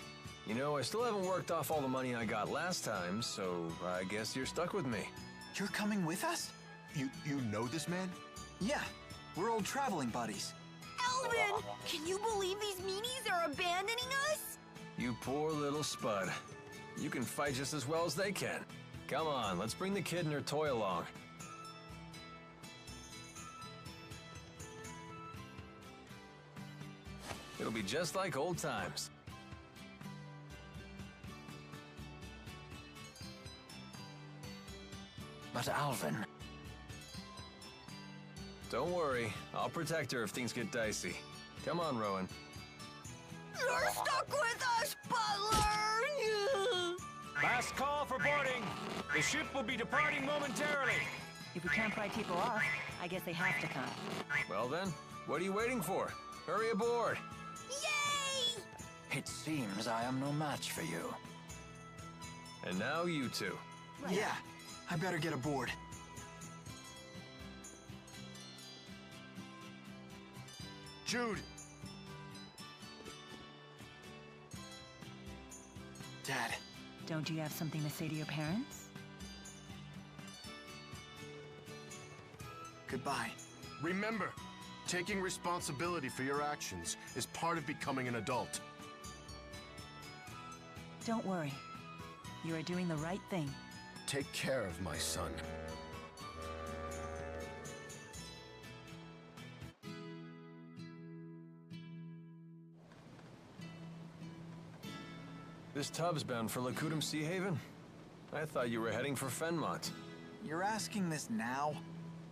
You know, I still haven't worked off all the money I got last time, so I guess you're stuck with me. You're coming with us? You know this man? Yeah, we're old traveling buddies. Alvin! Can you believe these meanies are abandoning us? You poor little spud. You can fight just as well as they can. Come on, let's bring the kid and her toy along. It'll be just like old times. But Alvin... Don't worry, I'll protect her if things get dicey. Come on, Rowan. You're stuck with us, Butler! Last call for boarding. The ship will be departing momentarily. If we can't pry people off, I guess they have to come. Well then, what are you waiting for? Hurry aboard. Yay! It seems I am no match for you. And now you two. Yeah, I better get aboard. Jude! Dad. Don't you have something to say to your parents? Goodbye. Remember, taking responsibility for your actions is part of becoming an adult. Don't worry. You are doing the right thing. Take care of my son. This tub's bound for Lacutum Sea Haven? I thought you were heading for Fenmont. You're asking this now?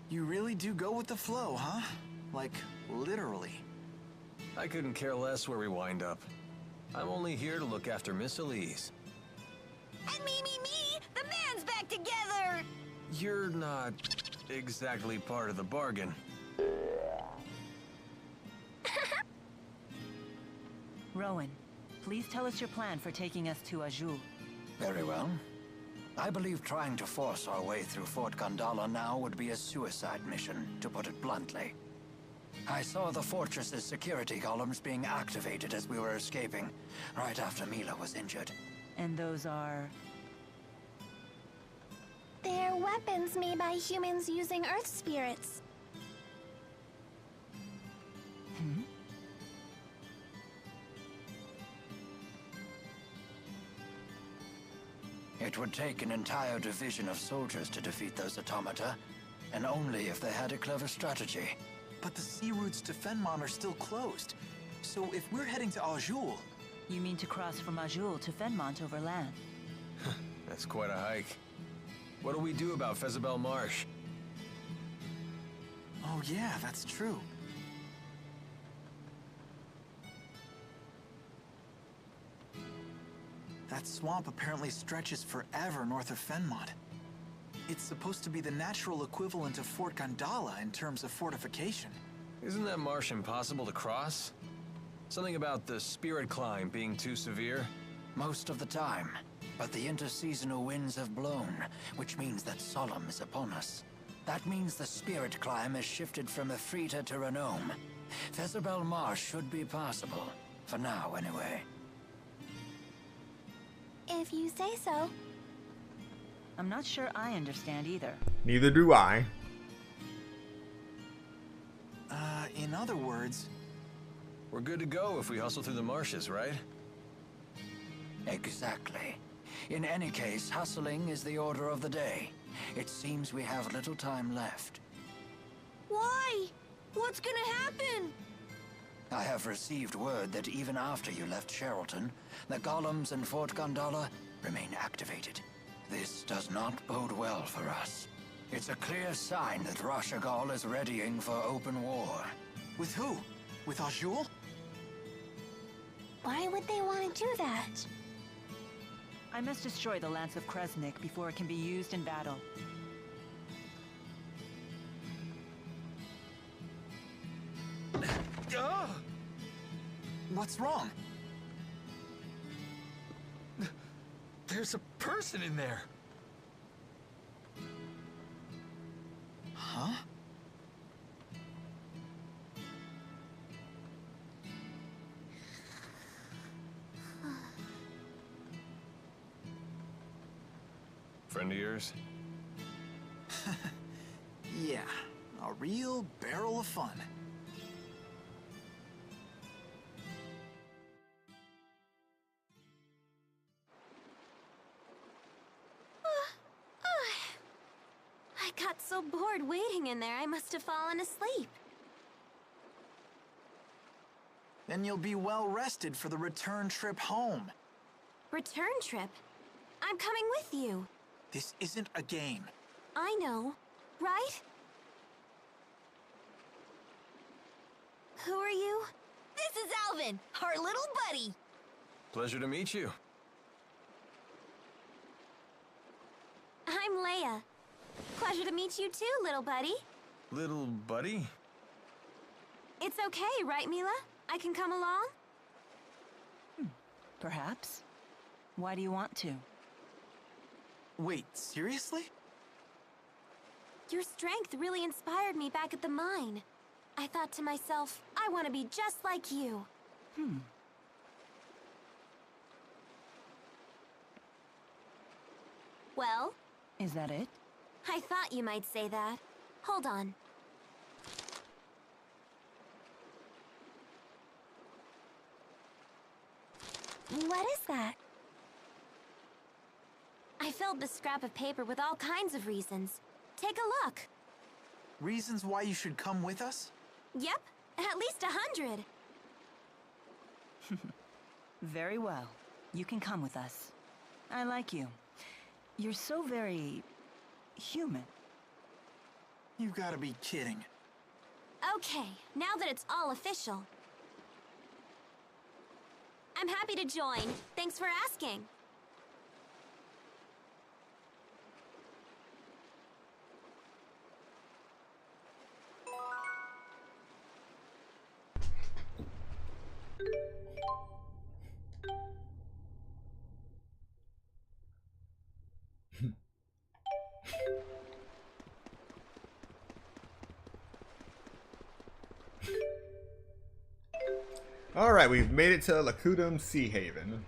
You really do go with the flow, huh? Like, literally. I couldn't care less where we wind up. I'm only here to look after Miss Elise. And me! The man's back together! You're not exactly part of the bargain. Rowan, please tell us your plan for taking us to Azul. Very well. I believe trying to force our way through Fort Gondala now would be a suicide mission, to put it bluntly. I saw the fortress's security columns being activated as we were escaping, right after Mila was injured. And those are... They're weapons made by humans using Earth spirits. It would take an entire division of soldiers to defeat those automata, and only if they had a clever strategy. But the sea routes to Fenmont are still closed. So if we're heading to Azul... You mean to cross from Azul to Fenmont over land? That's quite a hike. What do we do about Fezabel Marsh? Oh yeah, that's true. That swamp apparently stretches forever north of Fenmont. It's supposed to be the natural equivalent of Fort Gondala in terms of fortification. Isn't that marsh impossible to cross? Something about the spirit climb being too severe? Most of the time. But the interseasonal winds have blown, which means that Solemn is upon us. That means the spirit climb has shifted from Efrita to Renome. Fezabel Marsh should be passable. For now, anyway. If you say so. I'm not sure I understand either. Neither do I. In other words... We're good to go if we hustle through the marshes, right? Exactly. In any case, hustling is the order of the day. It seems we have little time left. Why? What's gonna happen? I have received word that even after you left Sherrilton, the golems in Fort Gondala remain activated. This does not bode well for us. It's a clear sign that Rashagal is readying for open war. With who? With Azul? Why would they want to do that? I must destroy the Lance of Kresnik before it can be used in battle. What's wrong? There's a person in there. Huh? Friend of yours? Yeah, a real barrel of fun. I got so bored waiting in there, I must have fallen asleep. Then you'll be well rested for the return trip home. Return trip? I'm coming with you. This isn't a game. I know, right? Who are you? This is Alvin, our little buddy. Pleasure to meet you. I'm Leia. Pleasure to meet you too, little buddy. Little buddy? It's okay, right, Mila? I can come along? Perhaps. Why do you want to? Wait, seriously? Your strength really inspired me back at the mine. I thought to myself, I want to be just like you. Well? Is that it? I thought you might say that. Hold on. What is that? I filled the scrap of paper with all kinds of reasons. Take a look. Reasons why you should come with us? Yep, at least 100. Very well. You can come with us. I like you. You're so very... human. You gotta be kidding. Okay, now that it's all official. I'm happy to join. Thanks for asking. Alright, we've made it to Lakutum Sea Haven.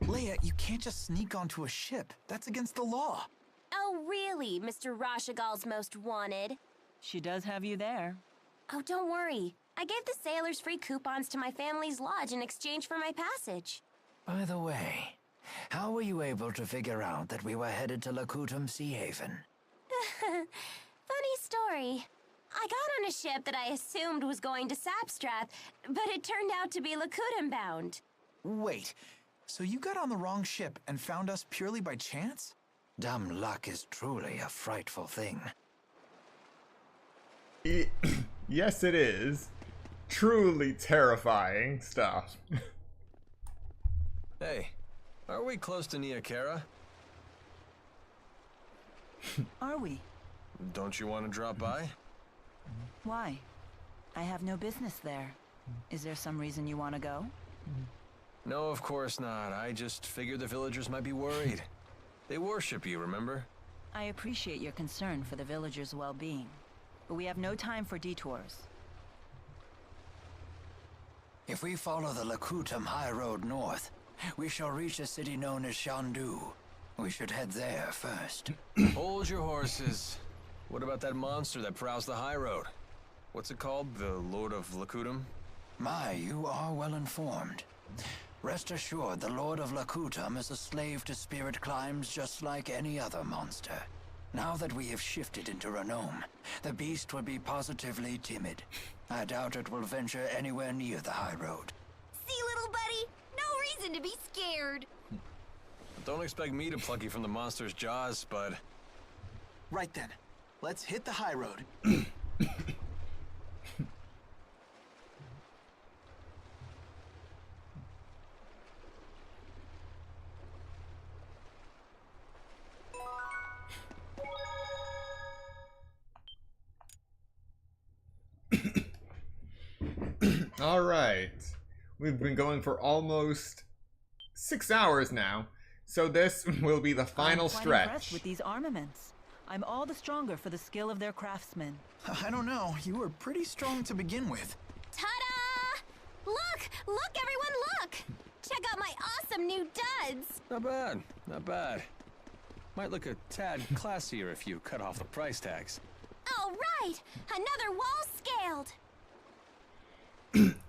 Leia, you can't just sneak onto a ship. That's against the law. Oh, really, Mr. Rashagal's most wanted? She does have you there. Oh, don't worry. I gave the sailors free coupons to my family's lodge in exchange for my passage. By the way, how were you able to figure out that we were headed to Lakutum Sea Haven? Funny story. I got on a ship that I assumed was going to Sapstrath, but it turned out to be Lakutum bound. Wait, so you got on the wrong ship and found us purely by chance? Dumb luck is truly a frightful thing. Yes, it is. Truly terrifying stuff. Hey, are we close to Niakara? Are we? Don't you want to drop by? Why? I have no business there. Is there some reason you want to go? No, of course not. I just figured the villagers might be worried. They worship you, remember? I appreciate your concern for the villagers' well-being, but we have no time for detours. If we follow the Lakutum High Road north, we shall reach a city known as Shandu. We should head there first. Hold your horses. What about that monster that prowls the high road? What's it called? The Lord of Lakutum? My, you are well informed. Rest assured, the Lord of Lakutum is a slave to spirit climbs just like any other monster. Now that we have shifted into Renome, the beast will be positively timid. I doubt it will venture anywhere near the high road. See, little buddy? No reason to be scared. Don't expect me to pluck you from the monster's jaws, Spud. Right then. Let's hit the high road. All right. We've been going for almost 6 hours now, so this will be the final I'm quite stretch. impressed with these armaments. I'm all the stronger for the skill of their craftsmen. I don't know. You were pretty strong to begin with. Ta-da! Look! Look, everyone, look! Check out my awesome new duds! Not bad, not bad. Might look a tad classier if you cut off the price tags. All right! Another wall scaled!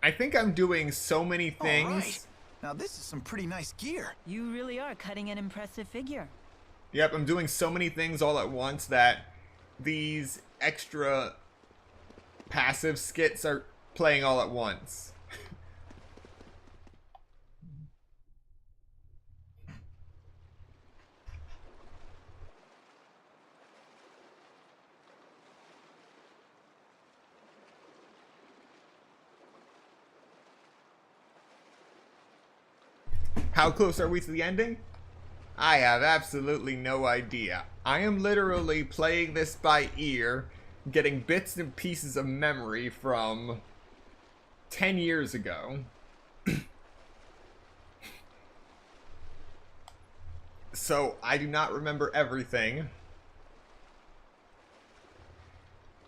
I think I'm doing so many things. All right. Now this is some pretty nice gear. You really are cutting an impressive figure. Yep, I'm doing so many things all at once that these extra passive skits are playing all at once. How close are we to the ending? I have absolutely no idea. I am literally playing this by ear, getting bits and pieces of memory from 10 years ago. So I do not remember everything.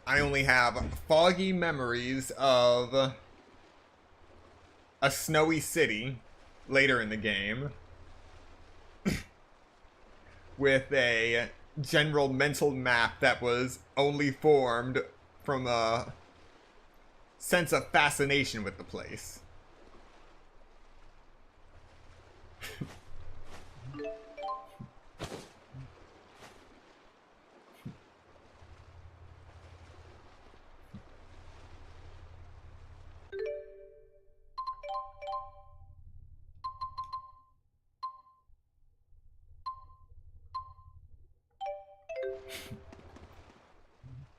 I only have foggy memories of a snowy city later in the game, with a general mental map that was only formed from a sense of fascination with the place.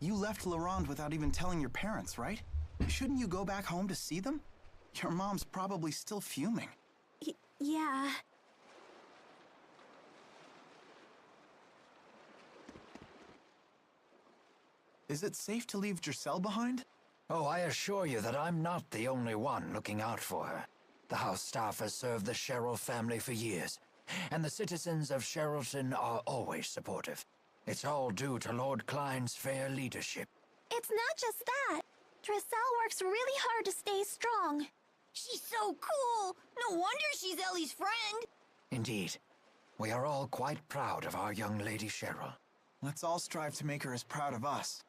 You left Laurent without even telling your parents, right? Shouldn't you go back home to see them? Your mom's probably still fuming. Yeah. Is it safe to leave Giselle behind? Oh, I assure you that I'm not the only one looking out for her. The house staff has served the Sherrill family for years, and the citizens of Sherrilton are always supportive. It's all due to Lord Klein's fair leadership. It's not just that. Giselle works really hard to stay strong. She's so cool. No wonder she's Ellie's friend. Indeed. We are all quite proud of our young lady Sherrill. Let's all strive to make her as proud of us.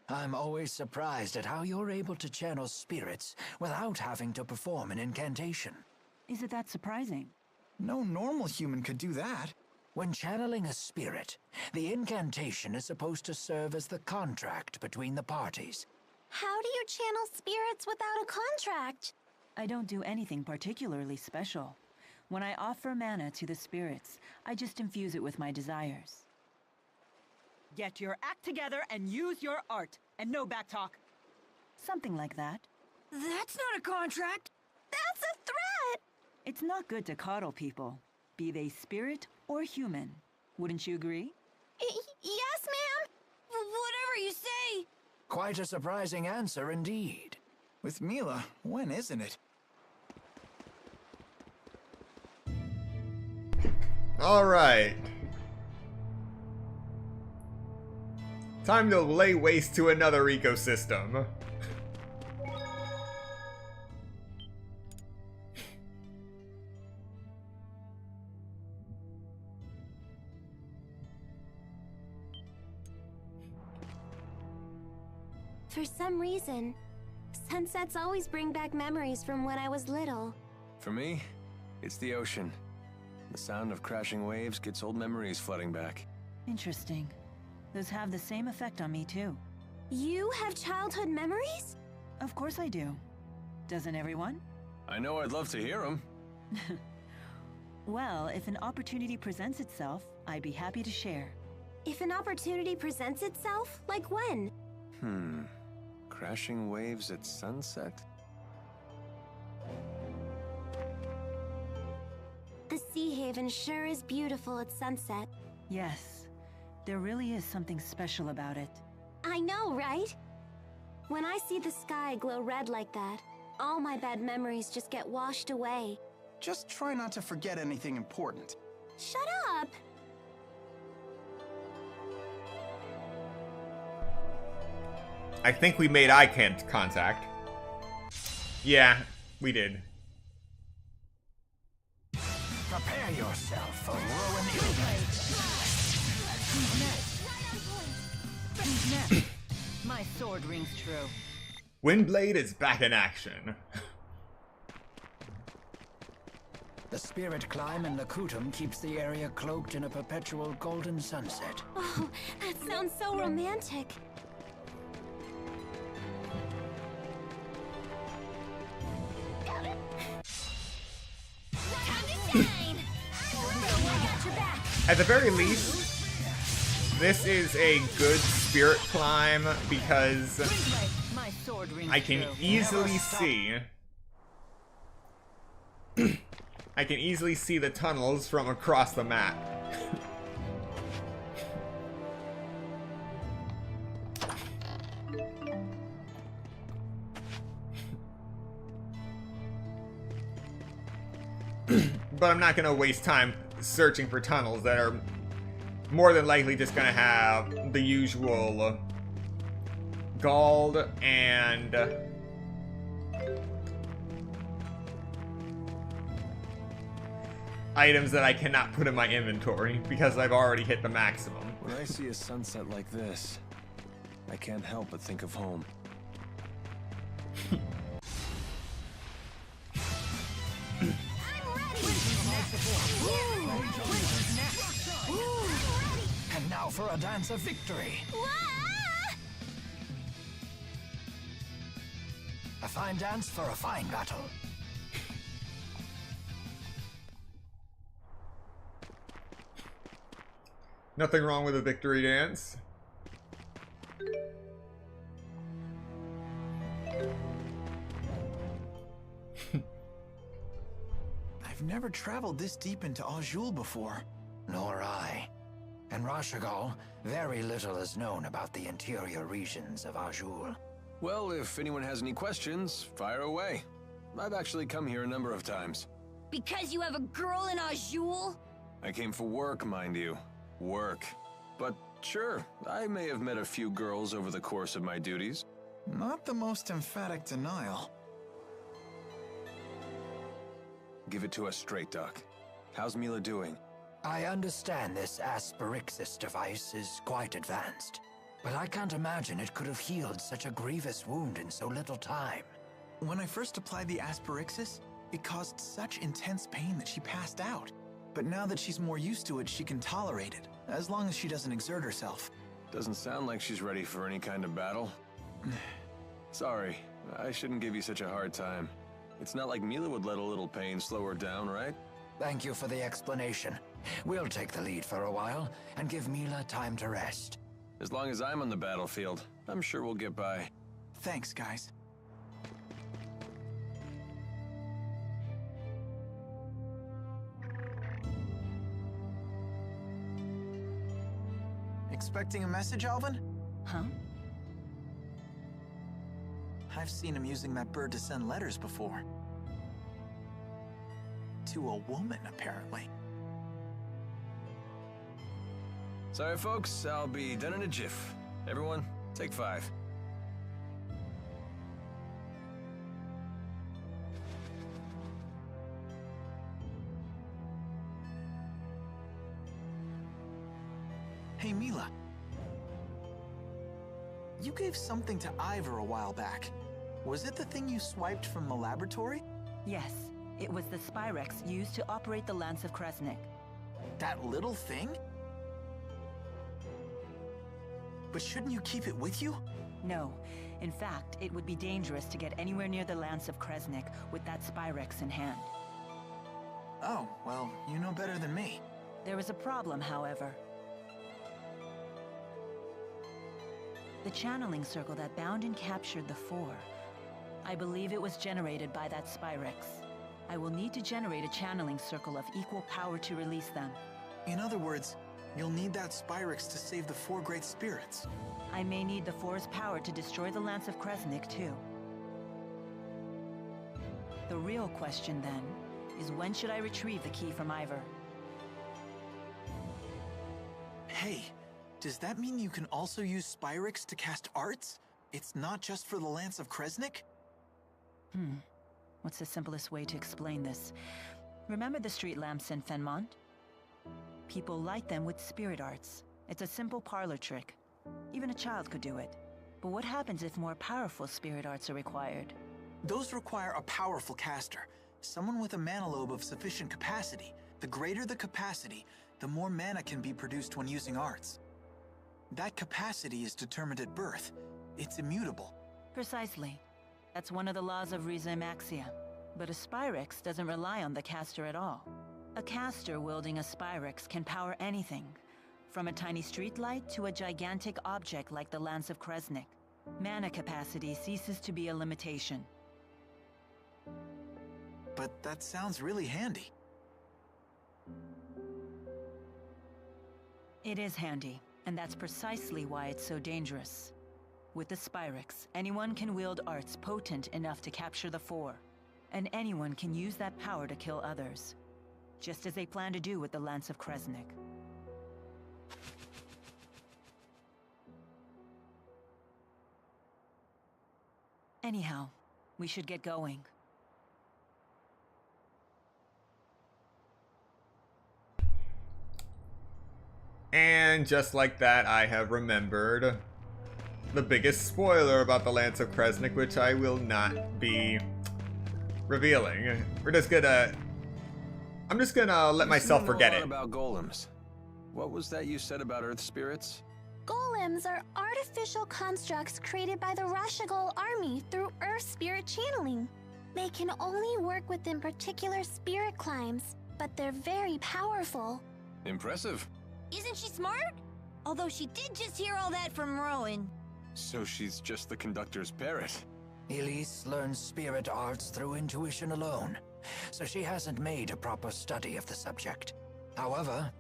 I'm always surprised at how you're able to channel spirits without having to perform an incantation. Is it that surprising? No normal human could do that. When channeling a spirit, the incantation is supposed to serve as the contract between the parties. How do you channel spirits without a contract? I don't do anything particularly special. When I offer mana to the spirits, I just infuse it with my desires. Get your act together and use your art, and no backtalk. Something like that. That's not a contract. That's a threat! It's not good to coddle people, be they spirit or human. Wouldn't you agree? Yes, ma'am. Whatever you say. Quite a surprising answer indeed. With Mila, when isn't it? Alright. Time to lay waste to another ecosystem. For some reason, sunsets always bring back memories from when I was little. For me, it's the ocean. The sound of crashing waves gets old memories flooding back. Interesting. Those have the same effect on me, too. You have childhood memories? Of course I do. Doesn't everyone? I know I'd love to hear them. Well, if an opportunity presents itself, I'd be happy to share. If an opportunity presents itself? Like when? Crashing waves at sunset? The Sea Haven sure is beautiful at sunset. Yes, there really is something special about it. I know, right? When I see the sky glow red like that, all my bad memories just get washed away. Just try not to forget anything important. Shut up! I think we made eye contact. Yeah, we did. Prepare yourself for Rowan Who's next? Who's next? My sword rings true. Windblade is back in action. The spirit climb in Lakutum keeps the area cloaked in a perpetual golden sunset. Oh, that sounds so romantic. At the very least, this is a good spirit climb because I can easily see the tunnels from across the map. But I'm not gonna waste time searching for tunnels that are more than likely just gonna have the usual gold and items that I cannot put in my inventory because I've already hit the maximum. When I see a sunset like this, I can't help but think of home. And now for a dance of victory. A fine dance for a fine battle. Nothing wrong with a victory dance. I've never traveled this deep into Azul before. Nor I. In Rashagal, very little is known about the interior regions of Azul. Well, if anyone has any questions, fire away. I've actually come here a number of times. Because you have a girl in Azul? I came for work, mind you. Work. But sure, I may have met a few girls over the course of my duties. Not the most emphatic denial. Give it to us straight, Doc. How's Mila doing? I understand this Asperixis device is quite advanced, but I can't imagine it could have healed such a grievous wound in so little time. When I first applied the Asperixis, it caused such intense pain that she passed out. But now that she's more used to it, she can tolerate it, as long as she doesn't exert herself. Doesn't sound like she's ready for any kind of battle. Sorry, I shouldn't give you such a hard time. It's not like Mila would let a little pain slow her down, right? Thank you for the explanation. We'll take the lead for a while and give Mila time to rest. As long as I'm on the battlefield, I'm sure we'll get by. Thanks, guys. Expecting a message, Alvin? Huh? I've seen him using that bird to send letters before. To a woman, apparently. Sorry, folks, I'll be done in a jiff. Everyone, take 5. Hey, Mila. You gave something to Ivor a while back. Was it the thing you swiped from the laboratory? Yes, it was the Spyrex used to operate the Lance of Kresnik. That little thing? But shouldn't you keep it with you? No. In fact, it would be dangerous to get anywhere near the Lance of Kresnik with that Spyrex in hand. Oh, well, you know better than me. There was a problem, however. The channeling circle that bound and captured the Four. I believe it was generated by that Spyrex. I will need to generate a channeling circle of equal power to release them. In other words, you'll need that Spyrex to save the 4 great spirits. I may need the Four's power to destroy the Lance of Kresnik, too. The real question, then, is when should I retrieve the key from Ivor? Hey, does that mean you can also use Spyrex to cast arts? It's not just for the Lance of Kresnik? What's the simplest way to explain this? Remember the street lamps in Fenmont? People light them with spirit arts. It's a simple parlor trick. Even a child could do it. But what happens if more powerful spirit arts are required? Those require a powerful caster. Someone with a mana lobe of sufficient capacity. The greater the capacity, the more mana can be produced when using arts. That capacity is determined at birth. It's immutable. Precisely. That's one of the laws of Remaxia. But a Spyrex doesn't rely on the caster at all. A caster wielding a Spyrex can power anything, from a tiny streetlight to a gigantic object like the Lance of Kresnik. Mana capacity ceases to be a limitation. But that sounds really handy. It is handy, and that's precisely why it's so dangerous. With the Spyrex, anyone can wield arts potent enough to capture the Four, and anyone can use that power to kill others, just as they plan to do with the Lance of Kresnik. Anyhow, we should get going. And just like that, I have remembered the biggest spoiler about the Lance of Kresnik, which I will not be revealing. We're just gonna... I'm just gonna let myself forget it. About golems. What was that you said about earth spirits? Golems are artificial constructs created by the Rashagol army through earth spirit channeling. They can only work within particular spirit climes, but they're very powerful. Impressive. Isn't she smart? Although she did just hear all that from Rowan. So she's just the conductor's parrot. Elise learns spirit arts through intuition alone, so she hasn't made a proper study of the subject. However,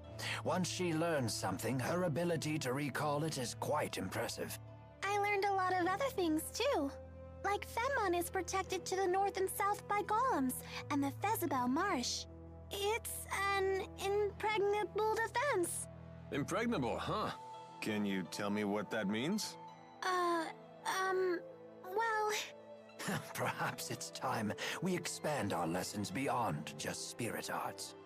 once she learns something, her ability to recall it is quite impressive. I learned a lot of other things too. Like Fenmon is protected to the north and south by golems, and the Fezabel Marsh. It's an impregnable defense. Impregnable, huh? Can you tell me what that means? Well... Perhaps it's time we expand our lessons beyond just spirit arts.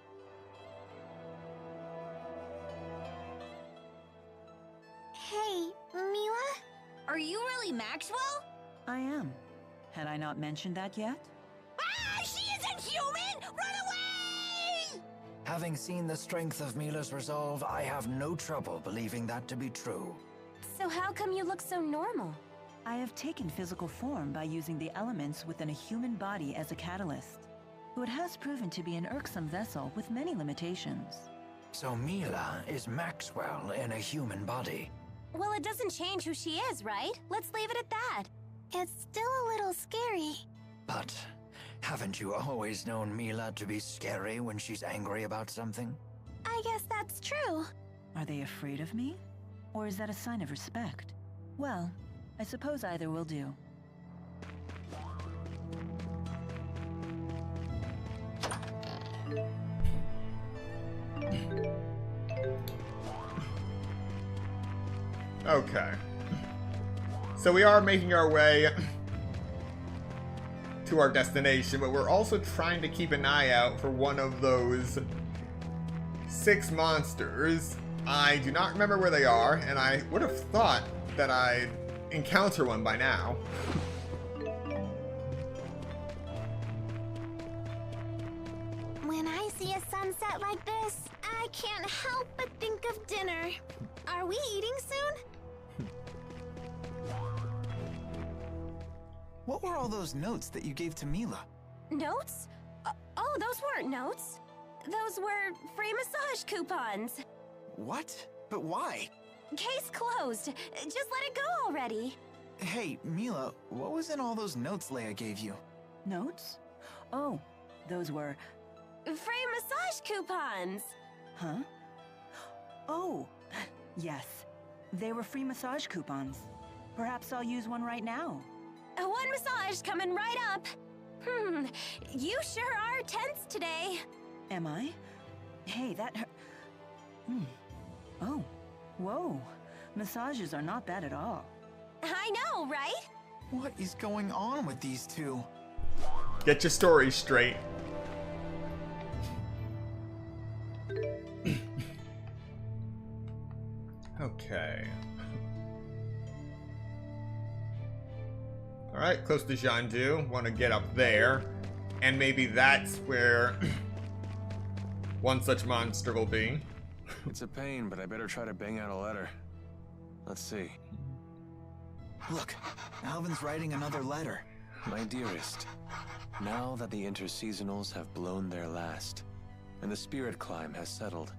Hey, Mila? Are you really Maxwell? I am. Had I not mentioned that yet? Ah! She isn't human! Run away! Having seen the strength of Mila's resolve, I have no trouble believing that to be true. So how come you look so normal? I have taken physical form by using the elements within a human body as a catalyst. It has proven to be an irksome vessel with many limitations. So Mila is Maxwell in a human body. Well, it doesn't change who she is, right? Let's leave it at that. It's still a little scary. But haven't you always known Mila to be scary when she's angry about something? I guess that's true. Are they afraid of me? Or is that a sign of respect? Well, I suppose either will do. Okay. So we are making our way to our destination, but we're also trying to keep an eye out for one of those 6 monsters. I do not remember where they are, and I would have thought that I'd encounter one by now. When I see a sunset like this, I can't help but think of dinner. Are we eating soon? What were all those notes that you gave to Mila? Notes? Oh, those weren't notes. Those were free massage coupons. What? But why? Case closed. Just let it go already. Hey, Mila, what was in all those notes Leia gave you? Notes? Oh, those were... Free massage coupons! Huh? Oh, yes. They were free massage coupons. Perhaps I'll use one right now. One massage coming right up. You sure are tense today. Am I? Hey, that hurt. Oh, whoa. Massages are not bad at all. I know, right? What is going on with these two? Get your story straight. Okay. Alright, close to Jandu. Want to get up there. And maybe that's where one such monster will be. It's a pain, but I better try to bang out a letter. Let's see. Look, Alvin's writing another letter. My dearest, now that the interseasonals have blown their last, and the spirit climb has settled,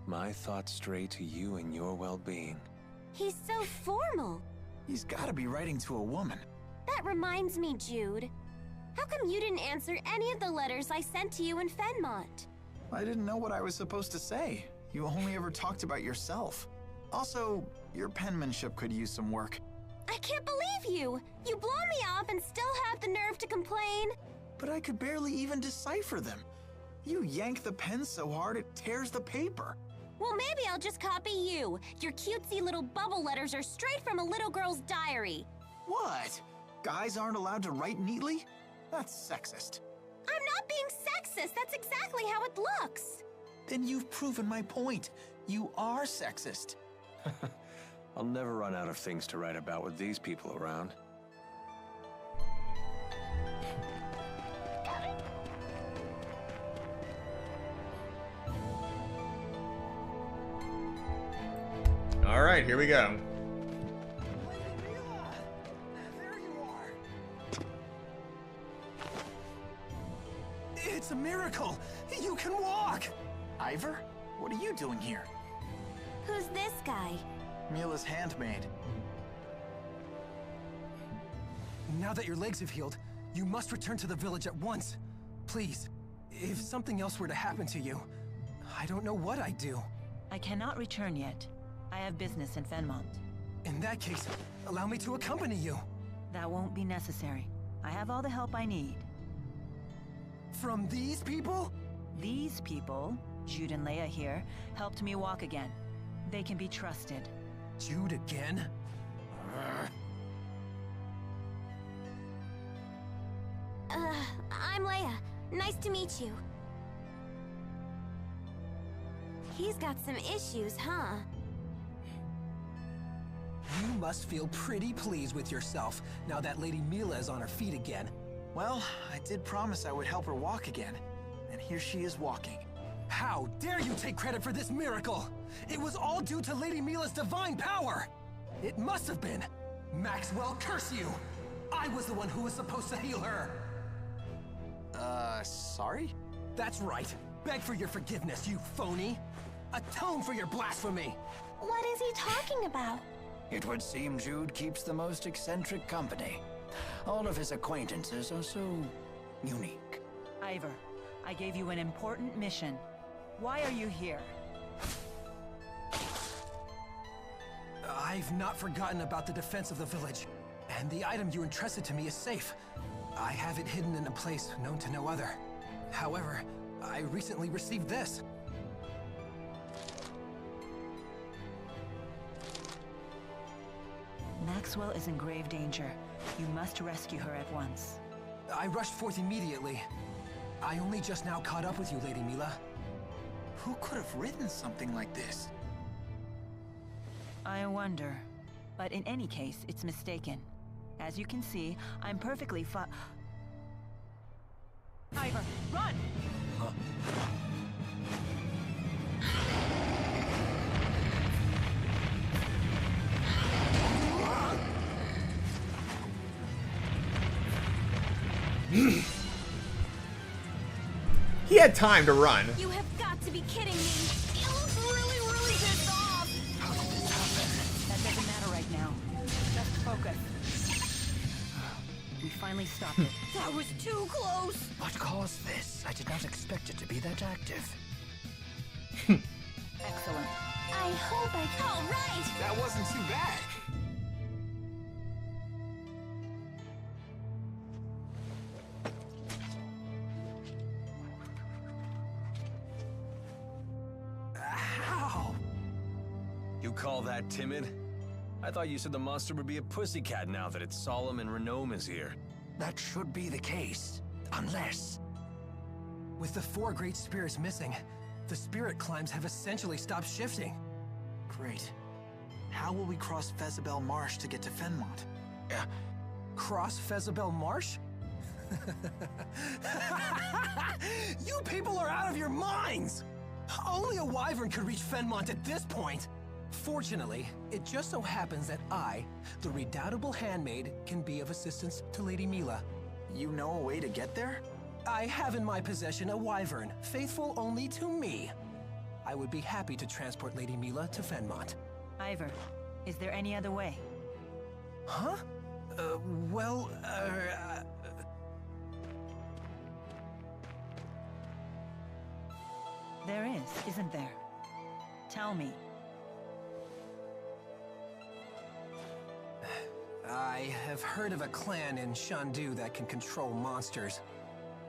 my thoughts stray to you and your well-being. He's so formal. He's gotta be writing to a woman. That reminds me, Jude. How come you didn't answer any of the letters I sent to you in Fenmont? I didn't know what I was supposed to say. You only ever talked about yourself. Also, your penmanship could use some work. I can't believe you! You blow me off and still have the nerve to complain. But I could barely even decipher them. You yank the pen so hard it tears the paper. Well, maybe I'll just copy you. Your cutesy little bubble letters are straight from a little girl's diary. What? Guys aren't allowed to write neatly? That's sexist. I'm not being sexist. That's exactly how it looks. Then you've proven my point. You are sexist. I'll never run out of things to write about with these people around. All right, here we go. It's a miracle! You can walk! Ivor? What are you doing here? Who's this guy? Mila's handmaid. Now that your legs have healed, you must return to the village at once. Please, if something else were to happen to you, I don't know what I'd do. I cannot return yet. I have business in Fenmont. In that case, allow me to accompany you. That won't be necessary. I have all the help I need. From these people? These people, Jude and Leia here, helped me walk again. They can be trusted. Jude again? I'm Leia. Nice to meet you. He's got some issues, huh? You must feel pretty pleased with yourself now that Lady Mila is on her feet again. Well, I did promise I would help her walk again, and here she is walking. How dare you take credit for this miracle? It was all due to Lady Mila's divine power! It must have been! Maxwell, curse you! I was the one who was supposed to heal her! Sorry? That's right. Beg for your forgiveness, you phony! Atone for your blasphemy! What is he talking about? It would seem Jude keeps the most eccentric company. All of his acquaintances are so unique. Ivor, I gave you an important mission. Why are you here? I've not forgotten about the defense of the village, and the item you entrusted to me is safe. I have it hidden in a place known to no other. However, I recently received this. Maxwell is in grave danger. You must rescue her at once. I rushed forth immediately. I only just now caught up with you, Lady Mila. Who could have written something like this? I wonder. But in any case, it's mistaken. As you can see, I'm perfectly Ivor, run! Huh? He had time to run. You have got to be kidding me! You look really pissed off! How did this happen? That doesn't matter right now. Just focus. We finally stopped it. That was too close! What caused this? I did not expect it to be that active. Excellent. I hope I... All right! That wasn't too bad. How? You call that timid? I thought you said the monster would be a pussycat now that its solemn and Renome is here. That should be the case. Unless... With the 4 great spirits missing, the spirit climbs have essentially stopped shifting. Great. How will we cross Fezabel Marsh to get to Fenmont? Cross Fezabel Marsh? You people are out of your minds! Only a wyvern could reach Fenmont at this point! Fortunately, it just so happens that I, the redoubtable handmaid, can be of assistance to Lady Mila. You know a way to get there? I have in my possession a wyvern, faithful only to me. I would be happy to transport Lady Mila to Fenmont. Ivor, is there any other way? Huh? Well, There is, isn't there? Tell me. I have heard of a clan in Shandu that can control monsters.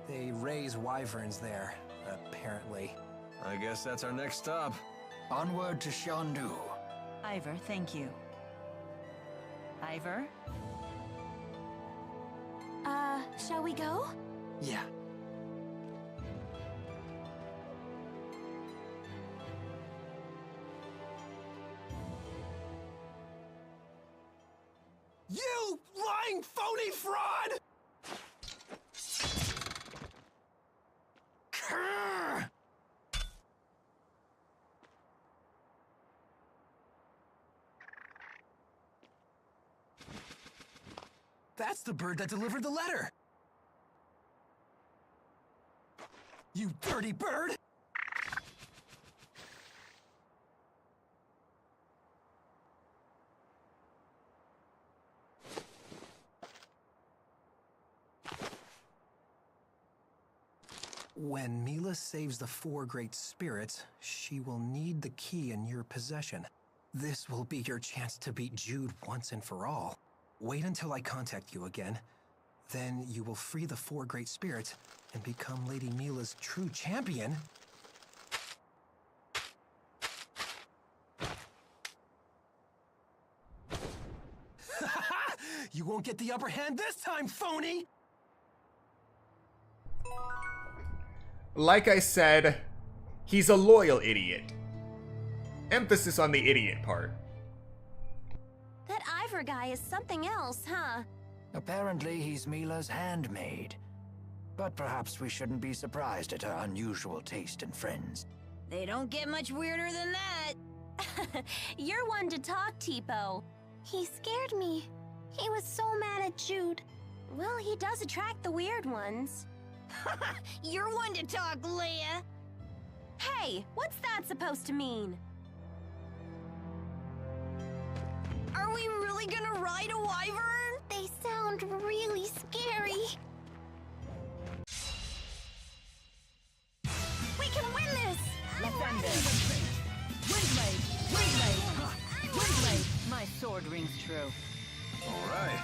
They raise wyverns there, apparently. I guess that's our next stop. Onward to Shandu. Ivor, thank you. Ivor? Shall we go? Yeah. lying, phony fraud! Grr. That's the bird that delivered the letter! You dirty bird! When Mila saves the 4 great spirits, she will need the key in your possession. This will be your chance to beat Jude once and for all. Wait until I contact you again. Then you will free the 4 great spirits and become Lady Mila's true champion. You won't get the upper hand this time, phony! Like I said, he's a loyal idiot. Emphasis on the idiot part. That Ivor guy is something else, huh? Apparently, he's Mila's handmaid. But perhaps we shouldn't be surprised at her unusual taste in friends. They don't get much weirder than that. You're one to talk, Tipo. He scared me. He was so mad at Jude. Well, he does attract the weird ones. You're one to talk, Leia. Hey, what's that supposed to mean? Are we really gonna ride a wyvern? They sound really scary. We can win this! Defender. Windblade! Windblade! Windblade! My sword rings true. All right.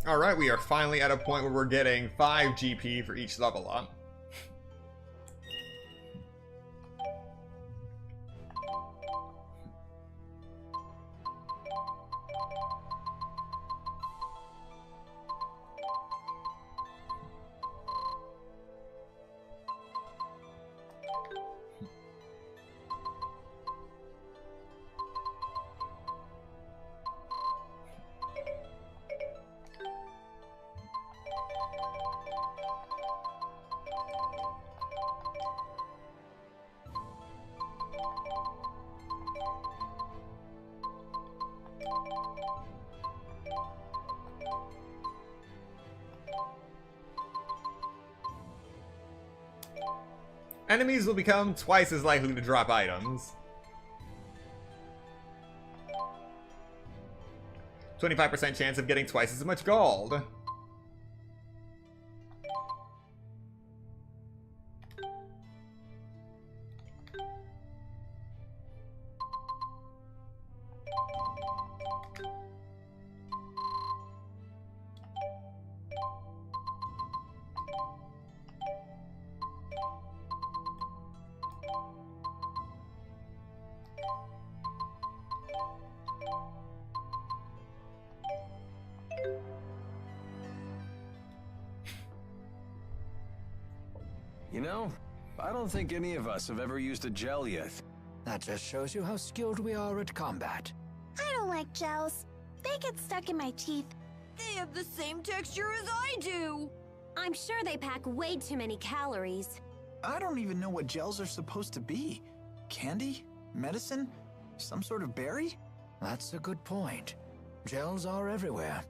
Alright, we are finally at a point where we're getting 5 GP for each level up. Enemies will become twice as likely to drop items. 25% chance of getting twice as much gold. You know, I don't think any of us have ever used a gel yet. That just shows you how skilled we are at combat. I don't like gels. They get stuck in my teeth. They have the same texture as I do. I'm sure they pack way too many calories. I don't even know what gels are supposed to be. Candy? Medicine? Some sort of berry? That's a good point. Gels are everywhere,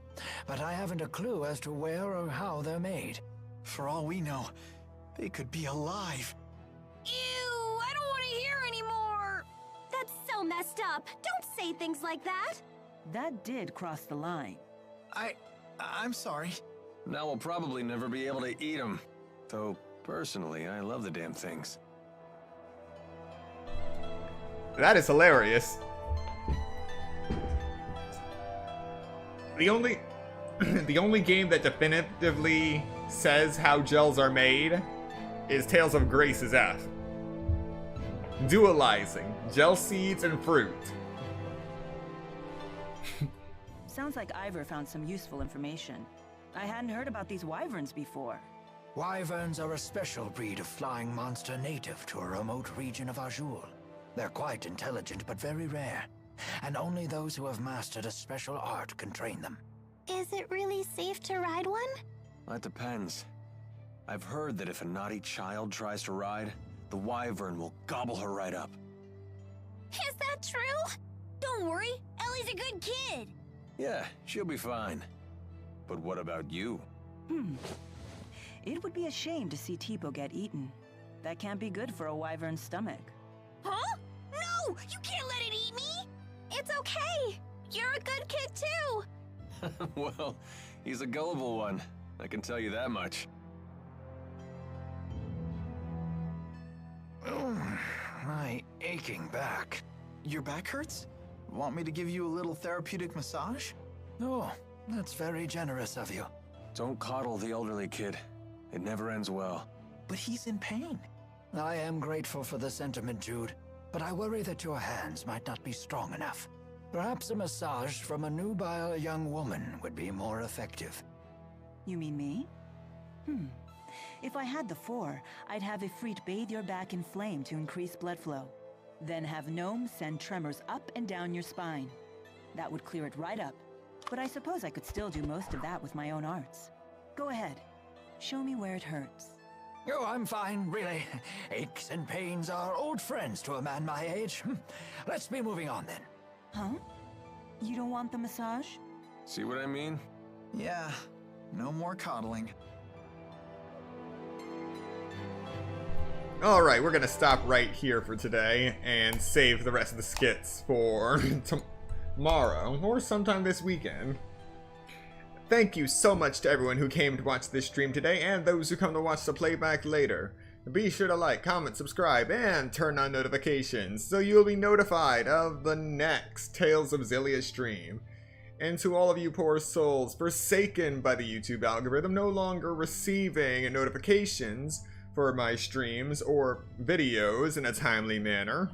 but I haven't a clue as to where or how they're made. For all we know, they could be alive. Ew, I don't want to hear anymore. That's so messed up. Don't say things like that. That did cross the line. I'm sorry. Now we'll probably never be able to eat them. Though, personally, I love the damn things. That is hilarious. The only game that definitively says how gels are made is Tales of Grace's F. Dualizing gel seeds and fruit. Sounds like Ivor found some useful information. I hadn't heard about these wyverns before. Wyverns are a special breed of flying monster native to a remote region of Azul. They're quite intelligent but very rare, and only those who have mastered a special art can train them. Is it really safe to ride one? That depends. I've heard that if a naughty child tries to ride, the wyvern will gobble her right up. Is that true? Don't worry, Ellie's a good kid. Yeah, she'll be fine. But what about you? It would be a shame to see Tipo get eaten. That can't be good for a wyvern's stomach. Huh? No! You can't let it eat me! It's okay! You're a good kid too! Well, he's a gullible one. I can tell you that much. My aching back. Your back hurts? Want me to give you a little therapeutic massage? Oh, that's very generous of you. Don't coddle the elderly kid. It never ends well. But he's in pain. I am grateful for the sentiment, Jude, but I worry that your hands might not be strong enough. Perhaps a massage from a nubile young woman would be more effective. You mean me? If I had the 4, I'd have Ifrit bathe your back in flame to increase blood flow. Then have Gnome send tremors up and down your spine. That would clear it right up. But I suppose I could still do most of that with my own arts. Go ahead. Show me where it hurts. Oh, I'm fine, really. Aches and pains are old friends to a man my age. Let's be moving on then. Huh? You don't want the massage? See what I mean? Yeah, no more coddling. Alright, we're gonna stop right here for today and save the rest of the skits for tomorrow or sometime this weekend. Thank you so much to everyone who came to watch this stream today and those who come to watch the playback later. Be sure to like, comment, subscribe, and turn on notifications so you'll be notified of the next Tales of Xillia stream. And to all of you poor souls forsaken by the YouTube algorithm, no longer receiving notifications for my streams or videos in a timely manner,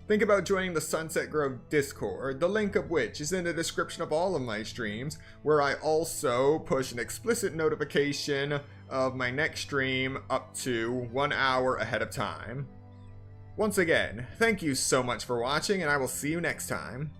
think about joining the Sunset Grove Discord, the link of which is in the description of all of my streams, where I also push an explicit notification of my next stream up to 1 hour ahead of time. Once again, thank you so much for watching, and I will see you next time.